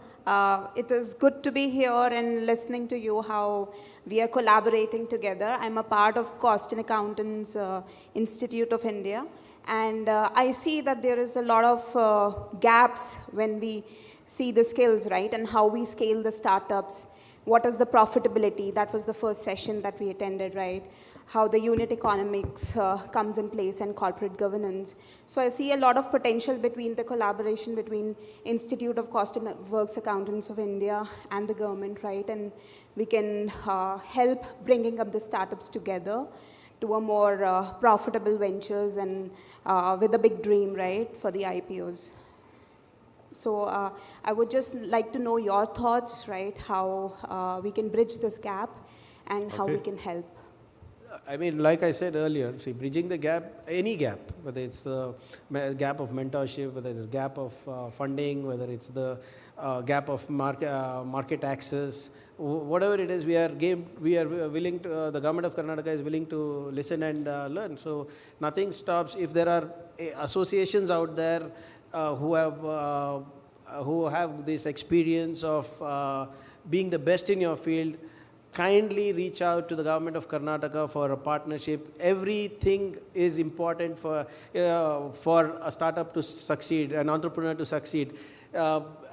It is good to be here and listening to you how we are collaborating together. I'm a part of Cost and Accountants Institute of India, and I see that there is a lot of gaps when we see the skills, right, and how we scale the startups. What is the profitability? That was the first session that we attended, right? How the unit economics comes in place and corporate governance. So I see a lot of potential between the collaboration between Institute of Cost and Works Accountants of India and the government, right? And we can help bringing up the startups together to a more profitable ventures and with a big dream, right, for the IPOs. So I would just like to know your thoughts, right, how we can bridge this gap and how we can help. I mean, like I said earlier, see, bridging the gap, any gap, whether it's the gap of mentorship, whether it's gap of funding, whether it's the gap of market access, whatever it is, we are willing to, the government of Karnataka is willing to listen and learn. So nothing stops if there are associations out there who have who have this experience of being the best in your field, kindly reach out to the government of Karnataka for a partnership. Everything is important for a startup to succeed, an entrepreneur to succeed.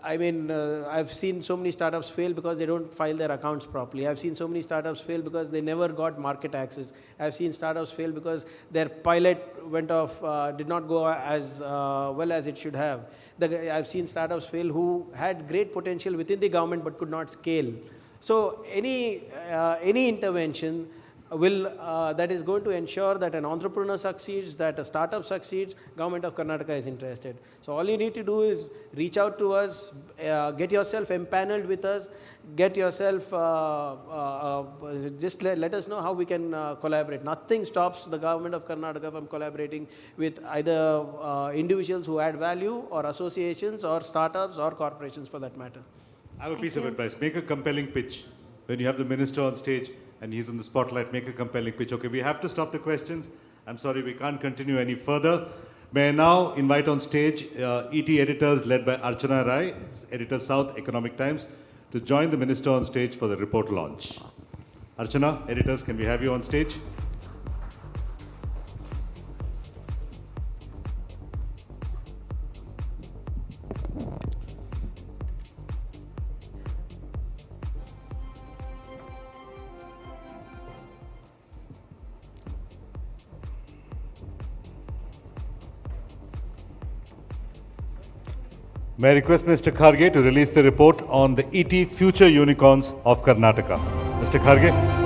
I've seen so many startups fail because they don't file their accounts properly. I've seen so many startups fail because they never got market access. I've seen startups fail because their pilot went off, did not go as well as it should have. I've seen startups fail who had great potential within the government but could not scale. So any intervention that is going to ensure that an entrepreneur succeeds, that a startup succeeds, government of Karnataka is interested. So all you need to do is reach out to us, get yourself empaneled with us, get yourself, just let us know how we can collaborate. Nothing stops the government of Karnataka from collaborating with either individuals who add value or associations or startups or corporations for that matter. I have a piece of advice. Make a compelling pitch. When you have the minister on stage and he's in the spotlight, make a compelling pitch. Okay, we have to stop the questions. I'm sorry, we can't continue any further. May I now invite on stage ET editors led by Archana Rai, editor South Economic Times, to join the minister on stage for the report launch. Archana, editors, can we have you on stage? May I request Mr. Kharge to release the report on the ET Future Unicorns of Karnataka. Mr. Kharge.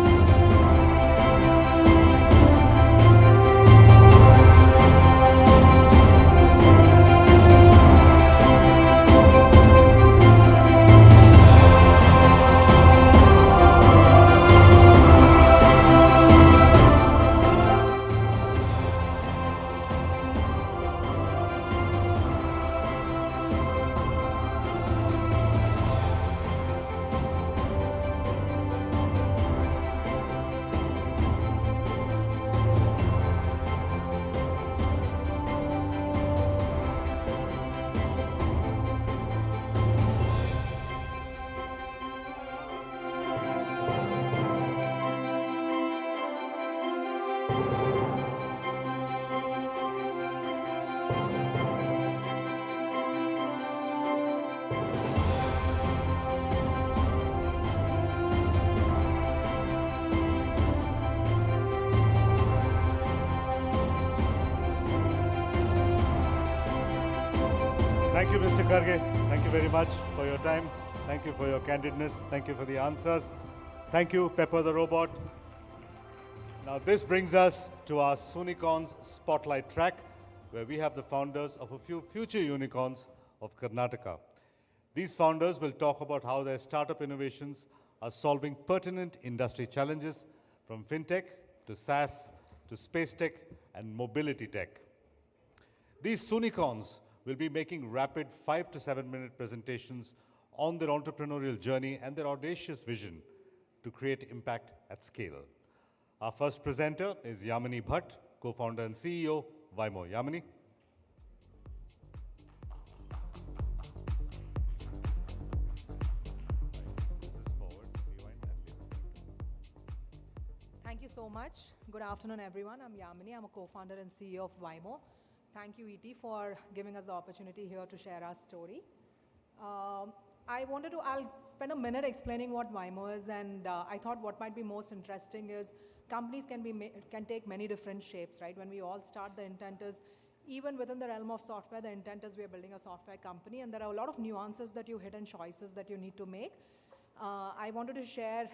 Thank you, Mr. Kharge. Thank you very much for your time. Thank you for your candidness. Thank you for the answers. Thank you, Pepper the Robot. Now this brings us to our Soonicon's Spotlight track, where we have the founders of a few future unicorns of Karnataka. These founders will talk about how their startup innovations are solving pertinent industry challenges, from fintech to SaaS to space tech and mobility tech. These Soonicons will be making rapid 5 to 7 minute presentations on their entrepreneurial journey and their audacious vision to create impact at scale. Our first presenter is Yamini Bhatt, co-founder and CEO, Waymo. Yamini. Thank you so much. Good afternoon, everyone. I'm Yamini. I'm a co-founder and CEO of Waymo. Thank you, ET, for giving us the opportunity here to share our story. I'll spend a minute explaining what Waymo is, and I thought what might be most interesting is companies can take many different shapes, right? When we all start, the intent is, even within the realm of software, the intent is we are building a software company, and there are a lot of nuances that you hit and choices that you need to make. I wanted to share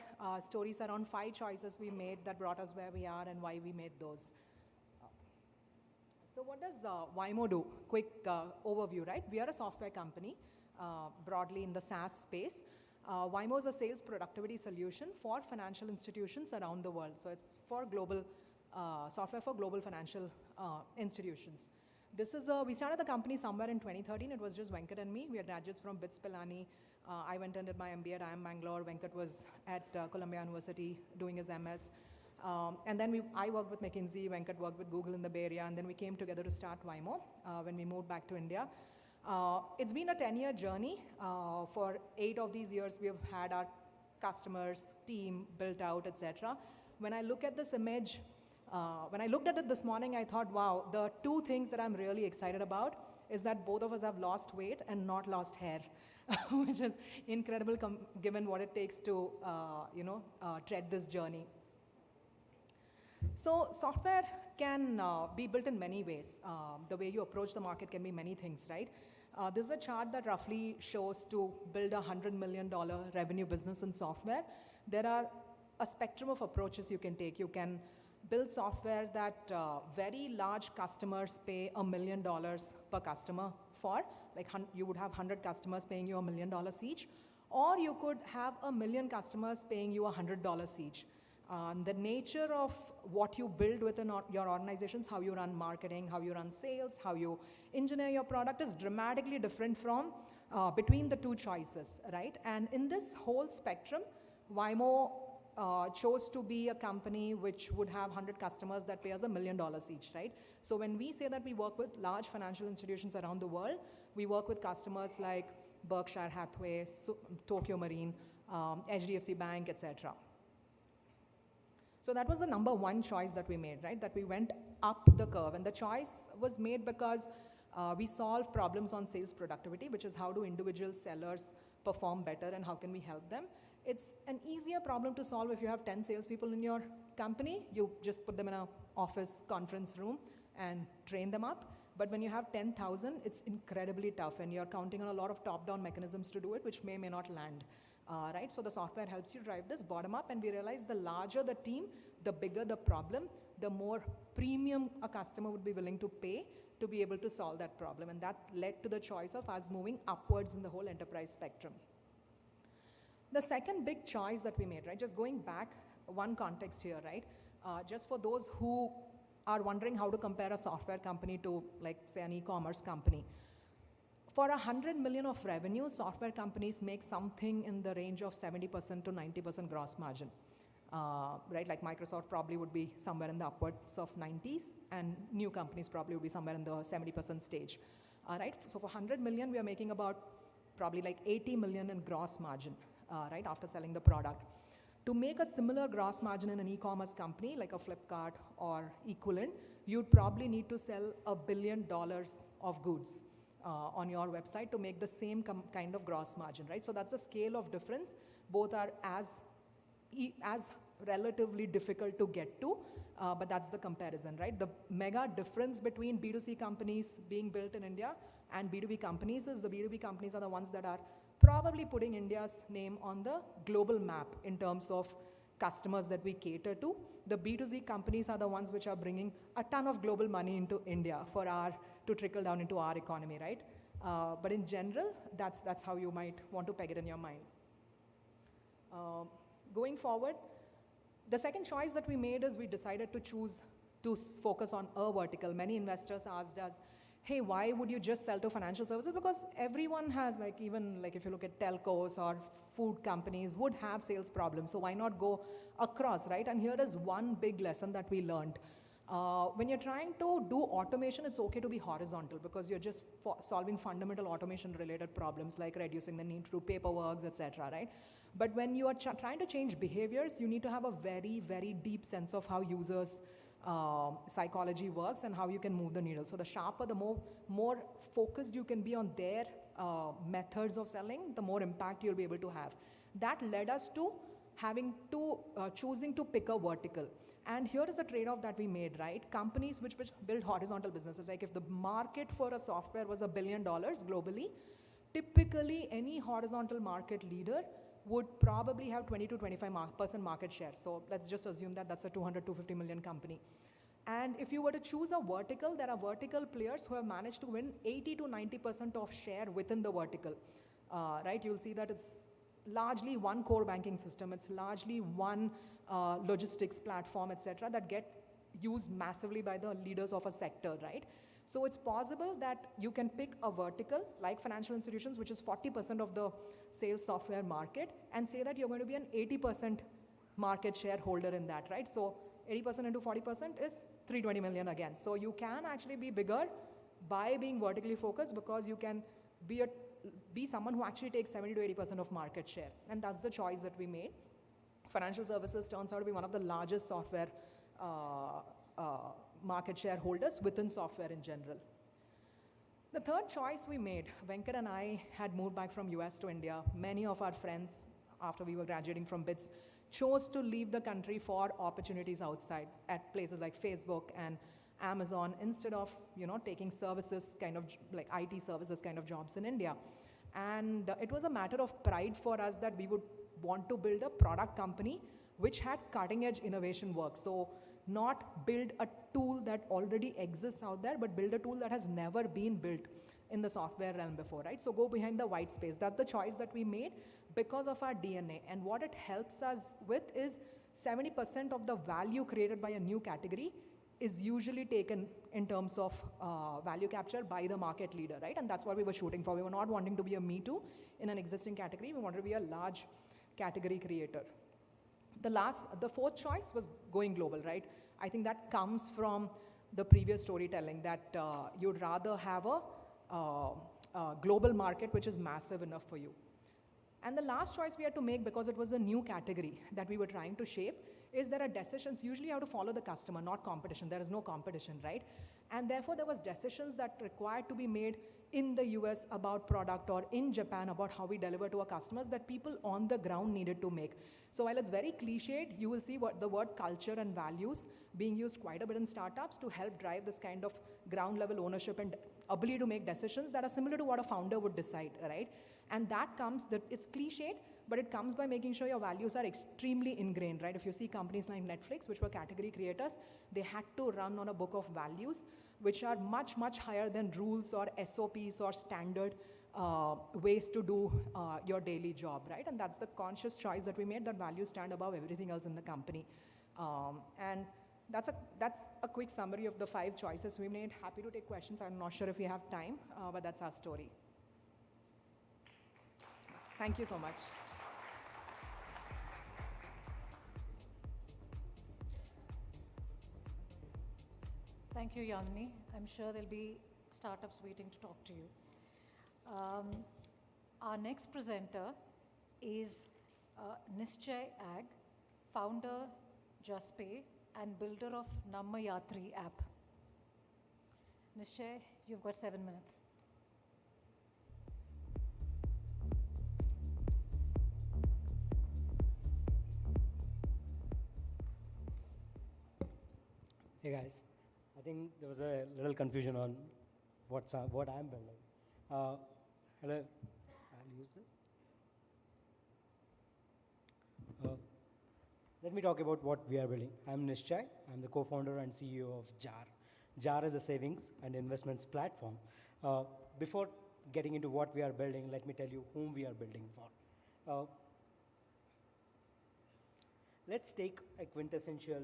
stories around 5 choices we made that brought us where we are and why we made those. So what does Waymo do? Quick overview, right? We are a software company, broadly in the SaaS space. Waymo is a sales productivity solution for financial institutions around the world. So it's for global software for global financial institutions. We started the company somewhere in 2013. It was just Venkat and me. We are graduates from BITS Pilani. I went and did my MBA at IIM Bangalore. Venkat was at Columbia University doing his MS. And then I worked with McKinsey, Venkat worked with Google in the Bay Area, and then we came together to start Waymo when we moved back to India. It's been a 10-year journey. For 8 of these years, we have had our customers, team built out, etc. When I look at this image, when I looked at it this morning, I thought, wow, the two things that I'm really excited about is that both of us have lost weight and not lost hair, which is incredible given what it takes to, tread this journey. So software can be built in many ways. The way you approach the market can be many things, right? This is a chart that roughly shows to build a $100 million revenue business in software. There are a spectrum of approaches you can take. You can build software that very large customers pay $1 million per customer for, like you would have 100 customers paying you $1 million each, or you could have 1 million customers paying you $100 each. The nature of what you build within your organizations, how you run marketing, how you run sales, how you engineer your product is dramatically different from between the two choices, right? And in this whole spectrum, Waymo chose to be a company which would have 100 customers that pay us $1 million each, right? So when we say that we work with large financial institutions around the world, we work with customers like Berkshire Hathaway, Tokyo Marine, HDFC Bank, etc. So that was the number one choice that we made, right? That we went up the curve. And the choice was made because we solve problems on sales productivity, which is how do individual sellers perform better and how can we help them. It's an easier problem to solve if you have 10 salespeople in your company. You just put them in an office conference room and train them up. But when you have 10,000, it's incredibly tough and you're counting on a lot of top-down mechanisms to do it, which may not land. Right? So the software helps you drive this bottom up, and we realize the larger the team, the bigger the problem, the more premium a customer would be willing to pay to be able to solve that problem. And that led to the choice of us moving upwards in the whole enterprise spectrum. The second big choice that we made, right, just going back one context here, right, just for those who are wondering how to compare a software company to, like, say, an e-commerce company. For 100 million of revenue, software companies make something in the range of 70% to 90% gross margin, right? Like Microsoft probably would be somewhere in the upwards of 90s, and new companies probably would be somewhere in the 70% stage, right? So for 100 million, we are making about probably like 80 million in gross margin, right, after selling the product. To make a similar gross margin in an e-commerce company like a Flipkart or equivalent, you'd probably need to sell $1 billion of goods on your website to make the same kind of gross margin, right? So that's the scale of difference. Both are as relatively difficult to get to, but that's the comparison, right? The mega difference between B2C companies being built in India and B2B companies is the B2B companies are the ones that are probably putting India's name on the global map in terms of customers that we cater to. The B2C companies are the ones which are bringing a ton of global money into India to trickle down into our economy, right? But in general, that's how you might want to peg it in your mind. Going forward, the second choice that we made is we decided to choose to focus on a vertical. Many investors asked us, hey, why would you just sell to financial services? Because everyone has, like, even like if you look at telcos or food companies would have sales problems. So why not go across, right? And here is one big lesson that we learned. When you're trying to do automation, it's okay to be horizontal because you're just solving fundamental automation related problems like reducing the need to do paperwork, etc., right? But when you are trying to change behaviors, you need to have a very, very deep sense of how users psychology works and how you can move the needle. So the sharper, the more focused you can be on their methods of selling, the more impact you'll be able to have. That led us to choosing to pick a vertical. And here is the trade-off that we made, right? Companies which build horizontal businesses, like if the market for a software was $1 billion globally, typically any horizontal market leader would probably have 20 to 25% market share. So let's just assume that that's a 200, 250 million company. And if you were to choose a vertical, there are vertical players who have managed to win 80 to 90% of share within the vertical, right? You'll see that it's largely one core banking system. It's largely one logistics platform, etc., that get used massively by the leaders of a sector, right? So it's possible that you can pick a vertical like financial institutions, which is 40% of the sales software market, and say that you're going to be an 80% market share holder in that, right? So 80% into 40% is 320 million again. So you can actually be bigger by being vertically focused, because you can be someone who actually takes 70 to 80% of market share. And that's the choice that we made. Financial services turns out to be one of the largest software market share holders within software in general. The third choice we made, Venkat and I had moved back from US to India. Many of our friends, after we were graduating from BITS, chose to leave the country for opportunities outside at places like Facebook and Amazon, instead of taking services kind of like IT services kind of jobs in India. And it was a matter of pride for us that we would want to build a product company which had cutting edge innovation work. So not build a tool that already exists out there, but build a tool that has never been built in the software realm before, right? So go behind the white space. That's the choice that we made because of our DNA. And what it helps us with is 70% of the value created by a new category is usually taken in terms of value capture by the market leader, right? And that's what we were shooting for. We were not wanting to be a me too in an existing category. We wanted to be a large category creator. The fourth choice was going global, right? I think that comes from the previous storytelling that you'd rather have a global market which is massive enough for you. And the last choice we had to make, because it was a new category that we were trying to shape, is there are decisions, usually you have to follow the customer, not competition. There is no competition, right? And therefore there was decisions that required to be made in the US about product, or in Japan about how we deliver to our customers, that people on the ground needed to make. So while it's very cliched, you will see the word culture and values being used quite a bit in startups to help drive this kind of ground level ownership and ability to make decisions that are similar to what a founder would decide, right? And that comes, it's cliched, but it comes by making sure your values are extremely ingrained, right? If you see companies like Netflix, which were category creators, they had to run on a book of values, which are much, much higher than rules or SOPs or standard ways to do your daily job, right? And that's the conscious choice that we made, that values stand above everything else in the company. And that's a quick summary of the 5 choices we made. Happy to take questions. I'm not sure if we have time, but that's our story. Thank you so much. Thank you, Yamini. I'm sure there'll be startups waiting to talk to you. Our next presenter is Nischay Ag, founder, JustPay, and builder of Namma Yatri app. Nischay, you've got 7 minutes. Hey guys, I think there was a little confusion on what I'm building. Hello, I'll use this. Let me talk about what we are building. I'm Nischay. I'm the co-founder and CEO of JAR. JAR is a savings and investments platform. Before getting into what we are building, let me tell you whom we are building for. Let's take a quintessential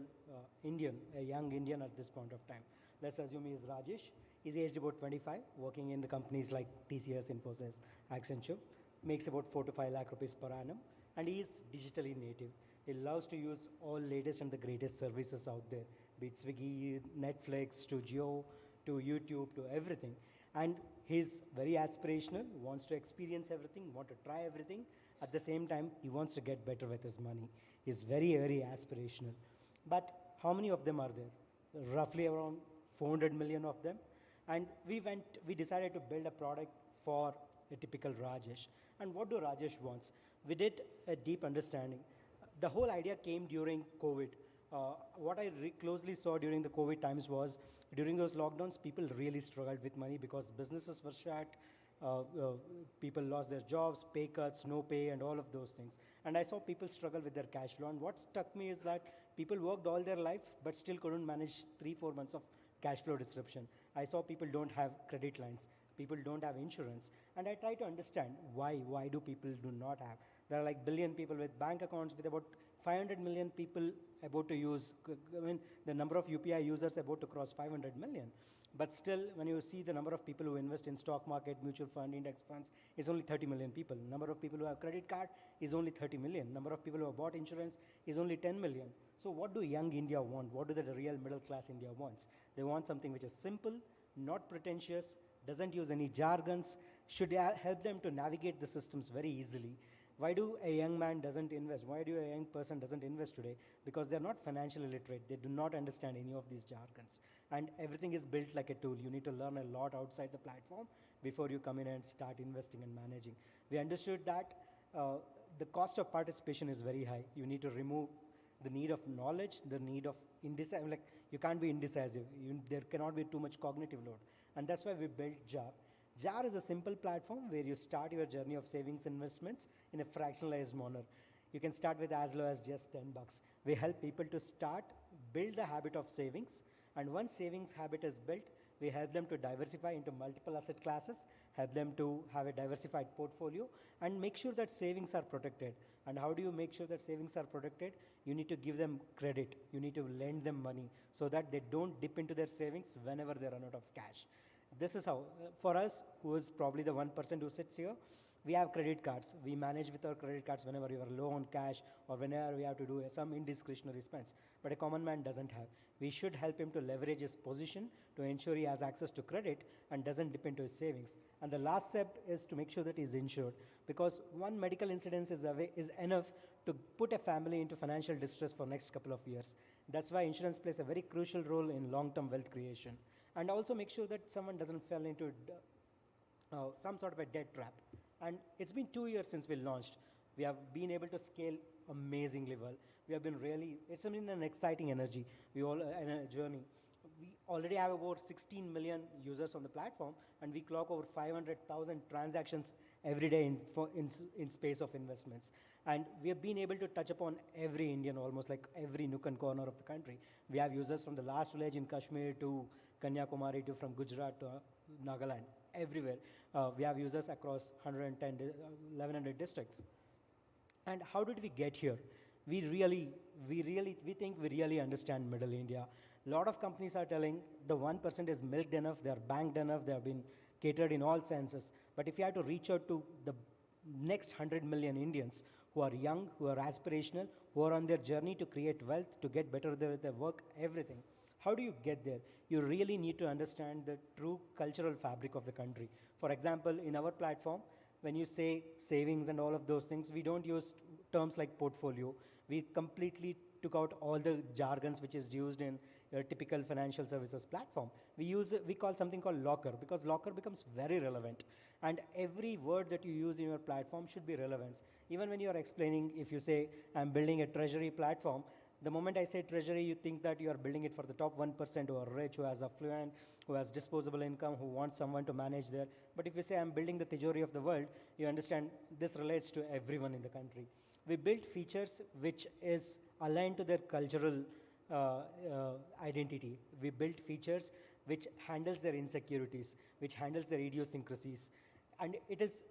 Indian, a young Indian at this point of time. Let's assume he is Rajesh. He's aged about 25, working in the companies like TCS, Infosys, Accenture, makes about 4 to 5 lakh rupees per annum, and he is digitally native. He loves to use all latest and the greatest services out there, be it Swiggy, Netflix, to Jio, to YouTube, to everything. And he's very aspirational, wants to experience everything, wants to try everything. At the same time, he wants to get better with his money. He's very, very aspirational. But how many of them are there? Roughly around 400 million of them. And we decided to build a product for a typical Rajesh. And what do Rajesh wants? We did a deep understanding. The whole idea came during COVID. What I closely saw during the COVID times was, during those lockdowns, people really struggled with money because businesses were shut, people lost their jobs, pay cuts, no pay, and all of those things. And I saw people struggle with their cash flow. And what struck me is that people worked all their life, but still couldn't manage 3-4 months of cash flow disruption. I saw people don't have credit lines. People don't have insurance. And I try to understand why do people do not have. There are like billion people with bank accounts, with about 500 million people about to use, I mean, the number of UPI users about to cross 500 million. But still, when you see the number of people who invest in stock market, mutual fund, index funds, it's only 30 million people. Number of people who have credit card is only 30 million. Number of people who have bought insurance is only 10 million. So what do young India want? What do the real middle class India wants? They want something which is simple, not pretentious, doesn't use any jargons, should help them to navigate the systems very easily. Why do a young man doesn't invest? Why do a young person doesn't invest today? Because they're not financially literate. They do not understand any of these jargons. And everything is built like a tool. You need to learn a lot outside the platform before you come in and start investing and managing. We understood that the cost of participation is very high. You need to remove the need of knowledge, the need of indecisive, like you can't be indecisive. There cannot be too much cognitive load. And that's why we built JAR. JAR is a simple platform where you start your journey of savings investments in a fractionalized manner. You can start with as low as just $10. We help people to start, build the habit of savings, and once savings habit is built, we help them to diversify into multiple asset classes, help them to have a diversified portfolio, and make sure that savings are protected. And how do you make sure that savings are protected? You need to give them credit. You need to lend them money so that they don't dip into their savings whenever they run out of cash. This is how, for us, who is probably the 1% who sits here, we have credit cards. We manage with our credit cards whenever you are low on cash or whenever we have to do some indiscretionary spends. But a common man doesn't have. We should help him to leverage his position to ensure he has access to credit and doesn't dip into his savings. And the last step is to make sure that he's insured, because one medical incident is enough to put a family into financial distress for next couple of years. That's why insurance plays a very crucial role in long-term wealth creation. And also make sure that someone doesn't fall into some sort of a debt trap. And it's been 2 years since we launched. We have been able to scale amazingly well. We have been really, it's been an exciting energy. We all in a journey. We already have over 16 million users on the platform, and we clock over 500,000 transactions every day in space of investments. And we have been able to touch upon every Indian, almost like every nook and corner of the country. We have users from the last village in Kashmir to Kanyakumari to from Gujarat to Nagaland, everywhere. We have users across 1,100 districts. And how did we get here? We think we really understand Middle India. A lot of companies are telling the 1% is milked enough, they are banked enough, they have been catered in all senses. But if you have to reach out to the next 100 million Indians who are young, who are aspirational, who are on their journey to create wealth, to get better with their work, everything. How do you get there? You really need to understand the true cultural fabric of the country. For example, in our platform, when you say savings and all of those things, we don't use terms like portfolio. We completely took out all the jargons which is used in a typical financial services platform. We call something called locker, because locker becomes very relevant. And every word that you use in your platform should be relevant. Even when you are explaining, if you say, I'm building a treasury platform, the moment I say treasury, you think that you are building it for the top 1% who are rich, who has affluent, who has disposable income, who wants someone to manage there. But if you say I'm building the Tijori of the world, you understand this relates to everyone in the country. We built features which is aligned to their cultural identity. We built features which handles their insecurities, which handles their idiosyncrasies. And it is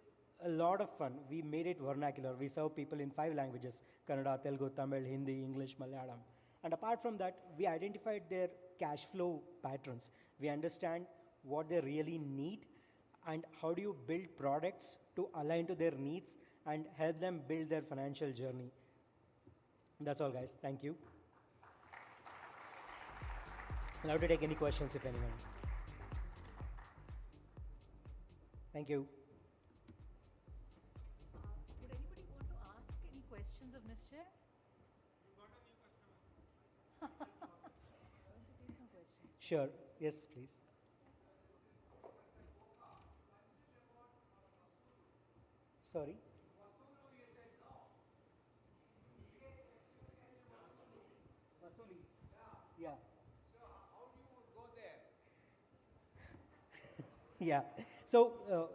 a lot of fun. We made it vernacular. We serve people in 5 languages: Kannada, Telugu, Tamil, Hindi, English, Malayalam. And apart from that, we identified their cash flow patterns. We understand what they really need and how do you build products to align to their needs and help them build their financial journey. That's all, guys. Thank you. I'll have to take any questions if anyone. Thank you. Would anybody want to ask any questions of Nischay? Take some questions. Sure. Yes, please. Sorry? Vasuli. Yeah. So how do you go there? Yeah. So,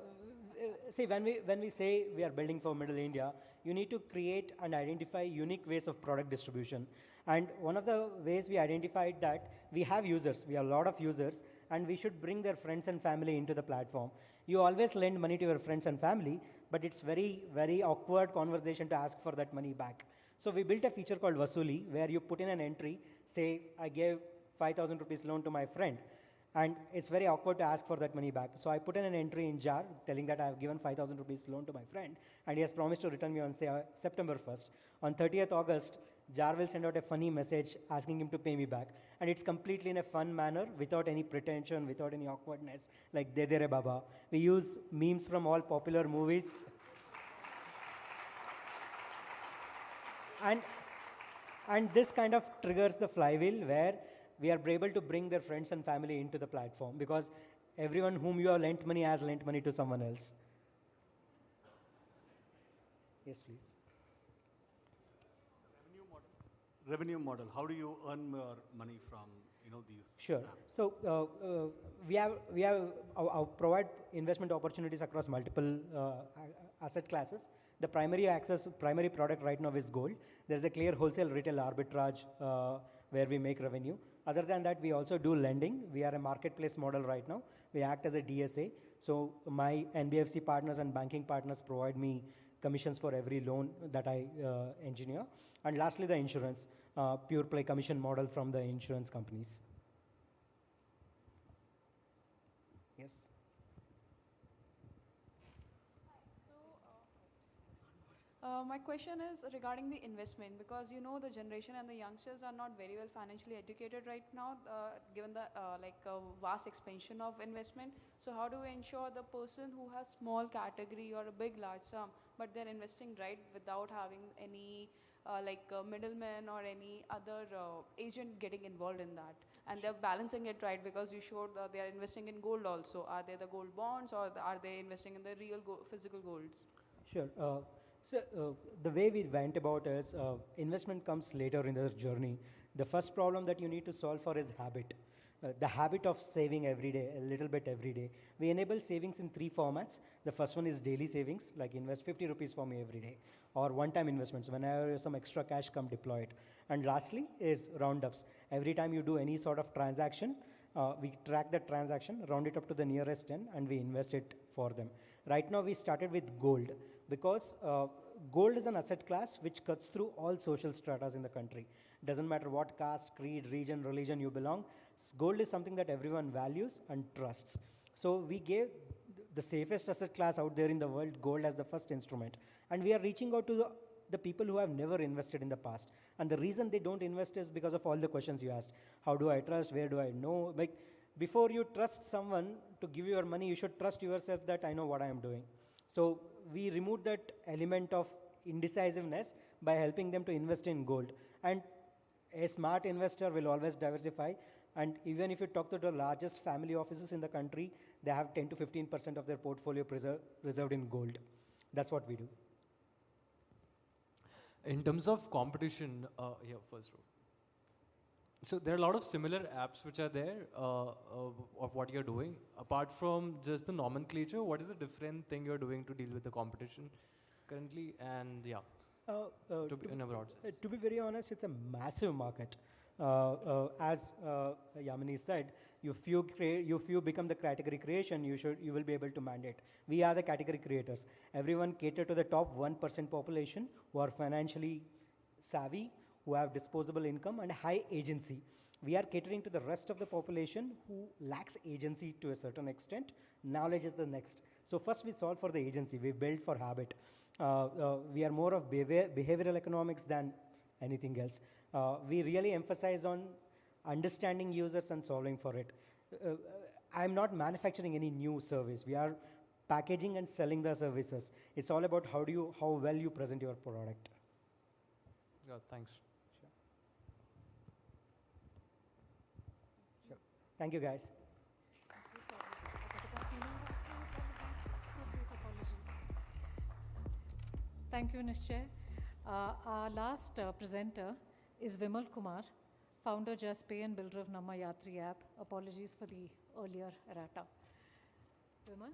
see, when we say we are building for Middle India, you need to create and identify unique ways of product distribution. And one of the ways we identified that we have users, we have a lot of users, and we should bring their friends and family into the platform. You always lend money to your friends and family, but it's very, very awkward conversation to ask for that money back. So we built a feature called Vasuli, where you put in an entry, say, I gave 5,000 rupees loan to my friend, and it's very awkward to ask for that money back. So I put in an entry in JAR telling that I have given 5,000 rupees loan to my friend, and he has promised to return me on, say, September 1st. On 30th August, Jar will send out a funny message asking him to pay me back. And it's completely in a fun manner, without any pretension, without any awkwardness, like De Dere Baba. We use memes from all popular movies. And this kind of triggers the flywheel where we are able to bring their friends and family into the platform, because everyone whom you have lent money has lent money to someone else. Yes, please. Revenue model. How do you earn more money from these? Sure. apps? So we provide investment opportunities across multiple asset classes. The primary product right now is gold. There's a clear wholesale retail arbitrage where we make revenue. Other than that, we also do lending. We are a marketplace model right now. We act as a DSA. So my NBFC partners and banking partners provide me commissions for every loan that I engineer. And lastly, the insurance, pure play commission model from the insurance companies. Yes. My question is regarding the investment, because the generation and the youngsters are not very well financially educated right now, given the vast expansion of investment. So how do we ensure the person who has small category or a big large sum, but they're investing right without having any middleman or any other agent getting involved in that, and they're balancing it right, because you showed they are investing in gold also. Are they the gold bonds, or are they investing in the real physical golds? Sure. So the way we went about is investment comes later in the journey. The first problem that you need to solve for is habit. The habit of saving every day, a little bit every day. We enable savings in 3 formats. The first one is daily savings, like invest 50 rupees for me every day, or one-time investments. Whenever some extra cash come, deploy it. And lastly is roundups. Every time you do any sort of transaction, we track that transaction, round it up to the nearest 10, and we invest it for them. Right now, we started with gold, because gold is an asset class which cuts through all social stratas in the country. Doesn't matter what caste, creed, region, religion you belong. Gold is something that everyone values and trusts. So we gave the safest asset class out there in the world, gold, as the first instrument. And we are reaching out to the people who have never invested in the past. And the reason they don't invest is because of all the questions you asked. How do I trust? Where do I know? Like, before you trust someone to give you your money, you should trust yourself that I know what I am doing. So we removed that element of indecisiveness by helping them to invest in gold. And a smart investor will always diversify. And even if you talk to the largest family offices in the country, they have 10 to 15% of their portfolio reserved in gold. That's what we do. In terms of competition, here, first row. So there are a lot of similar apps which are there of what you're doing. Apart from just the nomenclature, what is the different thing you're doing to deal with the competition currently? And yeah, in a broad sense. To be very honest, it's a massive market. As Yamini said, if you become the category creation, you will be able to mandate. We are the category creators. Everyone cater to the top 1% population who are financially savvy, who have disposable income and high agency. We are catering to the rest of the population who lacks agency to a certain extent. Knowledge is the next. So first we solve for the agency. We build for habit. We are more of behavioral economics than anything else. We really emphasize on understanding users and solving for it. I'm not manufacturing any new service. We are packaging and selling the services. It's all about how well you present your product. Yeah, thanks. Sure. Thank you, guys. Thank you, Nishchay. Our last presenter is Vimal Kumar, founder Just Pay and builder of Namma Yatri app. Apologies for the earlier errata. Vimal?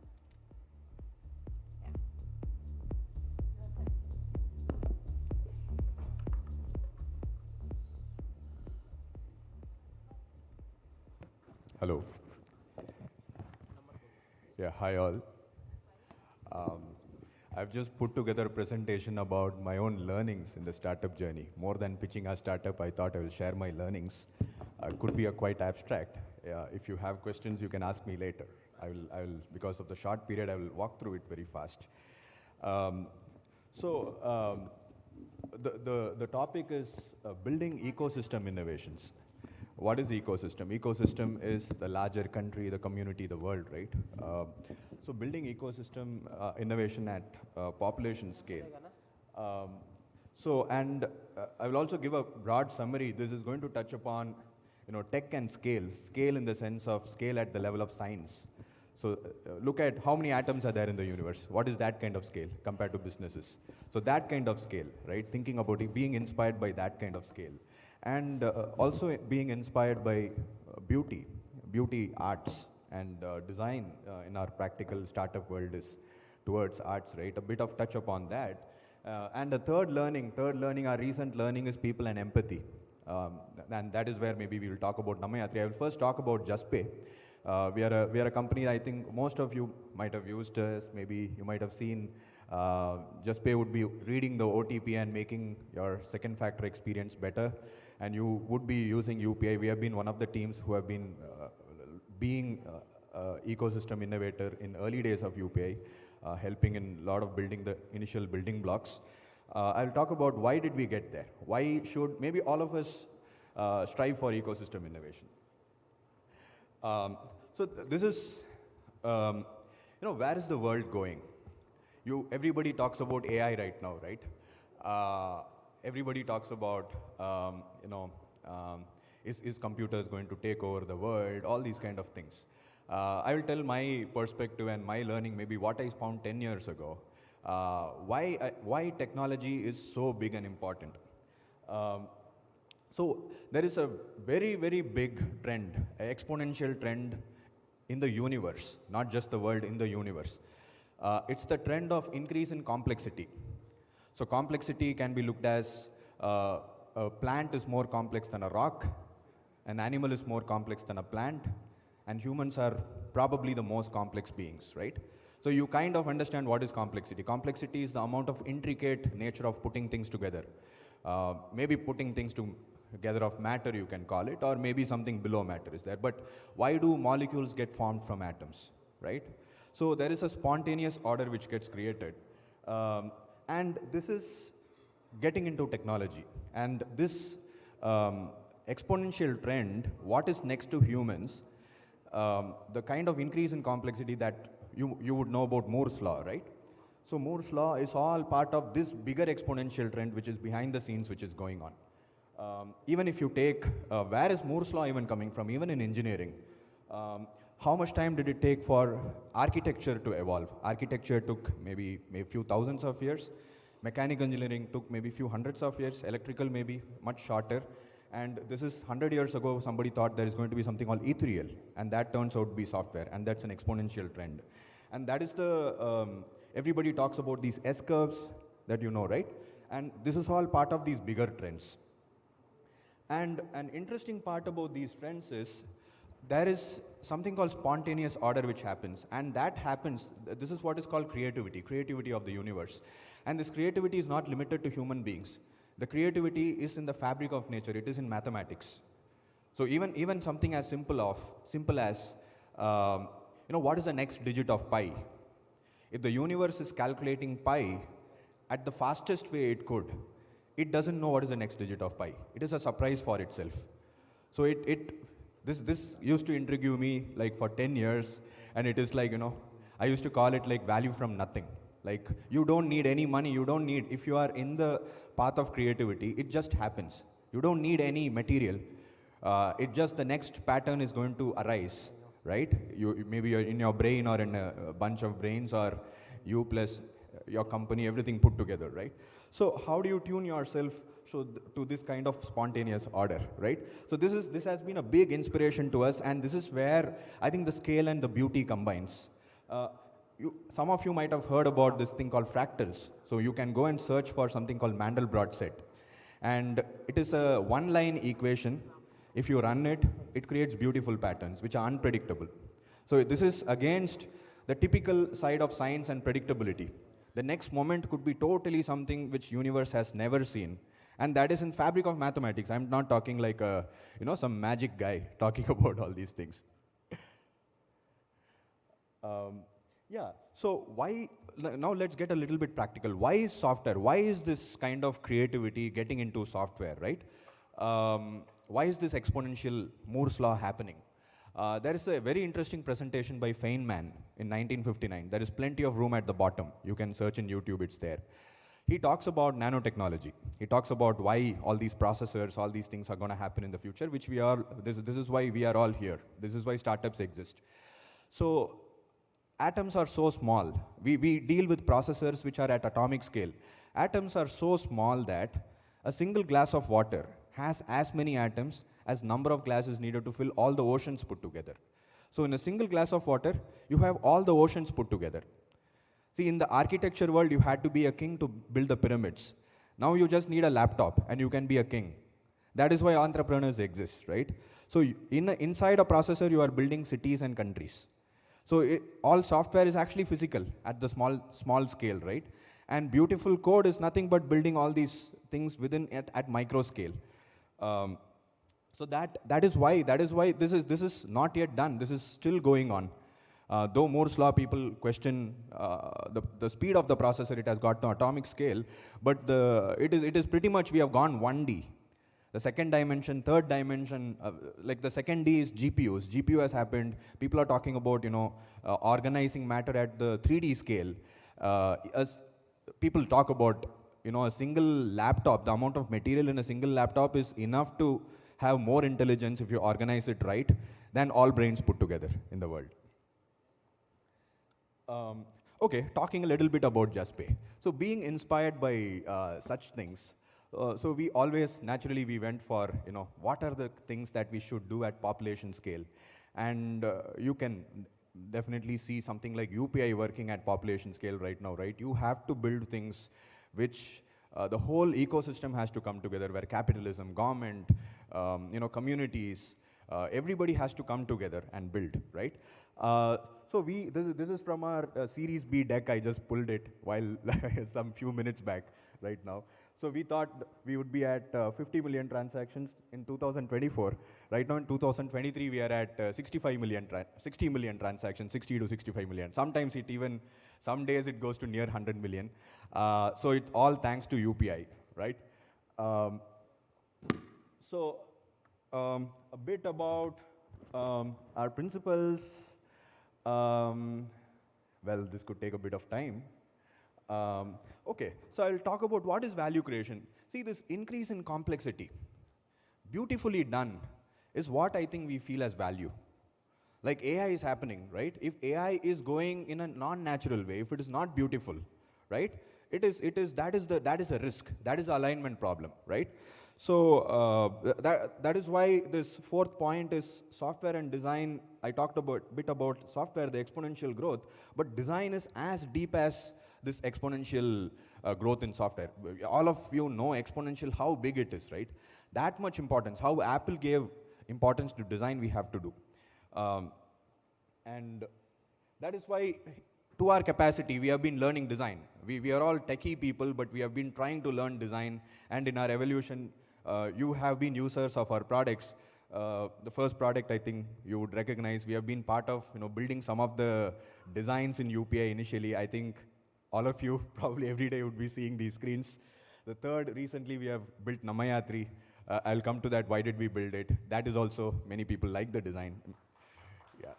Hello. Yeah, hi all. I've just put together a presentation about my own learnings in the startup journey. More than pitching a startup, I thought I will share my learnings. Could be quite abstract. If you have questions, you can ask me later. I will, because of the short period, I will walk through it very fast. the topic is building ecosystem innovations. What is ecosystem? Ecosystem is the larger country, the community, the world, right? So building ecosystem innovation at population scale. I will also give a broad summary. This is going to touch upon, tech and scale. Scale in the sense of scale at the level of science. So look at how many atoms are there in the universe. What is that kind of scale compared to businesses? So that kind of scale, right? Thinking about it, being inspired by that kind of scale. And also being inspired by beauty, arts, and design in our practical startup world is towards arts, right? A bit of touch upon that. And the third learning, our recent learning is people and empathy. And that is where maybe we will talk about Nammayatri. I will first talk about JustPay. We are a company, I think most of you might have used us, maybe you might have seen. JustPay would be reading the OTP and making your second factor experience better. And you would be using UPI. We have been one of the teams who have been being ecosystem innovator in early days of UPI, helping in a lot of building the initial building blocks. I'll talk about why did we get there? Why should maybe all of us strive for ecosystem innovation? This is, where is the world going? Everybody talks about AI right now, right? Everybody talks about, is computers going to take over the world? All these kind of things. I will tell my perspective and my learning, maybe what I found 10 years ago. Why technology is so big and important. So there is a very, very big trend, an exponential trend in the universe, not just the world, in the universe. It's the trend of increase in complexity. So complexity can be looked as a plant is more complex than a rock, an animal is more complex than a plant, and humans are probably the most complex beings, right? So you kind of understand what is complexity. Complexity is the amount of intricate nature of putting things together. Maybe putting things together of matter, you can call it, or maybe something below matter is there. But why do molecules get formed from atoms, right? So there is a spontaneous order which gets created. And this is getting into technology. And this exponential trend, what is next to humans, the kind of increase in complexity that you would know about Moore's law, right? So Moore's law is all part of this bigger exponential trend which is behind the scenes, which is going on. Even if you take, where is Moore's law even coming from, even in engineering? How much time did it take for architecture to evolve? Architecture took maybe a few thousands of years. Mechanical engineering took maybe a few hundreds of years. Electrical maybe much shorter. And this is 100 years ago, somebody thought there is going to be something called ethereal, and that turns out to be software, and that's an exponential trend. And that is the, everybody talks about these S-curves that you know, right? And this is all part of these bigger trends. And an interesting part about these trends is, there is something called spontaneous order which happens, and that happens, this is what is called creativity of the universe. And this creativity is not limited to human beings. The creativity is in the fabric of nature, it is in mathematics. So even something as simple as, what is the next digit of pi? If the universe is calculating pi at the fastest way it could, it doesn't know what is the next digit of pi. It is a surprise for itself. So this used to intrigue me like for 10 years, and it is like, I used to call it like value from nothing. Like, you don't need any money, if you are in the path of creativity, it just happens. You don't need any material. It just, the next pattern is going to arise, right? Maybe you're in your brain or in a bunch of brains, or you plus your company, everything put together, right? So how do you tune yourself to this kind of spontaneous order, right? So this has been a big inspiration to us, and this is where I think the scale and the beauty combines. Some of you might have heard about this thing called fractals. So you can go and search for something called Mandelbrot set. And it is a one-line equation. If you run it, it creates beautiful patterns, which are unpredictable. So this is against the typical side of science and predictability. The next moment could be totally something which universe has never seen. And that is in fabric of mathematics. I'm not talking like some magic guy talking about all these things. Yeah, so now let's get a little bit practical. Why is software? Why is this kind of creativity getting into software, right? Why is this exponential Moore's law happening? There is a very interesting presentation by Feynman in 1959. There is plenty of room at the bottom. You can search in YouTube, it's there. He talks about nanotechnology. He talks about why all these processors, all these things are going to happen in the future, which this is why we are all here. This is why startups exist. So atoms are so small. We deal with processors which are at atomic scale. Atoms are so small that a single glass of water has as many atoms as number of glasses needed to fill all the oceans put together. So in a single glass of water, you have all the oceans put together. See, in the architecture world, you had to be a king to build the pyramids. Now you just need a laptop and you can be a king. That is why entrepreneurs exist, right? So inside a processor, you are building cities and countries. So all software is actually physical at the small scale, right? And beautiful code is nothing but building all these things within at micro scale. So that is why this is not yet done. This is still going on. Though Moore's law, people question the speed of the processor. It has got to atomic scale, but it is pretty much we have gone 1D. The second dimension, third dimension, like the second D is GPUs. GPU has happened. People are talking about organizing matter at the 3D scale. As people talk about a single laptop, the amount of material in a single laptop is enough to have more intelligence if you organize it right than all brains put together in the world. Okay, talking a little bit about JustPay. So being inspired by such things, so we always, naturally, we went for, what are the things that we should do at population scale? And you can definitely see something like UPI working at population scale right now, right? You have to build things which the whole ecosystem has to come together, where capitalism, government, communities, everybody has to come together and build, right? So this is from our Series B deck. I just pulled it while some few minutes back right now. So we thought we would be at 50 million transactions in 2024. Right now in 2023, we are at 60 million transactions, 60 to 65 million. Sometimes some days it goes to near 100 million. So it's all thanks to UPI, right? So a bit about our principles. Well, this could take a bit of time. Okay, so I'll talk about what is value creation. See, this increase in complexity, beautifully done, is what I think we feel as value. Like AI is happening, right? If AI is going in a non-natural way, if it is not beautiful, right? That is a risk. That is an alignment problem, right? So that is why this fourth point is software and design. I talked a bit about software, the exponential growth, but design is as deep as this exponential growth in software. All of you know exponential, how big it is, right? That much importance, how Apple gave importance to design, we have to do. And that is why, to our capacity, we have been learning design. We are all techie people, but we have been trying to learn design, and in our evolution, you have been users of our products. The first product, I think you would recognize, we have been part of building some of the designs in UPI initially. I think all of you probably every day would be seeing these screens. The third, recently we have built Namayatri. I'll come to that, why did we build it? That is also, many people like the design. Yeah,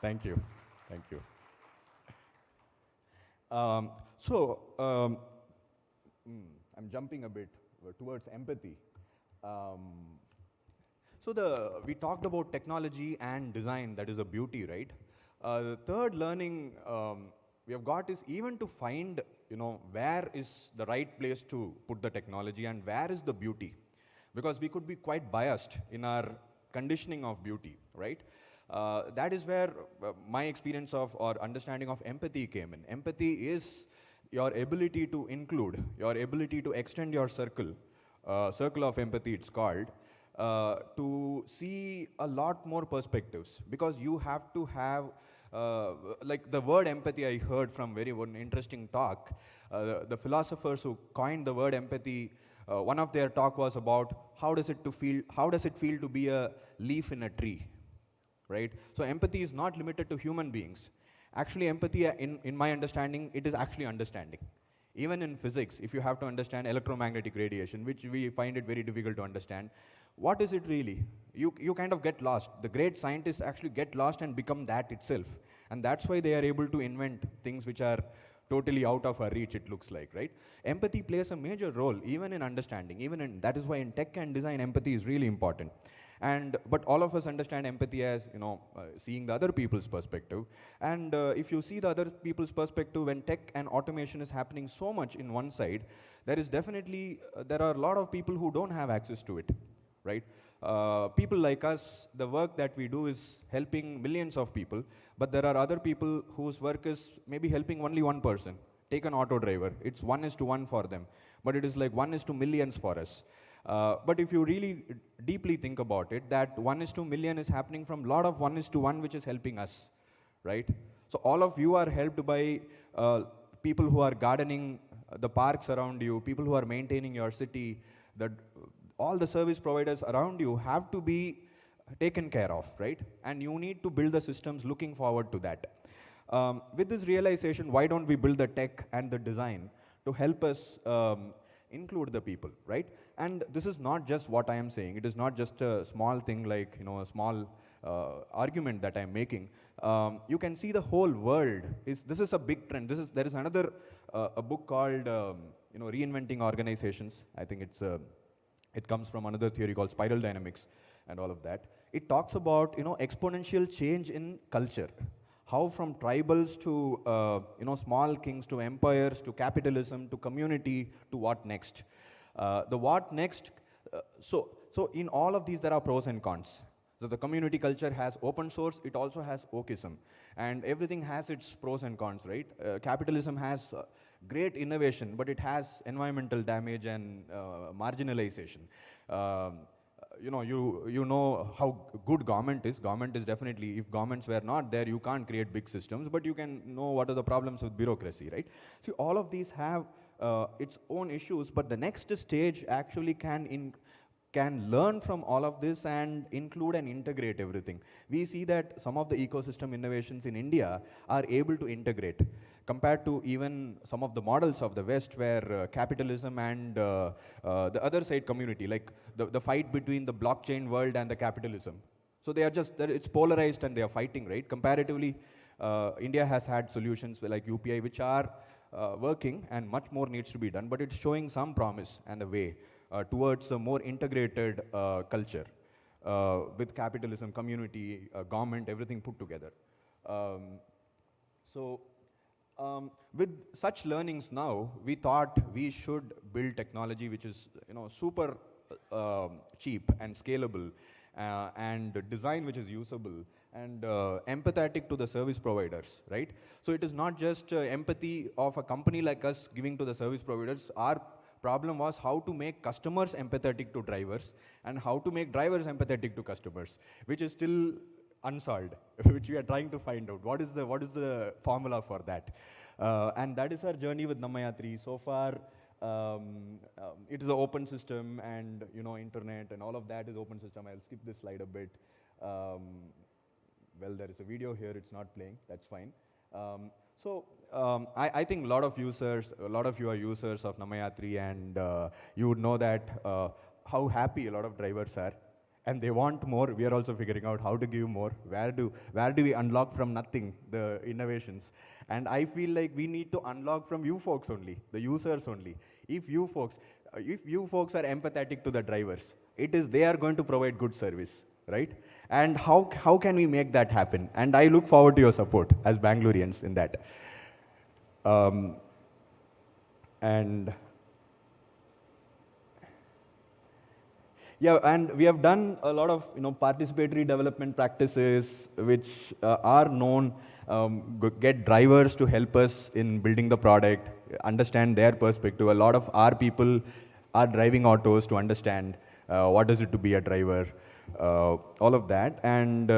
thank you, thank you. I'm jumping a bit towards empathy. We talked about technology and design, that is a beauty, right? The third learning we have got is even to find, where is the right place to put the technology and where is the beauty. Because we could be quite biased in our conditioning of beauty, right? That is where my experience of or understanding of empathy came in. Empathy is your ability to include, your ability to extend your circle of empathy it's called, to see a lot more perspectives, because you have to have, like the word empathy I heard from one interesting talk. The philosophers who coined the word empathy, one of their talk was about how does it feel to be a leaf in a tree, right? So empathy is not limited to human beings. Actually, empathy, in my understanding, it is actually understanding. Even in physics, if you have to understand electromagnetic radiation, which we find it very difficult to understand, what is it really? You kind of get lost. The great scientists actually get lost and become that itself. And that's why they are able to invent things which are totally out of our reach, it looks like, right? Empathy plays a major role, even in understanding, that is why in tech and design, empathy is really important. But all of us understand empathy as, seeing the other people's perspective. And if you see the other people's perspective, when tech and automation is happening so much in one side, there is definitely, there are a lot of people who don't have access to it, right? People like us, the work that we do is helping millions of people, but there are other people whose work is maybe helping only one person. Take an auto driver, it's 1:1 for them, but it is like 1:2 millions for us. But if you really deeply think about it, that 1:2 million is happening from a lot of 1:1 which is helping us, right? So all of you are helped by people who are gardening the parks around you, people who are maintaining your city, all the service providers around you have to be taken care of, right? And you need to build the systems looking forward to that. With this realization, why don't we build the tech and the design to help us include the people, right? And this is not just what I am saying. It is not just a small thing like, a small argument that I'm making. You can see the whole world. This is a big trend. There is another a book called Reinventing Organizations. I think it comes from another theory called spiral dynamics and all of that. It talks about exponential change in culture. How from tribals to small kings to empires to capitalism to community to what next. The what next, so in all of these there are pros and cons. So the community culture has open source, it also has wokeism. And everything has its pros and cons, right? Capitalism has great innovation, but it has environmental damage and marginalization. You know how good government is. Government is definitely, if governments were not there, you can't create big systems, but you can know what are the problems with bureaucracy, right? See, all of these have its own issues, but the next stage actually can learn from all of this and include and integrate everything. We see that some of the ecosystem innovations in India are able to integrate compared to even some of the models of the West where capitalism and the other side community, like the fight between the blockchain world and the capitalism. So they are it's polarized and they are fighting, right? Comparatively, India has had solutions like UPI which are working and much more needs to be done, but it's showing some promise and a way towards a more integrated culture with capitalism, community, government, everything put together. With such learnings now, we thought we should build technology which is super cheap and scalable and design which is usable and empathetic to the service providers, right? So it is not just empathy of a company like us giving to the service providers. Our problem was how to make customers empathetic to drivers and how to make drivers empathetic to customers, which is still unsolved, which we are trying to find out. What is the formula for that? And that is our journey with Nammayatri. So far, it is an open system and internet and all of that is open system. I'll skip this slide a bit. Well, there is a video here, it's not playing, that's fine. I think a lot of you are users of Nammayatri and you would know that how happy a lot of drivers are and they want more. We are also figuring out how to give more. Where do we unlock from nothing the innovations? And I feel like we need to unlock from you folks only, the users only. If you folks are empathetic to the drivers, they are going to provide good service, right? And how can we make that happen? And I look forward to your support as Bangaloreans in that. And we have done a lot of participatory development practices which are known, get drivers to help us in building the product, understand their perspective. A lot of our people are driving autos to understand what is it to be a driver, all of that. And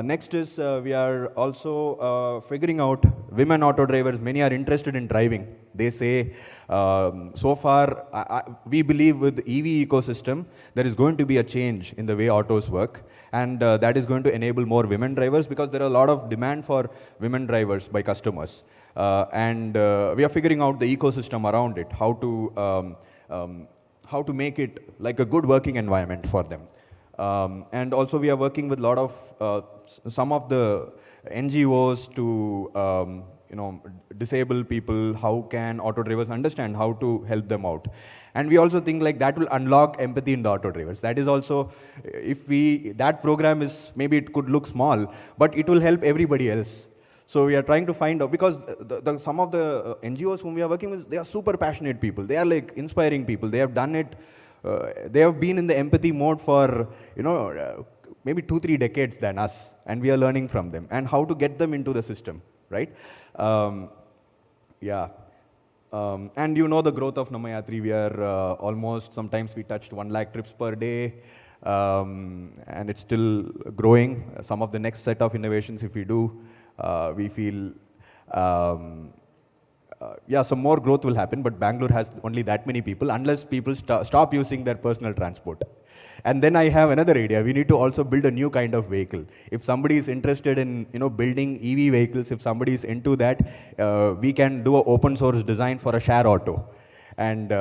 next is we are also figuring out women auto drivers. Many are interested in driving. They say, so far, we believe with EV ecosystem, there is going to be a change in the way autos work. And that is going to enable more women drivers because there are a lot of demand for women drivers by customers. And we are figuring out the ecosystem around it, how to make it like a good working environment for them. And also we are working with a lot of, some of the NGOs to, disable people, how can auto drivers understand how to help them out. And we also think like that will unlock empathy in the auto drivers. That is also, that program is, maybe it could look small, but it will help everybody else. So we are trying to find out, because some of the NGOs whom we are working with, they are super passionate people. They are like inspiring people. They have done it, they have been in the empathy mode for, maybe 2-3 decades than us. And we are learning from them and how to get them into the system, right? Yeah. And the growth of Namayatri, we are almost, sometimes we touched 1 lakh trips per day, and it's still growing. Some of the next set of innovations, if we do, we feel, some more growth will happen, but Bangalore has only that many people, unless people stop using their personal transport. And then I have another idea. We need to also build a new kind of vehicle. If somebody is interested in, building EV vehicles, if somebody is into that, we can do an open source design for a share auto. And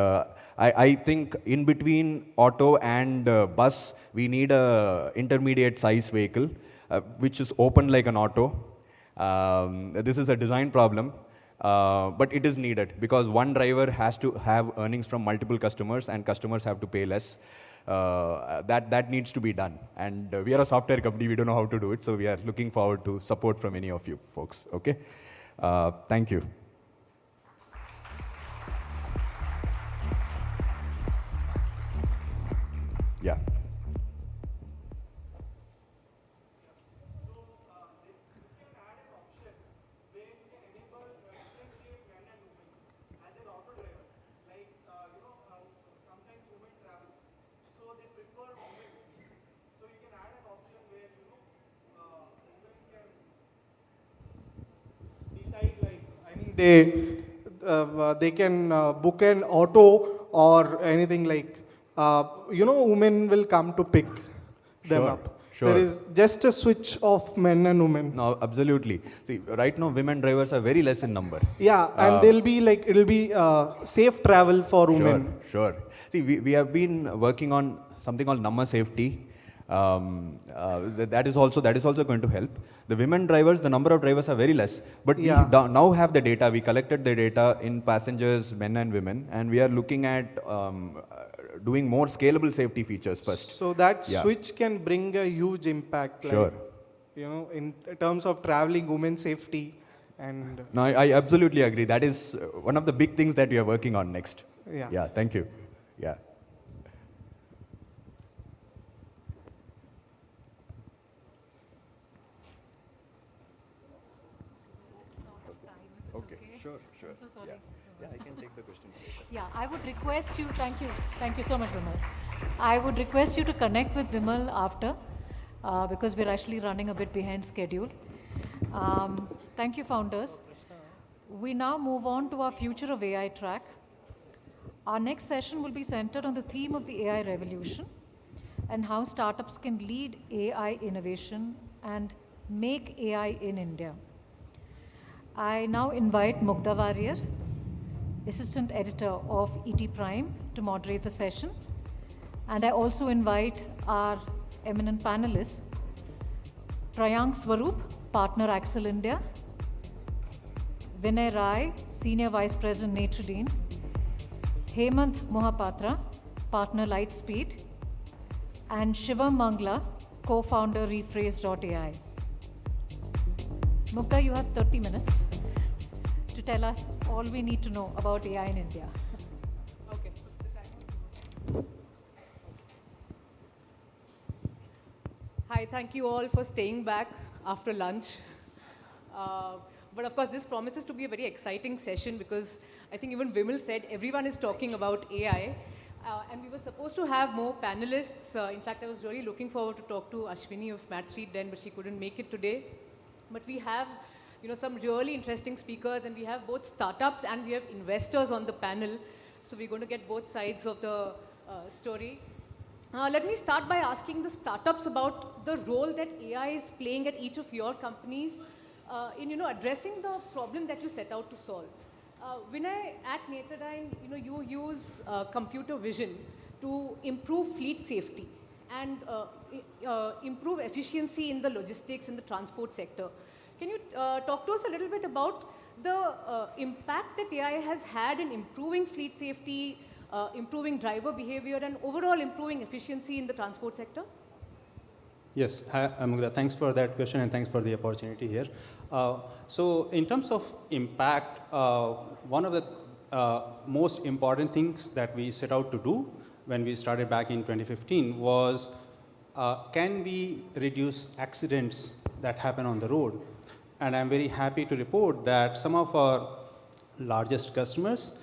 I think in between auto and bus, we need a intermediate size vehicle, which is open like an auto. This is a design problem, but it is needed because one driver has to have earnings from multiple customers and customers have to pay less. That needs to be done. And we are a software company, we don't know how to do it, so we are looking forward to support from any of you folks, okay? Thank you. Yeah. They can book an auto or anything like, women will come to pick them up. Sure. There is just a switch of men and women. No, absolutely. See, right now, women drivers are very less in number. Yeah, and they'll be like, it'll be safe travel for women. Sure. See, we have been working on something called Namma Safety. That is also going to help. The women drivers, the number of drivers are very less, but we now have the data. We collected the data in passengers, men and women, and we are looking at doing more scalable safety features first. So that switch can bring a huge impact, like, in terms of traveling, women's safety. And no, I absolutely agree. That is one of the big things that we are working on next. Yeah, thank you. Yeah. Sure. I'm so sorry. Yeah, I can take the questions later. Yeah, I would request you, thank you so much, Vimal. I would request you to connect with Vimal after, because we're actually running a bit behind schedule. Thank you, founders. We now move on to our Future of AI track. Our next session will be centered on the theme of the AI revolution and how startups can lead AI innovation and make AI in India. I now invite Mugdha Warrier, Assistant Editor of ET Prime, to moderate the session. And I also invite our eminent panelists, Prayank Swaroop, Partner Axel India, Vinay Rai, Senior Vice President Natradine, Hemant Mohapatra, Partner Lightspeed, and Shivam Mangla, Co-founder Rephrase.ai. Mugdha, you have 30 minutes to tell us all we need to know about AI in India. Okay. Hi, thank you all for staying back after lunch. But of course, this promises to be a very exciting session because I think even Vimal said everyone is talking about AI. And we were supposed to have more panelists. In fact, I was really looking forward to talk to Ashwini of MathSuite then, but she couldn't make it today. But we have some really interesting speakers, and we have both startups and we have investors on the panel. So we're going to get both sides of the story. Let me start by asking the startups about the role that AI is playing at each of your companies in addressing the problem that you set out to solve. Vinay, at Techade, you use computer vision to improve fleet safety and improve efficiency in the logistics in the transport sector. Can you talk to us a little bit about the impact that AI has had in improving fleet safety, improving driver behavior, and overall improving efficiency in the transport sector? Yes, hi, Amugda. Thanks for that question and thanks for the opportunity here. So in terms of impact, one of the most important things that we set out to do when we started back in 2015 was, can we reduce accidents that happen on the road? And I'm very happy to report that some of our largest customers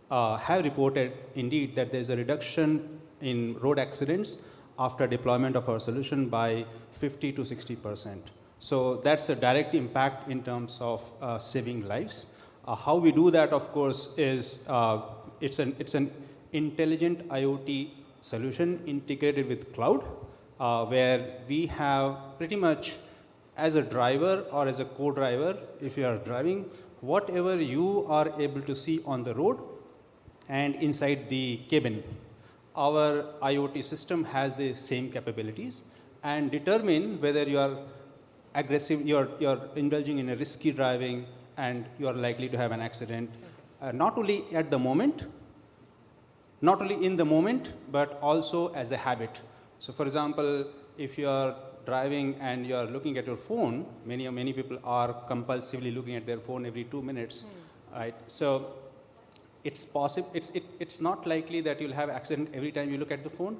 have reported indeed that there's a reduction in road accidents after deployment of our solution by 50 to 60%. So that's a direct impact in terms of saving lives. How we do that, of course, is it's an intelligent IoT solution integrated with cloud, where we have pretty much, as a driver or as a co-driver, if you are driving, whatever you are able to see on the road and inside the cabin, our IoT system has the same capabilities and determine whether you are aggressive, you're indulging in a risky driving and you are likely to have an accident, not only at the moment, not only in the moment, but also as a habit. So for example, if you are driving and you are looking at your phone, many people are compulsively looking at their phone every 2 minutes, right? So it's possible, it's not likely that you'll have accident every time you look at the phone,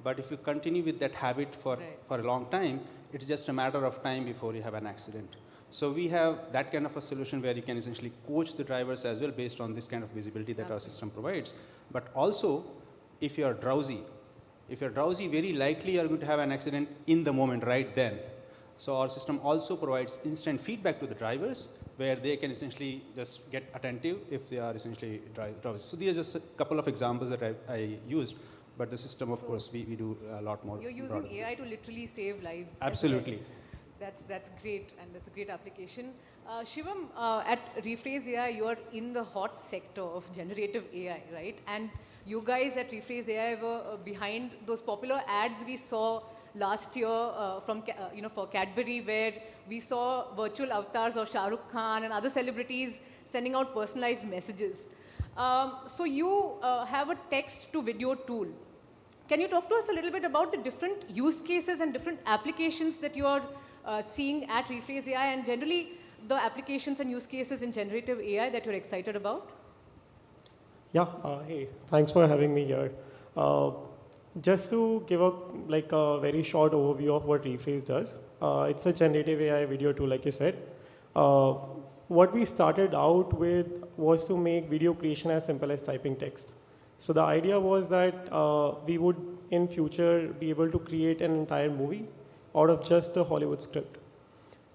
but if you continue with that habit for a long time, it's just a matter of time before you have an accident. So we have that kind of a solution where you can essentially coach the drivers as well based on this kind of visibility that our system provides. But also, if you're drowsy, very likely you're going to have an accident in the moment right then. So our system also provides instant feedback to the drivers where they can essentially just get attentive if they are essentially drowsy. So these are just a couple of examples that I used, but the system, of course, we do a lot more. You're using AI to literally save lives. Absolutely. That's great, and that's a great application. Shivam, at Rephrase AI, you're in the hot sector of generative AI, right? And you guys at Rephrase AI were behind those popular ads we saw last year for Cadbury, where we saw virtual avatars of Shah Rukh Khan and other celebrities sending out personalized messages. So you have a text-to-video tool. Can you talk to us a little bit about the different use cases and different applications that you are seeing at Rephrase AI, and generally the applications and use cases in generative AI that you're excited about? Yeah, hey, thanks for having me here. Just to give a very short overview of what Rephrase does, it's a generative AI video tool, like you said. What we started out with was to make video creation as simple as typing text. So the idea was that we would, in future, be able to create an entire movie out of just a Hollywood script.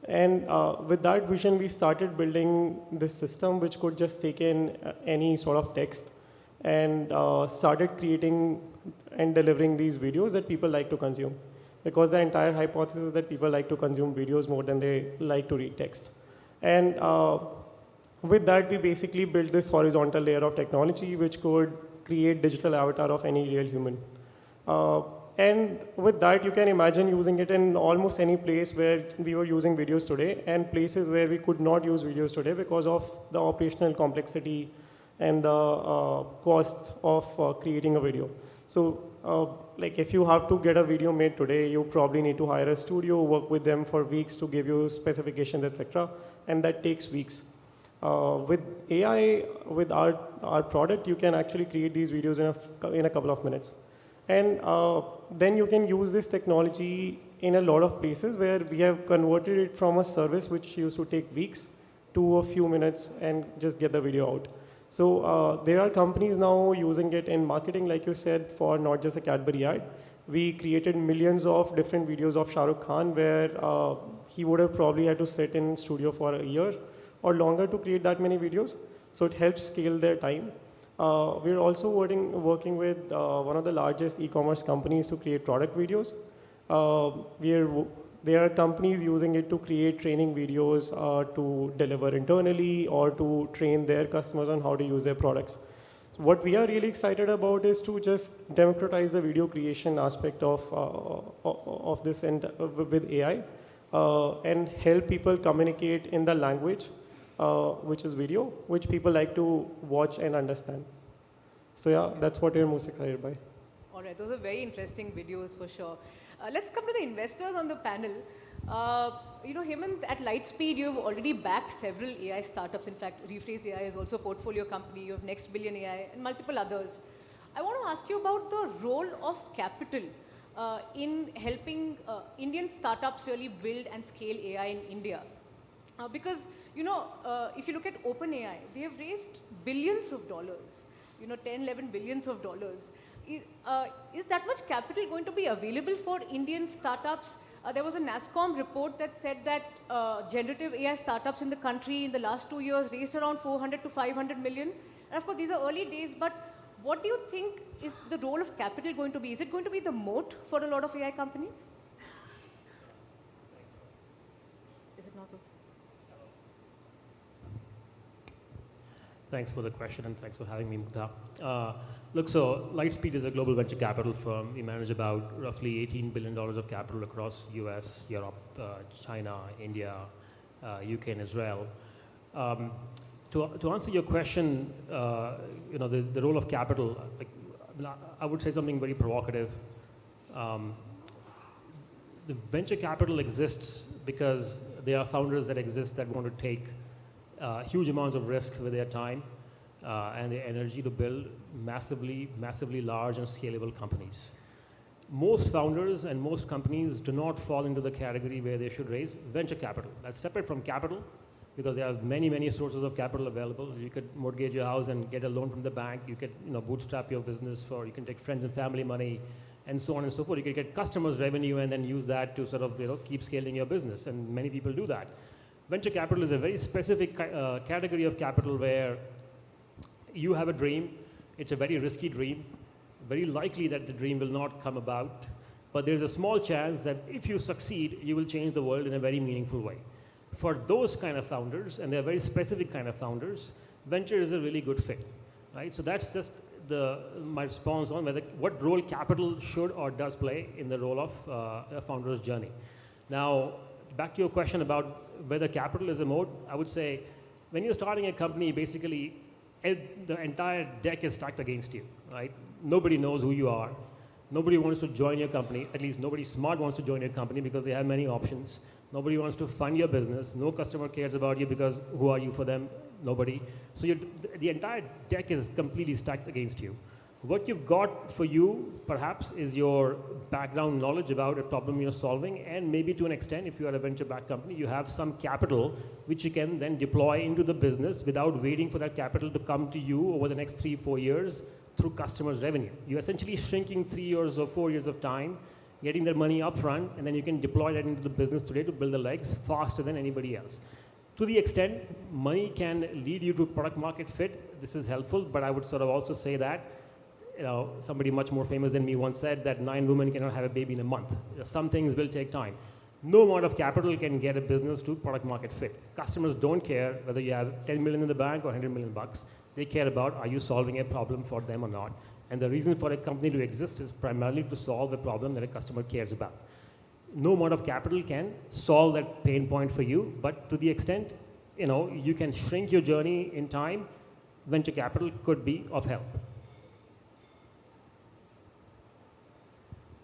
And with that vision, we started building this system which could just take in any sort of text and started creating and delivering these videos that people like to consume. Because the entire hypothesis is that people like to consume videos more than they like to read text. And with that, we basically built this horizontal layer of technology which could create digital avatar of any real human. And with that, you can imagine using it in almost any place where we were using videos today, and places where we could not use videos today because of the operational complexity and the cost of creating a video. So if you have to get a video made today, you probably need to hire a studio, work with them for weeks to give you specifications, etc. And that takes weeks. With AI, with our product, you can actually create these videos in a couple of minutes. And then you can use this technology in a lot of places where we have converted it from a service which used to take weeks to a few minutes and just get the video out. So there are companies now using it in marketing, like you said, for not just a Cadbury ad. we created millions of different videos of Shah Rukh Khan where he would have probably had to sit in studio for a year or longer to create that many videos. So it helps scale their time. We're also working with one of the largest e-commerce companies to create product videos. There are companies using it to create training videos to deliver internally or to train their customers on how to use their products. So what we are really excited about is to just democratize the video creation aspect of this and with AI and help people communicate in the language, which is video, which people like to watch and understand. So yeah, that's what we're most excited by. All right, those are very interesting videos for sure. Let's come to the investors on the panel. Hemant, at Lightspeed, you've already backed several AI startups. In fact, Rephrase AI is also a portfolio company. You have Next Billion AI and multiple others. I want to ask you about the role of capital in helping Indian startups really build and scale AI in India. Because, if you look at OpenAI, they have raised billions of dollars, 10, 11 billions of dollars. Is that much capital going to be available for Indian startups? There was a NASSCOM report that said that generative AI startups in the country in the last 2 years raised around 400 to 500 million. And of course, these are early days, but what do you think is the role of capital going to be? Is it going to be the moat for a lot of AI companies? Is it not? Thanks for the question and thanks for having me, Mukta. Look, so Lightspeed is a global venture capital firm. We manage about roughly $18 billion of capital across US, Europe, China, India, UK and Israel. To answer your question, the role of capital, I would say something very provocative. The venture capital exists because there are founders that exist that want to take huge amounts of risk with their time and their energy to build massively large and scalable companies. Most founders and most companies do not fall into the category where they should raise venture capital. That's separate from capital because there are many sources of capital available. You could mortgage your house and get a loan from the bank. You could bootstrap your business, or you can take friends and family money and so on and so forth. You could get customers' revenue and then use that to sort of keep scaling your business, and many people do that. Venture capital is a very specific category of capital where you have a dream. It's a very risky dream. Very likely that the dream will not come about. But there's a small chance that if you succeed, you will change the world in a very meaningful way. For those kind of founders, and they're very specific kind of founders, venture is a really good fit, right? So that's just my response on what role capital should or does play in the role of a founder's journey. Now, back to your question about whether capital is a moat, I would say when you're starting a company, basically the entire deck is stacked against you, right? Nobody knows who you are. Nobody wants to join your company. At least nobody smart wants to join your company because they have many options. Nobody wants to fund your business. No customer cares about you because who are you for them? Nobody. So the entire deck is completely stacked against you. What you've got for you, perhaps, is your background knowledge about a problem you're solving, and maybe to an extent, if you are a venture-backed company, you have some capital which you can then deploy into the business without waiting for that capital to come to you over the next 3-4 years through customers' revenue. You're essentially shrinking 3 years or 4 years of time, getting their money up front, and then you can deploy that into the business today to build the legs faster than anybody else. To the extent money can lead you to product market fit, this is helpful, but I would sort of also say that somebody much more famous than me once said that 9 women cannot have a baby in a month. Some things will take time. No amount of capital can get a business to product market fit. Customers don't care whether you have 10 million in the bank or 100 million bucks. They care about, are you solving a problem for them or not? And the reason for a company to exist is primarily to solve a problem that a customer cares about. No amount of capital can solve that pain point for you, but to the extent, you can shrink your journey in time, venture capital could be of help.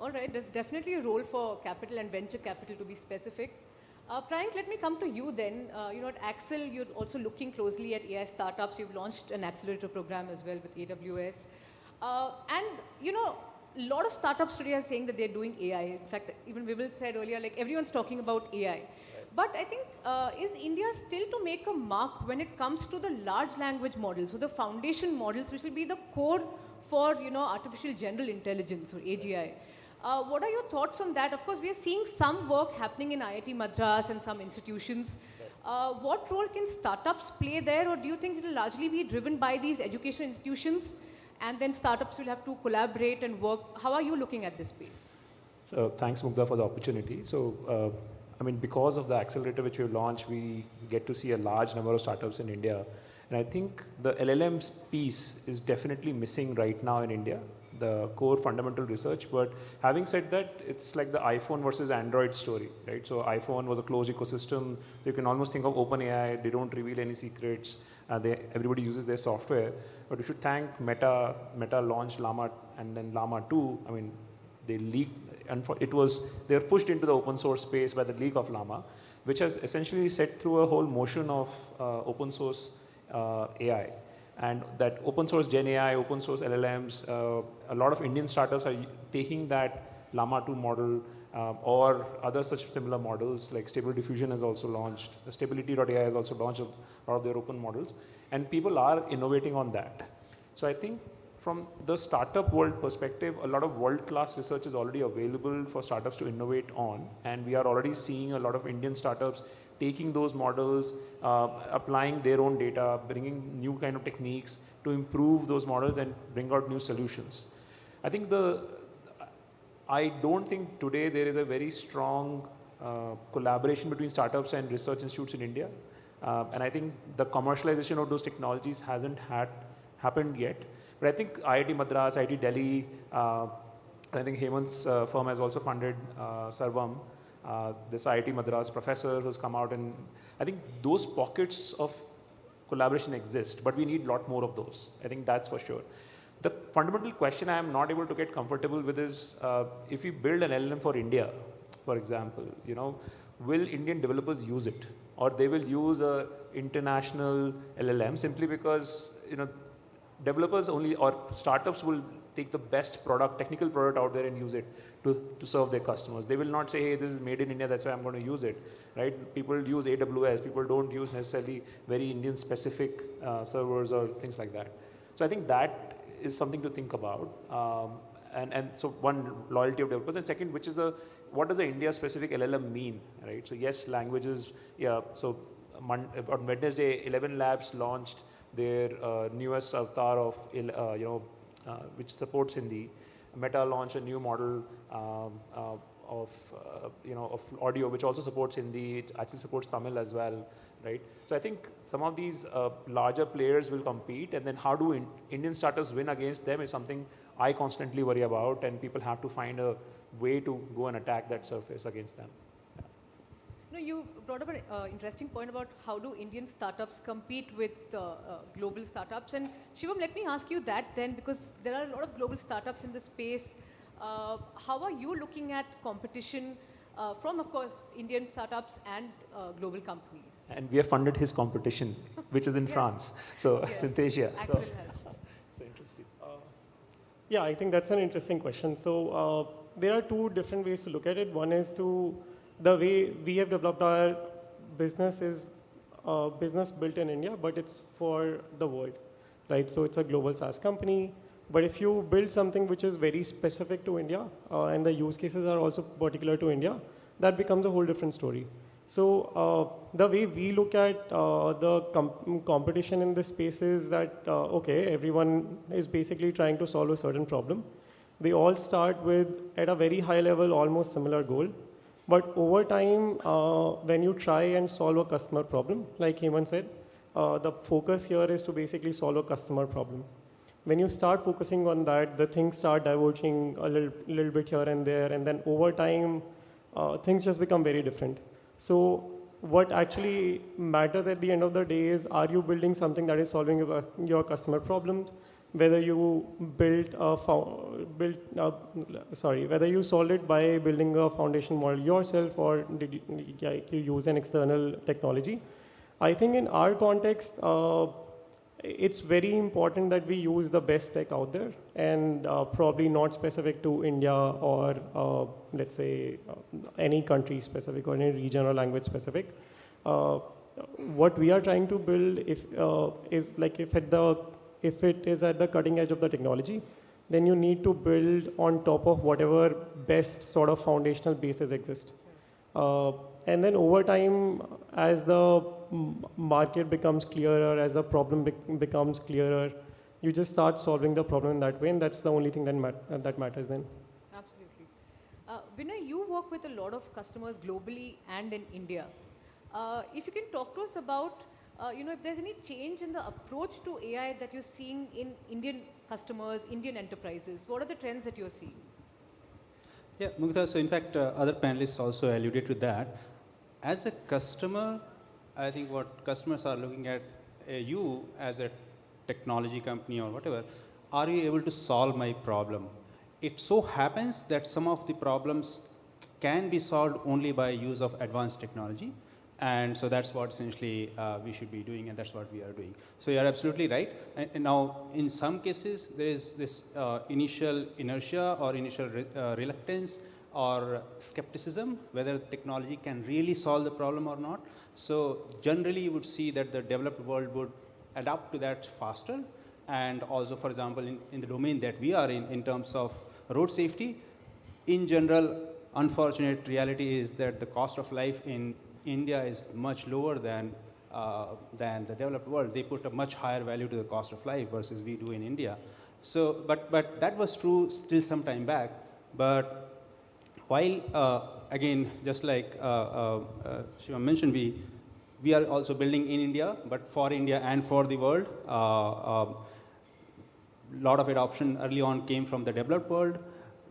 All right, there's definitely a role for capital and venture capital to be specific. Priyank, let me come to you then. At Axel, you're also looking closely at AI startups. You've launched an accelerator program as well with AWS. A lot of startups today are saying that they're doing AI. In fact, even Vimal said earlier, everyone's talking about AI. Right. But I think, is India still to make a mark when it comes to the large language models, so the foundation models, which will be the core for, artificial general intelligence or AGI? What are your thoughts on that? Of course, we are seeing some work happening in IIT Madras and some institutions. What role can startups play there, or do you think it will largely be driven by these educational institutions and then startups will have to collaborate and work? How are you looking at this space? So thanks, Mugdha, for the opportunity. So, I mean, because of the accelerator which we've launched, we get to see a large number of startups in India. And I think the LLMs piece is definitely missing right now in India, the core fundamental research. But having said that, it's like the iPhone versus Android story, right? So iPhone was a closed ecosystem. So you can almost think of OpenAI. They don't reveal any secrets. Everybody uses their software. But we should thank Meta. Meta launched Llama and then Llama 2. I mean, they leaked, and they were pushed into the open source space by the leak of Llama, which has essentially set through a whole motion of open source AI. And that open source Gen AI, open source LLMs, a lot of Indian startups are taking that Llama 2 model or other such similar models, like Stable Diffusion has also launched, Stability.ai has also launched a lot of their open models, and people are innovating on that. So I think from the startup world perspective, a lot of world-class research is already available for startups to innovate on, and we are already seeing a lot of Indian startups taking those models, applying their own data, bringing new kind of techniques to improve those models and bring out new solutions. I don't think today there is a very strong collaboration between startups and research institutes in India. And I think the commercialization of those technologies hasn't happened yet. But I think IIT Madras, IIT Delhi, I think Hemant's firm has also funded Sarvam, this IIT Madras professor who's come out, and I think those pockets of collaboration exist, but we need a lot more of those. I think that's for sure. The fundamental question I am not able to get comfortable with is if we build an LLM for India, for example, will Indian developers use it? Or they will use an international LLM simply because, developers only, or startups will take the best technical product out there and use it to serve their customers. They will not say, hey, this is made in India, that's why I'm going to use it, right? People use AWS, people don't use necessarily very Indian specific servers or things like that. So I think that is something to think about. And so one, loyalty of developers, and second, what does the India specific LLM mean, right? So yes, languages, yeah, so on Wednesday, 11 labs launched their newest avatar of, which supports Hindi. Meta launched a new model of audio, which also supports Hindi. It actually supports Tamil as well, right? So I think some of these larger players will compete, and then how do Indian startups win against them is something I constantly worry about, and people have to find a way to go and attack that surface against them. No, you brought up an interesting point about how do Indian startups compete with global startups. And Shivam, let me ask you that then, because there are a lot of global startups in this space. How are you looking at competition from, of course, Indian startups and global companies? And we have funded his competition, which is in France. So, yes. Synthesia. So interesting. Yeah, I think that's an interesting question. So there are two different ways to look at it. One is the way we have developed our business is business built in India, but it's for the world, right? So it's a global SaaS company. But if you build something which is very specific to India, and the use cases are also particular to India, that becomes a whole different story. So the way we look at the competition in this space is that, okay, everyone is basically trying to solve a certain problem. They all start with, at a very high level, almost similar goal. But over time, when you try and solve a customer problem, like Hemant said, the focus here is to basically solve a customer problem. When you start focusing on that, the things start diverging a little bit here and there, and then over time, things just become very different. So what actually matters at the end of the day is, are you building something that is solving your customer problems? Whether you whether you solved it by building a foundation model yourself, or did you use an external technology. I think in our context, it's very important that we use the best tech out there, and probably not specific to India or let's say any country specific or any region or language specific. What we are trying to build is like if it is at the cutting edge of the technology, then you need to build on top of whatever best sort of foundational bases exist. And then over time, as the market becomes clearer, as the problem becomes clearer, you just start solving the problem in that way, and that's the only thing that matters then. Absolutely. Vinay, you work with a lot of customers globally and in India. If you can talk to us about, if there's any change in the approach to AI that you're seeing in Indian customers, Indian enterprises, what are the trends that you're seeing? Yeah, Mugdha, so in fact, other panelists also alluded to that. As a customer, I think what customers are looking at you as a technology company or whatever, are you able to solve my problem? It so happens that some of the problems can be solved only by use of advanced technology. And so that's what essentially we should be doing, and that's what we are doing. So you're absolutely right. And now, in some cases, there is this initial inertia or initial reluctance or skepticism whether the technology can really solve the problem or not. So generally, you would see that the developed world would adapt to that faster. And also, for example, in the domain that we are in terms of road safety, in general, unfortunate reality is that the cost of life in India is much lower than the developed world. They put a much higher value to the cost of life versus we do in India. So, but that was true still some time back. But while, again, just like Shiva mentioned, we are also building in India, but for India and for the world. A lot of adoption early on came from the developed world.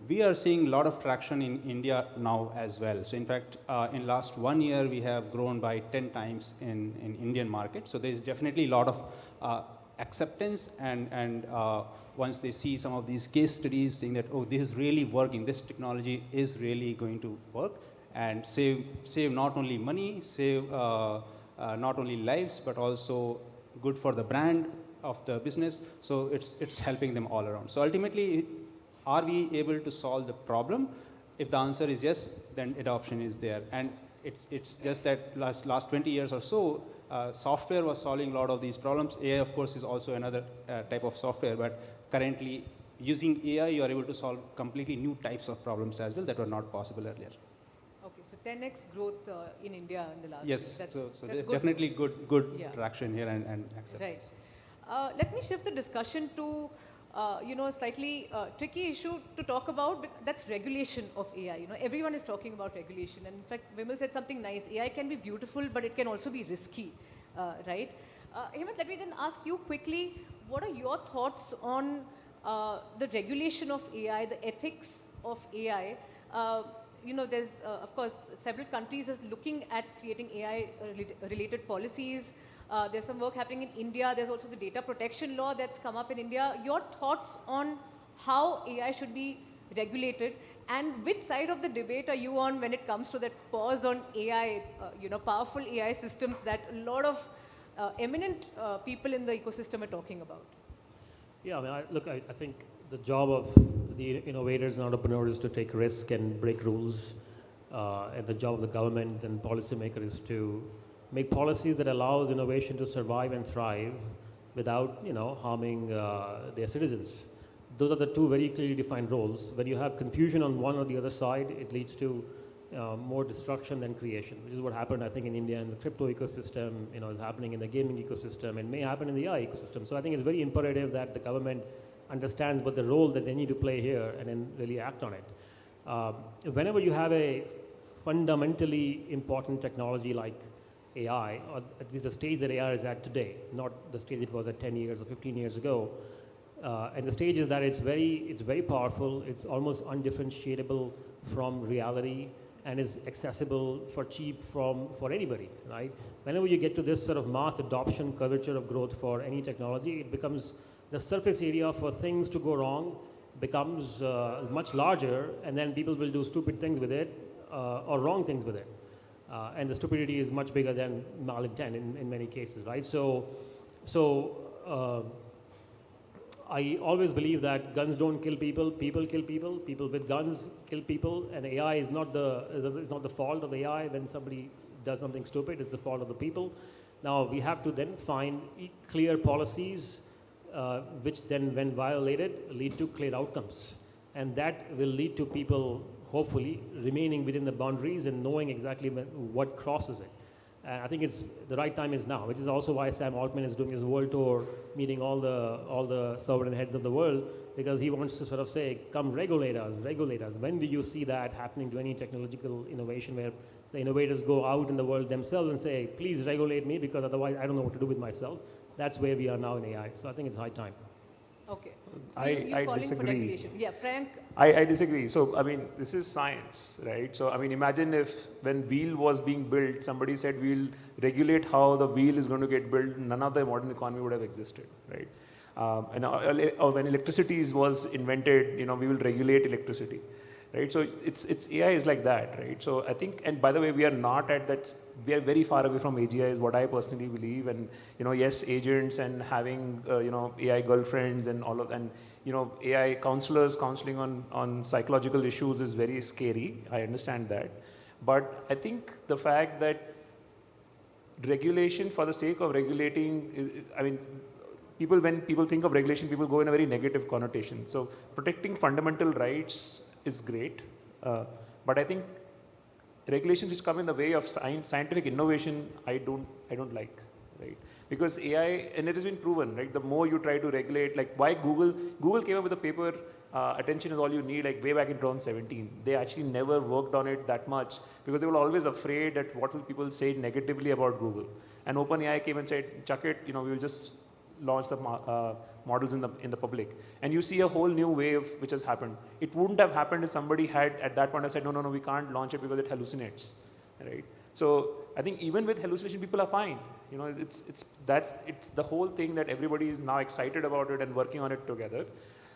We are seeing a lot of traction in India now as well. So in fact, in last 1 year, we have grown by 10 times in Indian market. So there is definitely a lot of acceptance, and once they see some of these case studies saying that, oh, this is really working, this technology is really going to work and save not only money, save not only lives, but also good for the brand of the business. So it's helping them all around. So ultimately, are we able to solve the problem? If the answer is yes, then adoption is there. And it's just that last 20 years or so, software was solving a lot of these problems. AI, of course, is also another type of software, but currently using AI, you are able to solve completely new types of problems as well that were not possible earlier. Okay, so 10x growth in India in the last yes, year. So definitely good traction here and acceptance. Right. Let me shift the discussion to a slightly tricky issue to talk about. That's regulation of AI. Everyone is talking about regulation, and in fact, Vimal said something nice. AI can be beautiful, but it can also be risky, right? Hemant, let me then ask you quickly: what are your thoughts on the regulation of AI, the ethics of AI? There's of course several countries are looking at creating AI-related policies. There's some work happening in India. There's also the data protection law that's come up in India. Your thoughts on how AI should be regulated, and which side of the debate are you on when it comes to that pause on AI, powerful AI systems that a lot of eminent people in the ecosystem are talking about? Yeah, I mean, I think the job of the innovators and entrepreneurs is to take risk and break rules, and the job of the government and policymakers is to make policies that allows innovation to survive and thrive without, harming their citizens. Those are the two very clearly defined roles. When you have confusion on one or the other side, it leads to more destruction than creation, which is what happened, I think, in India in the crypto ecosystem, is happening in the gaming ecosystem, and may happen in the AI ecosystem. So I think it's very imperative that the government understands what the role that they need to play here and then really act on it. Whenever you have a fundamentally important technology like AI, or at least the stage that AI is at today, not the stage it was at 10 years or 15 years ago. And the stage is that it's very powerful, it's almost undifferentiable from reality, and is accessible for cheap for anybody, right? Whenever you get to this sort of mass adoption curvature of growth for any technology, it becomes the surface area for things to go wrong becomes much larger, and then people will do stupid things with it or wrong things with it. And the stupidity is much bigger than malintent in many cases, right? So I always believe that guns don't kill people, people kill people, people with guns kill people, and AI is not the fault of AI when somebody does something stupid, it's the fault of the people. Now we have to then find clear policies which then, when violated, lead to clear outcomes. And that will lead to people, hopefully, remaining within the boundaries and knowing exactly what crosses it. And I think the right time is now, which is also why Sam Altman is doing his world tour, meeting all the sovereign heads of the world, because he wants to sort of say, come regulate us, regulate us. When do you see that happening to any technological innovation where the innovators go out in the world themselves and say, please regulate me, because otherwise I don't know what to do with myself. That's where we are now in AI. So I think it's high time. Okay. So I you're calling disagree. for regulation. Yeah, Priyank. I disagree. So, I mean, this is science, right? So, I mean, imagine if when wheel was being built, somebody said we'll regulate how the wheel is going to get built, none of the modern economy would have existed, right? Or when electricity was invented, we will regulate electricity, right? So, it's AI is like that, right? So, I think, and by the way, we are not at that, we are very far away from AGI is what I personally believe. And, yes, agents and having, AI girlfriends and all of, and, AI counselors counseling on psychological issues is very scary. I understand that. But I think the fact that regulation for the sake of regulating, when people think of regulation, people go in a very negative connotation. So protecting fundamental rights is great. But I think regulations which come in the way of scientific innovation, I don't like, right? Because AI, and it has been proven, right? The more you try to regulate, like why Google came up with a paper, attention is all you need, like way back in 2017. They actually never worked on it that much because they were always afraid that what will people say negatively about Google. And OpenAI came and said, chuck it, we will just launch the models in the public. And you see a whole new wave which has happened. It wouldn't have happened if somebody had at that point said, no, we can't launch it because it hallucinates, right? So I think even with hallucination, people are fine. It's the whole thing that everybody is now excited about it and working on it together.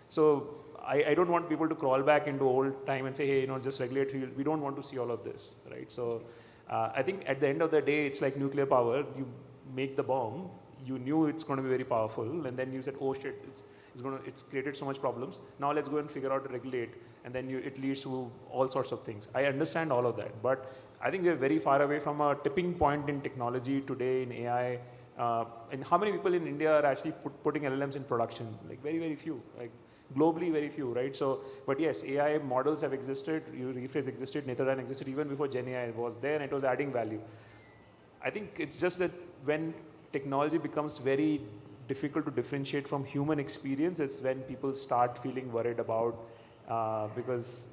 So I don't want people to crawl back into old time and say, hey, just regulate. We don't want to see all of this, right? So I think at the end of the day, it's like nuclear power. You make the bomb. You knew it's going to be very powerful, and then you said, oh shit, it's created so much problems. Now let's go and figure out to regulate, and then it leads to all sorts of things. I understand all of that, but I think we're very far away from a tipping point in technology today in AI. And how many people in India are actually putting LLMs in production? Like very, very few. Like globally, very few, right? So, but yes, AI models have existed. Rephrase existed. Netherlands existed even before Gen AI was there, and it was adding value. I think it's just that when technology becomes very difficult to differentiate from human experience, it's when people start feeling worried about, because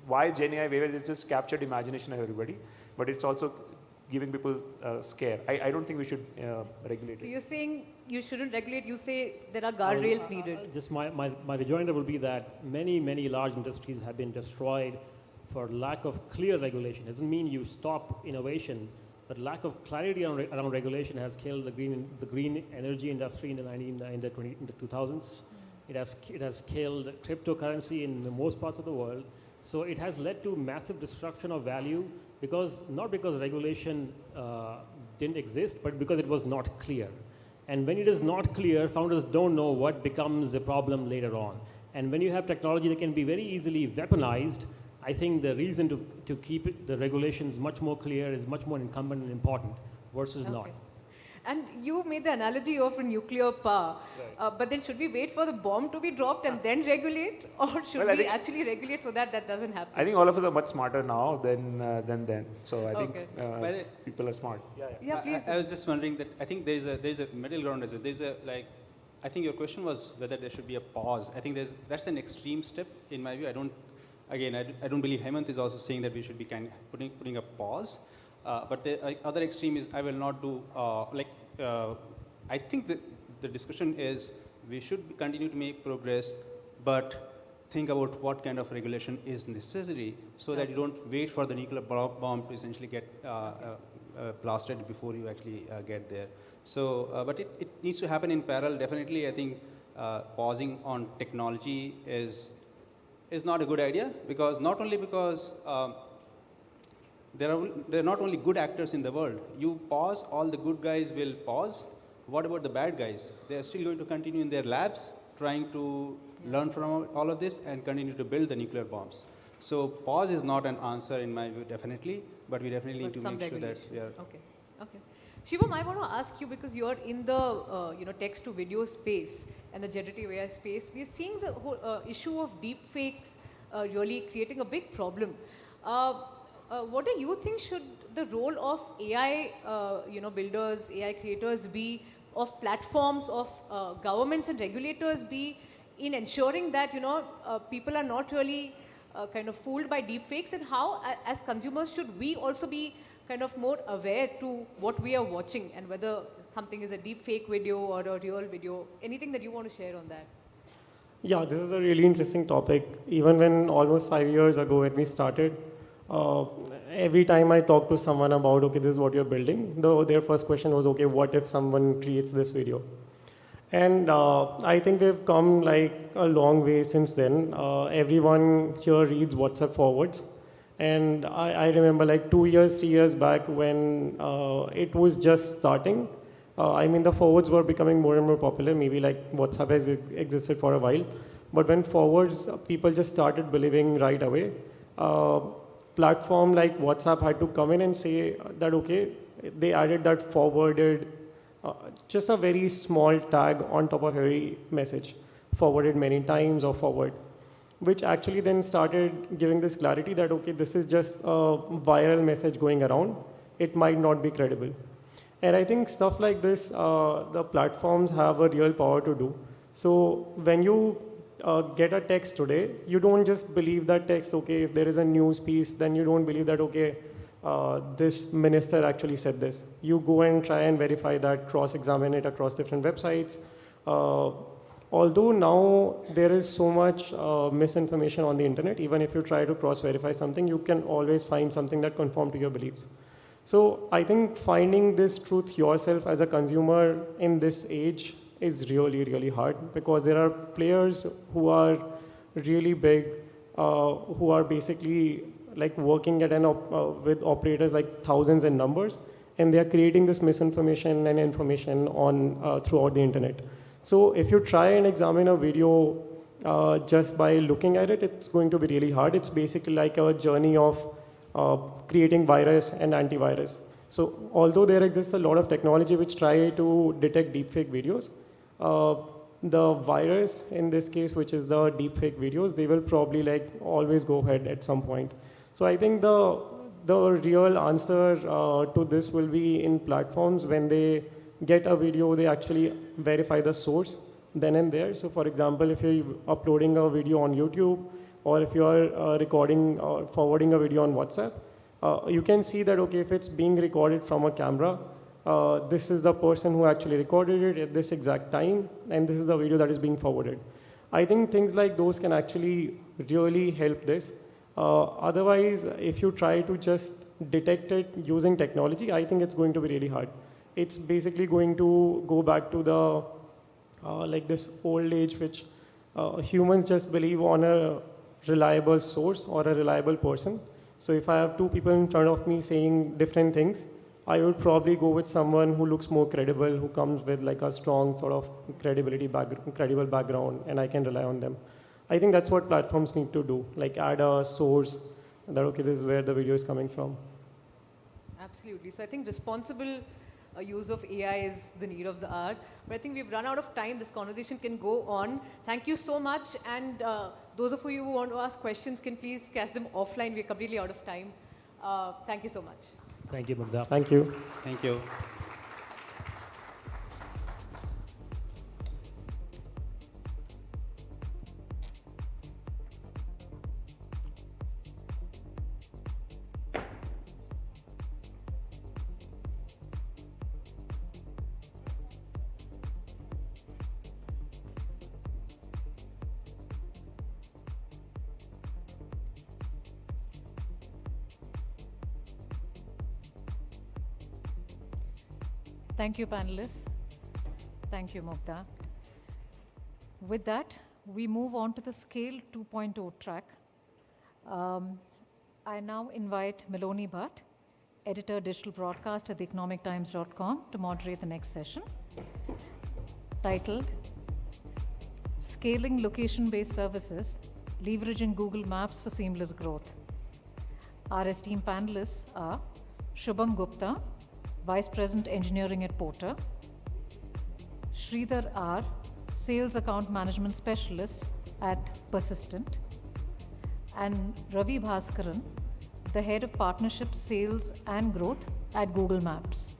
why Gen AI wave is just captured imagination of everybody, but it's also giving people scare. I don't think we should regulate So it. you're saying you shouldn't regulate, you say there are guardrails needed. Just my rejoinder will be that many large industries have been destroyed for lack of clear regulation. Doesn't mean you stop innovation, but lack of clarity around regulation has killed the green energy industry in the 2000s. It has killed cryptocurrency in most parts of the world. So it has led to massive destruction of value not because regulation didn't exist, but because it was not clear. And when it is not clear, founders don't know what becomes a problem later on. And when you have technology that can be very easily weaponized, I think the reason to keep the regulations much more clear is much more incumbent and important versus not. And you made the analogy of a nuclear power. Right. But then should we wait for the bomb to be dropped and then regulate? Or should we actually regulate so that doesn't happen? I think all of us are much smarter now than then. So I think people are smart. Yeah, please. I was just wondering that I think there's a middle ground. I think your question was whether there should be a pause. I think that's an extreme step in my view. I don't believe Hemant is also saying that we should be putting a pause. But the other extreme is I will not do, I think the discussion is we should continue to make progress, but think about what kind of regulation is necessary so that you don't wait for the nuclear bomb to essentially get blasted before you actually get there. So, but it needs to happen in parallel. Definitely, I think pausing on technology is not a good idea not only because there are not only good actors in the world. You pause, all the good guys will pause. What about the bad guys? They are still going to continue in their labs, trying to learn from all of this and continue to build the nuclear bombs. So pause is not an answer in my view, definitely, but we definitely need to make sure that we are... Okay. Shivam, I want to ask you, because you're in the text to video space and the generative AI space, we are seeing the whole issue of deep fakes really creating a big problem. What do you think should the role of AI builders, AI creators be, of platforms, of governments and regulators be, in ensuring that people are not really kind of fooled by deep fakes, and how as consumers should we also be kind of more aware to what we are watching and whether something is a deep fake video or a real video? Anything that you want to share on that? Yeah, this is a really interesting topic. Even when almost 5 years ago when we started, every time I talk to someone about, okay, this is what you're building, their first question was, okay, what if someone creates this video? And I think we've come like a long way since then. Everyone here reads WhatsApp forwards. And I remember like 2 years, 3 years back when it was just starting. I mean, the forwards were becoming more and more popular. Maybe like WhatsApp has existed for a while. But when forwards, people just started believing right away. Platform like WhatsApp had to come in and say that, okay, they added that forwarded, just a very small tag on top of every message, forwarded many times or forward, which actually then started giving this clarity that, okay, this is just a viral message going around. It might not be credible. And I think stuff like this, the platforms have a real power to do. So when you get a text today, you don't just believe that text, okay, if there is a news piece, then you don't believe that, okay, this minister actually said this. You go and try and verify that, cross-examine it across different websites. Although now there is so much misinformation on the internet, even if you try to cross-verify something, you can always find something that conforms to your beliefs. So I think finding this truth yourself as a consumer in this age is really, really hard, because there are players who are really big, who are basically like working at with operators like thousands in numbers, and they are creating this misinformation and information on throughout the internet. So if you try and examine a video just by looking at it, it's going to be really hard. It's basically like a journey of creating virus and antivirus. So although there exists a lot of technology which try to detect deepfake videos, the virus in this case, which is the deepfake videos, they will probably like always go ahead at some point. So I think the real answer to this will be in platforms. When they get a video, they actually verify the source then and there. So for example, if you're uploading a video on YouTube, or if you are recording or forwarding a video on WhatsApp, you can see that, okay, if it's being recorded from a camera, this is the person who actually recorded it at this exact time, and this is the video that is being forwarded. I think things like those can actually really help this. Otherwise, if you try to just detect it using technology, I think it's going to be really hard. It's basically going to go back to the like this old age, which humans just believe on a reliable source or a reliable person. So if I have two people in front of me saying different things, I would probably go with someone who looks more credible, who comes with like a strong sort of credible background, and I can rely on them. I think that's what platforms need to do, like add a source that, okay, this is where the video is coming from. Absolutely. So I think responsible use of AI is the need of the hour. But I think we've run out of time. This conversation can go on. Thank you so much. And those of you who want to ask questions can please cast them offline. We're completely out of time. Thank you so much. Thank you, Mugdha. Thank you. Thank you. Thank you, panelists. Thank you, Mugdha. With that, we move on to the Scale 2.0 track. I now invite Meloni Bhatt, editor digital broadcast at theeconomictimes.com, to moderate the next session, titled Scaling Location-Based Services, Leveraging Google Maps for Seamless Growth. Our esteemed panelists are Shubham Gupta, Vice President Engineering at Porter. Sridhar R., Sales Account Management Specialist at Persistent. And Ravi Bhaskaran, the Head of Partnerships, Sales and Growth at Google Maps.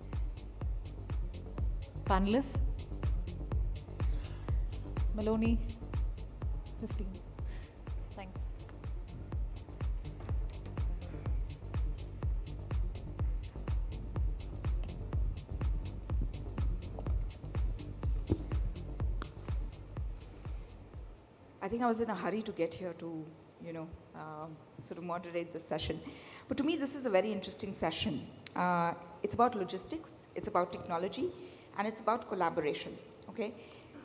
Panelists? Maloney, 15. Thanks. I think I was in a hurry to get here to, sort of moderate this session. But to me, this is a very interesting session. It's about logistics, it's about technology, and it's about collaboration, okay?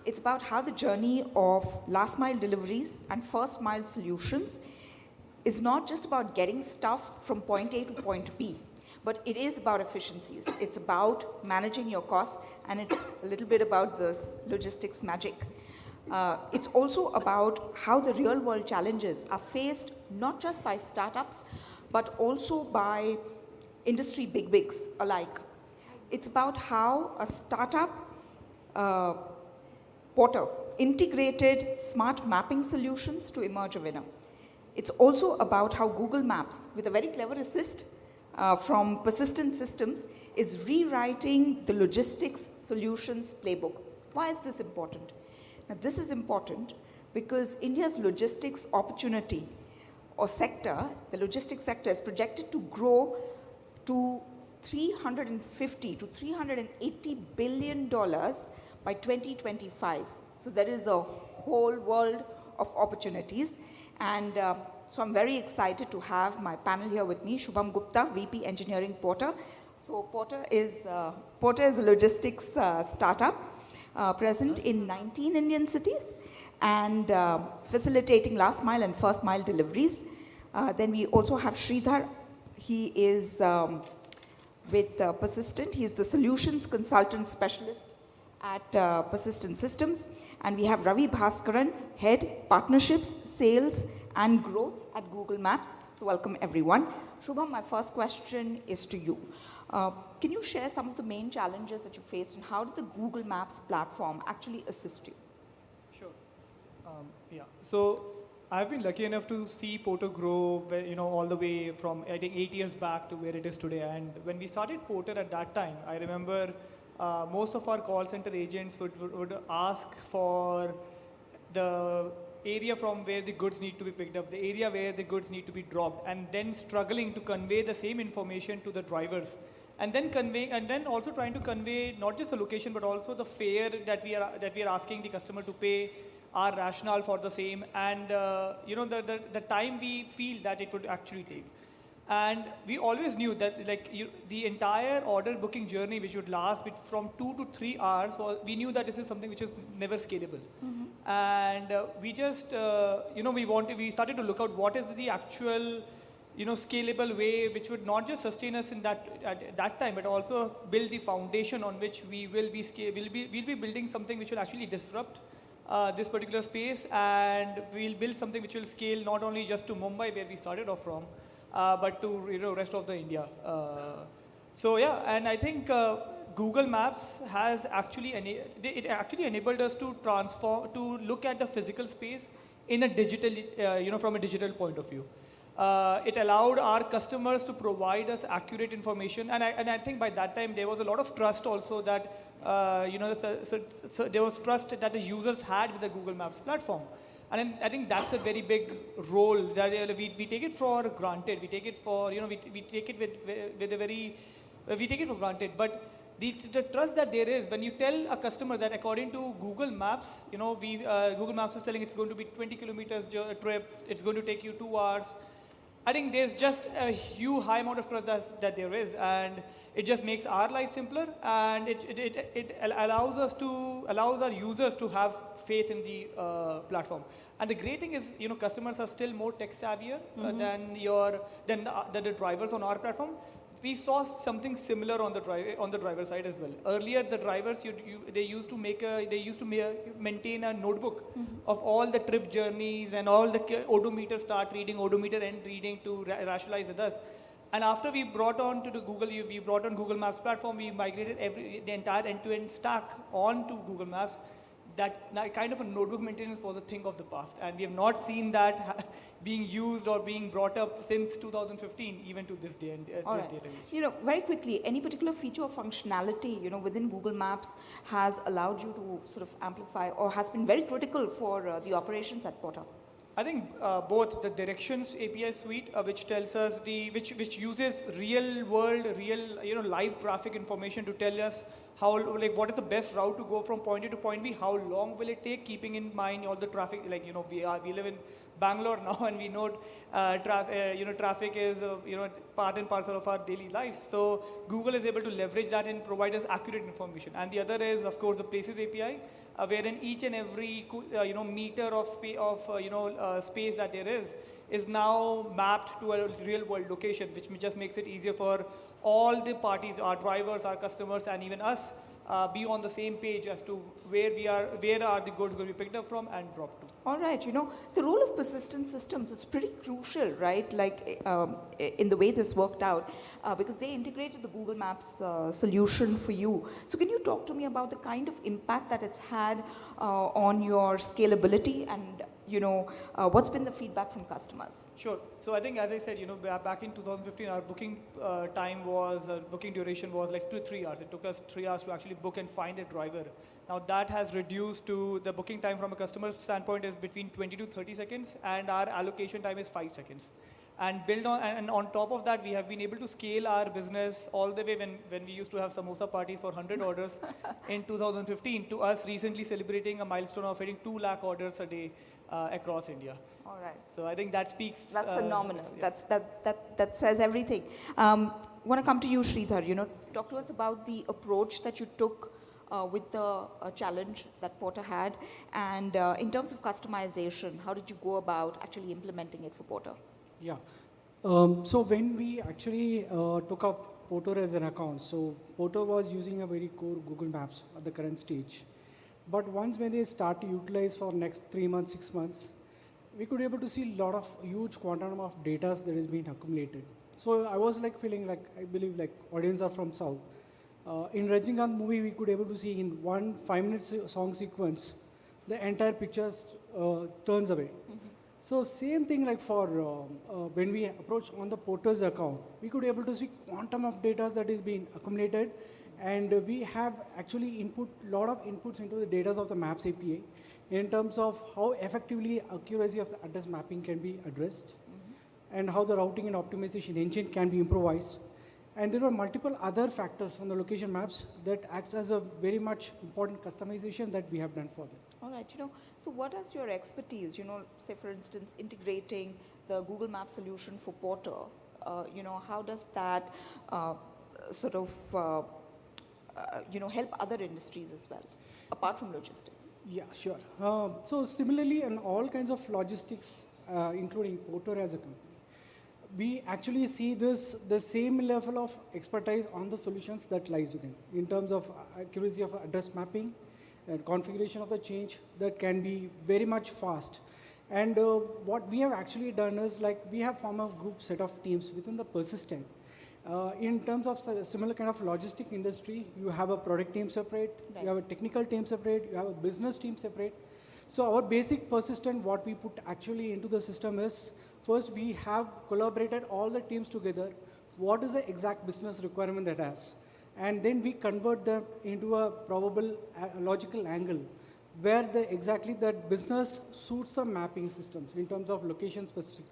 It's about how the journey of last mile deliveries and first mile solutions is not just about getting stuff from point A to point B, but it is about efficiencies. It's about managing your costs, and it's a little bit about this logistics magic. It's also about how the real world challenges are faced not just by startups, but also by industry big-wigs alike. It's about how a startup, Porter, integrated smart mapping solutions to emerge a winner. It's also about how Google Maps, with a very clever assist from Persistent Systems, is rewriting the logistics solutions playbook. Why is this important? Now, this is important because India's logistics opportunity or sector, the logistics sector, is projected to grow to $350 to $380 billion by 2025. So there is a whole world of opportunities. And so I'm very excited to have my panel here with me, Shubham Gupta, VP Engineering, Porter. So Porter is a logistics startup present in 19 Indian cities and facilitating last mile and first mile deliveries. Then we also have Sridhar. He is with Persistent. He's the Solutions Consultant Specialist at Persistent Systems. And we have Ravi Bhaskaran, Head, Partnerships, Sales and Growth at Google Maps. So welcome everyone. Shubham, my first question is to you. Can you share some of the main challenges that you faced and how did the Google Maps platform actually assist you? Sure. So I've been lucky enough to see Porter grow, all the way from, I think, 8 years back to where it is today. And when we started Porter at that time, I remember most of our call center agents would ask for the area from where the goods need to be picked up, the area where the goods need to be dropped, and then struggling to convey the same information to the drivers. And then also trying to convey not just the location, but also the fare that we are asking the customer to pay, our rationale for the same, and the time we feel that it would actually take. And we always knew that the entire order booking journey, which would last from 2 to 3 hours, we knew that this is something which is never scalable. Mm-hmm. And we just, we started to look out what is the actual, scalable way which would not just sustain us at that time, but also build the foundation on which we'll be building something which will actually disrupt this particular space, and we'll build something which will scale not only just to Mumbai, where we started off from, but to rest of the India. And I think Google Maps has actually enabled us to look at the physical space in a digital, from a digital point of view. It allowed our customers to provide us accurate information, and I think by that time there was a lot of trust also that there was trust that the users had with the Google Maps platform. And I think that's a very big role that we take it for granted. We take it for, we take it for granted. But the trust that there is when you tell a customer that according to Google Maps, Google Maps is telling it's going to be 20 kilometers trip, it's going to take you 2 hours. I think there's just a huge high amount of trust that there is, and it just makes our life simpler, and it allows our users to have faith in the platform. And the great thing is, customers are still more tech savvier than the drivers on our platform. We saw something similar on the driver side as well. Earlier, the drivers they used to maintain a notebook of all the trip journeys and all the odometer start reading, odometer end reading to rationalize with us. And after we brought on to the we brought on Google Maps platform, we migrated the entire end-to-end stack onto Google Maps. That kind of a notebook maintenance was a thing of the past, and we have not seen that being used or being brought up since 2015, even to this day and All right. Very quickly, any particular feature or functionality, within Google Maps has allowed you to sort of amplify or has been very critical for the operations at Porter? I think both the directions API suite, which tells us which uses real world, live traffic information to tell us what is the best route to go from point A to point B, how long will it take, keeping in mind all the traffic, we live in Bangalore now, and we know traffic is part and parcel of our daily lives. So Google is able to leverage that and provide us accurate information. And the other is, of course, the Places API, wherein each and every meter of space that there is now mapped to a real world location, which just makes it easier for all the parties, our drivers, our customers, and even us, be on the same page as to where are the goods going to be picked up from and dropped to. All right, the role of persistent systems is pretty crucial, right? In the way this worked out, because they integrated the Google Maps solution for you. So can you talk to me about the kind of impact that it's had on your scalability and what's been the feedback from customers? Sure. So I think, as I said, back in 2015, our booking booking duration was like 2 to 3 hours. It took us 3 hours to actually book and find a driver. Now that has reduced to the booking time from a customer standpoint is between 20 to 30 seconds, and our allocation time is 5 seconds. And on top of that, we have been able to scale our business all the way when we used to have samosa parties for 100 orders in 2015 to us recently celebrating a milestone of hitting 2 lakh orders a day across India. All right. So I think that speaks. That's phenomenal. Yeah. That says everything. Want to come to you, Sridhar. Talk to us about the approach that you took with the challenge that Porter had, and in terms of customization, how did you go about actually implementing it for Porter? Yeah. So when we actually took up Porter as an account, so Porter was using a very core Google Maps at the current stage. But once when they start to utilize for next 3 months, 6 months, we could able to see a lot of huge quantum of data that is being accumulated. So I was feeling I believe audience are from South. In Rajinikanth movie, we could able to see in 1 5-minute song sequence, the entire picture turns away. So same thing for when we approach on the Porter's account, we could able to see quantum of data that is being accumulated, and we have actually lot of inputs into the data of the Maps API in terms of how effectively accuracy of the address mapping can be addressed, and how the routing and optimization engine can be improvised. And there are multiple other factors on the location maps that acts as a very much important customization that we have done for them. All right, so what is your expertise, say for instance, integrating the Google Maps solution for Porter, how does that help other industries as well, apart from logistics? Yeah, sure. So similarly, in all kinds of logistics, including Porter as a company, we actually see the same level of expertise on the solutions that lies within, in terms of accuracy of address mapping, configuration of the change that can be very much fast. And what we have actually done is we have formed a group set of teams within the Persistent. In terms of similar kind of logistic industry, you have a product team separate, right. You have a technical team separate, you have a business team separate. So our basic Persistent, what we put actually into the system is, first, we have collaborated all the teams together. What is the exact business requirement that has? And then we convert them into a probable logical angle where exactly that business suits the mapping systems in terms of location specific.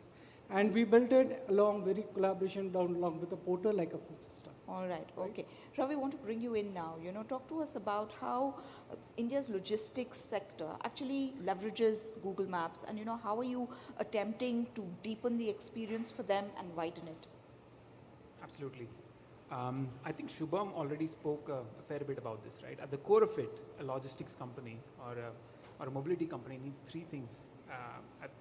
And we built it very collaboration along with the Porter like a system. All right, okay. Ravi, I want to bring you in now. Talk to us about how India's logistics sector actually leverages Google Maps, and how are you attempting to deepen the experience for them and widen it? Absolutely. I think Shubham already spoke a fair bit about this, right? At the core of it, a logistics company or a mobility company needs 3 things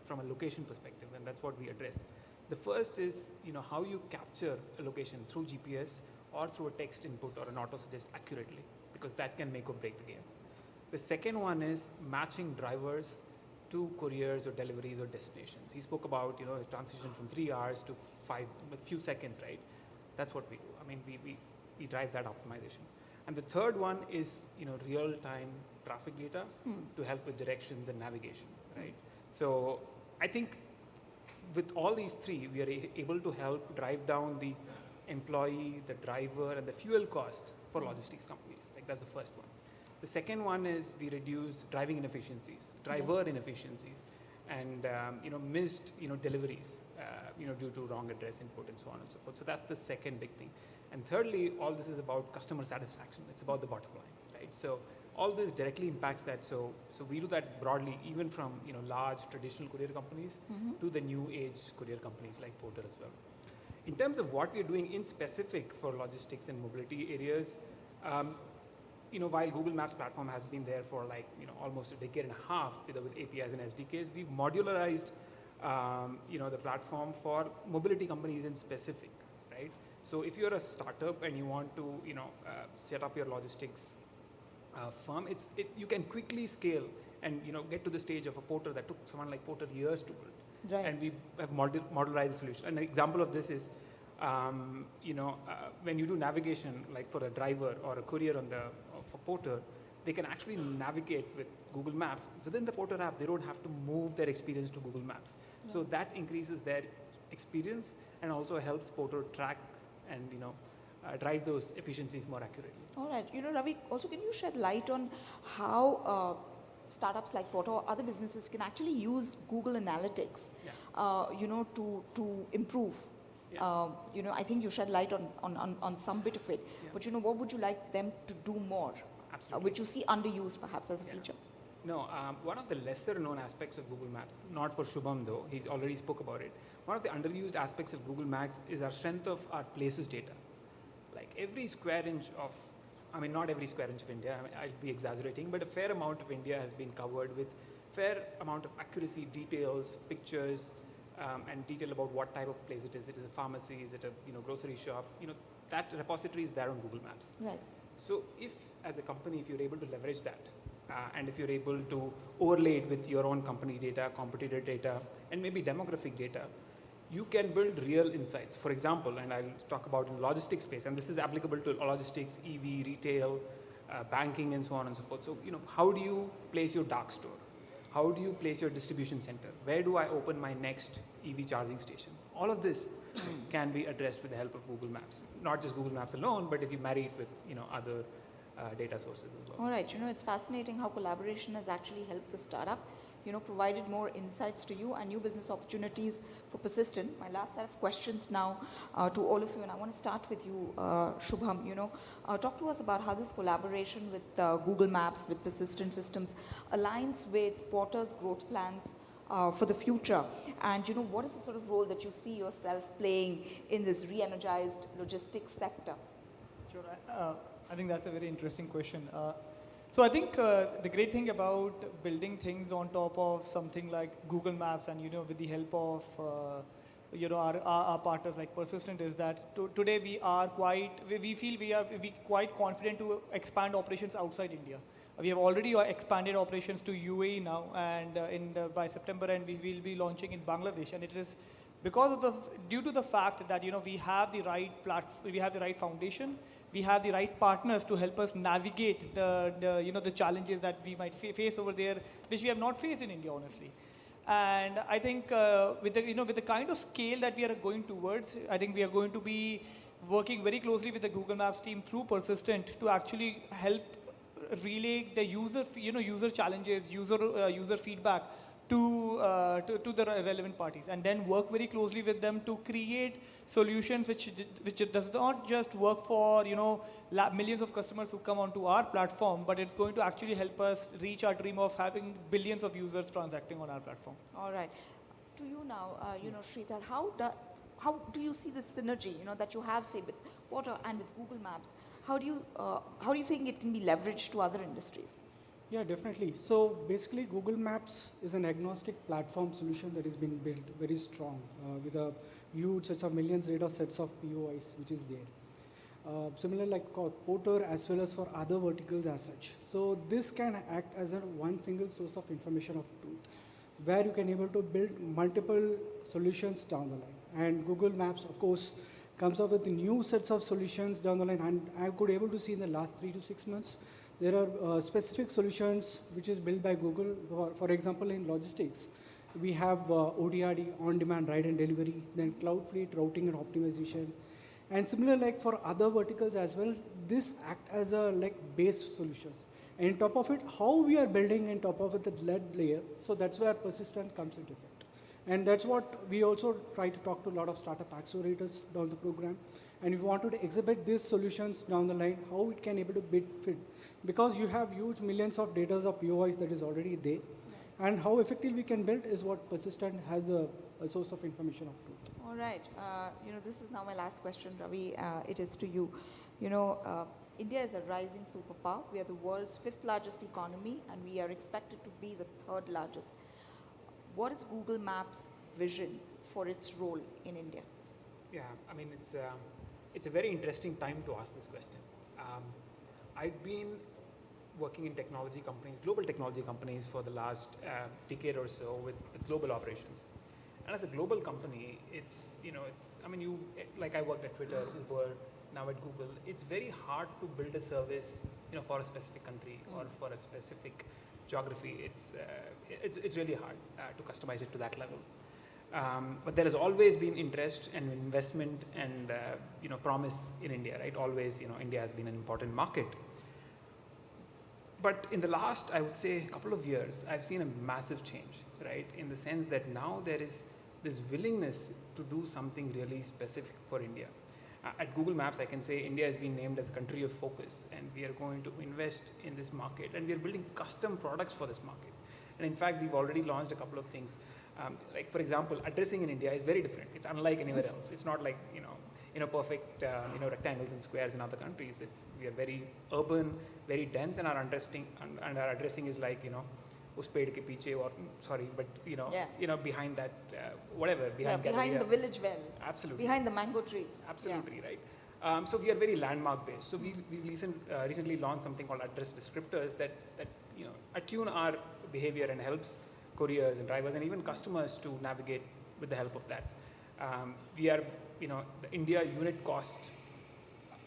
from a location perspective, and that's what we address. The first is, how you capture a location through GPS or through a text input or an auto suggest accurately, because that can make or break the game. The second one is matching drivers to couriers or deliveries or destinations. He spoke about, his transition from 3 hours to a few seconds, right? That's what we do. I mean, we drive that optimization. And the third one is, real-time traffic data to help with directions and navigation, right? So I think with all these three, we are able to help drive down the employee, the driver, and the fuel cost for logistics companies. Like, that's the first one. The second one is we reduce driving inefficiencies, driver inefficiencies, and missed deliveries due to wrong address input and so on and so forth. So that's the second big thing. And thirdly, all this is about customer satisfaction. It's about the bottom line, right? So all this directly impacts that. So we do that broadly, even from large traditional courier companies to the new age courier companies like Porter as well. In terms of what we're doing in specific for logistics and mobility areas, while Google Maps platform has been there for almost a decade and a half with APIs and SDKs, we've modularized the platform for mobility companies in specific, right? So if you're a startup and you want to set up your logistics firm, you can quickly scale and get to the stage of a Porter that took someone like Porter years to build. Right. And we have modularized the solution. An example of this is when you do navigation, like for a driver or a courier for Porter, they can actually navigate with Google Maps. Within the Porter app, they don't have to move their experience to Google Maps. Yeah. So that increases their experience and also helps Porter track and drive those efficiencies more accurately. All right. Ravi, also can you shed light on how startups like Porter or other businesses can actually use Google Analytics, to improve? Yeah. I think you shed light on some bit of it. Yeah. But what would you like them to do more? Which you see underused perhaps as a feature? No, one of the lesser known aspects of Google Maps, not for Shubham though, he already spoke about it. One of the underused aspects of Google Maps is our strength of our places data. Like every square inch of, not every square inch of India, I'll be exaggerating, but a fair amount of India has been covered with fair amount of accuracy, details, pictures, and detail about what type of place it is. It is a pharmacy, is it a grocery shop? That repository is there on Google Maps. Right. So if, as a company, if you're able to leverage that, and if you're able to overlay it with your own company data, competitor data, and maybe demographic data, you can build real insights. For example, and I'll talk about in logistics space, and this is applicable to logistics, EV, retail, banking, and so on and so forth. So, how do you place your dark store? How do you place your distribution center? Where do I open my next EV charging station? All of this can be addressed with the help of Google Maps. Not just Google Maps alone, but if you marry it with other data sources as well. All right, it's fascinating how collaboration has actually helped the startup, provided more insights to you and new business opportunities for Persistent. My last set of questions now to all of you, and I want to start with you, Shubham. Talk to us about how this collaboration with Google Maps, with Persistent Systems, aligns with Porter's growth plans for the future, and what is the sort of role that you see yourself playing in this re-energized logistics sector? Sure, I think that's a very interesting question. So I think the great thing about building things on top of something like Google Maps and with the help of our partners like Persistent is that today we feel we are quite confident to expand operations outside India. We have already expanded operations to UAE now, and by September end we will be launching in Bangladesh, and it is because of due to the fact that we have the right we have the right foundation, we have the right partners to help us navigate the challenges that we might face over there, which we have not faced in India, honestly. And I think with the kind of scale that we are going towards, I think we are going to be working very closely with the Google Maps team through Persistent to actually help relay the user challenges, user feedback to the relevant parties, and then work very closely with them to create solutions which does not just work for millions of customers who come onto our platform, but it's going to actually help us reach our dream of having billions of users transacting on our platform. All right, to you now, Sridhar, how do you see this synergy that you have, say, with Porter and with Google Maps? How do you think it can be leveraged to other industries? Yeah, definitely. So basically, Google Maps is an agnostic platform solution that has been built very strong with a huge sets of millions data sets of POIs, which is there. Similar like Porter as well as for other verticals as such. So this can act as one single source of information of truth, where you can able to build multiple solutions down the line. And Google Maps, of course, comes up with new sets of solutions down the line. And I could able to see in the last 3 to 6 months, there are specific solutions which is built by Google. For example, in logistics, we have ODRD, on-demand ride and delivery, then cloud fleet routing and optimization. And similar like for other verticals as well, this act as a like base solutions. And on top of it, how we are building on top of it the lead layer, so that's where persistent comes into effect. And that's what we also try to talk to a lot of startup accelerators down the program. And we wanted to exhibit these solutions down the line, how it can able to fit. Because you have huge millions of data of POIs that is already there. And how effective we can build is what persistent has a source of information of truth. All right. This is now my last question, Ravi. It is to you. India is a rising superpower. We are the world's 5th largest economy, and we are expected to be the 3rd largest. What is Google Maps' vision for its role in India? Yeah, I mean, it's a very interesting time to ask this question. I've been working in technology companies, global technology companies for the last decade or so with global operations. And as a global company, like I worked at Twitter, Uber, now at Google, it's very hard to build a service, for a specific country or for a specific geography. It's really hard to customize it to that level. But there has always been interest and investment and promise in India, right? Always, India has been an important market. But in the last, I would say, couple of years, I've seen a massive change, right? In the sense that now there is this willingness to do something really specific for India. At Google Maps, I can say India has been named as a country of focus, and we are going to invest in this market, and we are building custom products for this market. And in fact, we've already launched a couple of things. Like, for example, addressing in India is very different. It's unlike anywhere else. It's not like, perfect, rectangles and squares in other countries. We are very urban, very dense, and our addressing is like, us ped ke piche, or sorry, but behind that, whatever, behind the village well. Absolutely. Behind the mango tree. Absolutely, right. So we are very landmark based. So we recently launched something called address descriptors that attune our behavior and helps couriers and drivers and even customers to navigate with the help of that. The India unit cost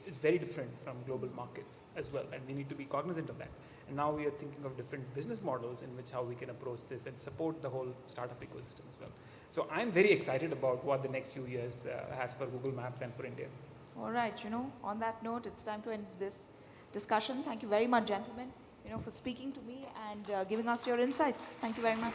is very different from global markets as well, and we need to be cognizant of that. And now we are thinking of different business models in which how we can approach this and support the whole startup ecosystem as well. So I'm very excited about what the next few years has for Google Maps and for India. All right, on that note, it's time to end this discussion. Thank you very much, gentlemen, for speaking to me and giving us your insights. Thank you very much.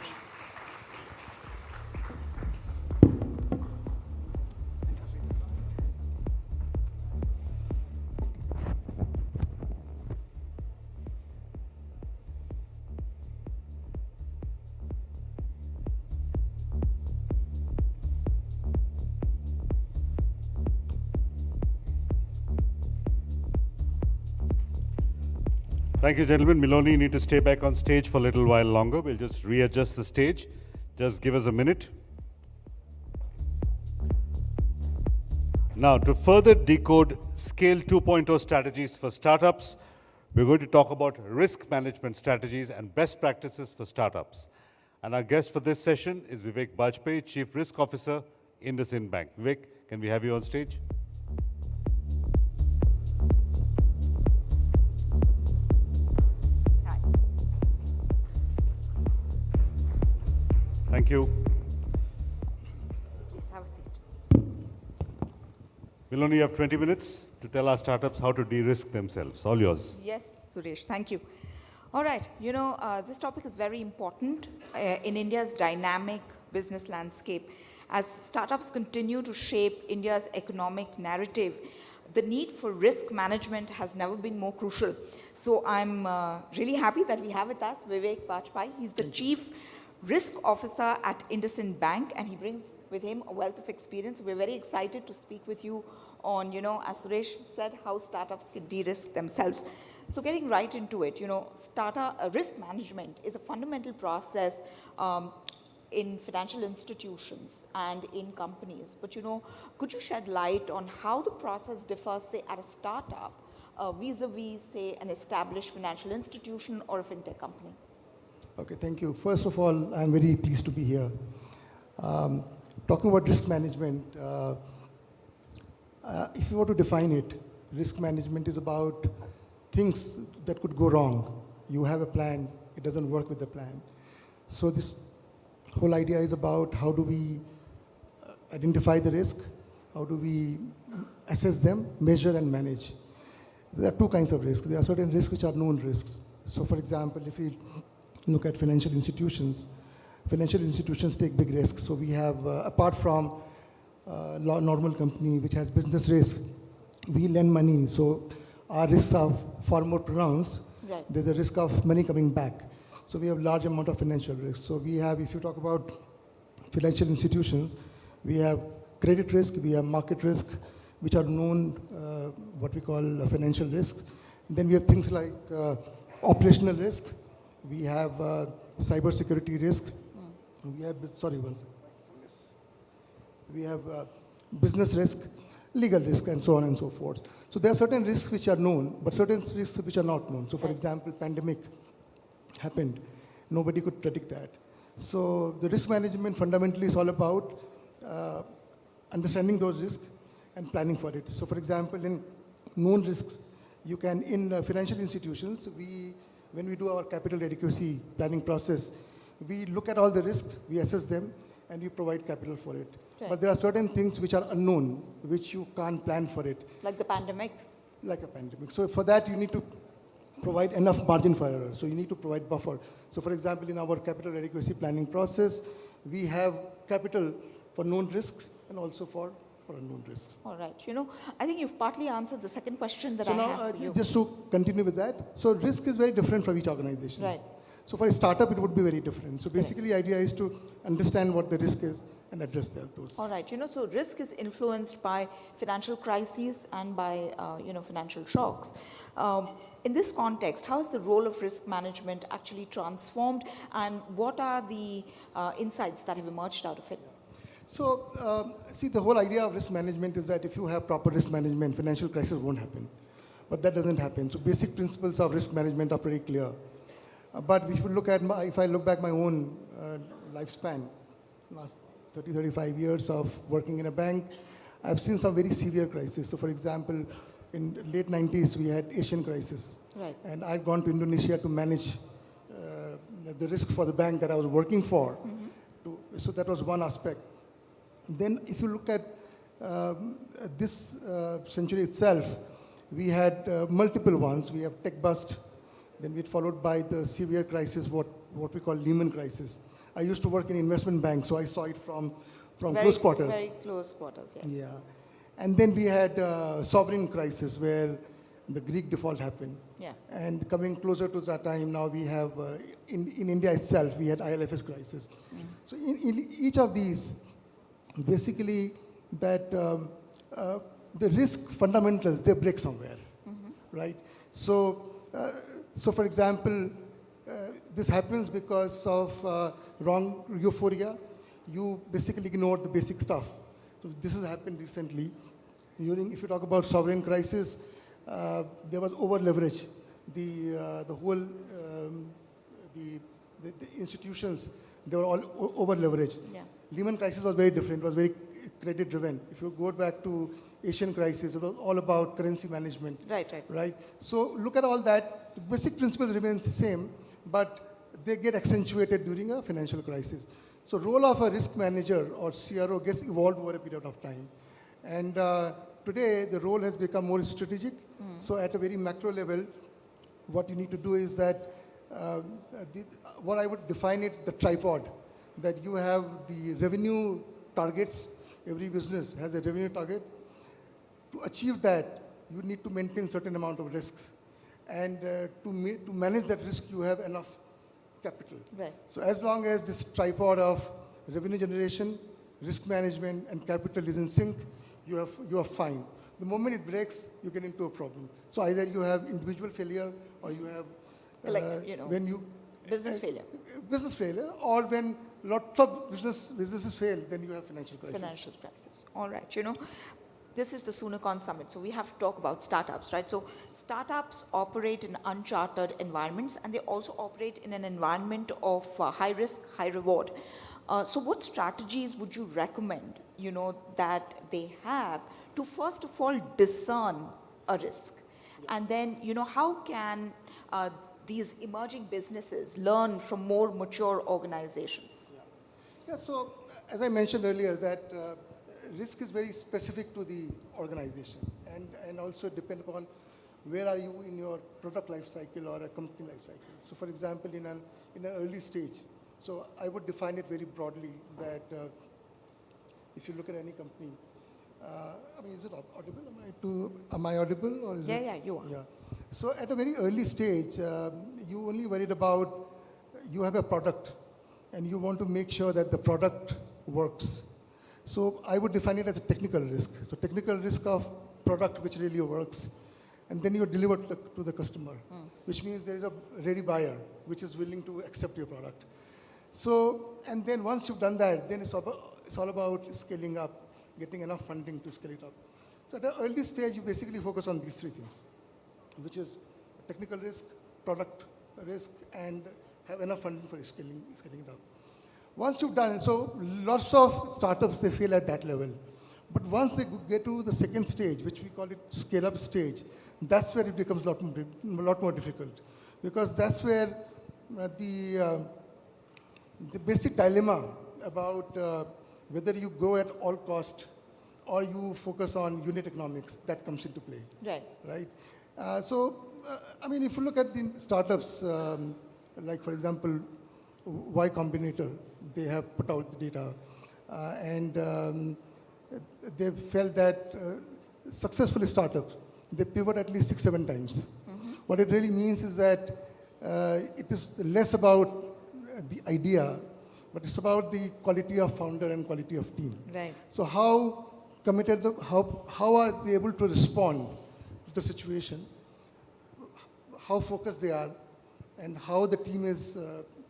Thank you, gentlemen. Miloni, you need to stay back on stage for a little while longer. We'll just readjust the stage. Just give us a minute. Now, to further decode Scale 2.0 strategies for startups, we're going to talk about risk management strategies and best practices for startups. And our guest for this session is Vivek Bajpayee, Chief Risk Officer, IndusInd Bank. Vivek, can we have you on stage? Thank you. Please have a seat. We'll only have 20 minutes to tell our startups how to de-risk themselves. All yours. Yes, Suresh, thank you. All right, this topic is very important in India's dynamic business landscape. As startups continue to shape India's economic narrative, the need for risk management has never been more crucial. So I'm really happy that we have with us Vivek Bajpayee. He's the Chief Risk Officer at IndusInd Bank, and he brings with him a wealth of experience. We're very excited to speak with you on, as Suresh said, how startups can de-risk themselves. So getting right into it, risk management is a fundamental process in financial institutions and in companies. But, could you shed light on how the process differs, say, at a startup vis-a-vis, say, an established financial institution or a fintech company? Okay, thank you. First of all, I'm very pleased to be here. talking about risk management, if you were to define it, risk management is about things that could go wrong. You have a plan, it doesn't work with the plan. So this whole idea is about how do we identify the risk, how do we assess them, measure and manage. There are two kinds of risks. There are certain risks which are known risks. So for example, if we look at financial institutions take big risks. So we have, apart from normal company which has business risk, we lend money. So our risks are far more pronounced. Right. There's a risk of money coming back. So we have large amount of financial risk. So we have, if you talk about financial institutions, we have credit risk, we have market risk, which are known, what we call financial risk. Then we have things like operational risk. We have cyber security risk. We have, sorry, one second. We have business risk, legal risk, and so on and so forth. So there are certain risks which are known, but certain risks which are not known. So for example, pandemic happened. Nobody could predict that. So the risk management fundamentally is all about understanding those risks and planning for it. So for example, in known risks, you can, in financial institutions, when we do our capital adequacy planning process, we look at all the risks, we assess them, and we provide capital for it. Right. But there are certain things which are unknown, which you can't plan for it. Like the pandemic? Like a pandemic. So for that, you need to provide enough margin for error. So you need to provide buffer. So for example, in our capital adequacy planning process, we have capital for known risks and also for unknown risks. All right. You know, I think you've partly answered the second question that So I now, have for you. just to continue with that, so risk is very different from each organization. Right. So for a startup, it would be very different. So basically, the idea is to understand what the risk is and address those. All right. You know, so risk is influenced by financial crises and by, financial shocks. In this context, how is the role of risk management actually transformed, and what are the insights that have emerged out of it? So, see, the whole idea of risk management is that if you have proper risk management, financial crisis won't happen. But that doesn't happen. So basic principles of risk management are pretty clear. But if you look at if I look back my own lifespan, last 30, 35 years of working in a bank, I've seen some very severe crises. So for example, in late 90s, we had Asian crisis. Right. And I'd gone to Indonesia to manage the risk for the bank that I was working for. Mm-hmm. So that was one aspect. Then if you look at this century itself, we had multiple ones. We have tech bust, then we followed by the severe crisis, what we call Lehman crisis. I used to work in investment bank, so I saw it from close quarters. Very close quarters, yes. Yeah. And then we had sovereign crisis where the Greek default happened. Yeah. And coming closer to that time, now we have, in India itself, we had ILFS crisis. Mm. So in each of these, basically that the risk fundamentals, they break somewhere, right? So, so for example, this happens because of wrong euphoria. You basically ignore the basic stuff. So this has happened recently. If you talk about sovereign crisis, there was over leverage. The whole, the institutions, they were all over leveraged. Yeah. Lehman crisis was very different. It was very credit driven. If you go back to Asian crisis, it was all about currency management. Right. So look at all that. The basic principles remain the same, but they get accentuated during a financial crisis. So role of a risk manager or CRO gets evolved over a period of time. And today, the role has become more strategic. So at a very macro level, what you need to do is that, what I would define it, the tripod, that you have the revenue targets. Every business has a revenue target. To achieve that, you need to maintain certain amount of risks. And to manage that risk, you have enough capital. Right. So as long as this tripod of revenue generation, risk management, and capital is in sync, you are fine. The moment it breaks, you get into a problem. So either you have individual failure, or you have when you business failure. Business failure, or when lots of businesses fail, then you have financial crisis. Financial crisis. All right. You know, this is the Soonicon Summit, so we have to talk about startups, right? So startups operate in uncharted environments, and they also operate in an environment of high risk, high reward. So what strategies would you recommend, that they have to first of all discern a risk? And then, how can these emerging businesses learn from more mature organizations? Yeah, so as I mentioned earlier, that risk is very specific to the organization and also depend upon where are you in your product life cycle or a company life cycle. So for example, in an early stage, so I would define it very broadly that if you look at any company, is it audible? Am I audible? Or is yeah, you are. Yeah. So at a very early stage, you only worried about, you have a product and you want to make sure that the product works. So I would define it as a technical risk. So technical risk of product which really works. And then you deliver to the customer, which means there is a ready buyer which is willing to accept your product. So, and then once you've done that, then it's all about scaling up, getting enough funding to scale it up. So at the early stage, you basically focus on these three things, which is technical risk, product risk, and have enough funding for scaling it up. Once you've done it, so lots of startups, they fail at that level. But once they get to the second stage, which we call it scale-up stage, that's where it becomes a lot more difficult. Because that's where the basic dilemma about whether you go at all cost or you focus on unit economics, that comes into play. Right. If you look at the startups, like for example, Y Combinator, they have put out the data, and they felt that successful startups, they pivot at least 6-7 times. What it really means is that it is less about the idea, but it's about the quality of founder and quality of team. Right. So how committed, how are they able to respond to the situation, how focused they are, and how the team is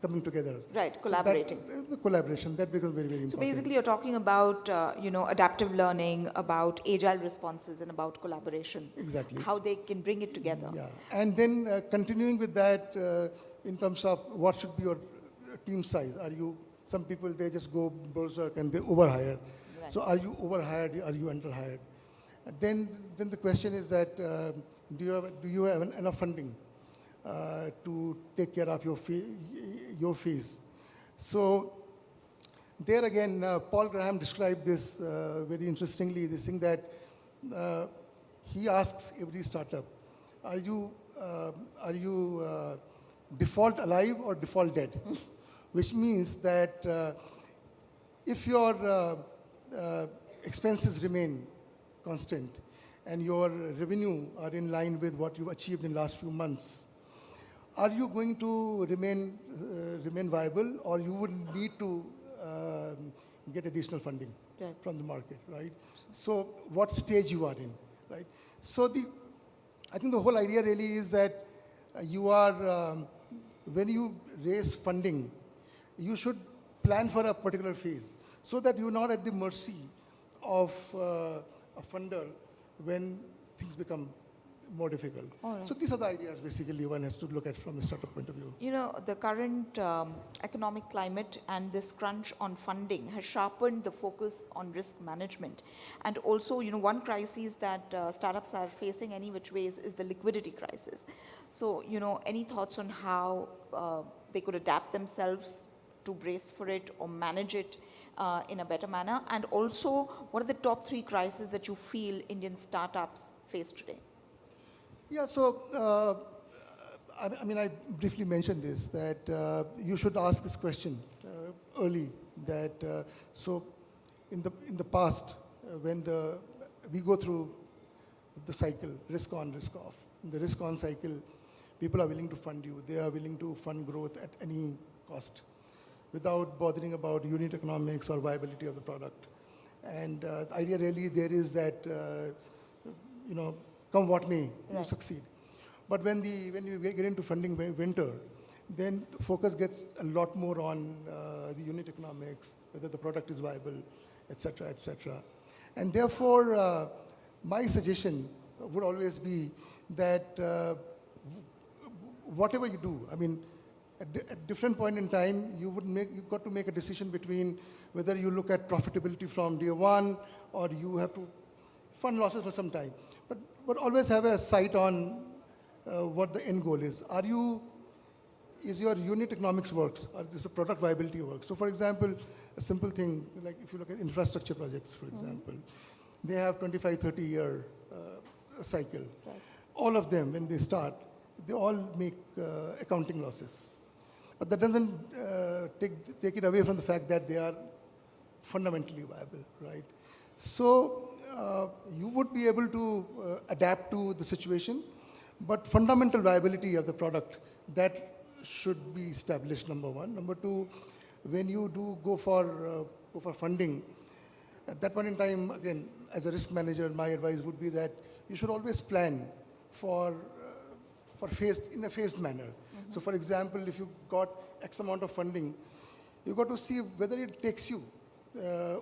coming together. Right, collaborating. So the collaboration, that becomes very, very important. So basically you're talking about, adaptive learning, about agile responses, and about collaboration. Exactly. How they can bring it together. Yeah, and then continuing with that in terms of what should be your team size. Some people, they just go berserk and they overhire. Right. So are you overhired, are you underhired? Then the question is that, do you have enough funding to take care of your fees? So there again, Paul Graham described this very interestingly, this thing that he asks every startup, are you default alive or default dead? Which means that if your expenses remain constant and your revenue are in line with what you've achieved in the last few months, are you going to remain viable, or you would need to get additional funding from the market, right? So what stage you are in, right? So I think the whole idea really is that you are, when you raise funding, you should plan for a particular phase so that you're not at the mercy of a funder when things become more difficult. Right. So these are the ideas basically one has to look at from a startup point of view. The current economic climate and this crunch on funding has sharpened the focus on risk management. And also, one crisis that startups are facing any which ways is the liquidity crisis. So, any thoughts on how they could adapt themselves to brace for it or manage it in a better manner? And also, what are the top 3 crises that you feel Indian startups face today? Yeah, so, I briefly mentioned this, that you should ask this question early, that, so in the past, when we go through the cycle, risk on, risk off. In the risk on cycle, people are willing to fund you. They are willing to fund growth at any cost without bothering about unit economics or viability of the product. And the idea really there is that, come what may, you succeed. But when you get into funding winter, then focus gets a lot more on the unit economics, whether the product is viable, et cetera, et cetera. And therefore, my suggestion would always be that whatever you do, I mean, at different point in time, you've got to make a decision between whether you look at profitability from day one or you have to fund losses for some time. But always have a sight on what the end goal is. Is your unit economics works or is the product viability works? So for example, a simple thing, like if you look at infrastructure projects, for example, they have 25, 30-year cycle. Right. All of them, when they start, they all make accounting losses. But that doesn't take it away from the fact that they are fundamentally viable, right? So you would be able to adapt to the situation, but fundamental viability of the product, that should be established, number one. Number two, when you do go for funding, at that point in time, again, as a risk manager, my advice would be that you should always plan in a phased manner. So for example, if you got X amount of funding, you got to see whether it takes you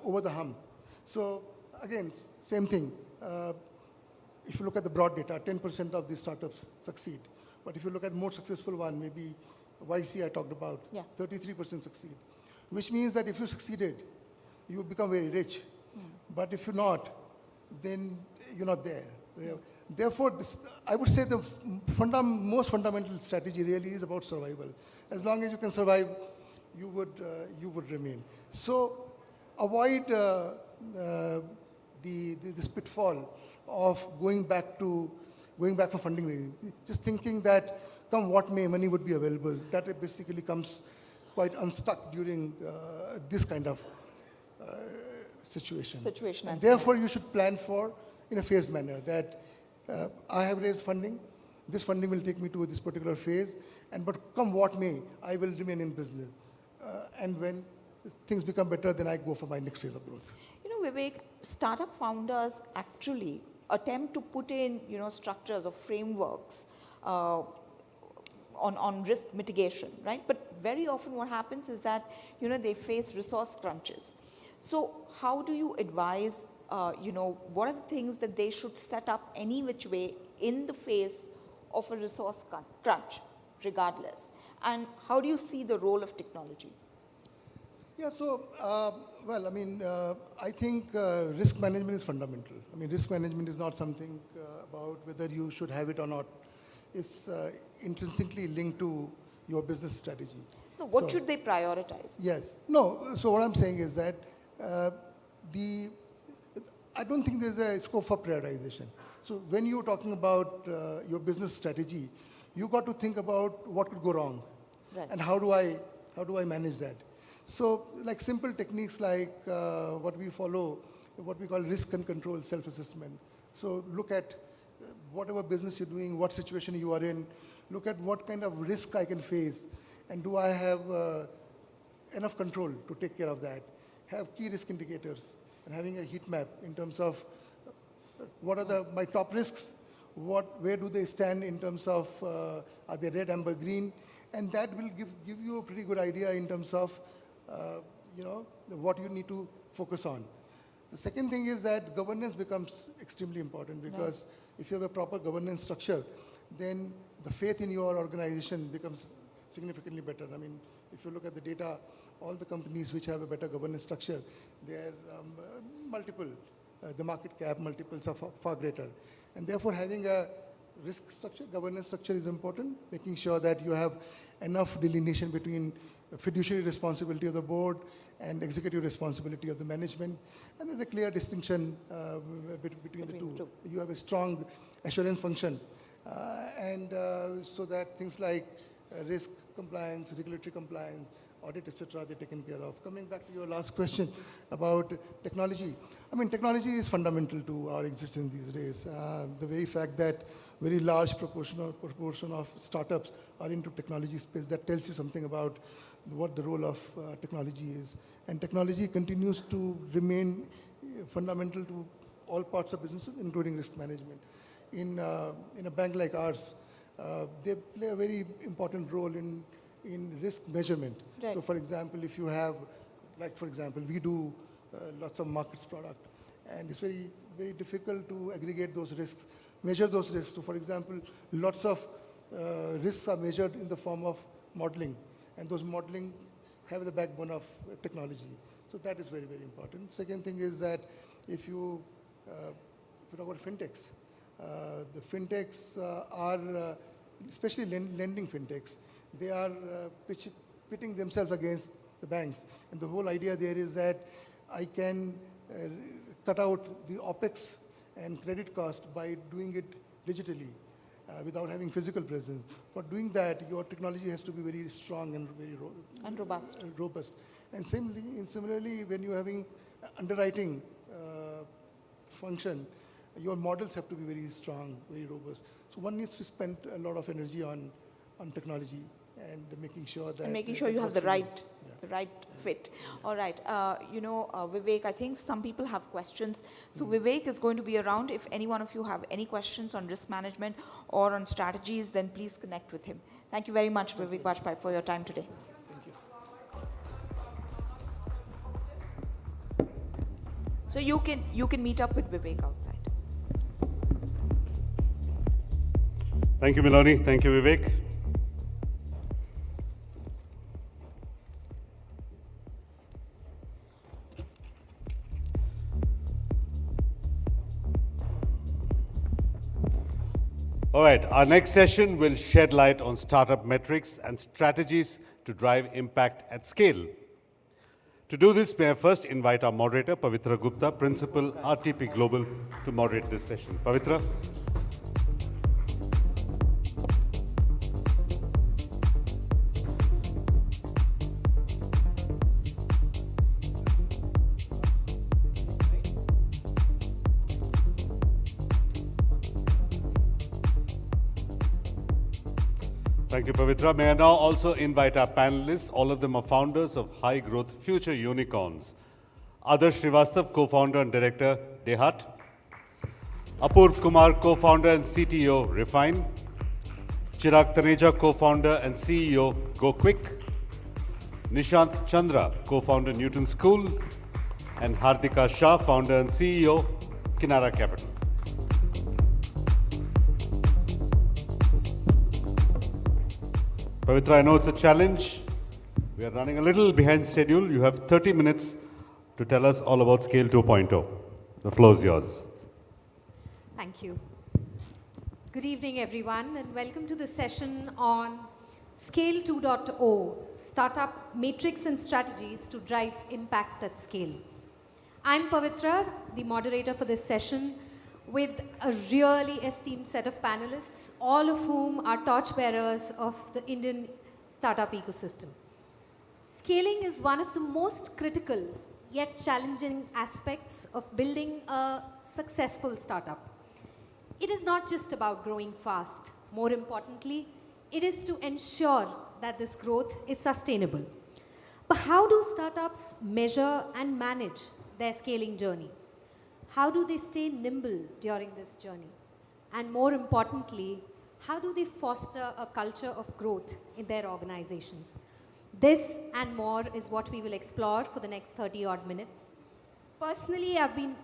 over the hump. So again, same thing. If you look at the broad data, 10% of these startups succeed. But if you look at more successful one, maybe YC I talked about, 33% succeed. Which means that if you succeeded, you become very rich. But if you're not, then you're not there. Therefore, I would say the most fundamental strategy really is about survival. As long as you can survive, you would remain. So avoid this pitfall of going back for funding raising. Just thinking that come what may, money would be available. That basically comes quite unstuck during this kind of situation. And therefore, you should plan for in a phased manner that I have raised funding. This funding will take me to this particular phase, but come what may, I will remain in business. And when things become better, then I go for my next phase of growth. You know, Vivek, startup founders actually attempt to put in, structures or frameworks on risk mitigation, right? But very often what happens is that, they face resource crunches. So how do you advise, what are the things that they should set up any which way in the face of a resource crunch, regardless? And how do you see the role of technology? Yeah, so, I think risk management is fundamental. I mean, risk management is not something about whether you should have it or not. It's intrinsically linked to your business strategy. No, what should they prioritize? Yes. No, so what I'm saying is that I don't think there's a scope for prioritization. So when you're talking about your business strategy, you got to think about what could go wrong, right, and how do I manage that. So like simple techniques like what we follow, what we call risk and control self-assessment. So look at whatever business you're doing, what situation you are in, look at what kind of risk I can face, and do I have enough control to take care of that. Have key risk indicators and having a heat map in terms of what are my top risks, where do they stand in terms of are they red, amber, green, and that will give you a pretty good idea in terms of what you need to focus on. The second thing is that governance becomes extremely important because if you have a proper governance structure, then the faith in your organization becomes significantly better. I mean, if you look at the data, all the companies which have a better governance structure, they're multiple, the market cap multiples are far greater. And therefore, having a risk structure, governance structure is important, making sure that you have enough delineation between fiduciary responsibility of the board and executive responsibility of the management. And there's a clear distinction between the two. You have a strong assurance function. So that things like risk compliance, regulatory compliance, audit, etc., they're taken care of. Coming back to your last question about technology. I mean, technology is fundamental to our existence these days. The very fact that very large proportion of startups are into technology space, that tells you something about what the role of technology is. And technology continues to remain fundamental to all parts of businesses, including risk management. In a bank like ours, they play a very important role in risk measurement. Right. So for example, if you have, like for example, we do lots of markets product, and it's very very difficult to aggregate those risks, measure those risks. So for example, lots of risks are measured in the form of modeling, and those modeling have the backbone of technology. So that is very, very important. Second thing is that if you talk about fintechs, the fintechs are, especially lending fintechs, they are pitting themselves against the banks. And the whole idea there is that I can cut out the OPEX and credit cost by doing it digitally without having physical presence. For doing that, your technology has to be very strong and very robust. And similarly, when you're having underwriting function, your models have to be very strong, very robust. So one needs to spend a lot of energy on technology and making sure that... And making sure you have the right fit. All right. Vivek, I think some people have questions. So Vivek is going to be around. If any one of you have any questions on risk management or on strategies, then please connect with him. Thank you very much, Vivek Vajpayee, for your time today. Thank you. So you can meet up with Vivek outside. Thank you, Miloni. Thank you, Vivek. All right, our next session will shed light on startup metrics and strategies to drive impact at scale. To do this, may I first invite our moderator, Pavitra Gupta, Principal, RTP Global, to moderate this session. Pavitra. Thank you, Pavitra. May I now also invite our panelists. All of them are founders of high-growth future unicorns. Adarsh Srivastav, co-founder and director, Techade. Apurv Kumar, co-founder and CTO, Refine. Chirag Taneja, co-founder and CEO, GoQuick. Nishant Chandra, co-founder, Newton School. And Hardika Shah, founder and CEO, Kinara Capital. Pavitra, I know it's a challenge. We are running a little behind schedule. You have 30 minutes to tell us all about Scale 2.0. The floor is yours. Thank you. Good evening, everyone, and welcome to the session on Scale 2.0, Startup Matrix and Strategies to Drive Impact at Scale. I'm Pavitra, the moderator for this session, with a really esteemed set of panelists, all of whom are torchbearers of the Indian startup ecosystem. Scaling is one of the most critical yet challenging aspects of building a successful startup. It is not just about growing fast. More importantly, it is to ensure that this growth is sustainable. But how do startups measure and manage their scaling journey? How do they stay nimble during this journey? And more importantly, how do they foster a culture of growth in their organizations? This and more is what we will explore for the next 30 odd minutes. Personally, I've been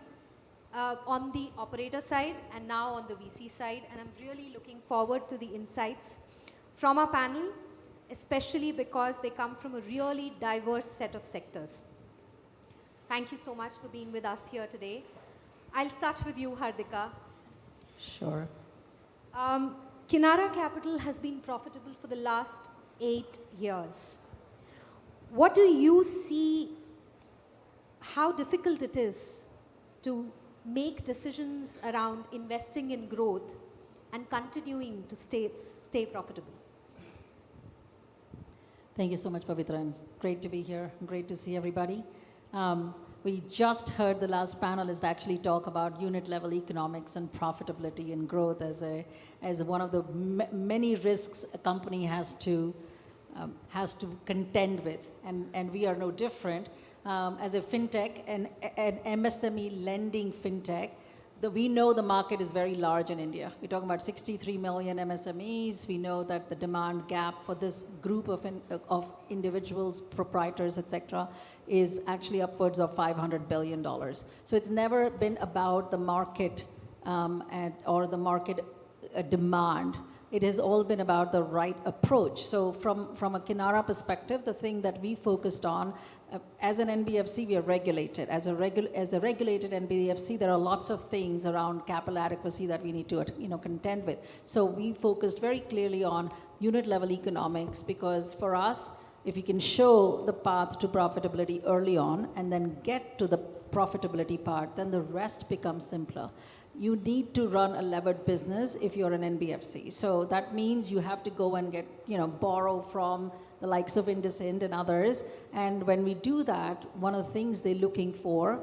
on the operator side and now on the VC side, and I'm really looking forward to the insights from our panel, especially because they come from a really diverse set of sectors. Thank you so much for being with us here today. I'll start with you, Hardika. Sure. Kinara Capital has been profitable for the last 8 years. What do you see how difficult it is to make decisions around investing in growth and continuing to stay profitable? Thank you so much, Pavitra, and it's great to be here. Great to see everybody. We just heard the last panelist actually talk about unit-level economics and profitability and growth as one of the many risks a company has to contend with, and we are no different. As a fintech, an MSME lending fintech, we know the market is very large in India. We're talking about 63 million MSMEs. We know that the demand gap for this group of individuals, proprietors, etc., is actually upwards of $500 billion. So it's never been about the market or the market demand. It has all been about the right approach. So from a Kinara perspective, the thing that we focused on, as an NBFC, we are regulated. As a regulated NBFC, there are lots of things around capital adequacy that we need to contend with. So we focused very clearly on unit level economics, because for us, if you can show the path to profitability early on and then get to the profitability part, then the rest becomes simpler. You need to run a levered business if you're an NBFC. So that means you have to go and get, borrow from the likes of IndusInd and others. And when we do that, one of the things they're looking for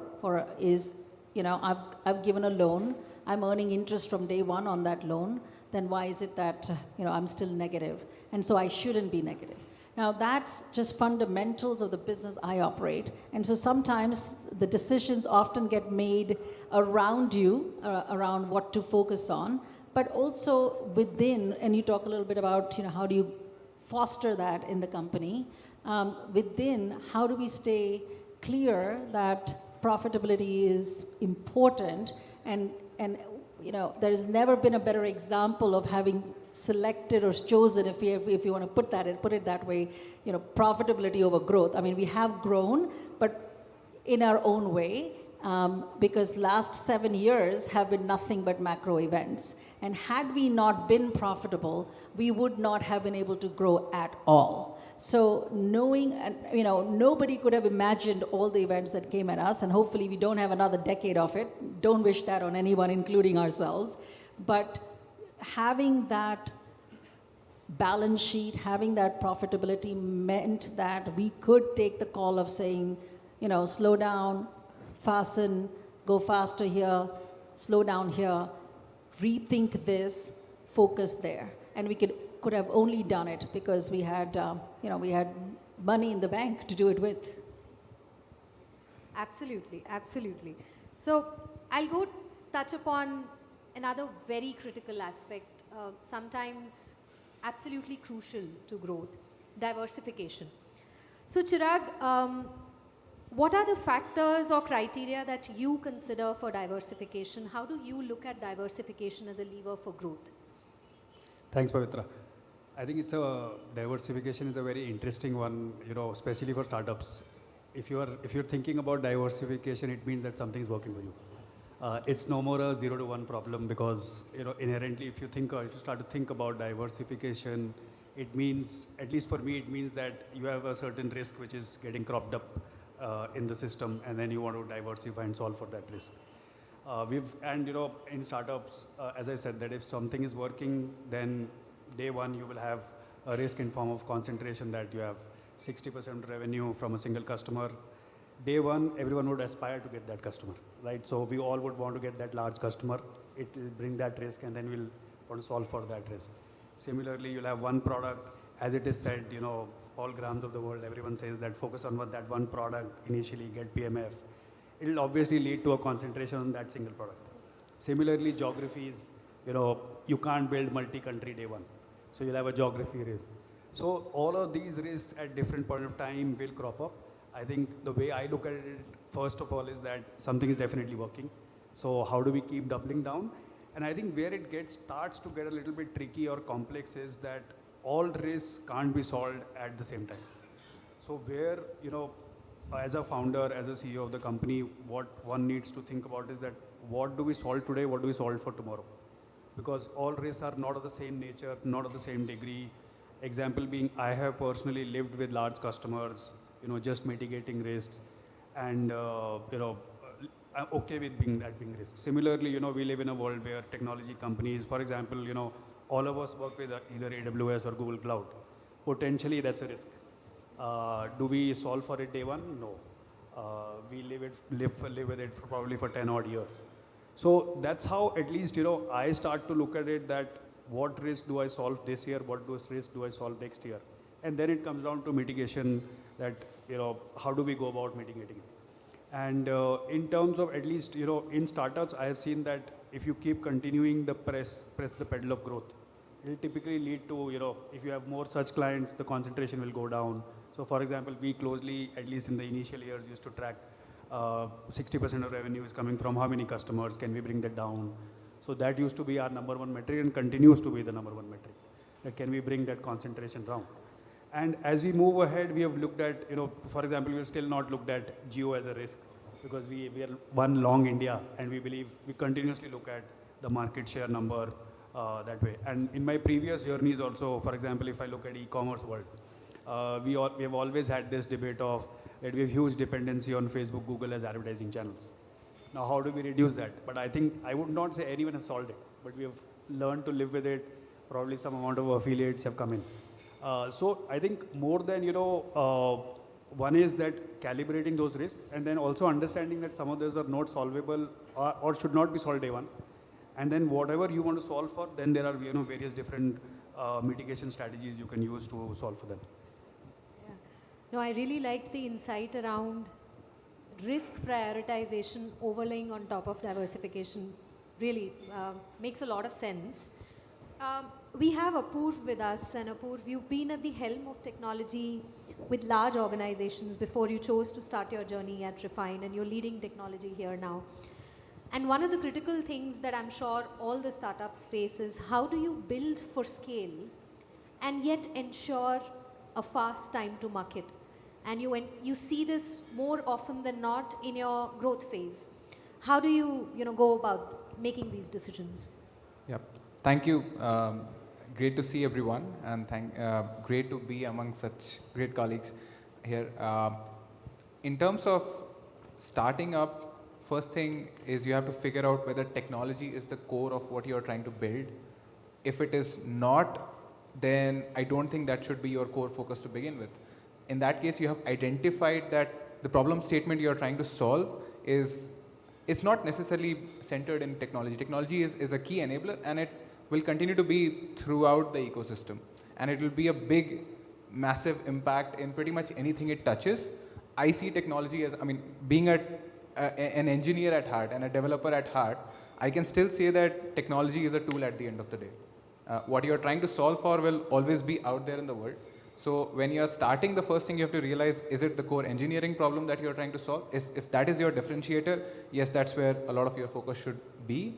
is, I've given a loan, I'm earning interest from day one on that loan, then why is it that, I'm still negative? And so I shouldn't be negative. Now, that's just fundamentals of the business I operate. And so sometimes the decisions often get made around you, around what to focus on, but also within, and you talk a little bit about, how do you foster that in the company? Within, how do we stay clear that profitability is important? And there has never been a better example of having selected or chosen, if you want to put it that way, profitability over growth. I mean, we have grown, but in our own way, because last 7 years have been nothing but macro events. And had we not been profitable, we would not have been able to grow at all. So knowing, nobody could have imagined all the events that came at us, and hopefully we don't have another decade of it. Don't wish that on anyone, including ourselves. But having that balance sheet, having that profitability meant that we could take the call of saying, slow down, fasten, go faster here, slow down here, rethink this, focus there. And we could have only done it because we had, we had money in the bank to do it with. Absolutely, absolutely. So I'll go touch upon another very critical aspect, sometimes absolutely crucial to growth, diversification. So Chirag, what are the factors or criteria that you consider for diversification? How do you look at diversification as a lever for growth? Thanks, Pavitra. I think diversification is a very interesting one, especially for startups. If you're thinking about diversification, it means that something is working for you. It's no more a 0 to 1 problem, because inherently, if you start to think about diversification, it means, at least for me, it means that you have a certain risk which is getting cropped up in the system, and then you want to diversify and solve for that risk. In startups, as I said, that if something is working, then day one you will have a risk in form of concentration, that you have 60% revenue from a single customer. Day one, everyone would aspire to get that customer, right? So we all would want to get that large customer. It will bring that risk, and then we'll want to solve for that risk. Similarly, you'll have one product. As it is said, Paul Grahams of the world, everyone says that focus on that one product, initially get PMF. It'll obviously lead to a concentration on that single product. Similarly, geographies, you can't build multi-country day one. So you'll have a geography risk. So all of these risks at different point of time will crop up. I think the way I look at it, first of all, is that something is definitely working. So how do we keep doubling down? And I think where it starts to get a little bit tricky or complex is that all risks can't be solved at the same time. So where, as a founder, as a CEO of the company, what one needs to think about is that what do we solve today, what do we solve for tomorrow? Because all risks are not of the same nature, not of the same degree. Example being, I have personally lived with large customers, just mitigating risks, and I'm okay with being risks. Similarly, we live in a world where technology companies, for example, all of us work with either AWS or Google Cloud. Potentially, that's a risk. Do we solve for it day one? No. We live with it probably for 10 odd years. So that's how, at least, I start to look at it, that what risk do I solve this year? What risk do I solve next year? And then it comes down to mitigation, that, how do we go about mitigating it? And in terms of at least, in startups, I have seen that if you keep continuing the press the pedal of growth, it will typically lead to, if you have more such clients, the concentration will go down. So for example, we closely, at least in the initial years, used to track 60% of revenue is coming from how many customers, can we bring that down? So that used to be our number one metric and continues to be the number one metric. That can we bring that concentration down? And as we move ahead, we have looked at, for example, we have still not looked at geo as a risk because we are one long India and we believe we continuously look at the market share number that way. And in my previous journeys also, for example, if I look at e-commerce world, we have always had this debate of that we have huge dependency on Facebook, Google as advertising channels. Now, how do we reduce that? But I think I would not say anyone has solved it, but we have learned to live with it. Probably some amount of affiliates have come in. So I think more than, one is that calibrating those risks and then also understanding that some of those are not solvable or should not be solved day one. And then whatever you want to solve for, then there are, various different mitigation strategies you can use to solve for them. Yeah. No, I really liked the insight around risk prioritization overlaying on top of diversification. Really makes a lot of sense. We have Apoorv with us, and Apoorv, you've been at the helm of technology with large organizations before you chose to start your journey at Refine, and you're leading technology here now. And one of the critical things that I'm sure all the startups face is how do you build for scale and yet ensure a fast time to market? And you see this more often than not in your growth phase. How do you, go about making these decisions? Yep. Thank you. Great to see everyone, and great to be among such great colleagues here. In terms of starting up, first thing is you have to figure out whether technology is the core of what you're trying to build. If it is not, then I don't think that should be your core focus to begin with. In that case, you have identified that the problem statement you're trying to solve it's not necessarily centered in technology. Technology is a key enabler, and it will continue to be throughout the ecosystem. And it will be a big, massive impact in pretty much anything it touches. I see technology as, being an engineer at heart and a developer at heart, I can still say that technology is a tool at the end of the day. What you're trying to solve for will always be out there in the world. So when you're starting, the first thing you have to realize, is it the core engineering problem that you're trying to solve? If that is your differentiator, yes, that's where a lot of your focus should be.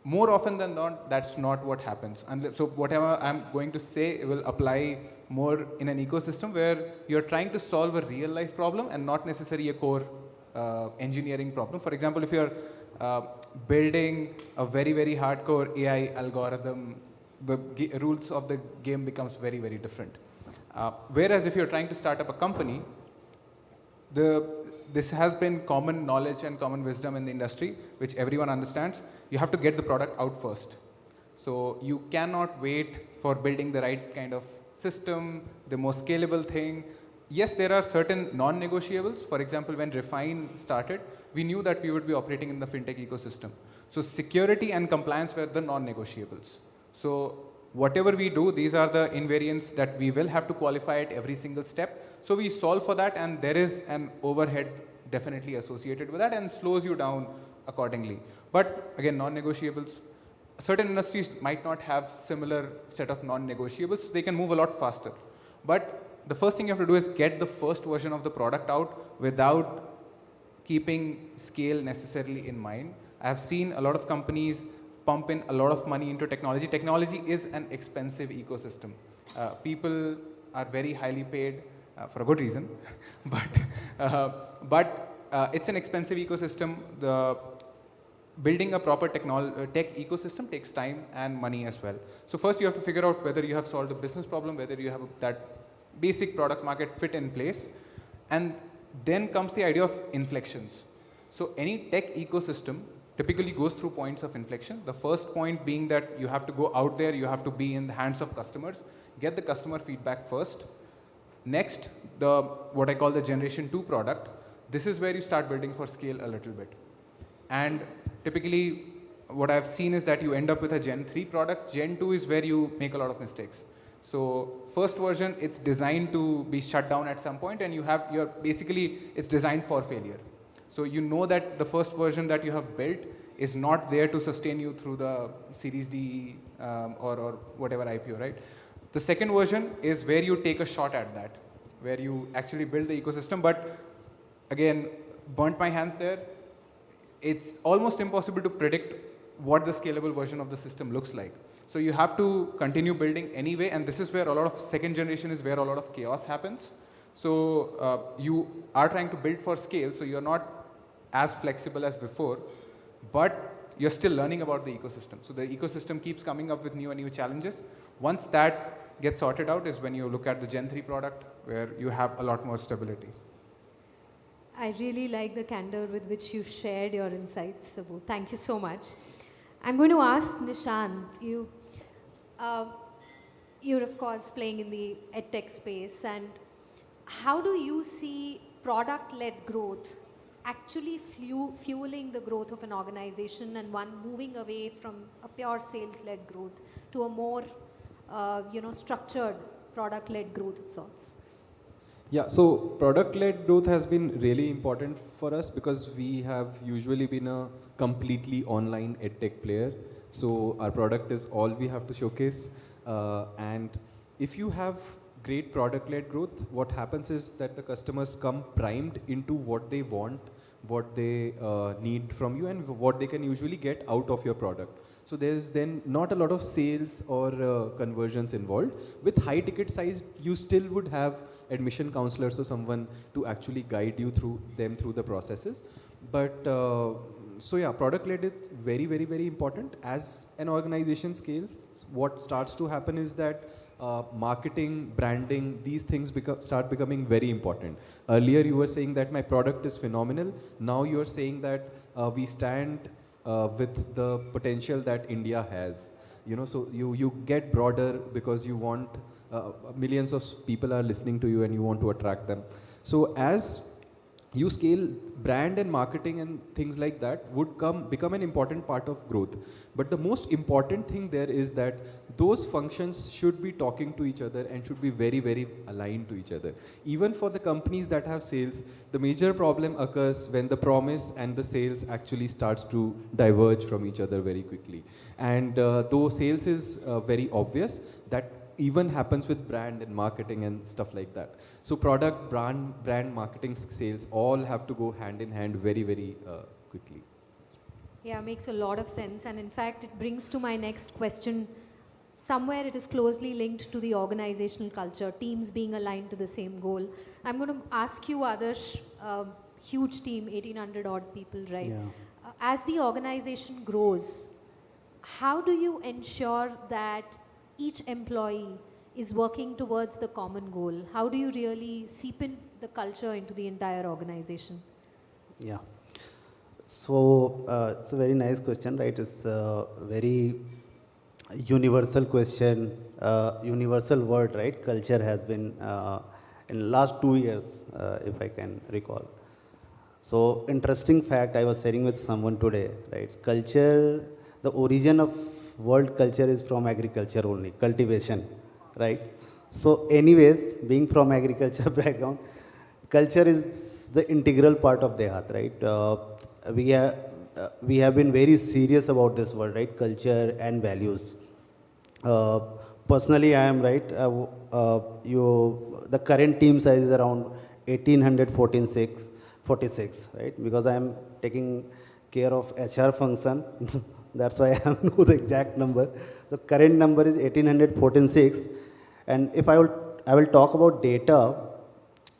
More often than not, that's not what happens. And so whatever I'm going to say will apply more in an ecosystem where you're trying to solve a real life problem and not necessarily a core engineering problem. For example, if you're building a very, very hardcore AI algorithm, the rules of the game becomes very, very different. Whereas if you're trying to start up a company, this has been common knowledge and common wisdom in the industry, which everyone understands. You have to get the product out first. So you cannot wait for building the right kind of system, the most scalable thing. Yes, there are certain non-negotiables. For example, when Refine started, we knew that we would be operating in the fintech ecosystem. So security and compliance were the non-negotiables. So whatever we do, these are the invariants that we will have to qualify at every single step. So we solve for that, and there is an overhead definitely associated with that and slows you down accordingly. But again, non-negotiables, certain industries might not have similar set of non-negotiables, so they can move a lot faster. But the first thing you have to do is get the first version of the product out without keeping scale necessarily in mind. I have seen a lot of companies pump in a lot of money into technology. Technology is an expensive ecosystem. People are very highly paid for a good reason, but it's an expensive ecosystem. Building a proper tech ecosystem takes time and money as well. So first you have to figure out whether you have solved a business problem, whether you have that basic product market fit in place, and then comes the idea of inflections. So any tech ecosystem typically goes through points of inflection. The first point being that you have to go out there, you have to be in the hands of customers, get the customer feedback first. Next, what I call the generation 2 product. This is where you start building for scale a little bit. And typically, what I've seen is that you end up with a Gen 3 product. Gen 2 is where you make a lot of mistakes. So first version, it's designed to be shut down at some point, and basically, it's designed for failure. So you know that the first version that you have built is not there to sustain you through the Series D or whatever IPO, right? The second version is where you take a shot at that, where you actually build the ecosystem. But again, burnt my hands there. It's almost impossible to predict what the scalable version of the system looks like. So you have to continue building anyway, and this is where a lot of second generation is where a lot of chaos happens. So you are trying to build for scale, so you're not as flexible as before, but you're still learning about the ecosystem. So the ecosystem keeps coming up with new and new challenges. Once that gets sorted out is when you look at the Gen 3 product, where you have a lot more stability. I really like the candor with which you shared your insights, Sabu. Thank you so much. I'm going to ask Nishant, you're of course playing in the Edtech space, and how do you see product-led growth actually fueling the growth of an organization, and one moving away from a pure sales-led growth to a more structured product-led growth of sorts? Yeah, so product-led growth has been really important for us because we have usually been a completely online edtech player. So our product is all we have to showcase. And if you have great product-led growth, what happens is that the customers come primed into what they want, what they need from you, and what they can usually get out of your product. So there's then not a lot of sales or conversions involved. With high ticket size, you still would have admission counselors or someone to actually guide you through the processes. But so yeah, product led is very, very, very important. As an organization scales, what starts to happen is that marketing, branding, these things start becoming very important. Earlier you were saying that my product is phenomenal. Now you're saying that we stand with the potential that India has. So you get broader because you want millions of people are listening to you and you want to attract them. So as you scale, brand and marketing and things like that would become an important part of growth. But the most important thing there is that those functions should be talking to each other and should be very, very aligned to each other. Even for the companies that have sales, the major problem occurs when the promise and the sales actually starts to diverge from each other very quickly. And though sales is very obvious, that even happens with brand and marketing and stuff like that. So product, brand, marketing, sales all have to go hand in hand very, very quickly. Yeah, makes a lot of sense. And in fact, it brings to my next question. Somewhere it is closely linked to the organizational culture, teams being aligned to the same goal. I'm going to ask you, Adarsh, huge team, 1,800 odd people, right? Yeah. As the organization grows, how do you ensure that each employee is working towards the common goal? How do you really seep in the culture into the entire organization? Yeah. So it's a very nice question, right? It's a very universal question, universal word, right? Culture has been in the last 2 years, if I can recall. So interesting fact I was sharing with someone today, right? Culture, the origin of word culture is from agriculture only, cultivation, right? So anyways, being from agriculture background, culture is the integral part of Dehat, right? We have been very serious about this word, right? Culture and values. Personally, I am right. The current team size is around 1,846, right? Because I am taking care of HR function. That's why I know the exact number. The current number is 1,846. And if I will talk about data,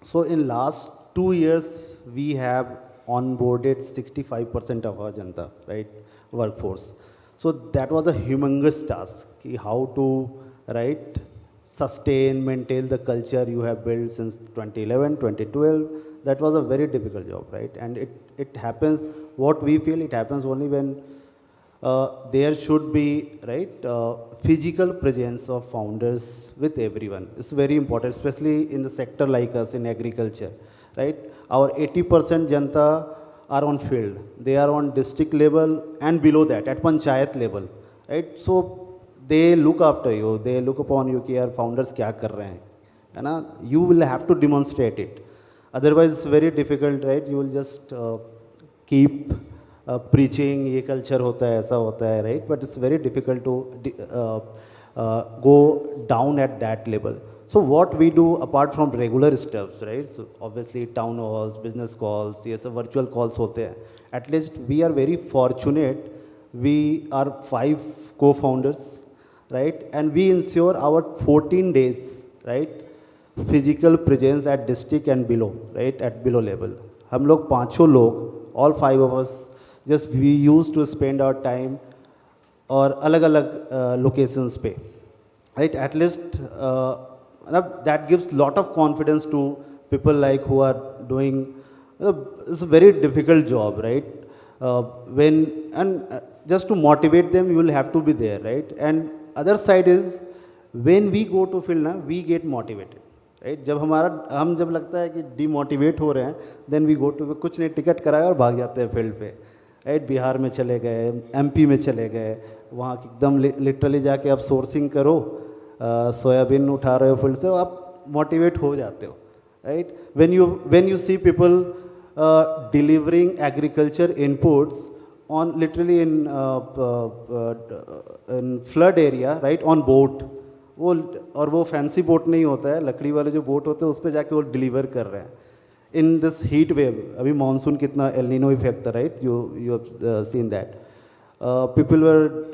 so in last 2 years, we have onboarded 65% of our Janta, right, workforce. So that was a humongous task, how to, right, sustain, maintain the culture you have built since 2011, 2012. That was a very difficult job, right? And it happens, what we feel, it happens only when there should be, right, physical presence of founders with everyone. It's very important, especially in the sector like us in agriculture, right? Our 80% Janta are on field. They are on district level and below that, at Panchayat level, right? So they look after you, they look upon you कि यार founders क्या कर रहे हैं, है ना? You will have to demonstrate it. Otherwise, it's very difficult, right? You will just keep preaching, ये culture होता है, ऐसा होता है, right? But it's very difficult to go down at that level. So what we do apart from regular stuff, right? So obviously town halls, business calls, yes, virtual calls होते हैं. At least we are very fortunate. We are 5 co-founders, right? And we ensure our 14 days, right? Physical presence at district and below, right? At below level. हम लोग 5 लोग, all 5 of us, just we used to spend our time और अलग-अलग locations पे, right? At least that gives lot of confidence to people like who are doing. It's a very difficult job, right? Just to motivate them, you will have to be there, right? And other side is when we go to field, na, we get motivated, right? हम जब लगता है कि demotivate हो रहे हैं, then we go to कुछ नहीं टिकट कराया और भाग जाते हैं field पे, right? बिहार में चले गए, MP में चले गए, वहाँ एकदम literally जाके आप sourcing करो, सोयाबीन उठा रहे हो फील्ड से, आप motivate हो जाते हो, right? When you see people delivering agriculture inputs on literally in flood area, right, on boat, वो fancy boat नहीं होता है, लकड़ी वाले जो boat होते हैं उस पे जाके वो deliver कर रहे हैं in this heat wave. अभी monsoon कितना El Nino effect था, right? You have seen that. People were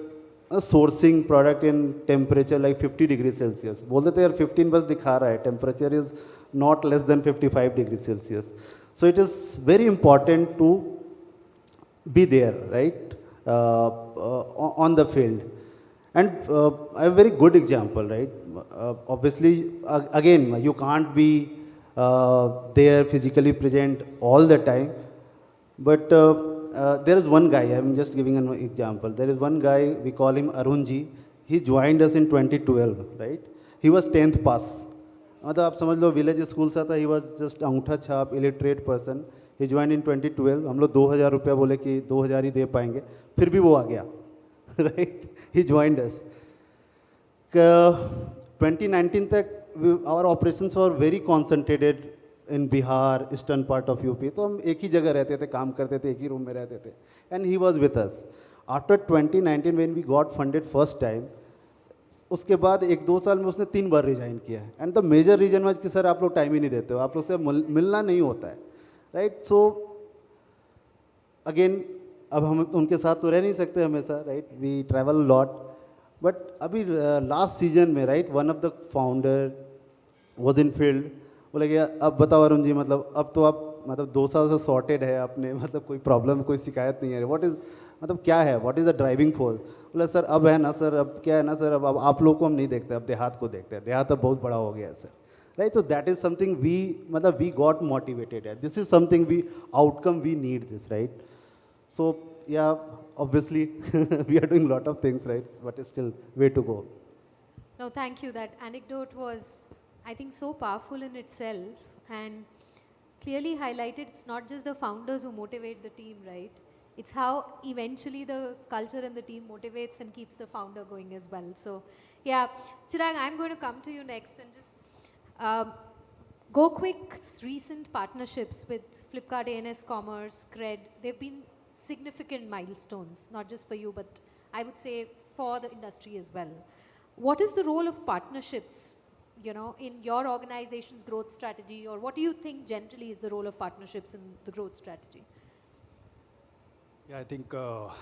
sourcing product in temperature like 50 degrees Celsius. बोलते थे यार 15 बस दिखा रहा है, temperature is not less than 55 degrees Celsius. So it is very important to be there, right, on the field. And I have a very good example, right? Obviously, again, you can't be there physically present all the time, but there is one guy, I'm just giving an example. There is one guy, we call him Arunji. He joined us in 2012, right? He was 10th pass. मतलब आप समझ लो village school से था, he was just अंगूठा छाप illiterate person. He joined in 2012. हम लोग 2000 रुपया बोले कि 2000 ही दे पाएंगे, फिर भी वो आ गया, right? He joined us. 2019 तक our operations were very concentrated in Bihar, eastern part of UP. तो हम एक ही जगह रहते थे, काम करते थे, एक ही रूम में रहते थे. And he was with us. After 2019 when we got funded first time, उसके बाद 1-2 साल में उसने 3 बार रिजाइन किया है. And the major reason was कि सर आप लोग टाइम ही नहीं देते हो, आप लोग से मिलना नहीं होता है, राइट? सो अगेन अब हम उनके साथ तो रह नहीं सकते हमेशा, right? We travel lot. But अभी लास्ट सीजन में, right, one of the founder was in field. बोले कि अब बताओ अरुण जी, मतलब अब तो आप मतलब 2 साल से सॉर्टेड है आपने, मतलब कोई प्रॉब्लम कोई शिकायत नहीं है, व्हाट इज़ मतलब क्या है, what is the driving force? बोला सर अब है ना सर, अब क्या है ना सर, अब आप लोग को हम नहीं देखते, अब देहात को देखते हैं, देहात अब बहुत बड़ा हो गया है sir, right? So that is something we मतलब वी गॉट मोटिवेटेड है. This is something we outcome we need this, right? So yeah obviously we are doing a lot of things, right? But it's still way to go. No, thank you. That anecdote was, I think, so powerful in itself and clearly highlighted it's not just the founders who motivate the team, right? It's how eventually the culture and the team motivates and keeps the founder going as well. So, yeah, Chirag, I'm going to come to you next and just GoQuick's recent partnerships with Flipkart, ANS Commerce, Cred, they've been significant milestones, not just for you, but I would say for the industry as well. What is the role of partnerships, you know, in your organization's growth strategy, or what do you think generally is the role of partnerships in the growth strategy? Yeah, I think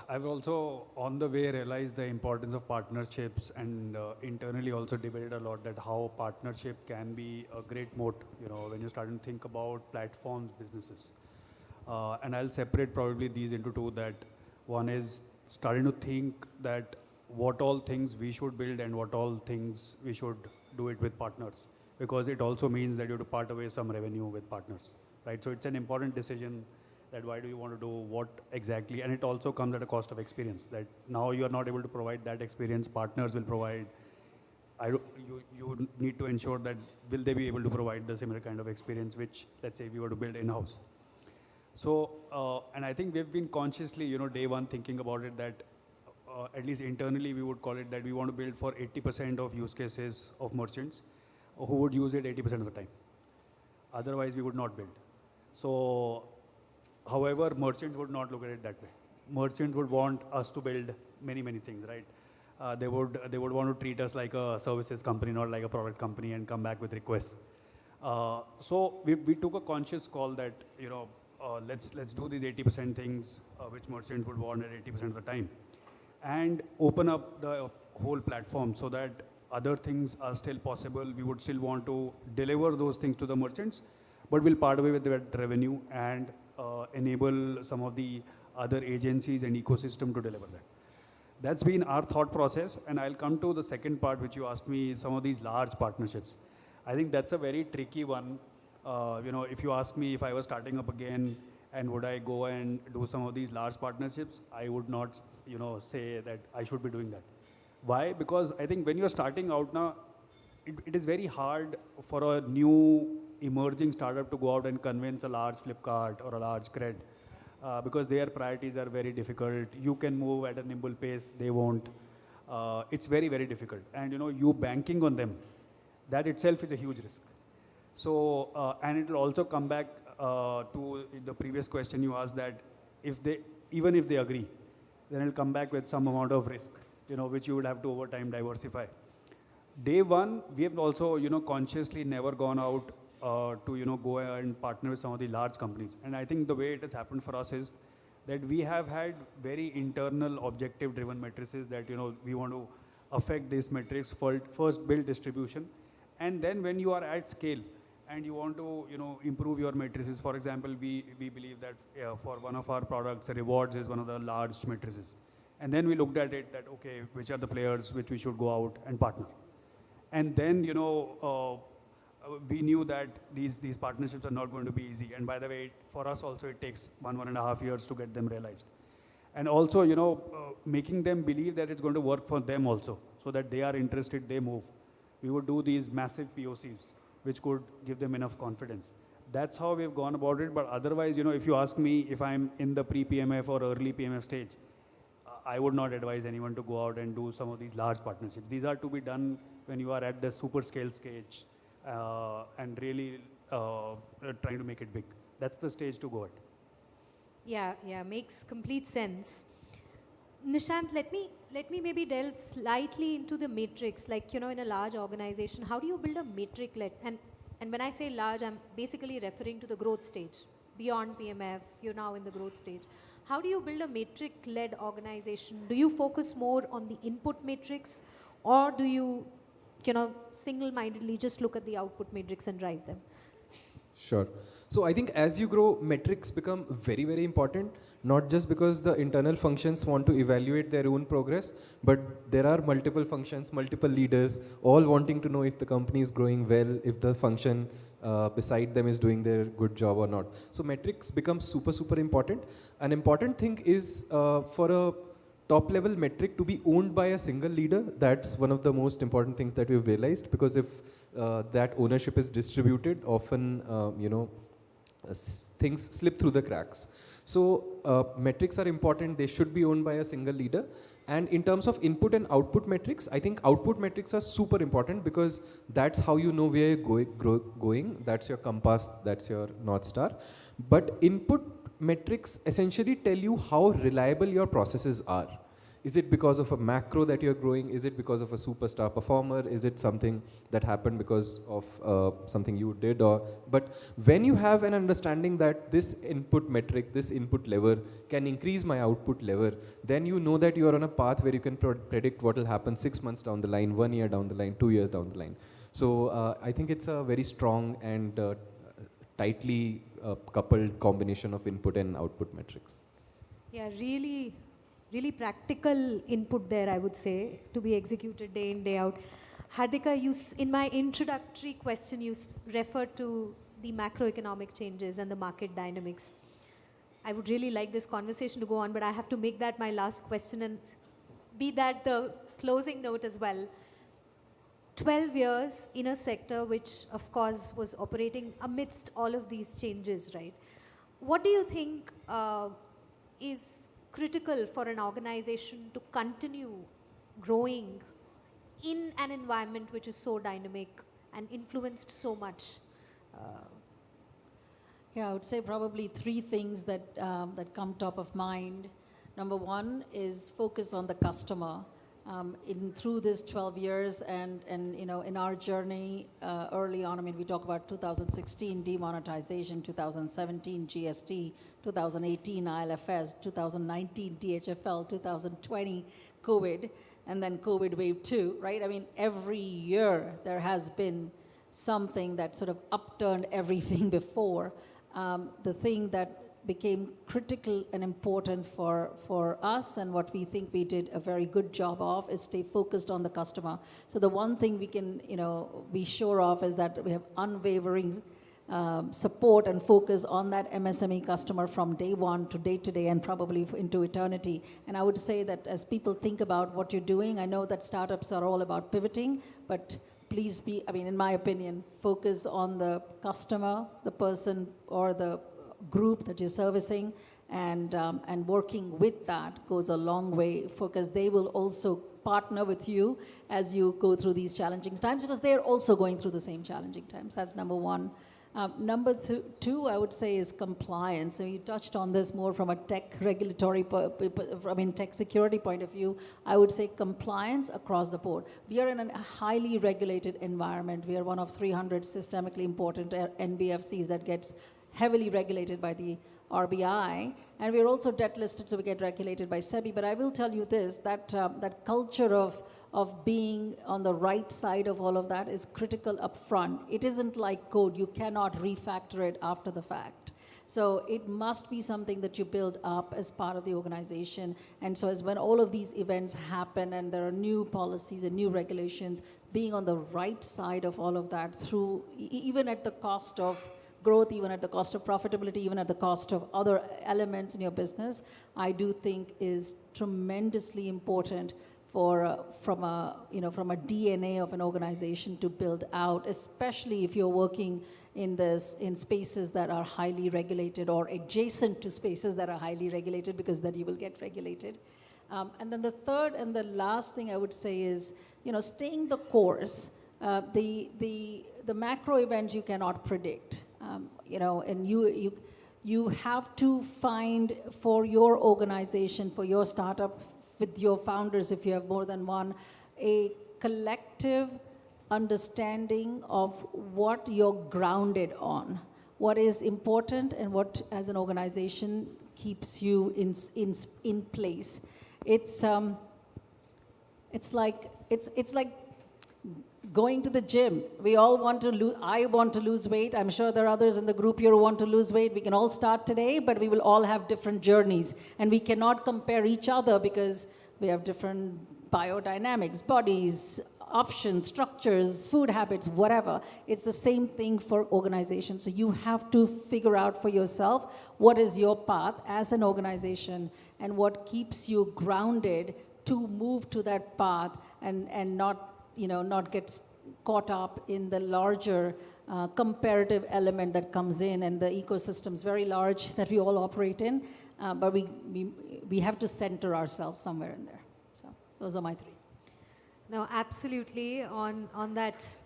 I've also on the way realized the importance of partnerships, and internally also debated a lot that how partnership can be a great moat, you know, when you start to think about platforms, businesses. And I'll separate probably these into two. That one is starting to think that what all things we should build and what all things we should do it with partners, because it also means that you have to part away some revenue with partners, right? So it's an important decision that why do you want to do what exactly, and it also comes at a cost of experience, that now you are not able to provide that experience, partners will provide. You need to ensure that will they be able to provide the similar kind of experience which, let's say, if you were to build in-house. So, and I think we've been consciously, you know, day one thinking about it that at least internally, we would call it that we want to build for 80% of use cases of merchants who would use it 80% of the time. Otherwise, we would not build. So, however, merchants would not look at it that way. Merchants would want us to build many, many things, right? They would want to treat us like a services company, not like a product company, and come back with requests. So we took a conscious call that, you know, let's do these 80% things which merchants would want at 80% of the time, and open up the whole platform so that other things are still possible. We would still want to deliver those things to the merchants, but we'll part away with that revenue and enable some of the other agencies and ecosystem to deliver that. That's been our thought process, and I'll come to the second part which you asked me, some of these large partnerships. I think that's a very tricky one. You know, if you ask me if I was starting up again and would I go and do some of these large partnerships, I would not, you know, say that I should be doing that. Why? Because I think when you're starting out now, it is very hard for a new emerging startup to go out and convince a large Flipkart or a large Cred. Because their priorities are very difficult. You can move at a nimble pace, they won't. It's very, very difficult. And you know, you banking on them, that itself is a huge risk. So, and it will also come back to the previous question you asked, that even if they agree, then it'll come back with some amount of risk, you know, which you would have to over time diversify. Day one, we have also, you know, consciously never gone out to, you know, go and partner with some of the large companies. And I think the way it has happened for us is that we have had very internal objective driven matrices that, you know, we want to affect these metrics, first build distribution. And then when you are at scale and you want to, you know, improve your matrices, for example, we believe that for one of our products, rewards is one of the large matrices. And then we looked at it that, okay, which are the players which we should go out and partner. And then, you know, we knew that these partnerships are not going to be easy. And by the way, for us also, it takes 1.5 years to get them realized. And also, you know, making them believe that it's going to work for them also, so that they are interested, they move. We would do these massive POCs, which could give them enough confidence. That's how we've gone about it. But otherwise, you know, if you ask me if I'm in the pre-PMF or early PMF stage, I would not advise anyone to go out and do some of these large partnerships. These are to be done when you are at the super scale stage and really trying to make it big. That's the stage to go at. Yeah, makes complete sense. Nishant, let me maybe delve slightly into the matrix. Like, you know, in a large organization, how do you build a matrix-led? And when I say large, I'm basically referring to the growth stage. Beyond PMF, you're now in the growth stage. How do you build a matrix-led organization? Do you focus more on the input matrix, or do you know, single-mindedly just look at the output matrix and drive them? Sure. So I think as you grow, metrics become very, very important, not just because the internal functions want to evaluate their own progress, but there are multiple functions, multiple leaders, all wanting to know if the company is growing well, if the function beside them is doing their good job or not. So metrics become super, super important. An important thing is for a top level metric to be owned by a single leader. That's one of the most important things that we've realized, because if that ownership is distributed, often you know, things slip through the cracks. So metrics are important. They should be owned by a single leader. And in terms of input and output metrics, I think output metrics are super important, because that's how you know where you're going. That's your compass, that's your North Star. But input metrics essentially tell you how reliable your processes are. Is it because of a macro that you're growing? Is it because of a superstar performer? Is it something that happened because of something you did? But when you have an understanding that this input metric, this input lever can increase my output lever, then you know that you are on a path where you can predict what will happen 6 months down the line, 1 year down the line, 2 years down the line. So I think it's a very strong and tightly coupled combination of input and output metrics. Yeah, really practical input there, I would say, to be executed day in, day out. Hardika, in my introductory question, you referred to the macroeconomic changes and the market dynamics. I would really like this conversation to go on, but I have to make that my last question and be that the closing note as well. 12 years in a sector which, of course, was operating amidst all of these changes, right? What do you think is critical for an organization to continue growing in an environment which is so dynamic and influenced so much? Yeah, I would say probably three things that, that come top of mind. Number one is focus on the customer. Through this 12 years and in our journey early on, I mean, we talk about 2016 demonetization, 2017 GST, 2018 ILFS, 2019 DHFL, 2020 COVID, and then COVID wave 2, right? I mean, every year there has been something that sort of upturned everything before. The thing that became critical and important for us, and what we think we did a very good job of, is stay focused on the customer. So the one thing we can be sure of is that we have unwavering support and focus on that MSME customer from day one to day to day and probably into eternity. And I would say that as people think about what you're doing, I know that startups are all about pivoting, but please be, I mean, in my opinion, focus on the customer, the person or the group that you're servicing, and working with that goes a long way, because they will also partner with you as you go through these challenging times, because they're also going through the same challenging times. That's number one. Number two, I would say, is compliance. So you touched on this more from a tech regulatory, tech security point of view. I would say compliance across the board. We are in a highly regulated environment. We are one of 300 systemically important NBFCs that gets heavily regulated by the RBI, and we're also debt listed, so we get regulated by SEBI. But I will tell you this, that that culture of being on the right side of all of that is critical up front. It isn't like code. You cannot refactor it after the fact. So it must be something that you build up as part of the organization. And so as when all of these events happen and there are new policies and new regulations, being on the right side of all of that through, even at the cost of growth, even at the cost of profitability, even at the cost of other elements in your business, I do think is tremendously important for from a DNA of an organization to build out, especially if you're working in spaces that are highly regulated or adjacent to spaces that are highly regulated, because then you will get regulated. And then the third and the last thing I would say is, staying the course. The macro events you cannot predict. And you have to find for your organization, for your startup, with your founders, if you have more than one, a collective understanding of what you're grounded on, what is important, and what, as an organization, keeps you in place. It's like going to the gym. We all want to lose, I want to lose weight. I'm sure there are others in the group here who want to lose weight. We can all start today, but we will all have different journeys. And we cannot compare each other because we have different biodynamics, bodies, options, structures, food habits, whatever. It's the same thing for organizations. So you have to figure out for yourself what is your path as an organization and what keeps you grounded to move to that path and not get caught up in the larger comparative element that comes in, and the ecosystem is very large that we all operate in, but we have to center ourselves somewhere in there. So those are my three. No, absolutely. On that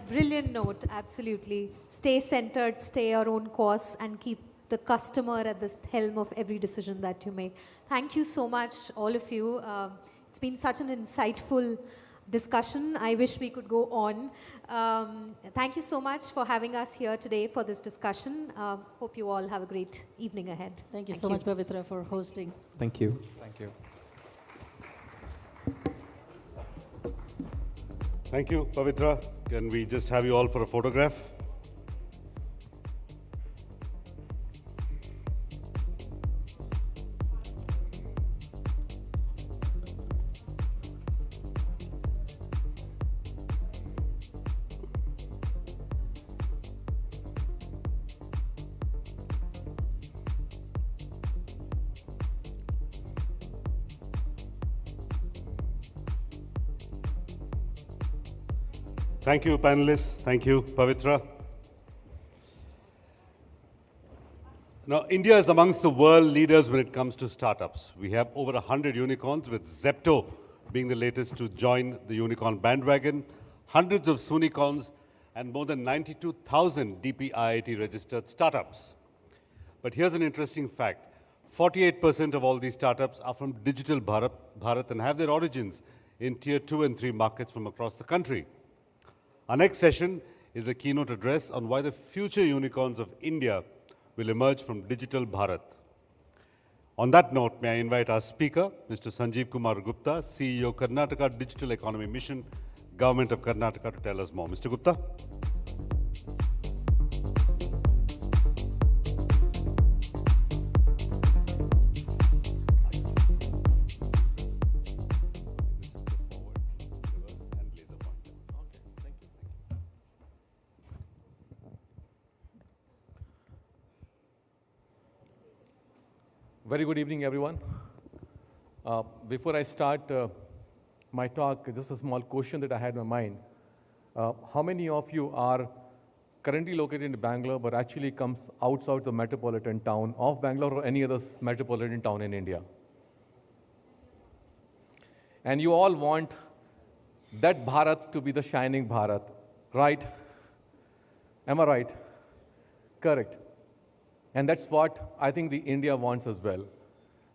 brilliant note, absolutely. Stay centered, stay your own course, and keep the customer at the helm of every decision that you make. Thank you so much, all of you. It's been such an insightful discussion. I wish we could go on. Thank you so much for having us here today for this discussion. Hope you all have a great evening ahead. Thank you so much, Pavitra, for hosting. Thank you. Thank you. Thank you, Pavitra. Can we just have you all for a photograph? Thank you, panelists. Thank you, Pavitra. Now, India is amongst the world leaders when it comes to startups. We have over 100 unicorns, with Zepto being the latest to join the unicorn bandwagon, hundreds of Soonicons, and more than 92,000 DPIIT registered startups. But here's an interesting fact. 48% of all these startups are from digital Bharat and have their origins in tier 2 and 3 markets from across the country. Our next session is a keynote address on why the future unicorns of India will emerge from digital Bharat. On that note, may I invite our speaker, Mr. Sanjeev Kumar Gupta, CEO, Karnataka Digital Economy Mission, Government of Karnataka, to tell us more. Mr. Gupta. Very good evening, everyone. Before I start my talk, just a small question that I had in my mind. How many of you are currently located in Bangalore but actually comes outside the metropolitan town of Bangalore or any other metropolitan town in India? And you all want that Bharat to be the shining Bharat, right? Am I right? Correct. And that's what I think the India wants as well.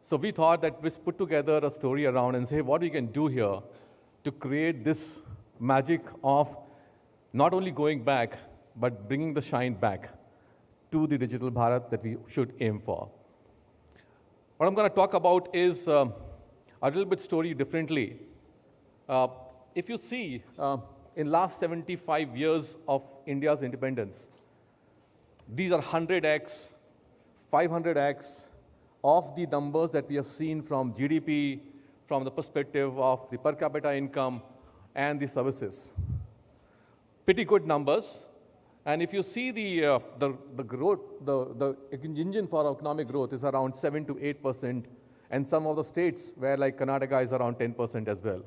So we thought that we put together a story around and say what we can do here to create this magic of not only going back, but bringing the shine back to the digital Bharat that we should aim for. What I'm going to talk about is a little bit story differently. If you see, in last 75 years of India's independence, these are 100x, 500x of the numbers that we have seen from GDP, from the perspective of the per capita income and the services. Pretty good numbers. And if you see the growth, the engine for economic growth is around 7 to 8%, and some of the states where like Karnataka is around 10% as well.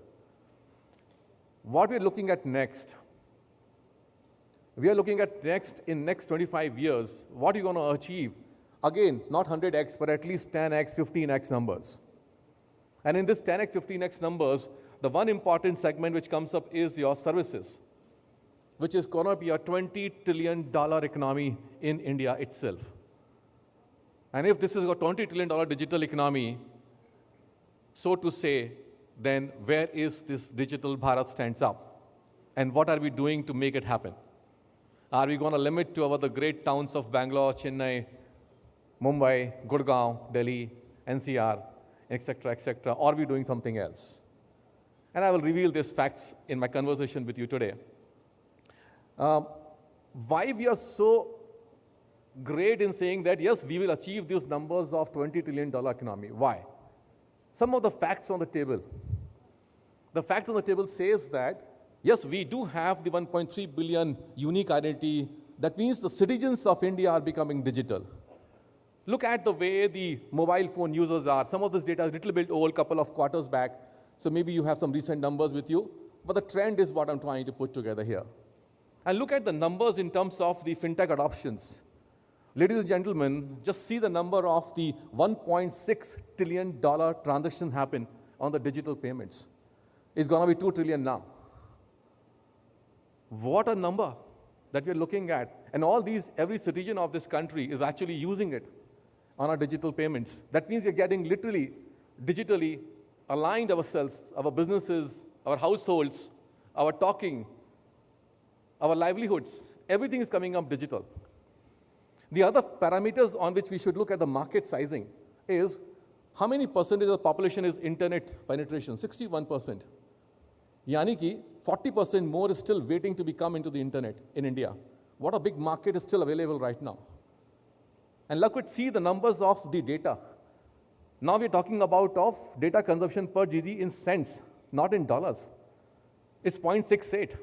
What we're looking at next, we are looking at next 25 years, what are you going to achieve? Again, not 100x, but at least 10x, 15x numbers. And in this 10x, 15x numbers, the one important segment which comes up is your services, which is going to be a $20 trillion economy in India itself. And if this is a $20 trillion digital economy, so to say, then where is this digital Bharat stands up? And what are we doing to make it happen? Are we going to limit to the great towns of Bangalore, Chennai, Mumbai, Gurgaon, Delhi, NCR, etc., or are we doing something else? And I will reveal these facts in my conversation with you today. Why we are so great in saying that, yes, we will achieve these numbers of $20 trillion economy. Why? Some of the facts on the table. The fact on the table says that, yes, we do have the 1.3 billion unique identity. That means the citizens of India are becoming digital. Look at the way the mobile phone users are. Some of this data is a little bit old, couple of quarters back. So maybe you have some recent numbers with you. But the trend is what I'm trying to put together here. And look at the numbers in terms of the fintech adoptions. Ladies and gentlemen, just see the number of the $1.6 trillion transactions happen on the digital payments. It's going to be $2 trillion now. What a number that we're looking at. And all these, every citizen of this country is actually using it on our digital payments. That means we're getting literally, digitally aligned ourselves, our businesses, our households, our talking, our livelihoods. Everything is coming up digital. The other parameters on which we should look at the market sizing is how many percentage of the population is internet penetration? 61%. Yani ki 40% more is still waiting to become into the internet in India. What a big market is still available right now. And look at see the numbers of the data. Now we're talking about of data consumption per GG in cents, not in dollars. It's 0.68.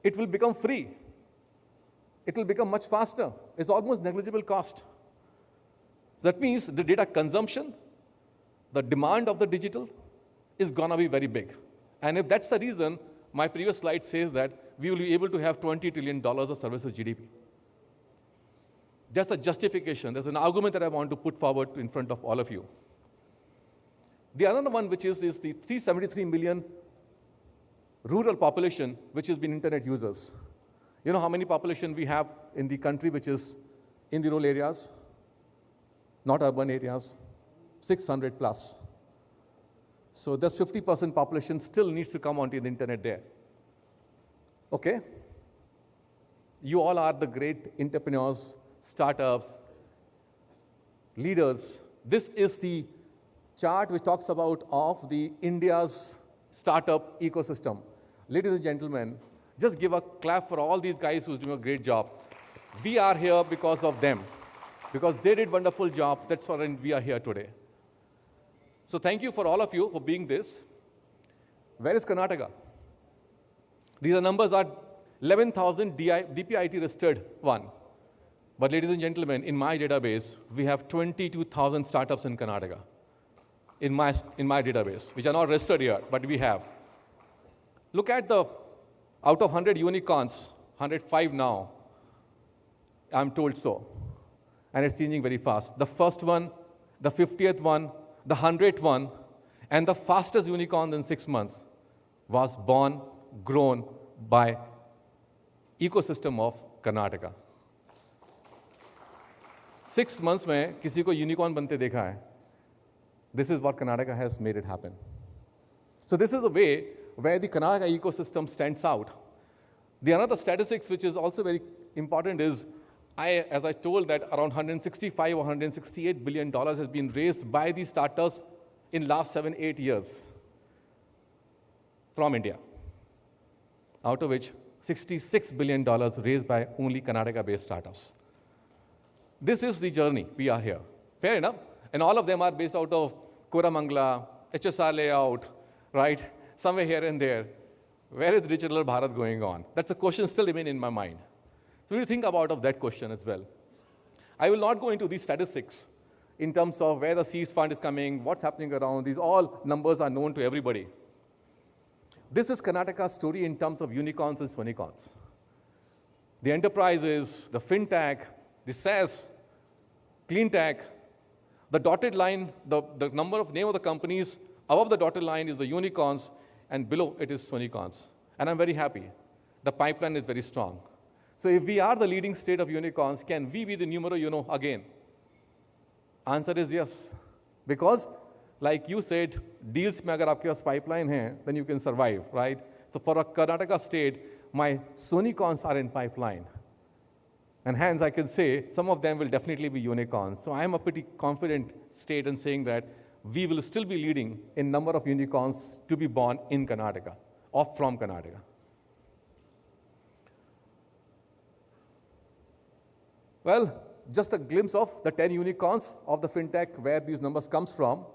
It will become free. It will become much faster. It's almost negligible cost. That means the data consumption, the demand of the digital is going to be very big. And if that's the reason, my previous slide says that we will be able to have $20 trillion of services GDP. Just a justification. There's an argument that I want to put forward in front of all of you. The other one, which is the 373 million rural population, which has been internet users. You know how many population we have in the country which is in the rural areas, not urban areas? 600 plus. So there's 50% population still needs to come onto the internet there. Okay? You all are the great entrepreneurs, startups, leaders. This is the chart which talks about of the India's startup ecosystem. Ladies and gentlemen, just give a clap for all these guys who's doing a great job. We are here because of them, because they did wonderful job. That's why we are here today. So thank you for all of you for being this. Where is Karnataka? These are numbers are 11,000 DPIT registered one. But ladies and gentlemen, in my database, we have 22,000 startups in Karnataka. In my database, which are not registered here, but we have. Look at the, out of 100 unicorns, 105 now, I'm told so. And it's changing very fast. The first one, the 50th one, the 100th one, and the fastest unicorn in 6 months was born, grown by ecosystem of Karnataka. 6 months में किसी को unicorn बनते देखा है. This is what Karnataka has made it happen. So this is a way where the Karnataka ecosystem stands out. The another statistics which is also very important is, as I told that around 165 or 168 billion dollars has been raised by these startups in last 7-8 years from India, out of which $66 billion raised by only Karnataka-based startups. This is the journey. We are here. Fair enough. And all of them are based out of Koramangala, HSR layout, right? Somewhere here and there. Where is digital Bharat going on? That's a question still remain in my mind. So we think about that question as well. I will not go into these statistics in terms of where the seeds fund is coming, what's happening around. These all numbers are known to everybody. This is Karnataka's story in terms of unicorns and Soonicons. The enterprises, the fintech, the SaaS, clean tech, the dotted line, the number of name of the companies, above the dotted line is the unicorns, and below it is Soonicons. And I'm very happy. The pipeline is very strong. So if we are the leading state of unicorns, can we be the numero uno again? Answer is yes. Because, like you said, deals mein agar aapke paas pipeline hai, then you can survive, right? So for a Karnataka state, my Soonicons are in pipeline. And hence, I can say some of them will definitely be unicorns. So I am a pretty confident state in saying that we will still be leading in number of unicorns to be born in Karnataka or from Karnataka. Well, just a glimpse of the 10 unicorns of the fintech where these numbers comes from.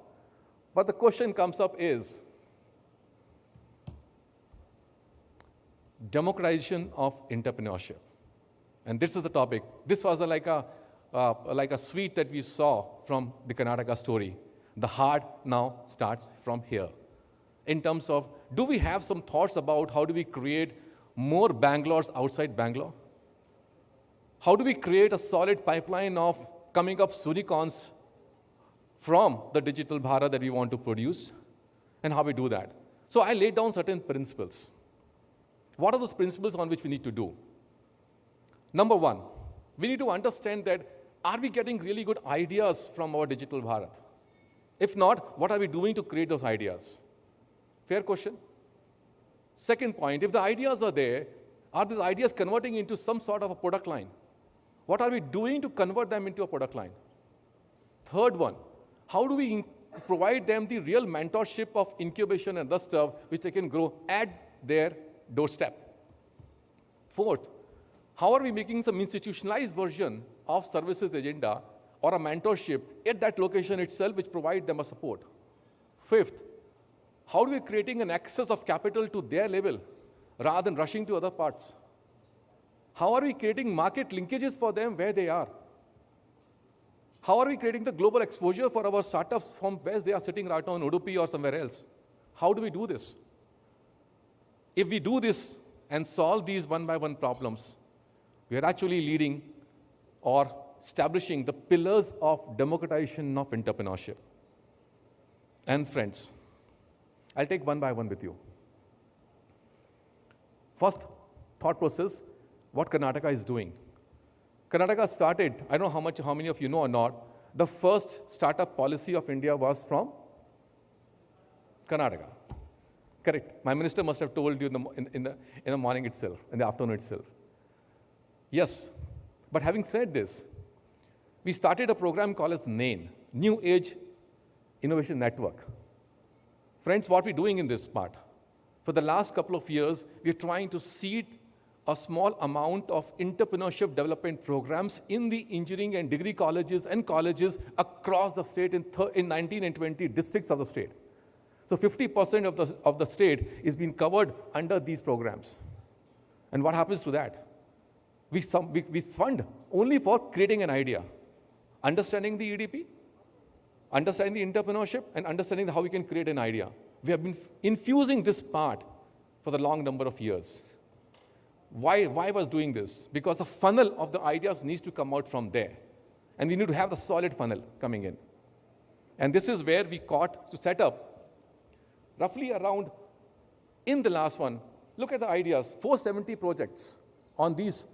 But the question comes up is democratization of entrepreneurship. And this is the topic. This was like a sweet that we saw from the Karnataka story. The hard now starts from here. In terms of, do we have some thoughts about how do we create more Bangalores outside Bangalore? How do we create a solid pipeline of coming up Soonicons from the digital Bharat that we want to produce? And how we do that? So I laid down certain principles. What are those principles on which we need to do? Number one, we need to understand that, are we getting really good ideas from our digital Bharat? If not, what are we doing to create those ideas? Fair question. Second point, if the ideas are there, are these ideas converting into some sort of a product line? What are we doing to convert them into a product line? Third one, how do we provide them the real mentorship of incubation and other stuff which they can grow at their doorstep? Fourth, how are we making some institutionalized version of services agenda or a mentorship at that location itself which provide them a support? Fifth, how are we creating an access of capital to their level rather than rushing to other parts? How are we creating market linkages for them where they are? How are we creating the global exposure for our startups from where they are sitting right now in Udupi or somewhere else? How do we do this? If we do this and solve these one by one problems, we are actually leading or establishing the pillars of democratization of entrepreneurship. And friends, I'll take one by one with you. First thought process, what Karnataka is doing. Karnataka started, I don't know how many of you know or not, the first startup policy of India was from Karnataka. Correct. My minister must have told you in the morning itself, in the afternoon itself. Yes. But having said this, we started a program called as NAIN, New Age Innovation Network. Friends, what we're doing in this part, for the last couple of years, we're trying to seed a small amount of entrepreneurship development programs in the engineering and degree colleges and colleges across the state in 19 and 20 districts of the state. So 50% of the state is being covered under these programs. And what happens to that? We fund only for creating an idea, understanding the EDP, understanding the entrepreneurship, and understanding how we can create an idea. We have been infusing this part for the long number of years. Why was doing this? Because the funnel of the ideas needs to come out from there. And we need to have the solid funnel coming in. And this is where we got to set up roughly around, in the last one, look at the ideas, 470 projects on these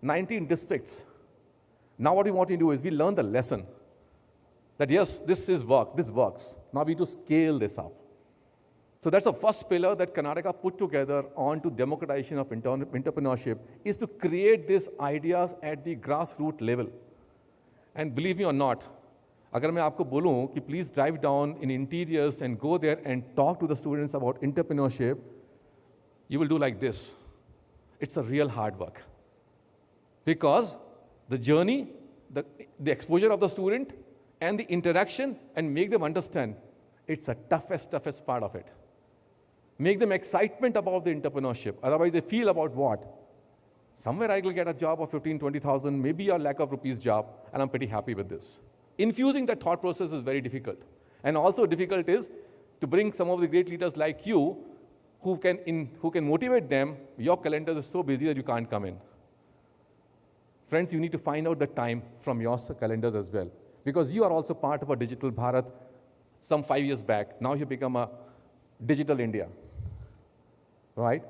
19 districts. Now what we want to do is we learn the lesson that yes, this works. Now we need to scale this up. So that's the first pillar that Karnataka put together onto democratization of entrepreneurship, is to create these ideas at the grassroots level. And believe me or not, अगर मैं आपको बोलूं कि please drive down in interiors and go there and talk to the students about entrepreneurship, you will do like this. It's a real hard work. Because the journey, the exposure of the student, and the interaction, and make them understand, it's the toughest part of it. Make them excitement about the entrepreneurship. Otherwise, they feel about what? Somewhere I will get a job of 15, 20,000, maybe a lakh of rupees job, and I'm pretty happy with this. Infusing that thought process is very difficult. And also difficult is to bring some of the great leaders like you who can motivate them. Your calendar is so busy that you can't come in. Friends, you need to find out the time from your calendars as well. Because you are also part of a digital Bharat some 5 years back. Now you become a digital India. Right?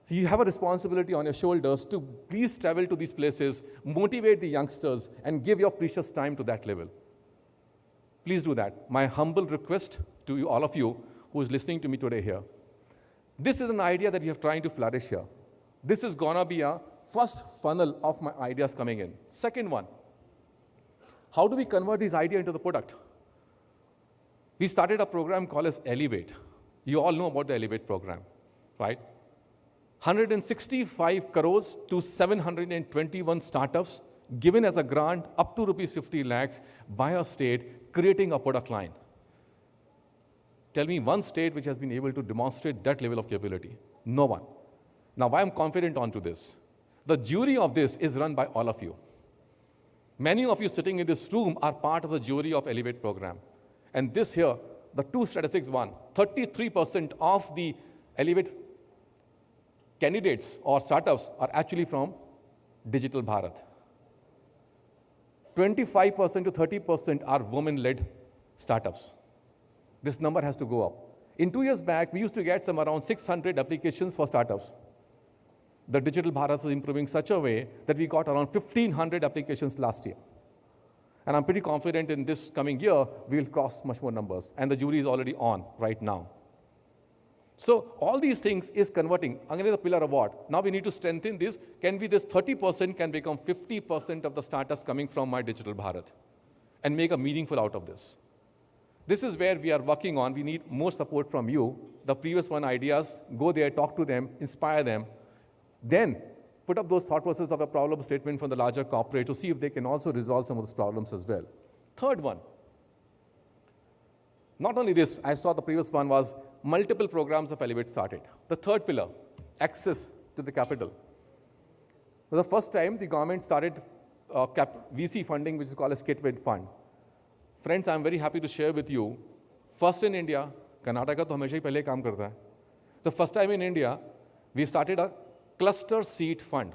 So you have a responsibility on your shoulders to please travel to these places, motivate the youngsters, and give your precious time to that level. Please do that. My humble request to you, all of you who is listening to me today here. This is an idea that we are trying to flourish here. This is going to be a first funnel of my ideas coming in. Second one, how do we convert this idea into the product? We started a program called as Elevate. You all know about the Elevate program, right? 165 crores to 721 startups given as a grant up to rupees 50 lakhs by a state creating a product line. Tell me one state which has been able to demonstrate that level of capability. No one. Now, why I'm confident onto this? The jury of this is run by all of you. Many of you sitting in this room are part of the jury of Elevate program. And this here, the two statistics one, 33% of the Elevate candidates or startups are actually from Digital Bharat. 25% to 30% are women-led startups. This number has to go up. In 2 years back, we used to get some around 600 applications for startups. The Digital Bharat is improving such a way that we got around 1,500 applications last year. And I'm pretty confident in this coming year, we'll cross much more numbers. And the jury is already on right now. So all these things is converting. Again, the pillar of what? Now we need to strengthen this. Can be this 30% can become 50% of the startups coming from my Digital Bharat and make a meaningful out of this. This is where we are working on. We need more support from you. The previous one ideas, go there, talk to them, inspire them. Then put up those thought processes of a problem statement from the larger corporate to see if they can also resolve some of those problems as well. Third one. Not only this, I saw the previous one was multiple programs of Elevate started. The third pillar, access to the capital. For the first time, the government started VC funding, which is called as Kitwin Fund. Friends, I'm very happy to share with you, first in India, Karnataka to hamesha hi pehle kaam karta hai. The first time in India, we started a cluster seed fund.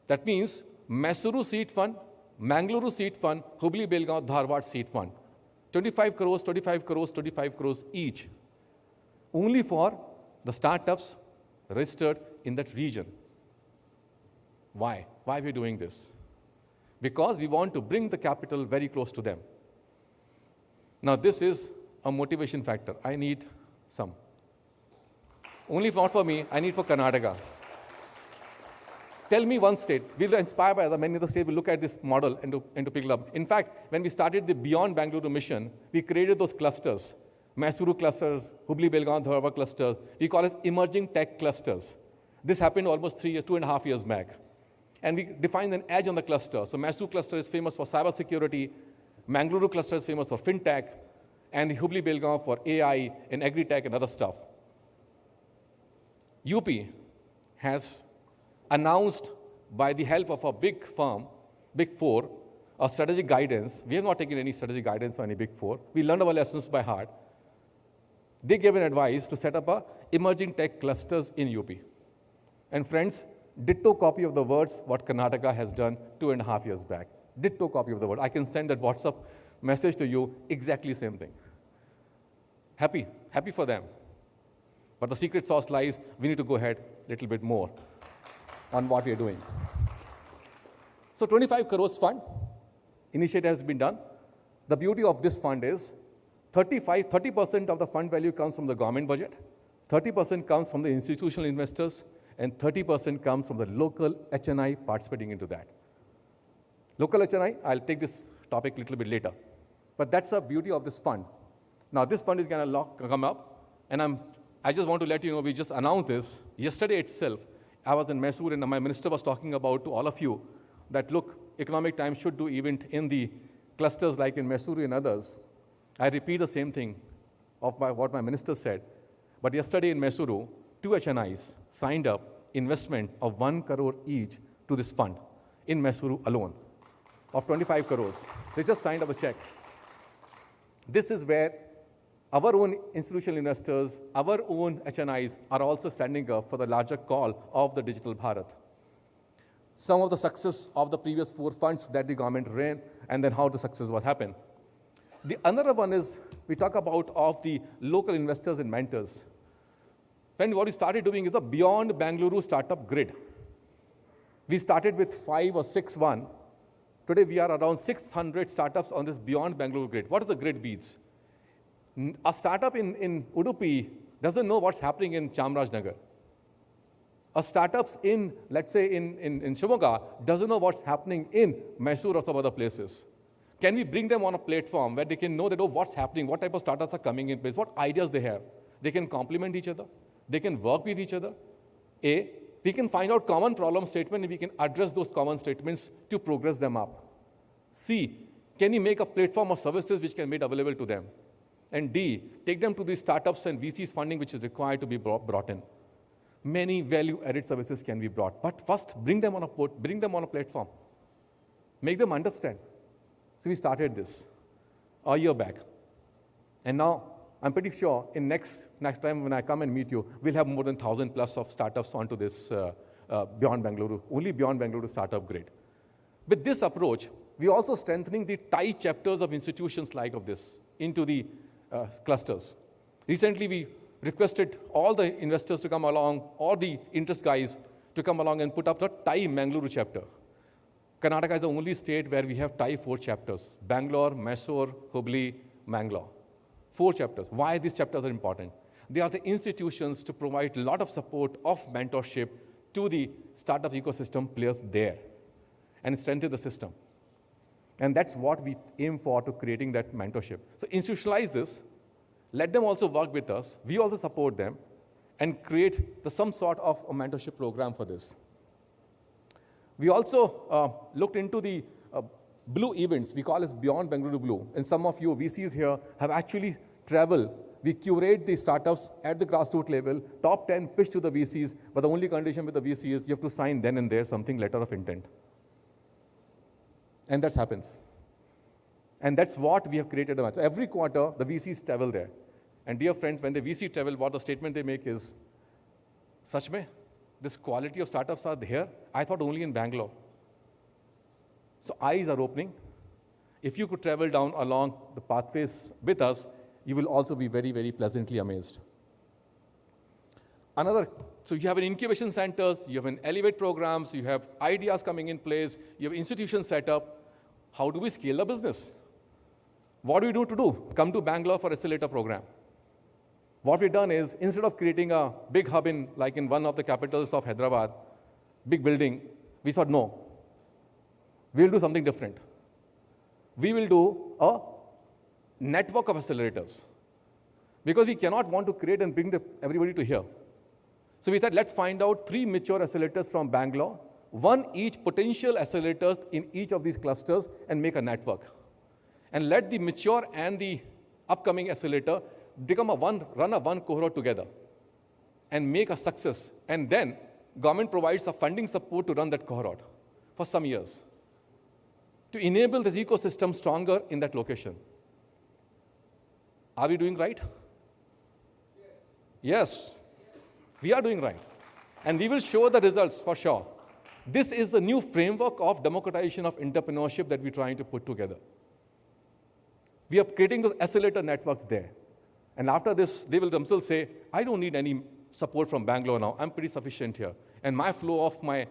That means Mysuru seed fund Mangaluru seed fund, Hubli, Belgaum, Dharwad seed fund. 25 crores, 25 crores, 25 crores each. Only for the startups registered in that region. Why? Why are we doing this? Because we want to bring the capital very close to them. Now this is a motivation factor. I need some. Only not for me, I need for Karnataka. Tell me one state. We were inspired by many other states. We look at this model and to pick it up. In fact, when we started the Beyond Bengaluru mission, we created those clusters. Mysuru clusters, Hubli, Belgaum, Dharwad clusters. We call it emerging tech clusters. This happened almost 2.5 years back. And we defined an edge on the cluster. So Mysuru cluster is famous for cybersecurity. Mangaluru cluster is famous for fintech. And Hubli, Belgaum for AI and agri-tech and other stuff. UP has announced, by the help of a big firm, Big Four, a strategic guidance. We have not taken any strategic guidance from any Big Four. We learned our lessons by heart. They gave an advice to set up a emerging tech clusters in UP. And friends, ditto copy of the words what Karnataka has done 2.5 years back. Ditto copy of the word. I can send that WhatsApp message to you, exactly same thing. Happy for them. But the secret sauce lies, we need to go ahead a little bit more on what we are doing. So 25 crores fund, initiative has been done. The beauty of this fund is 30% of the fund value comes from the government budget, 30% comes from the institutional investors, and 30% comes from the local HNI participating into that. Local HNI, I'll take this topic a little bit later. But that's the beauty of this fund. Now this fund is going to come up, and I just want to let you know, we just announced this yesterday itself. I was in Mysuru and my minister was talking about to all of you that, look, Economic Times should do event in the clusters like in Mysuru and others. I repeat the same thing of what my minister said. But yesterday in Mysuru, 2 HNIs signed up investment of 1 crore each to this fund in Mysuru alone of 25 crores. They just signed up a check. This is where our own institutional investors, our own HNIs are also standing up for the larger call of the Digital Bharat. Some of the success of the previous 4 funds that the government ran, and then how the success will happen. The another one is, we talk about of the local investors and mentors. When what we started doing is a Beyond Bengaluru startup grid. We started with 5 or 6 one. Today we are around 600 startups on this Beyond Bengaluru grid. What is the grid beats? A startup in Udupi doesn't know what's happening in Chamarajnagar. A startups in, let's say, in Shimoga doesn't know what's happening in Mysuru or some other places. Can we bring them on a platform where they can know that, oh, what's happening, what type of startups are coming in place, what ideas they have? They can complement each other. They can work with each other. A, we can find out common problem statement and we can address those common statements to progress them up. C, can we make a platform of services which can be made available to them? And D, take them to these startups and VCs funding which is required to be brought in. Many value-added services can be brought, but first bring them on a platform. Make them understand. So we started this a year back. And now I'm pretty sure in next time when I come and meet you, we'll have more than 1,000 plus of startups onto this Beyond Bengaluru, only Beyond Bengaluru startup grid. With this approach, we're also strengthening the TIE chapters of institutions like of this into the clusters. Recently, we requested all the investors to come along, all the interest guys to come along and put up the TIE Mangaluru chapter. Karnataka is the only state where we have TIE 4 chapters: Bangalore, Mysore, Hubli, Mangalore. 4 chapters. Why these chapters are important? They are the institutions to provide a lot of support of mentorship to the startup ecosystem players there and strengthen the system. And that's what we aim for to creating that mentorship. So institutionalize this, let them also work with us, we also support them, and create some sort of a mentorship program for this. We also looked into the blue events, we call it Beyond Bengaluru Blue. And some of you VCs here have actually traveled. We curate the startups at the grassroots level, top 10 pitch to the VCs, but the only condition with the VC is you have to sign then and there something letter of intent. And that happens. And that's what we have created. So every quarter, the VCs travel there. And dear friends, when the VC travel, what the statement they make is, Sach mein, this quality of startups are here? I thought only in Bangalore. So eyes are opening. If you could travel down along the pathways with us, you will also be very, very pleasantly amazed. So you have an incubation centers, you have an elevate programs, you have ideas coming in place, you have institutions set up. How do we scale the business? What do we do to do? Come to Bangalore for accelerator program. What we've done is, instead of creating a big hub like in one of the capitals of Hyderabad, big building, we thought, no, we'll do something different. We will do a network of accelerators, because we cannot want to create and bring everybody to here. So we thought, let's find out 3 mature accelerators from Bangalore, 1 each potential accelerators in each of these clusters, and make a network. And let the mature and the upcoming accelerator become run a one cohort together and make a success. And then government provides a funding support to run that cohort for some years to enable this ecosystem stronger in that location. Are we doing right? Yes, we are doing right. And we will show the results for sure. This is the new framework of democratization of entrepreneurship that we're trying to put together. We are creating those accelerator networks there. And after this, they will themselves say, I don't need any support from Bangalore now. I'm pretty sufficient here. And my flow of my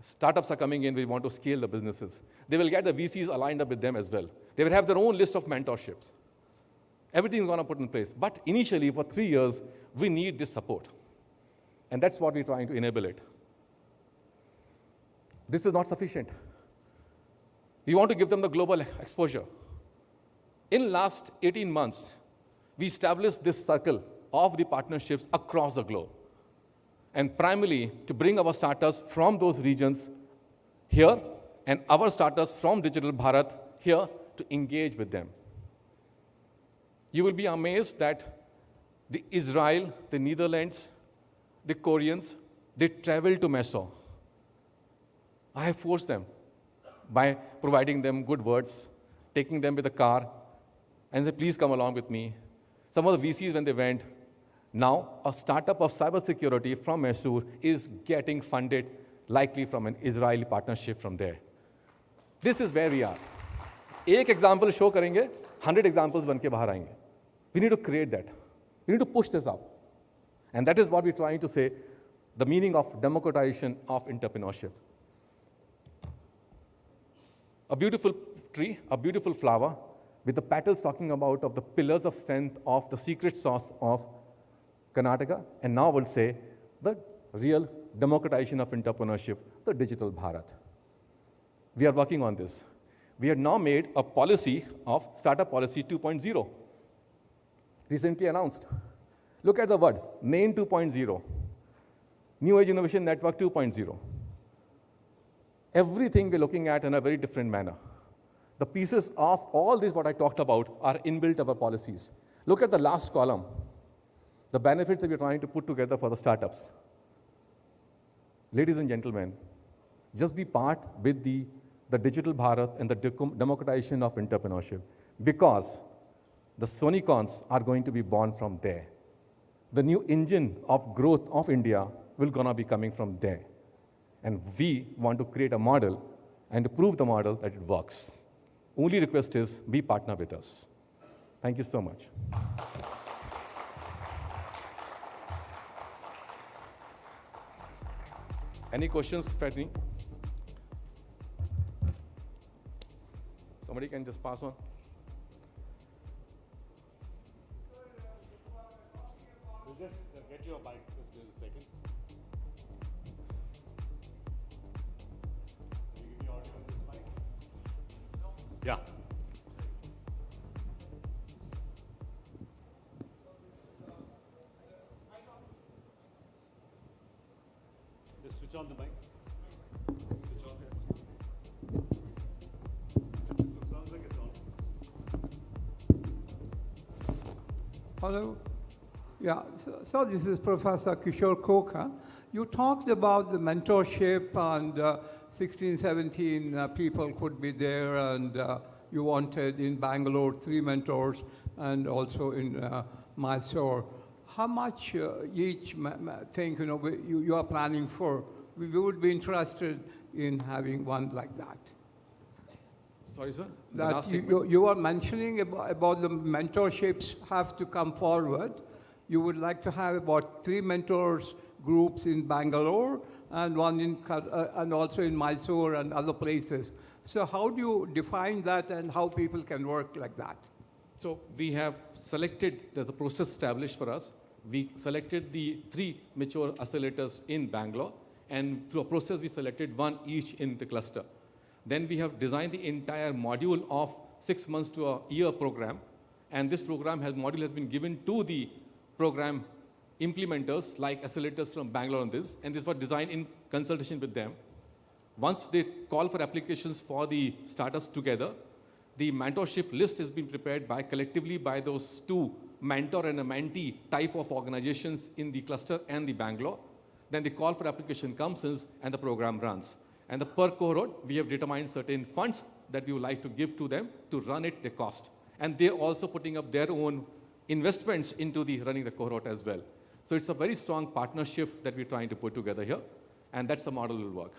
startups are coming in. We want to scale the businesses. They will get the VCs aligned up with them as well. They will have their own list of mentorships. Everything is going to put in place. But initially, for 3 years, we need this support. And that's what we're trying to enable it. This is not sufficient. We want to give them the global exposure. In last 18 months, we established this circle of the partnerships across the globe. And primarily to bring our startups from those regions here and our startups from Digital Bharat here to engage with them. You will be amazed that the Israel, the Netherlands, the Koreans, they travel to Meso. I have forced them by providing them good words, taking them with a car, and say, please come along with me. Some of the VCs, when they went, now a startup of cybersecurity from Mysore is getting funded, likely from an Israeli partnership from there. This is where we are. एक example show करेंगे, 100 examples बन के बाहर आएंगे. We need to create that. We need to push this up. And that is what we're trying to say, the meaning of democratization of entrepreneurship. A beautiful tree, a beautiful flower, with the petals talking about of the pillars of strength of the secret sauce of Karnataka, and now we'll say the real democratization of entrepreneurship, the Digital Bharat. We are working on this. We have now made a policy of Startup Policy 2.0, recently announced. Look at the word, NAIN 2.0, New Age Innovation Network 2.0. Everything we're looking at in a very different manner. The pieces of all this, what I talked about, are inbuilt of our policies. Look at the last column, the benefits that we're trying to put together for the startups. Ladies and gentlemen, just be part with the Digital Bharat and the democratization of entrepreneurship, because the Soonicons are going to be born from there. The new engine of growth of India will gonna be coming from there. And we want to create a model and to prove the model that it works. Only request is, be partner with us. Thank you so much. Any questions, Freddy? Somebody can just pass on. We'll just get you a mic just in a second. Can you give me audio on this mic? Yeah. Just switch on the mic. Switch on. Sounds like it's on. Hello. Yeah, so this is Professor Kishore Koka. You talked about the mentorship and 16, 17 people could be there, and you wanted in Bangalore 3 mentors and also in Mysore. How much each think you are planning for? We would be interested in having one like that. Sorry, sir? The That last you are mentioning about the mentorships have to come forward. You would like to have about 3 mentors groups in Bangalore and one in and also in Mysore and other places. So how do you define that and how people can work like that? So we have selected, there's a process established for us. We selected the 3 mature accelerators in Bangalore, and through a process we selected 1 each in the cluster. Then we have designed the entire module of 6 months to a year program, and this module has been given to the program implementers like accelerators from Bangalore and this was designed in consultation with them. Once they call for applications for the startups together, the mentorship list has been prepared collectively by those 2 mentor and a mentee type of organizations in the cluster and the Bangalore. Then the call for application comes in and the program runs. And the per cohort, we have determined certain funds that we would like to give to them to run it, the cost. And they're also putting up their own investments into the running the cohort as well. So it's a very strong partnership that we're trying to put together here. And that's the model will work.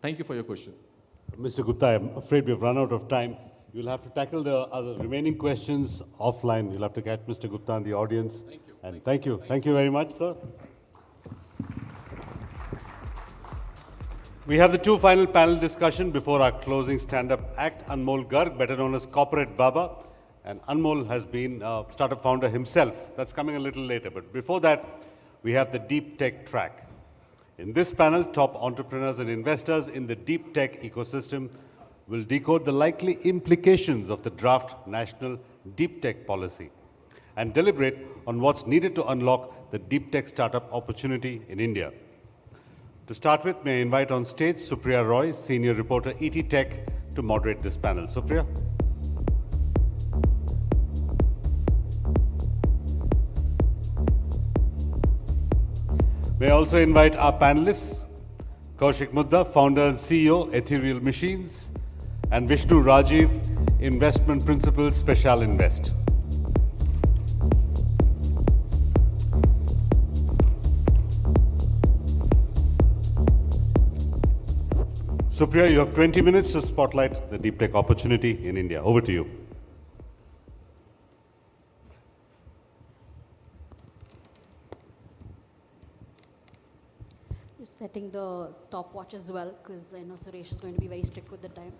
Thank you for your question. Mr. Gupta, I'm afraid we've run out of time. You'll have to tackle the other remaining questions offline. You'll have to catch Mr. Gupta in the audience. Thank you. And thank you. Thank you very much, sir. We have the 2 final panel discussion before our closing stand-up act. Anmol Garg, better known as Corporate Baba. And Anmol has been a startup founder himself. That's coming a little later. But before that, we have the deep tech track. In this panel, top entrepreneurs and investors in the deep tech ecosystem will decode the likely implications of the draft national deep tech policy and deliberate on what's needed to unlock the deep tech startup opportunity in India. To start with, may I invite on stage Supriya Roy, senior reporter, ET Tech, to moderate this panel. Supriya. May I also invite our panelists, Kaushik Mudda, founder and CEO, Ethereal Machines, and Vishnu Rajiv, investment principal, Special Invest. Supriya, you have 20 minutes to spotlight the deep tech opportunity in India. Over to you. Just setting the stopwatch as well, because I know Suresh is going to be very strict with the time.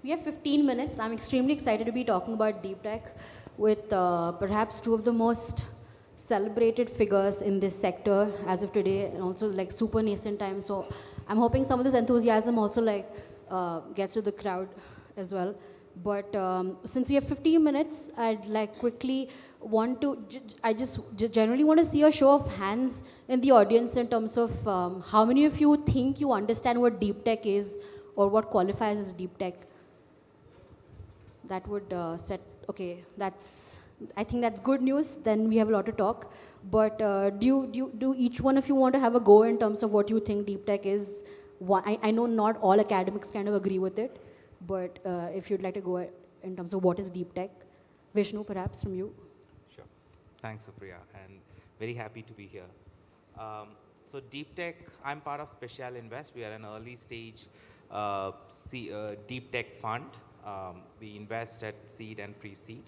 We have 15 minutes. I'm extremely excited to be talking about deep tech with perhaps 2 of the most celebrated figures in this sector as of today, and also like super nascent time. So I'm hoping some of this enthusiasm also gets to the crowd as well. But since we have 15 minutes, I'd like quickly want to, I just generally want to see a show of hands in the audience in terms of how many of you think you understand what deep tech is or what qualifies as deep tech. That would okay, I think that's good news, then we have a lot to talk. But do each one of you want to have a go in terms of what you think deep tech is? I know not all academics kind of agree with it, but if you'd like to go in terms of what is deep tech. Vishnu, perhaps from you. Sure. Thanks, Supriya, and very happy to be here. So deep tech, I'm part of Special Invest. We are an early stage deep tech fund. We invest at seed and pre-seed.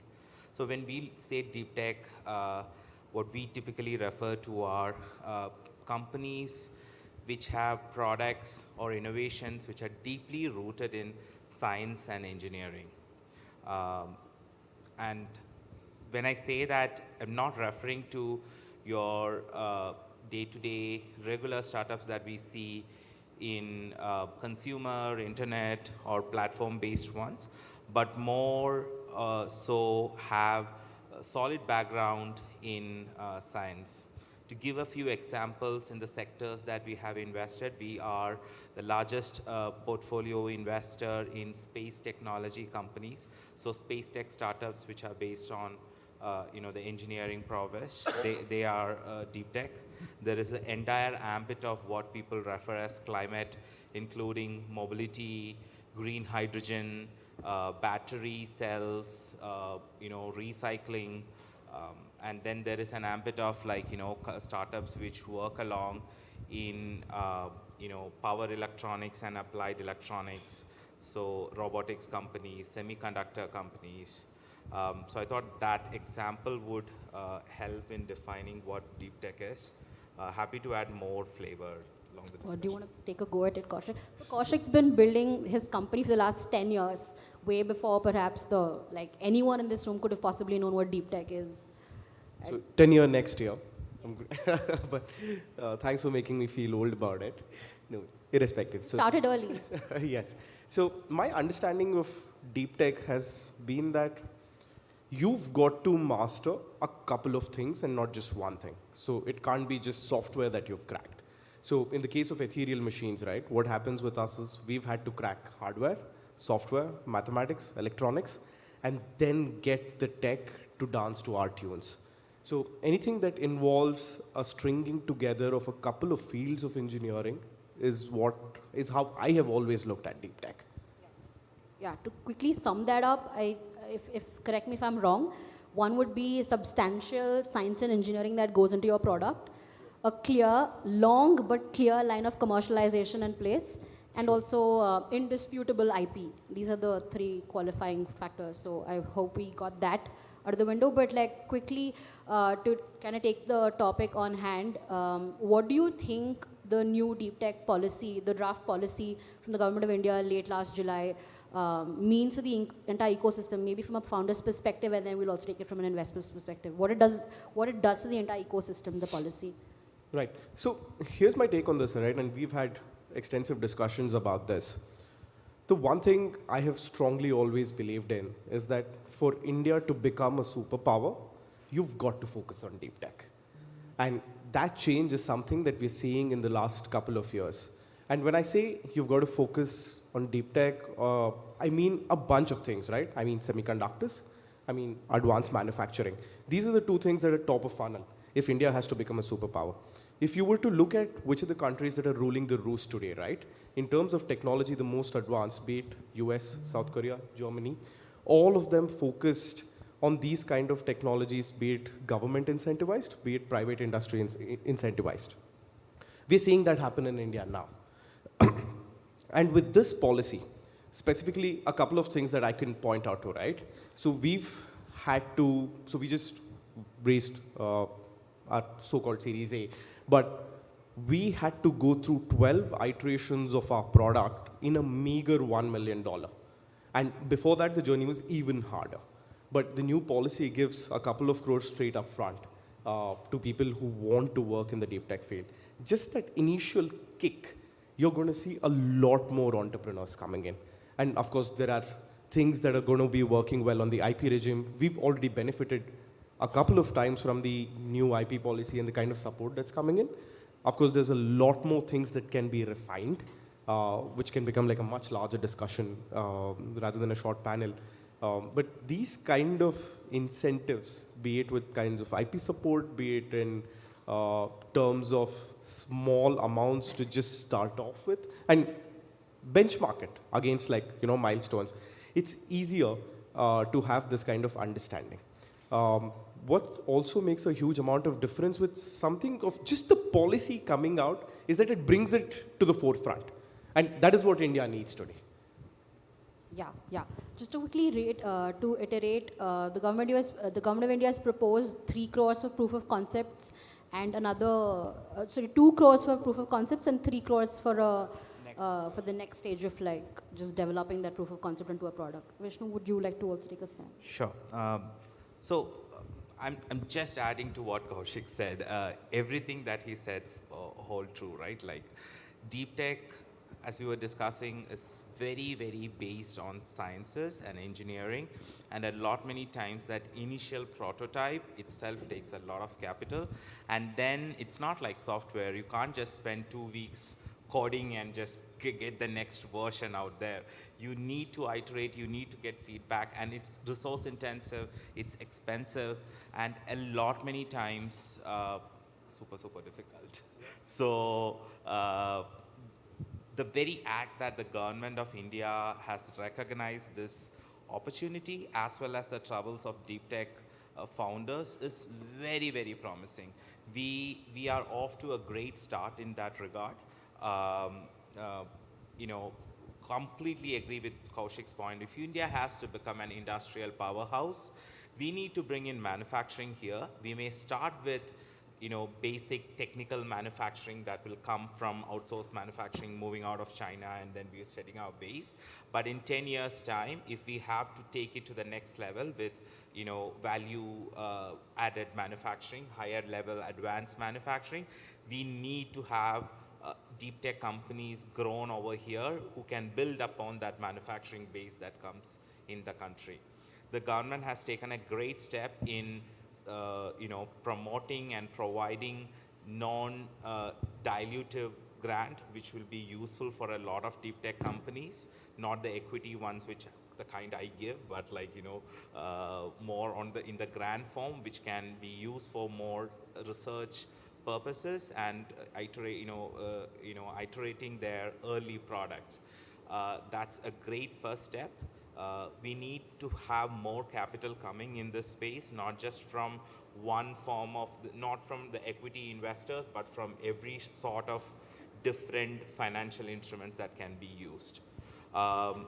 So when we say deep tech, what we typically refer to are companies which have products or innovations which are deeply rooted in science and engineering. And when I say that, I'm not referring to your day-to-day regular startups that we see in consumer, internet, or platform-based ones, but more so have a solid background in science. To give a few examples in the sectors that we have invested, we are the largest portfolio investor in space technology companies. So space tech startups which are based on the engineering prowess, they are deep tech. There is an entire ambit of what people refer as climate, including mobility, green hydrogen, battery cells, recycling, and then there is an ambit of startups which work along in power electronics and applied electronics. So robotics companies, semiconductor companies. So I thought that example would help in defining what deep tech is. Happy to add more flavor along the discussion. Do you want to take a go at it, Kaushik? So Kaushik's been building his company for the last 10 years, way before perhaps anyone in this room could have possibly known what deep tech is. So 10 year next year. But thanks for making me feel old about it. No, irrespective. So, started early. Yes. So my understanding of deep tech has been that you've got to master a couple of things and not just one thing. So it can't be just software that you've cracked. So in the case of ethereal machines, right, what happens with us is we've had to crack hardware, software, mathematics, electronics, and then get the tech to dance to our tunes. So anything that involves a stringing together of a couple of fields of engineering is how I have always looked at deep tech. Yeah, to quickly sum that up, if correct me if I'm wrong, one would be substantial science and engineering that goes into your product, a clear, long but clear line of commercialization in place, and also indisputable IP. These are the three qualifying factors. So I hope we got that out of the window. But quickly, to kind of take the topic on hand, what do you think the new deep tech policy, the draft policy from the Government of India late last July, means to the entire ecosystem, maybe from a founder's perspective, and then we'll also take it from an investor's perspective. What it does to the entire ecosystem, the policy. Right. So here's my take on this, right? And we've had extensive discussions about this. The one thing I have strongly always believed in is that for India to become a superpower, you've got to focus on deep tech. And that change is something that we're seeing in the last couple of years. And when I say you've got to focus on deep tech, I mean a bunch of things, right? I mean semiconductors, I mean advanced manufacturing. These are the two things that are top of funnel if India has to become a superpower. If you were to look at which are the countries that are ruling the roost today, right? In terms of technology, the most advanced, be it US, South Korea, Germany, all of them focused on these kind of technologies, be it government incentivized, be it private industry incentivized. We're seeing that happen in India now. And with this policy, specifically a couple of things that I can point out to, right? So we just raised our so-called Series A, but we had to go through 12 iterations of our product in a meager $1 million. And before that, the journey was even harder. But the new policy gives a couple of crores straight up front to people who want to work in the deep tech field. Just that initial kick, you're going to see a lot more entrepreneurs coming in. And of course, there are things that are going to be working well on the IP regime. We've already benefited a couple of times from the new IP policy and the kind of support that's coming in. Of course, there's a lot more things that can be refined, which can become like a much larger discussion rather than a short panel. But these kind of incentives, be it with kinds of IP support, be it in terms of small amounts to just start off with, and benchmark it against milestones, it's easier to have this kind of understanding. What also makes a huge amount of difference with something of just the policy coming out is that it brings it to the forefront. And that is what India needs today. Yeah. Just to quickly iterate, the government of India has proposed 3 crores for proof of concepts and 2 crores for proof of concepts and 3 crores for the next stage of just developing that proof of concept into a product. Vishnu, would you like to also take a stand? Sure. So I'm just adding to what Kaushik said. Everything that he said hold true, right? Like deep tech, as we were discussing, is very, very based on sciences and engineering. And many times that initial prototype itself takes a lot of capital. And then it's not like software. You can't just spend 2 weeks coding and just get the next version out there. You need to iterate, you need to get feedback, and it's resource intensive, it's expensive, and many times super difficult. So the very act that the government of India has recognized this opportunity as well as the troubles of deep tech founders is very, very promising. We are off to a great start in that regard. completely agree with Kaushik's point. If India has to become an industrial powerhouse, we need to bring in manufacturing here. We may start with basic technical manufacturing that will come from outsourced manufacturing moving out of China, and then we're setting our base. But in 10 years' time, if we have to take it to the next level with value added manufacturing, higher level advanced manufacturing, we need to have deep tech companies grown over here who can build upon that manufacturing base that comes in the country. The government has taken a great step in promoting and providing non-dilutive grant, which will be useful for a lot of deep tech companies, not the equity ones, which the kind I give, but more in the grant form, which can be used for more research purposes and iterating their early products. That's a great first step. We need to have more capital coming in this space, not just from one form of, not from the equity investors, but from every sort of different financial instrument that can be used. The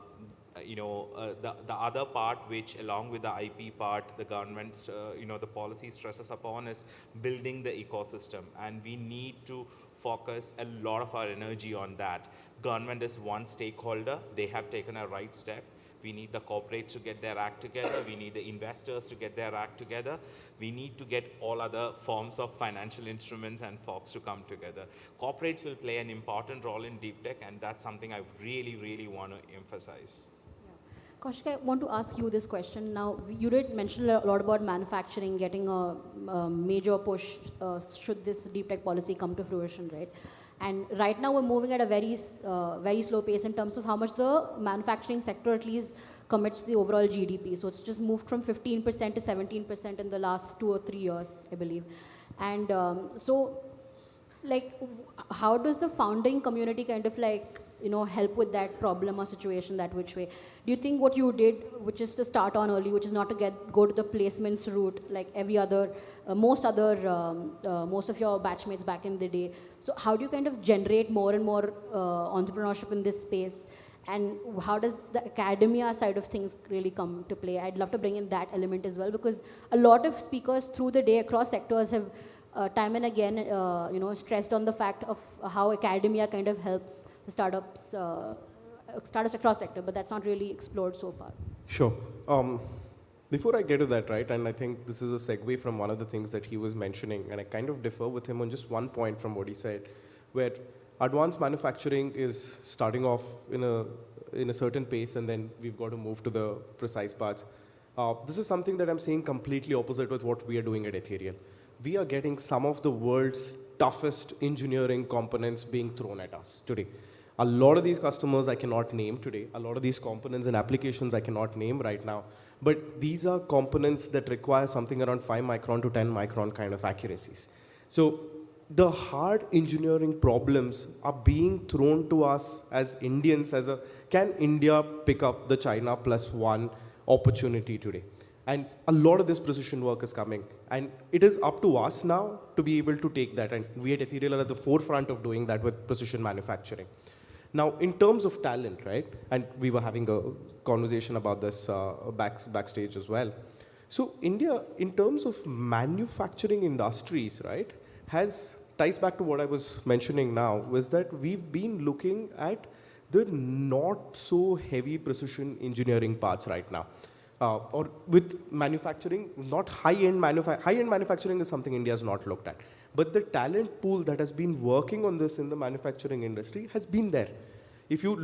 other part, which along with the IP part, the government's, the policy stresses upon is building the ecosystem. And we need to focus a lot of our energy on that. Government is one stakeholder. They have taken a right step. We need the corporates to get their act together. We need the investors to get their act together. We need to get all other forms of financial instruments and folks to come together. Corporates will play an important role in deep tech, and that's something I really, really want to emphasize. Kaushik, I want to ask you this question. Now, you did mention a lot about manufacturing getting a major push should this deep tech policy come to fruition, right? And right now we're moving at a very slow pace in terms of how much the manufacturing sector at least commits the overall GDP. So it's just moved from 15% to 17% in the last 2 or 3 years, I believe. And how does the founding community kind of help with that problem or situation that which way? Do you think what you did, which is to start on early, which is not to go to the placements route like every other, most of your batchmates back in the day. So how do you kind of generate more and more entrepreneurship in this space? And how does the academia side of things really come to play? I'd love to bring in that element as well, because a lot of speakers through the day across sectors have time and again, stressed on the fact of how academia kind of helps the startups across sector, but that's not really explored so far. Sure. Before I get to that, right, and I think this is a segue from one of the things that he was mentioning, and I kind of differ with him on just one point from what he said, where advanced manufacturing is starting off in a certain pace, and then we've got to move to the precise parts. This is something that I'm saying completely opposite with what we are doing at Ethereal. We are getting some of the world's toughest engineering components being thrown at us today. A lot of these customers I cannot name today. A lot of these components and applications I cannot name right now. But these are components that require something around 5 micron to 10 micron kind of accuracies. So the hard engineering problems are being thrown to us as Indians can India pick up the China +1 opportunity today? And a lot of this precision work is coming. And it is up to us now to be able to take that. And we at Ethereal are at the forefront of doing that with precision manufacturing. Now, in terms of talent, right? And we were having a conversation about this backstage as well. So India, in terms of manufacturing industries, right, ties back to what I was mentioning now, was that we've been looking at the not so heavy precision engineering parts right now. Or with manufacturing, not high-end manufacturing is something India has not looked at. But the talent pool that has been working on this in the manufacturing industry has been there. If you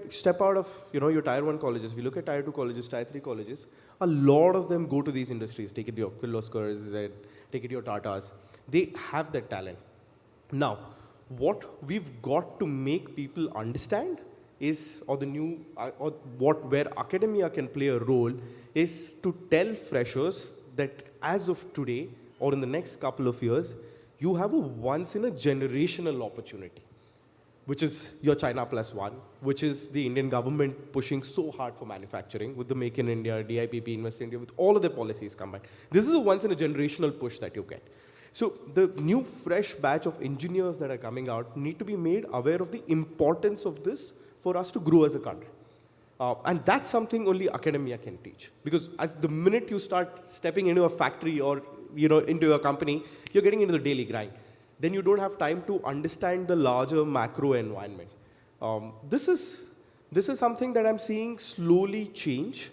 step out of your tier 1 colleges, if you look at tier 2 colleges, tier 3 colleges, a lot of them go to these industries. Take it your Kirloskars, take it your Tatas. They have that talent. Now, what we've got to make people understand is, where academia can play a role, is to tell freshers that as of today or in the next couple of years, you have a once-in-a-generational opportunity, which is your China +1, which is the Indian government pushing so hard for manufacturing with the Make in India, DIPP, Invest India, with all of the policies combined. This is a once-in-a-generational push that you get. So the new fresh batch of engineers that are coming out need to be made aware of the importance of this for us to grow as a country. And that's something only academia can teach. Because as the minute you start stepping into a factory or into a company, you're getting into the daily grind. Then you don't have time to understand the larger macro environment. This is something that I'm seeing slowly change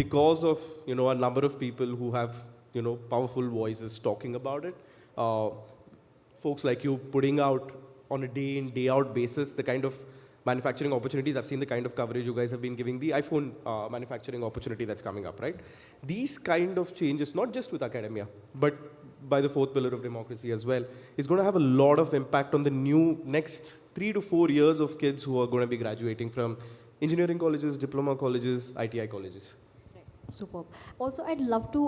because of a number of people who have powerful voices talking about it. Folks like you putting out on a day in, day out basis the kind of manufacturing opportunities. I've seen the kind of coverage you guys have been giving, the iPhone manufacturing opportunity that's coming up, right? These kind of changes, not just with academia, but by the fourth pillar of democracy as well, is going to have a lot of impact on the next 3 to 4 years of kids who are going to be graduating from engineering colleges, diploma colleges, ITI colleges. Superb. Also, I'd love to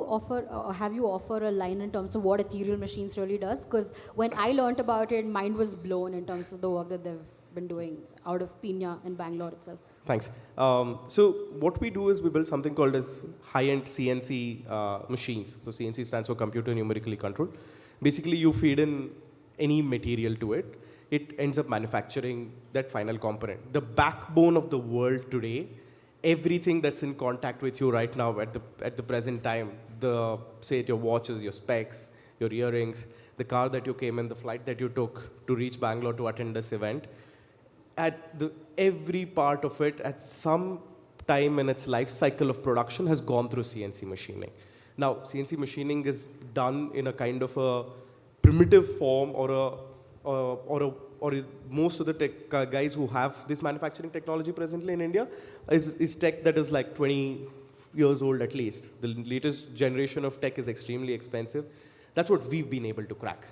have you offer a line in terms of what Ethereal Machines really does, because when I learned about it, mind was blown in terms of the work that they've been doing out of Pina in Bangalore itself. Thanks. So what we do is we build something called as high-end CNC machines. So CNC stands for computer numerically controlled. Basically, you feed in any material to it. It ends up manufacturing that final component. The backbone of the world today, everything that's in contact with you right now at the present time, say your watches, your specs, your earrings, the car that you came in, the flight that you took to reach Bangalore to attend this event, every part of it at some time in its life cycle of production has gone through CNC machining. Now, CNC machining is done in a kind of a primitive form or most of the tech guys who have this manufacturing technology presently in India is tech that is like 20 years old at least. The latest generation of tech is extremely expensive. That's what we've been able to crack.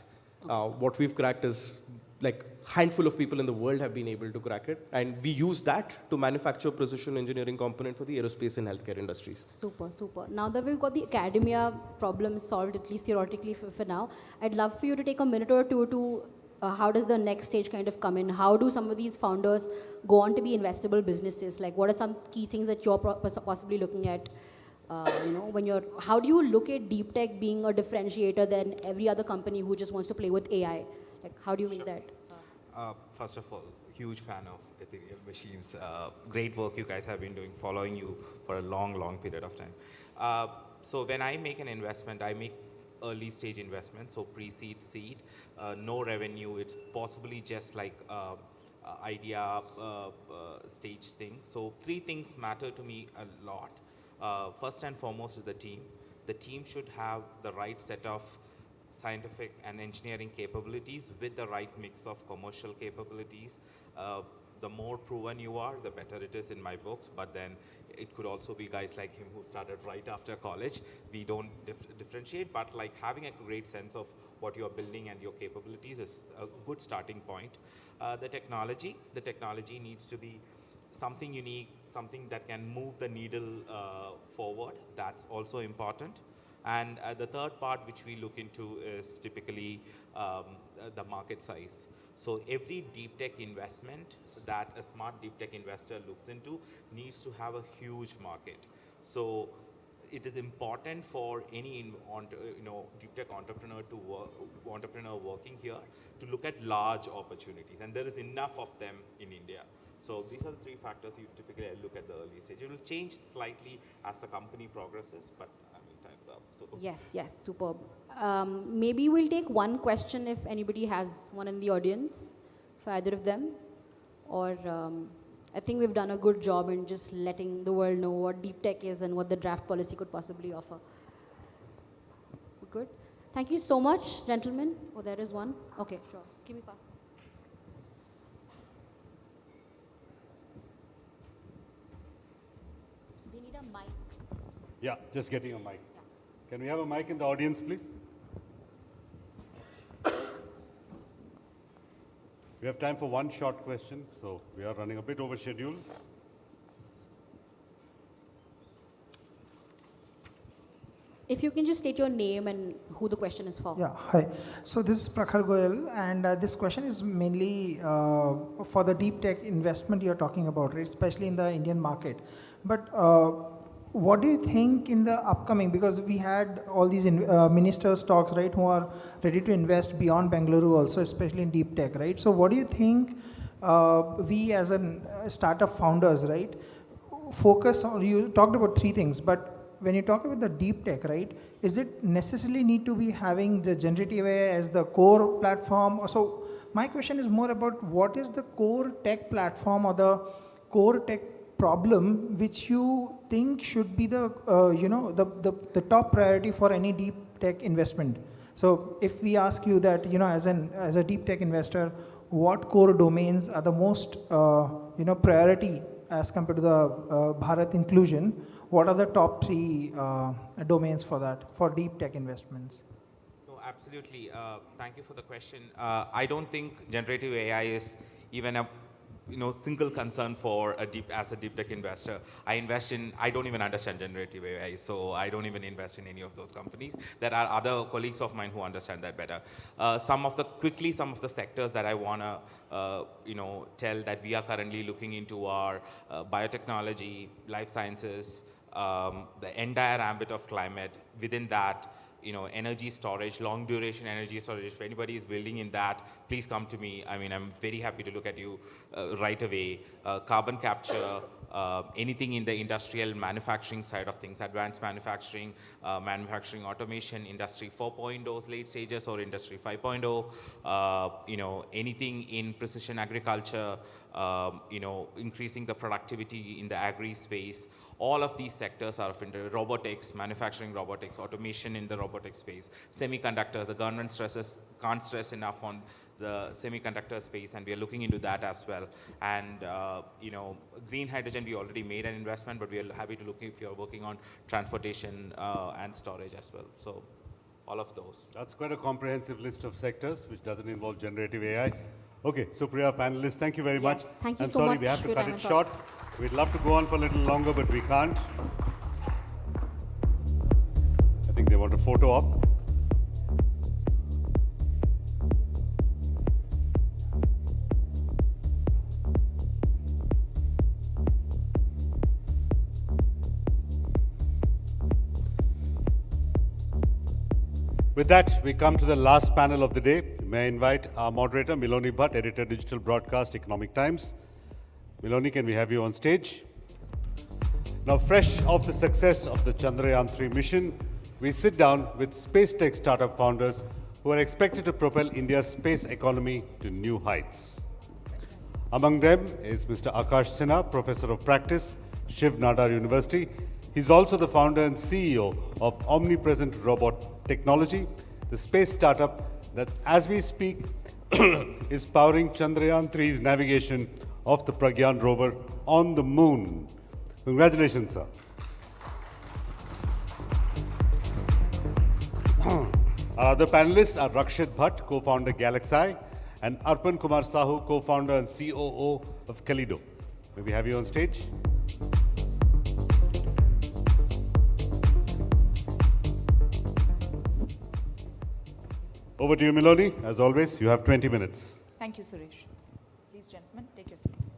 What we've cracked is like handful of people in the world have been able to crack it, and we use that to manufacture precision engineering component for the aerospace and healthcare industries. Super, super. Now that we've got the academia problem solved, at least theoretically for now, I'd love for you to take a minute or two to how does the next stage kind of come in? How do some of these founders go on to be investable businesses? Like, what are some key things that you're possibly looking at? How do you look at deep tech being a differentiator than every other company who just wants to play with AI? Like, how do you make that? First of all, huge fan of Ethereal Machines. Great work you guys have been doing, following you for a long, long period of time. So when I make an investment, I make early stage investment, so pre-seed, seed, no revenue. It's possibly just like idea stage thing. So 3 things matter to me a lot. First and foremost is the team. The team should have the right set of scientific and engineering capabilities with the right mix of commercial capabilities. The more proven you are, the better it is in my books, but then it could also be guys like him who started right after college. We don't differentiate, but like having a great sense of what you're building and your capabilities is a good starting point. The technology needs to be something unique, something that can move the needle forward. That's also important. And the third part which we look into is typically the market size. So every deep tech investment that a smart deep tech investor looks into needs to have a huge market. So it is important for any deep tech entrepreneur working here to look at large opportunities, and there is enough of them in India. So these are the 3 factors you typically look at the early stage. It will change slightly as the company progresses, but I mean, time's up. So. Yes, superb. Maybe we'll take one question if anybody has one in the audience for either of them. Or I think we've done a good job in just letting the world know what deep tech is and what the draft policy could possibly offer. We're good? Thank you so much, gentlemen. Oh, there is one. Okay, sure. Give me pass. They need a mic. Yeah, just getting a mic. Yeah. Can we have a mic in the audience, please? We have time for one short question, so we are running a bit over schedule. If you can just state your name and who the question is for. Yeah, hi. So this is Prakhar Goyal, and this question is mainly for the deep tech investment you're talking about, right? Especially in the Indian market. But what do you think in the upcoming, because we had all these ministers talks, right, who are ready to invest beyond Bengaluru also, especially in deep tech, right? So what do you think we as an startup founders, right, focus on, you talked about three things, but when you talk about the deep tech, right, is it necessarily need to be having the generative AI as the core platform? So my question is more about what is the core tech platform or the core tech problem which you think should be the, the top priority for any deep tech investment? So if we ask you that, as a deep tech investor, what core domains are the most, priority as compared to the Bharat inclusion? What are the top three domains for that, for deep tech investments? No, absolutely. Thank you for the question. I don't think generative AI is even a single concern for a deep tech investor. I don't even understand generative AI, so I don't even invest in any of those companies. There are other colleagues of mine who understand that better. Some of the sectors that I want to tell that we are currently looking into are biotechnology, life sciences, the entire ambit of climate. Within that, energy storage, long duration energy storage. If anybody is building in that, please come to me. I mean, I'm very happy to look at you right away. Carbon capture, anything in the industrial manufacturing side of things, advanced manufacturing, manufacturing automation, industry 4.0's late stages or industry 5.0, anything in precision agriculture, increasing the productivity in the agri space. All of these sectors are of interest. Robotics, manufacturing robotics, automation in the robotics space, semiconductors. The government can't stress enough on the semiconductor space, and we are looking into that as well. And green hydrogen, we already made an investment, but we are happy to look if you're working on transportation and storage as well. So all of those. That's quite a comprehensive list of sectors, which doesn't involve generative AI. Okay, Supriya, panelists, thank you very much. Thank you I'm so sorry, much. we have to cut it short. We'd love to go on for a little longer, but we can't. I think they want a photo op. With that, we come to the last panel of the day. May I invite our moderator, Miloni Bhatt, Editor, Digital Broadcast, Economic Times. Miloni, can we have you on stage? Now, fresh off the success of the Chandrayaan-3 mission, we sit down with space tech startup founders who are expected to propel India's space economy to new heights. Among them is Mr. Akash Sinha, Professor of Practice, Shiv Nadar University. He's also the founder and CEO of Omnipresent Robot Technology, the space startup that, as we speak, is powering Chandrayaan-3's navigation of the Pragyan rover on the moon. Congratulations, sir. Our other panelists are Rakshit Bhatt, co-founder Galaxy, and Arpan Kumar Sahu, co-founder and COO of Kalido. May we have you on stage? Over to you, Miloni. As always, you have 20 minutes. Thank you, Suresh. Please, gentlemen, take your seats.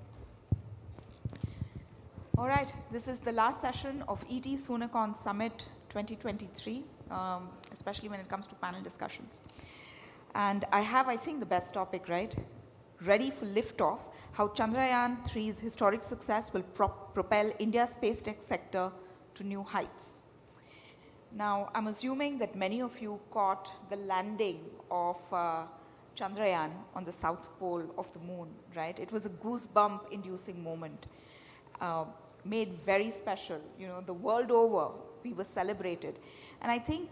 All right, this is the last session of ET Soonicorns Summit 2023, especially when it comes to panel discussions. And I have, I think, the best topic, right? Ready for liftoff, how Chandrayaan-3's historic success will propel India's space tech sector to new heights. Now, I'm assuming that many of you caught the landing of Chandrayaan on the south pole of the moon, right? It was a goosebump-inducing moment, made very special. The world over, we were celebrated. And I think,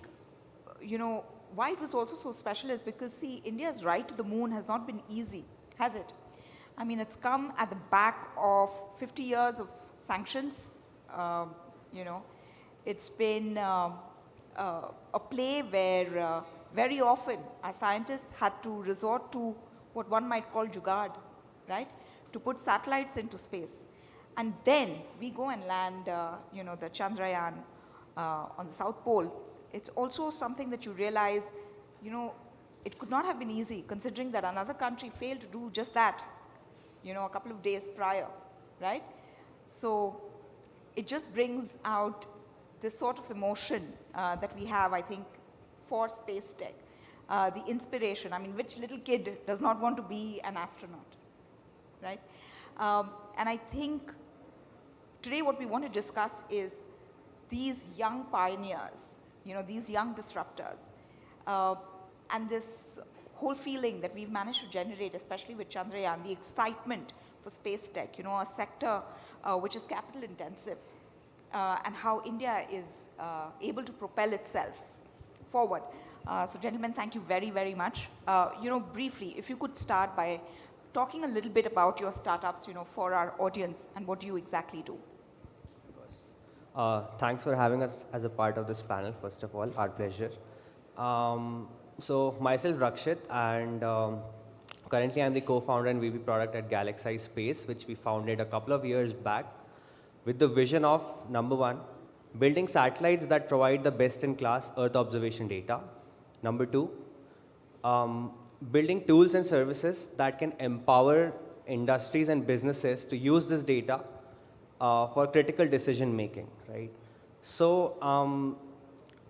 why it was also so special is because, see, India's ride to the moon has not been easy, has it? I mean, it's come at the back of 50 years of sanctions. It's been a play where very often our scientists had to resort to what one might call jugaad, right? To put satellites into space. And then we go and land, the Chandrayaan on the South Pole. It's also something that you realize, it could not have been easy considering that another country failed to do just that, a couple of days prior, right? So it just brings out this sort of emotion that we have, I think, for space tech. The inspiration, I mean, which little kid does not want to be an astronaut, right? And I think today what we want to discuss is these young pioneers, these young disruptors, and this whole feeling that we've managed to generate, especially with Chandrayaan, the excitement for space tech, a sector which is capital intensive, and how India is able to propel itself forward. So gentlemen, thank you very, very much. Briefly, if you could start by talking a little bit about your startups, for our audience, and what do you exactly do? Thanks for having us as a part of this panel, first of all, our pleasure. So myself, Rakshit, and currently I'm the co-founder and VP product at Galaxy Space, which we founded a couple of years back with the vision of, number one, building satellites that provide the best-in-class Earth observation data. Number two, building tools and services that can empower industries and businesses to use this data for critical decision making, right? So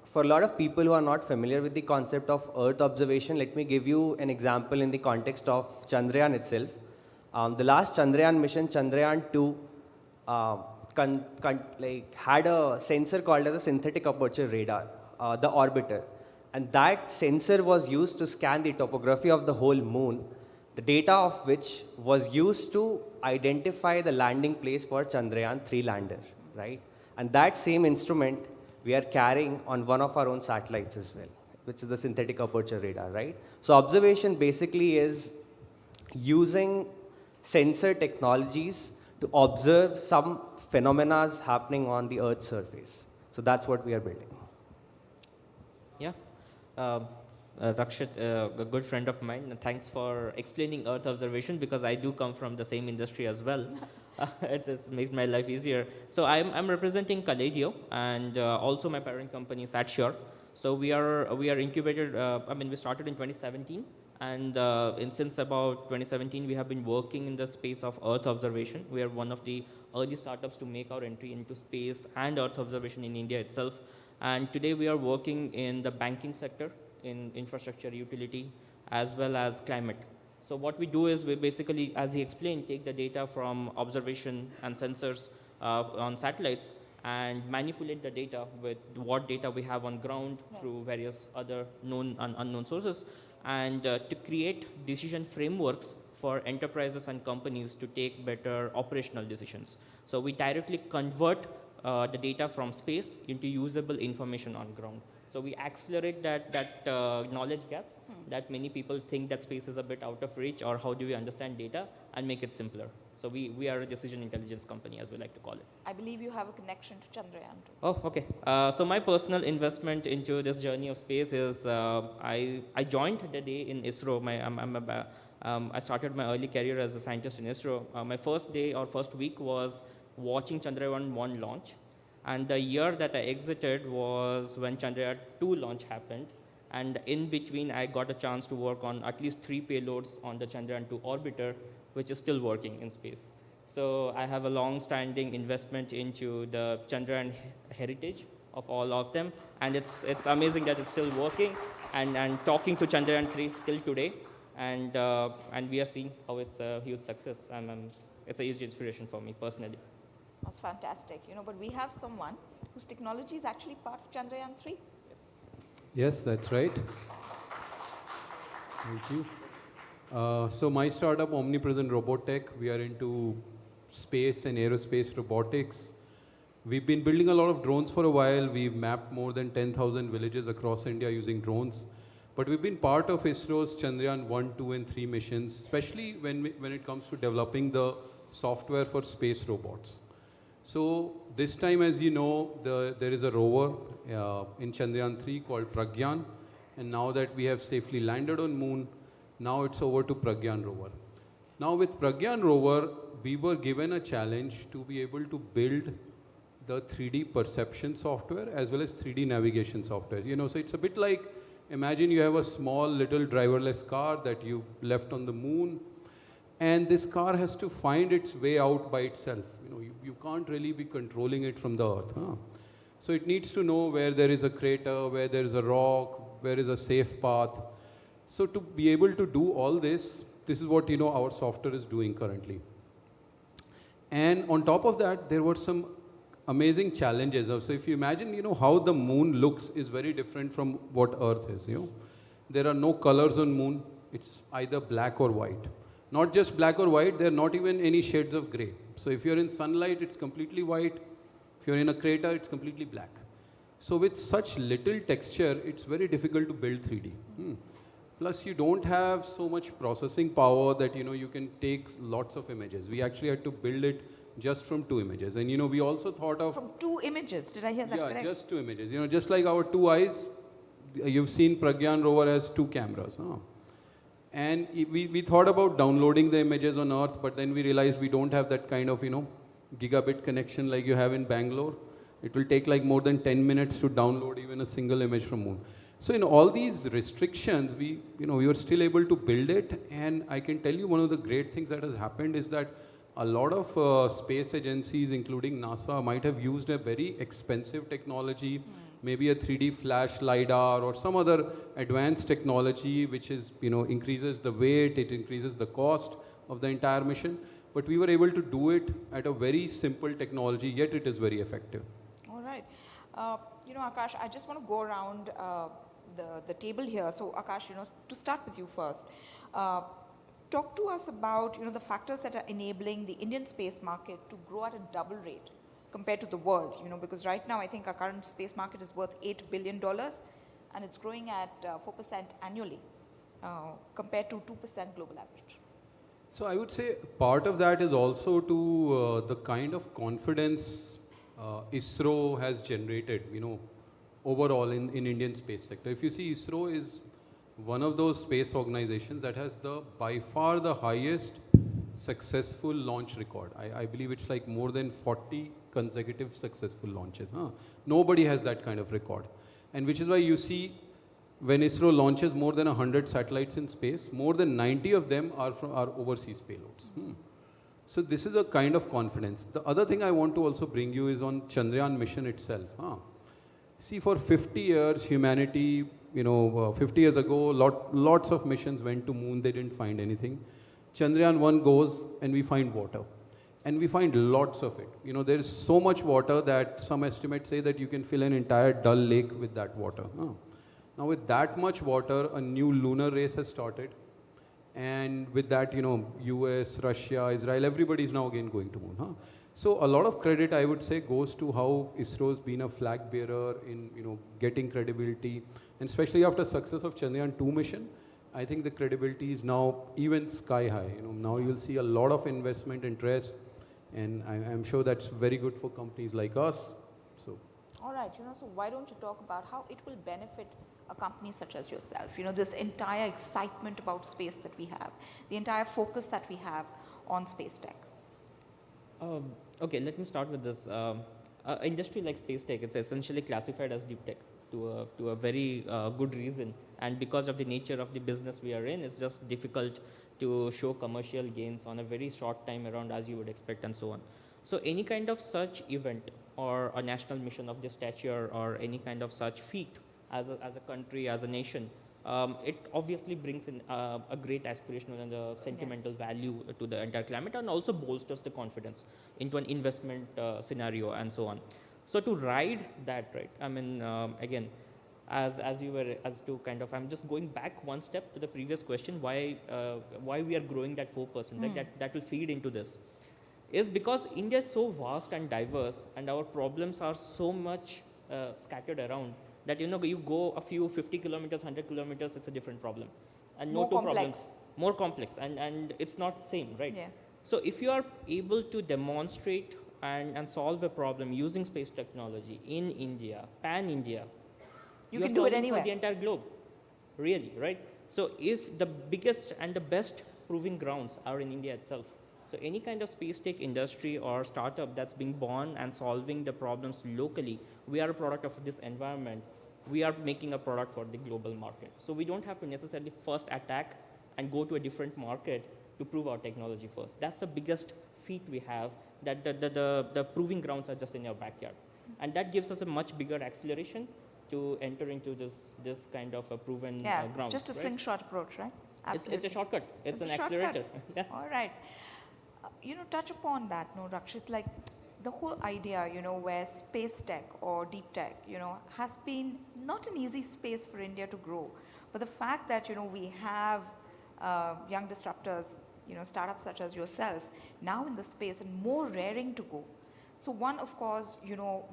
for a lot of people who are not familiar with the concept of Earth observation, let me give you an example in the context of Chandrayaan itself. The last Chandrayaan mission, Chandrayaan-2, had a sensor called as a synthetic aperture radar, the orbiter. And that sensor was used to scan the topography of the whole moon, the data of which was used to identify the landing place for Chandrayaan-3 lander, right? And that same instrument we are carrying on one of our own satellites as well, which is the synthetic aperture radar, right? So observation basically is using sensor technologies to observe some phenomena happening on the Earth's surface. So that's what we are building. Yeah. Rakshit, a good friend of mine, and thanks for explaining Earth observation, because I do come from the same industry as well. It makes my life easier. So I'm representing Calaidio, and also my parent company is Atsure. So we are incubated. We started in 2017, and since about 2017 we have been working in the space of Earth observation. We are one of the early startups to make our entry into space and Earth observation in India itself. And today we are working in the banking sector, in infrastructure, utility, as well as climate. So what we do is we basically, as he explained, take the data from observation and sensors on satellites and manipulate the data with what data we have on ground through various other known and unknown sources, and to create decision frameworks for enterprises and companies to take better operational decisions. So we directly convert the data from space into usable information on ground. So we accelerate that knowledge gap that many people think that space is a bit out of reach, or how do we understand data, and make it simpler. So we are a decision intelligence company, as we like to call it. I believe you have a connection to Chandrayaan too. Oh, okay. So my personal investment into this journey of space is I joined the day in ISRO. I started my early career as a scientist in ISRO. My first day or first week was watching Chandrayaan-1 launch. And the year that I exited was when Chandrayaan-2 launch happened. And in between, I got a chance to work on at least 3 payloads on the Chandrayaan-2 orbiter, which is still working in space. So I have a long-standing investment into the Chandrayaan heritage of all of them. And it's amazing that it's still working, and talking to Chandrayaan-3 till today. And we are seeing how it's a huge success. And it's a huge inspiration for me personally. That's fantastic. But we have someone whose technology is actually part of Chandrayaan-3. Yes, that's right. Thank you. So my startup, Omnipresent Robotech, we are into space and aerospace robotics. We've been building a lot of drones for a while. We've mapped more than 10,000 villages across India using drones. But we've been part of ISRO's Chandrayaan 1, 2, and 3 missions, especially when it comes to developing the software for space robots. So this time, as you know, there is a rover in Chandrayaan-3 called Pragyan. And now that we have safely landed on Moon, now it's over to Pragyan rover. Now with Pragyan rover, we were given a challenge to be able to build the 3D perception software as well as 3D navigation software. So it's a bit like, imagine you have a small little driverless car that you left on the Moon, and this car has to find its way out by itself. You can't really be controlling it from the Earth. So it needs to know where there is a crater, where there is a rock, where is a safe path. So to be able to do all this, This is what, our software is doing currently. And on top of that, there were some amazing challenges. So if you imagine, how the moon looks is very different from what Earth is, There are no colors on moon. It's either black or white. Not just black or white, there are not even any shades of gray. So if you're in sunlight, it's completely white. If you're in a crater, it's completely black. So with such little texture, it's very difficult to build 3D. Plus, you don't have so much processing power that, you can take lots of images. We actually had to build it just from 2 images. And, we also thought of... From 2 images, did I hear that correct? Yeah, just 2 images. Just like our 2 eyes, you've seen Pragyan rover has 2 cameras. Huh? And we thought about downloading the images on Earth, but then we realized we don't have that kind of, gigabit connection like you have in Bangalore. It will take like more than 10 minutes to download even a single image from moon. So in all these restrictions, we were still able to build it. And I can tell you one of the great things that has happened is that a lot of space agencies, including NASA, might have used a very expensive technology, maybe a 3D flash LiDAR or some other advanced technology which is, increases the weight, it increases the cost of the entire mission. But we were able to do it at a very simple technology, yet it is very effective. All right. Akash, I just want to go around the table here. So Akash, to start with you first, talk to us about, the factors that are enabling the Indian space market to grow at a double rate compared to the world, because right now I think our current space market is worth $8 billion and it's growing at 4% annually compared to 2% global average. So I would say part of that is also to the kind of confidence ISRO has generated, overall in Indian space sector. If you see, ISRO is one of those space organizations that has by far the highest successful launch record. I believe it's like more than 40 consecutive successful launches. Nobody has that kind of record. And which is why you see when ISRO launches more than 100 satellites in space, more than 90 of them are from our overseas payloads. So this is a kind of confidence. The other thing I want to also bring you is on Chandrayaan mission itself. See, for 50 years, humanity, 50 years ago, lots of missions went to moon, they didn't find anything. Chandrayaan 1 goes and we find water. And we find lots of it. There is so much water that some estimates say that you can fill an entire Dal Lake with that water. Now with that much water, a new lunar race has started. And with that, US, Russia, Israel, everybody is now again going to moon. So a lot of credit, I would say, goes to how ISRO has been a flag bearer in, getting credibility. And especially after success of Chandrayaan 2 mission, I think the credibility is now even sky high. Now you'll see a lot of investment interest, and I'm sure that's very good for companies like us. So. All right, so why don't you talk about how it will benefit a company such as yourself? This entire excitement about space that we have, the entire focus that we have on space tech. Okay, let me start with this. Industry like space tech, it's essentially classified as deep tech to a very good reason. And because of the nature of the business we are in, it's just difficult to show commercial gains on a very short time around as you would expect and so on. So any kind of such event or a national mission of this stature or any kind of such feat as a country, as a nation, it obviously brings in a great aspirational and a sentimental value to the entire climate and also bolsters the confidence into an investment scenario and so on. So to ride that, right, I mean, again, as to kind of, I'm just going back one step to the previous question, why we are growing that 4%, right, that will feed into this, is because India is so vast and diverse and our problems are so much scattered around that, you go a few 50 kilometers, 100 kilometers, it's a different problem. And no two problems. More complex. And it's not the same, right? Yeah. So if you are able to demonstrate and solve a problem using space technology in India, pan-India, you can do it anywhere. For the entire globe, really, right? So if the biggest and the best proving grounds are in India itself, so any kind of space tech industry or startup that's being born and solving the problems locally, we are a product of this environment. We are making a product for the global market. So we don't have to necessarily first attack and go to a different market to prove our technology first. That's the biggest feat we have, that the proving grounds are just in our backyard. And that gives us a much bigger acceleration to enter into this kind of a proven grounds. Just a slingshot approach, right? It's a shortcut. It's an a shortcut. accelerator. Yeah. All right. Touch upon that, no, Rakshit, like the whole idea, where space tech or deep tech, has been not an easy space for India to grow. But the fact that, we have young disruptors, startups such as yourself, now in the space and more raring to go. So one, of course,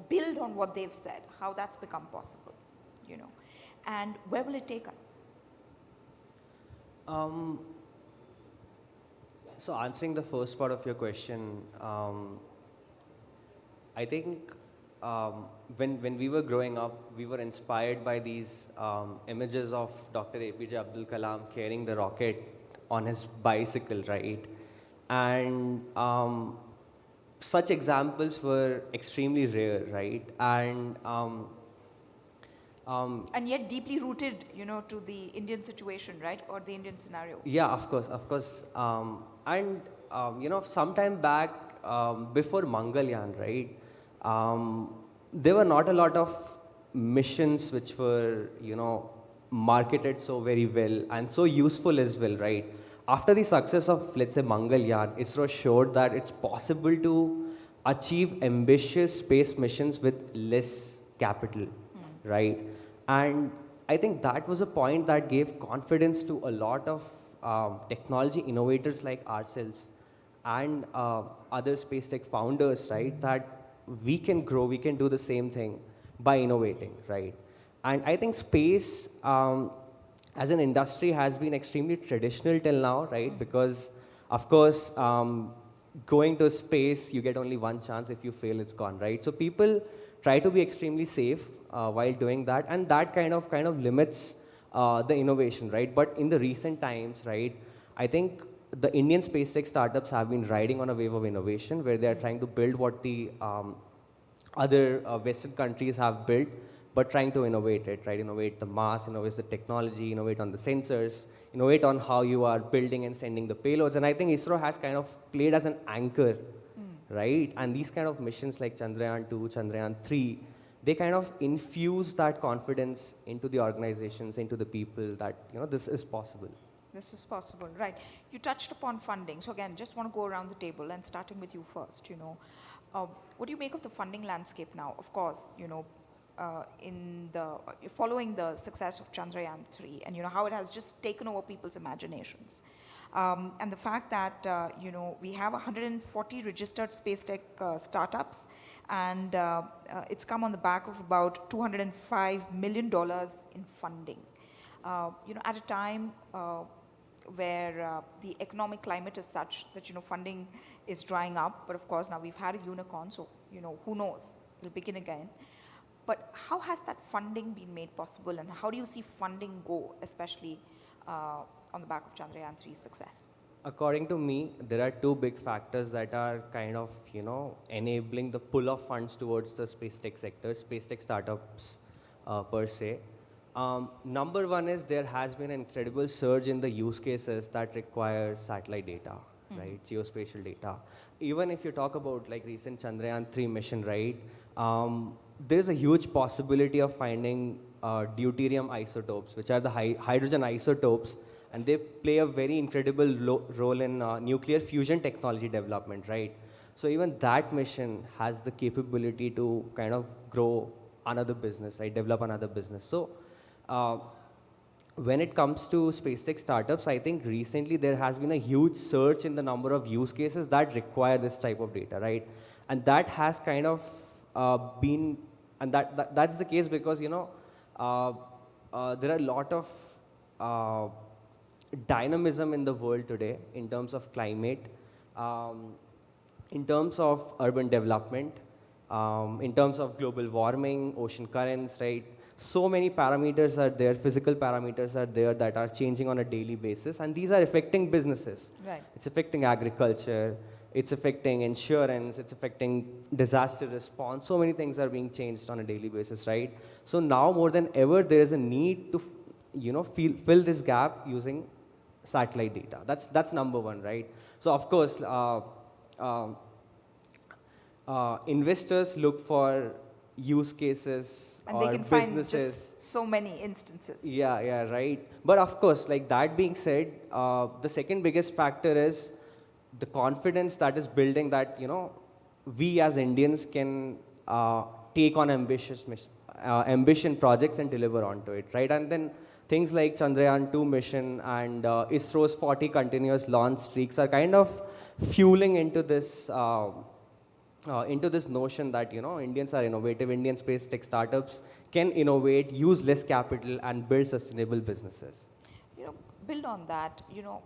build on what they've said, how that's become possible, and where will it take us? So answering the first part of your question, I think when we were growing up, we were inspired by these images of Dr. APJ Abdul Kalam carrying the rocket on his bicycle, right? And such examples were extremely rare, right? And yet deeply rooted, to the Indian situation, right? Or the Indian scenario. Yeah, of course. Sometime back, before Mangalyaan, right? There were not a lot of missions which were, marketed so very well and so useful as well, right? After the success of, let's say, Mangalyaan, ISRO showed that it's possible to achieve ambitious space missions with less capital, right? And I think that was a point that gave confidence to a lot of technology innovators like ourselves and other space tech founders, right? That we can grow, we can do the same thing by innovating, right? And I think space as an industry has been extremely traditional till now, right? Because, of course, going to space, you get only one chance. If you fail, it's gone, right? So people try to be extremely safe while doing that, and that kind of limits the innovation, right? But in the recent times, right, I think the Indian space tech startups have been riding on a wave of innovation where they are trying to build what the other Western countries have built, but trying to innovate it, right? Innovate the mass, innovate the technology, innovate on the sensors, innovate on how you are building and sending the payloads. And I think ISRO has kind of played as an anchor, right? And these kind of missions like Chandrayaan 2, Chandrayaan 3, they kind of infuse that confidence into the organizations, into the people that, this is possible. This is possible, right? You touched upon funding. So again, just want to go around the table and starting with you first, what do you make of the funding landscape now? Of course, following the success of Chandrayaan 3 and, how it has just taken over people's imaginations. And the fact that, we have 140 registered space tech startups, and it's come on the back of about $205 million in funding. At a time where the economic climate is such that, funding is drying up, but of course now we've had a unicorn, so, who knows, it'll begin again. But how has that funding been made possible, and how do you see funding go, especially on the back of Chandrayaan 3's success? According to me, there are two big factors that are kind of, enabling the pull of funds towards the space tech sector, space tech startups per se. Number one is there has been an incredible surge in the use cases that require satellite data, right? Geospatial data. Even if you talk about like recent Chandrayaan 3 mission, right? There's a huge possibility of finding deuterium isotopes, which are the hydrogen isotopes, and they play a very incredible role in nuclear fusion technology development, right? So even that mission has the capability to kind of grow another business, right? Develop another business. So when it comes to space tech startups, I think recently there has been a huge surge in the number of use cases that require this type of data, right? And that has kind of been, and that's the case because, there are a lot of dynamism in the world today in terms of climate, in terms of urban development, in terms of global warming, ocean currents, right? So many parameters are there, physical parameters are there that are changing on a daily basis, and these are affecting businesses. Right. It's affecting agriculture, it's affecting insurance, it's affecting disaster response. So many things are being changed on a daily basis, right? So now more than ever, there is a need to, fill this gap using satellite data. That's number one, right? So of course, investors look for use cases And or they can find businesses. just so many instances. Yeah, right. But of course, like that being said, the second biggest factor is the confidence that is building that, we as Indians can take on ambition projects and deliver onto it, right? And then things like Chandrayaan-2 mission and ISRO's 40 continuous launch streaks are kind of fueling into this notion that, Indians are innovative, Indian space tech startups can innovate, use less capital and build sustainable businesses. Build on that,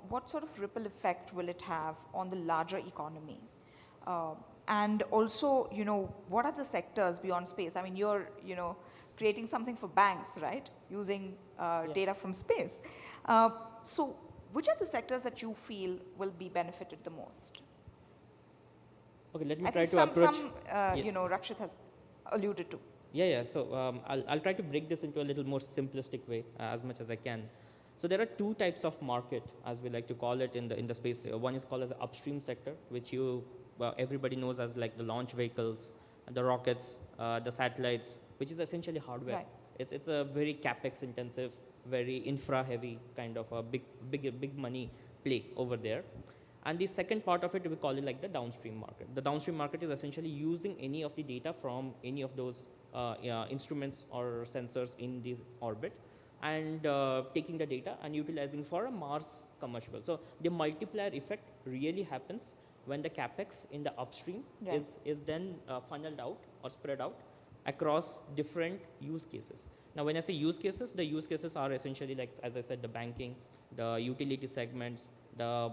what sort of ripple effect will it have on the larger economy? And also, what are the sectors beyond space? I mean, you're, creating something for banks, right? Using data from space. So which are the sectors that you feel will be benefited the most? Okay, let me I try think to some, approach. Rakshit has alluded to. Yeah. So I'll try to break this into a little more simplistic way as much as I can. So there are two types of market, as we like to call it in the space. One is called as the upstream sector, which everybody knows as like the launch vehicles, the rockets, the satellites, which is essentially hardware. Right. It's a very capex intensive, very infra heavy kind of a big money play over there. And the second part of it, we call it like the downstream market. The downstream market is essentially using any of the data from any of those instruments or sensors in the orbit and taking the data and utilizing for a Mars commercial. So the multiplier effect really happens when the capex in the upstream Right. is then funneled out or spread out across different use cases. Now, when I say use cases, the use cases are essentially like, as I said, the banking, the utility segments, the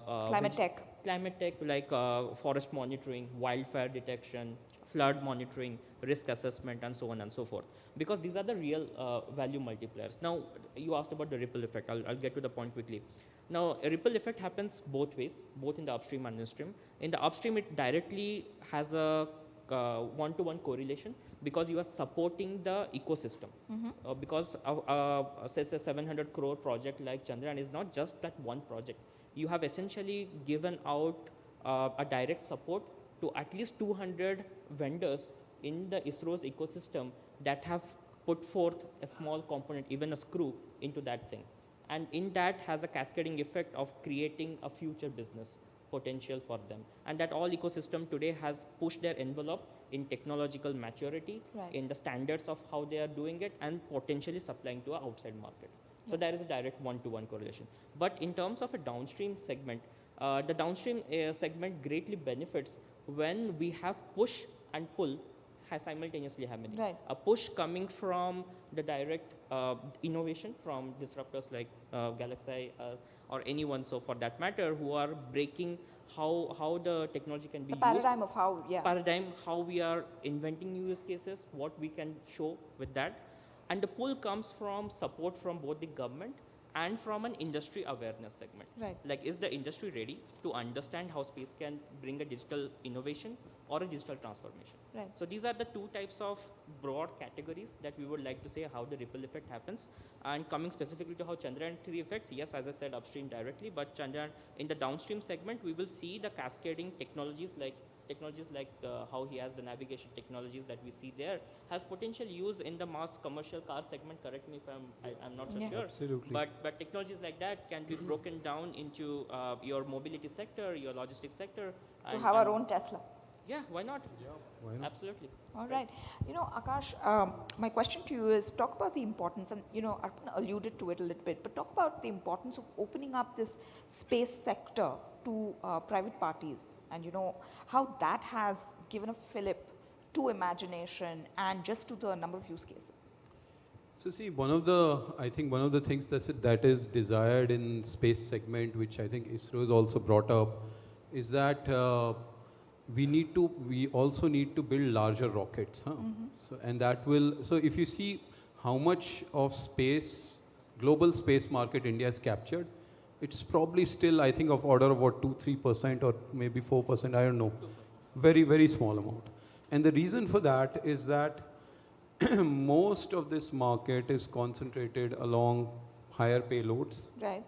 Climate tech, like forest monitoring, wildfire detection, flood monitoring, risk assessment, and so on and so forth. Because these are the real value multipliers. Now, you asked about the ripple effect. I'll get to the point quickly. Now, a ripple effect happens both ways, both in the upstream and downstream. In the upstream, it directly has a one-to-one correlation because you are supporting the ecosystem. Because say it's a 700 crore project like Chandrayaan is not just that one project. You have essentially given out a direct support to at least 200 vendors in the ISRO's ecosystem that have put forth a small component, even a screw, into that thing. And in that has a cascading effect of creating a future business potential for them. And that all ecosystem today has pushed their envelope in technological maturity, Right. in the standards of how they are doing it, and potentially supplying to an outside market. So there is a direct one-to-one correlation. But in terms of a downstream segment, the downstream segment greatly benefits when we have push and pull simultaneously happening. Right. A push coming from the direct innovation from disruptors like Galaxy or anyone, so for that matter, who are breaking how the technology can be The used. paradigm of how, Paradigm, how we are inventing new use cases, what we can show with that. And the pull comes from support from both the government and from an industry awareness segment. Right. Like, is the industry ready to understand how space can bring a digital innovation or a digital transformation? Right. So these are the two types of broad categories that we would like to say how the ripple effect happens. And coming specifically to how Chandrayaan-3 affects, yes, as I said, upstream directly, but Chandrayaan, in the downstream segment, we will see the cascading technologies like how he has the navigation technologies that we see there, has potential use in the mass commercial car segment. Correct me if I'm not so sure. Absolutely. But technologies like that can be broken down into your mobility sector, your logistics sector. to have our own Tesla. Yeah, why not? Yeah, why not? Absolutely. All right. Akash, my question to you is talk about the importance, and Arpan alluded to it a little bit, but talk about the importance of opening up this space sector to private parties, and how that has given a fillip to imagination and just to the number of use cases. So see, I think one of the things that is desired in space segment, which I think ISRO has also brought up, is that we also need to build larger rockets. So if you see how much of global space market India has captured, it's probably still, I think, of order of 2-3% or maybe 4%, I don't know. Very, very small amount. And the reason for that is that most of this market is concentrated along higher payloads. Right.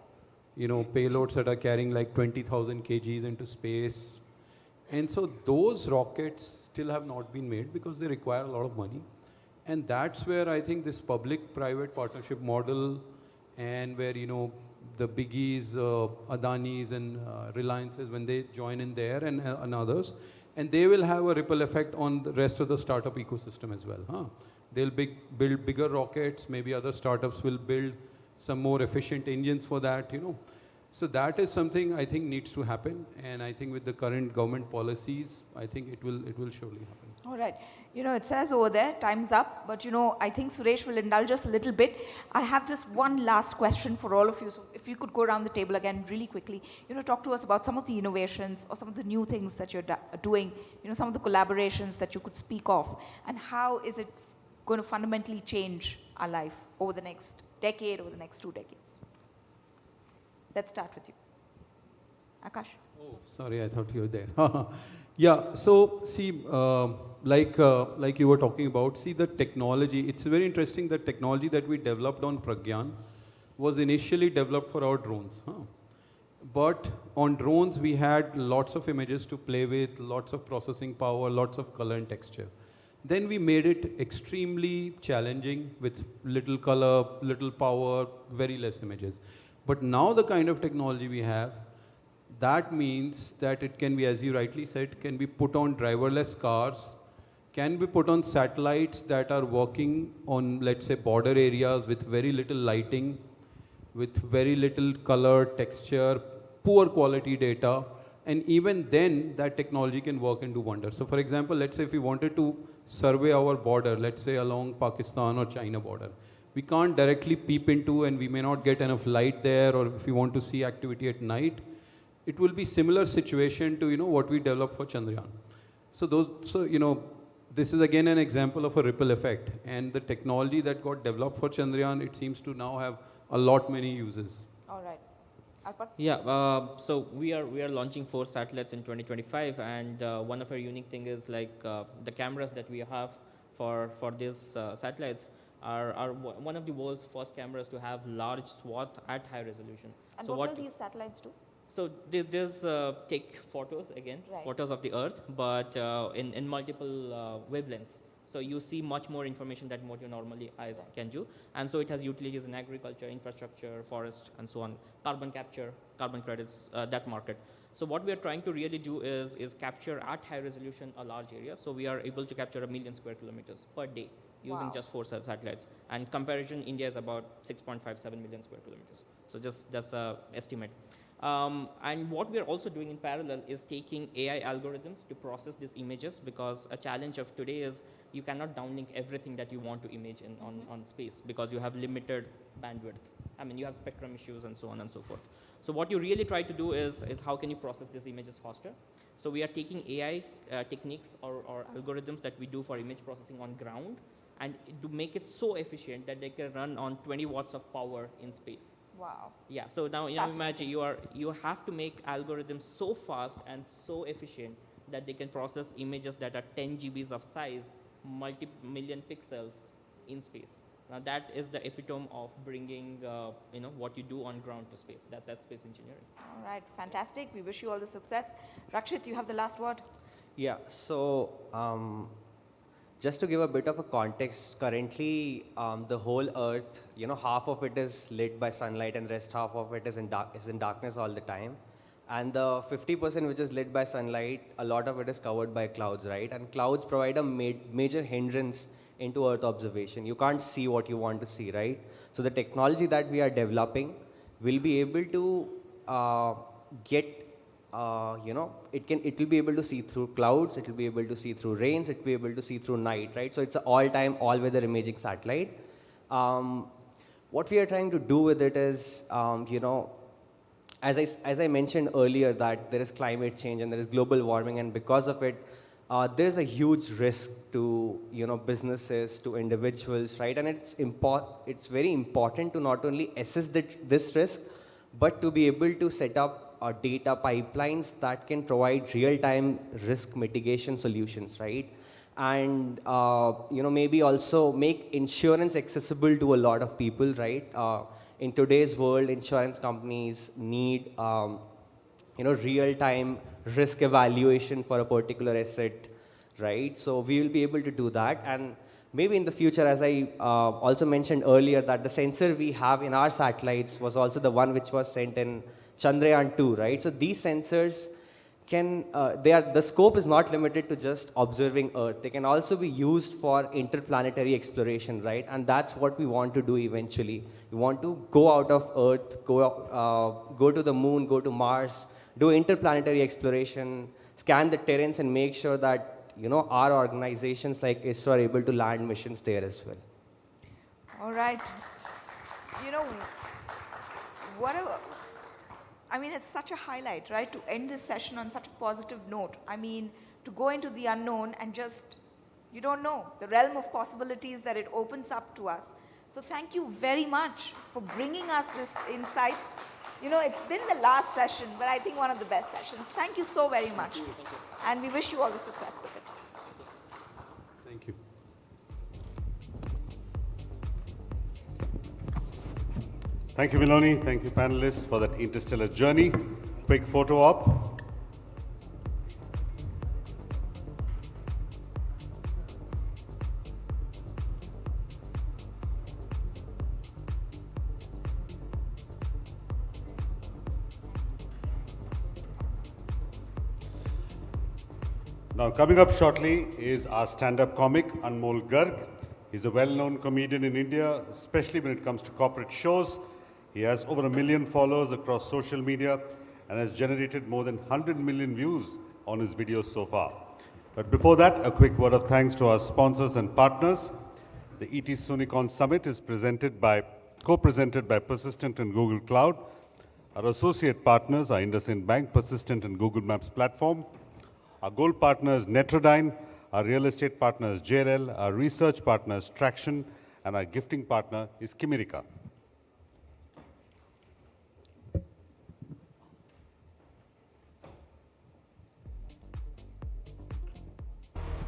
Payloads that are carrying like 20,000 kgs into space. And so those rockets still have not been made because they require a lot of money. And that's where I think this public-private partnership model, and where, you know, the biggies, Adanis and Reliances, when they join in there and others, and they will have a ripple effect on the rest of the startup ecosystem as well. Huh? They'll build bigger rockets, maybe other startups will build some more efficient engines for that, you know. So that is something I think needs to happen, and I think with the current government policies, I think it will surely happen. All right. You know, it says over there, time's up, but you know, I think Suresh will indulge us a little bit. I have this one last question for all of you. So if you could go around the table again really quickly, you know, talk to us about some of the innovations or some of the new things that you're doing, you know, some of the collaborations that you could speak of, and how is it going to fundamentally change our life over the next decade, over the next 2 decades? Let's start with you. Akash? Oh, sorry, I thought you were there. Yeah, so see, like you were talking about, see the technology, it's very interesting that technology that we developed on Pragyan was initially developed for our drones. Huh? But on drones, we had lots of images to play with, lots of processing power, lots of color and texture. Then we made it extremely challenging with little color, little power, very less images. But now the kind of technology we have, that means that it can be, as you rightly said, can be put on driverless cars, can be put on satellites that are working on, let's say, border areas with very little lighting, with very little color, texture, poor quality data, and even then that technology can work and do wonders. So for example, let's say if we wanted to survey our border, let's say along Pakistan or China border, we can't directly peep into, and we may not get enough light there, or if we want to see activity at night, it will be similar situation to, you know, what we developed for Chandrayaan. So you know, this is again an example of a ripple effect, and the technology that got developed for Chandrayaan, it seems to now have a lot many uses. All right. Arpan? Yeah, so we are launching 4 satellites in 2025, and one of our unique thing is like the cameras that we have for these satellites are one of the world's first cameras to have large swath at high resolution. And so what will these satellites do? So there's take photos again, Right. photos of the Earth, but in multiple wavelengths. So you see much more information than what your normally eyes can do. And so it has utilities in agriculture, infrastructure, forest, and so on, carbon capture, carbon credits, that market. So what we are trying to really do is capture at high resolution a large area. So we are able to capture 1 million square kilometers per day using Wow. just 4 satellites. And comparison, India is about 6.57 million square kilometers. So just that's an estimate. And what we are also doing in parallel is taking AI algorithms to process these images, because a challenge of today is you cannot downlink everything that you want to image on space, because you have limited bandwidth. I mean, you have spectrum issues and so on and so forth. So what you really try to do is how can you process these images faster? So we are taking AI techniques or algorithms that we do for image processing on ground, and to make it so efficient that they can run on 20 watts of power in space. Wow. Yeah, so now imagine you have to make algorithms so fast and so efficient that they can process images that are 10 GBs of size, multi-million pixels in space. Now that is the epitome of bringing you know, what you do on ground to space. That's space engineering. All right, fantastic. We wish you all the success. Rakshit, you have the last word. Yeah, so just to give a bit of a context, currently the whole Earth, you know, half of it is lit by sunlight and rest half of it is in darkness all the time. And the 50% which is lit by sunlight, a lot of it is covered by clouds, right? And clouds provide a major hindrance into Earth observation. You can't see what you want to see, right? So the technology that we are developing will be able to get you know, it will be able to see through clouds, it will be able to see through rains, it will be able to see through night, right? So it's an all-time, all-weather imaging satellite. What we are trying to do with it is, you know, as I mentioned earlier, that there is climate change and there is global warming, and because of it, there is a huge risk to, you know, businesses, to individuals, right? And it's very important to not only assess this risk, but to be able to set up data pipelines that can provide real-time risk mitigation solutions, right? And you know, maybe also make insurance accessible to a lot of people, right? In today's world, insurance companies need you know, real-time risk evaluation for a particular asset, right? So we will be able to do that. And Maybe in the future, as I also mentioned earlier, that the sensor we have in our satellites was also the one which was sent in Chandrayaan 2, right? So these sensors can, the scope is not limited to just observing Earth. They can also be used for interplanetary exploration, right? And that's what we want to do eventually. We want to go out of Earth, go to the moon, go to Mars, do interplanetary exploration, scan the terrains and make sure that our organizations like ISRO are able to land missions there as well. All right. It's such a highlight, right? To end this session on such a positive note. To go into the unknown and just, you don't know, the realm of possibilities that it opens up to us. So thank you very much for bringing us this insights. It's been the last session, but I think one of the best sessions. Thank you so very much. And we wish you all the success with it. Thank you. Thank you, Miloni. Thank you, panelists, for that interstellar journey. Quick photo op. Now, coming up shortly is our stand-up comic, Anmol Garg. He's a well-known comedian in India, especially when it comes to corporate shows. He has over 1 million followers across social media and has generated more than 100 million views on his videos so far. But before that, a quick word of thanks to our sponsors and partners. The ET Soonicorns Summit is co-presented by Persistent and Google Cloud. Our associate partners are IndusInd Bank, Persistent and Google Maps platform. Our gold partner is Netrodyne, our real estate partner is JLL, our research partner is Traction, and our gifting partner is Kimirica.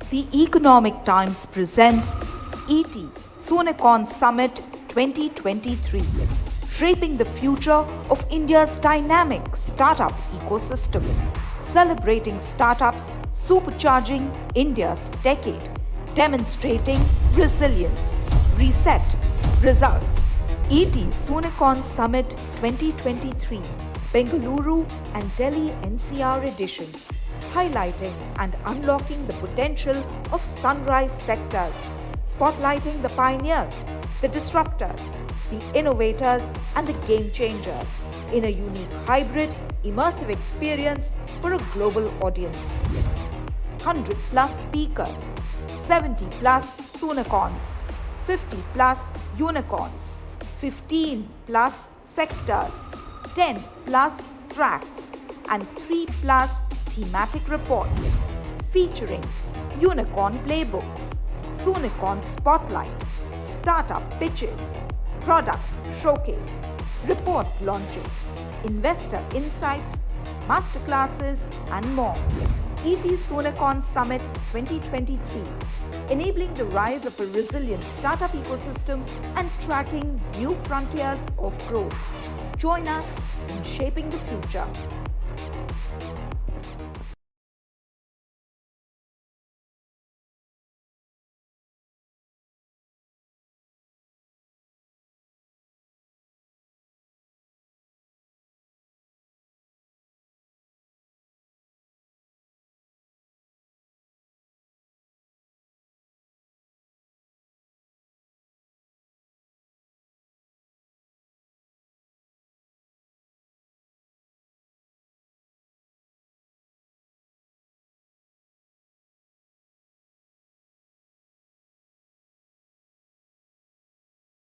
The Economic Times presents ET Soonicorns Summit 2023, shaping the future of India's dynamic startup ecosystem. Celebrating startups, supercharging India's decade, demonstrating resilience, reset, results. ET Soonicorns Summit 2023, Bengaluru and Delhi NCR editions, highlighting and unlocking the potential of sunrise sectors, spotlighting the pioneers, the disruptors, the innovators and the game changers in a unique hybrid, immersive experience for a global audience. 100 plus speakers, 70 plus Soonicons, 50 plus unicorns, 15 plus sectors, 10 plus tracks, and 3 plus thematic reports featuring unicorn playbooks, Soonicon spotlight, startup pitches, products showcase, report launches, investor insights, masterclasses, and more. ET Soonicorns Summit 2023, enabling the rise of a resilient startup ecosystem and tracking new frontiers of growth. Join us in shaping the future.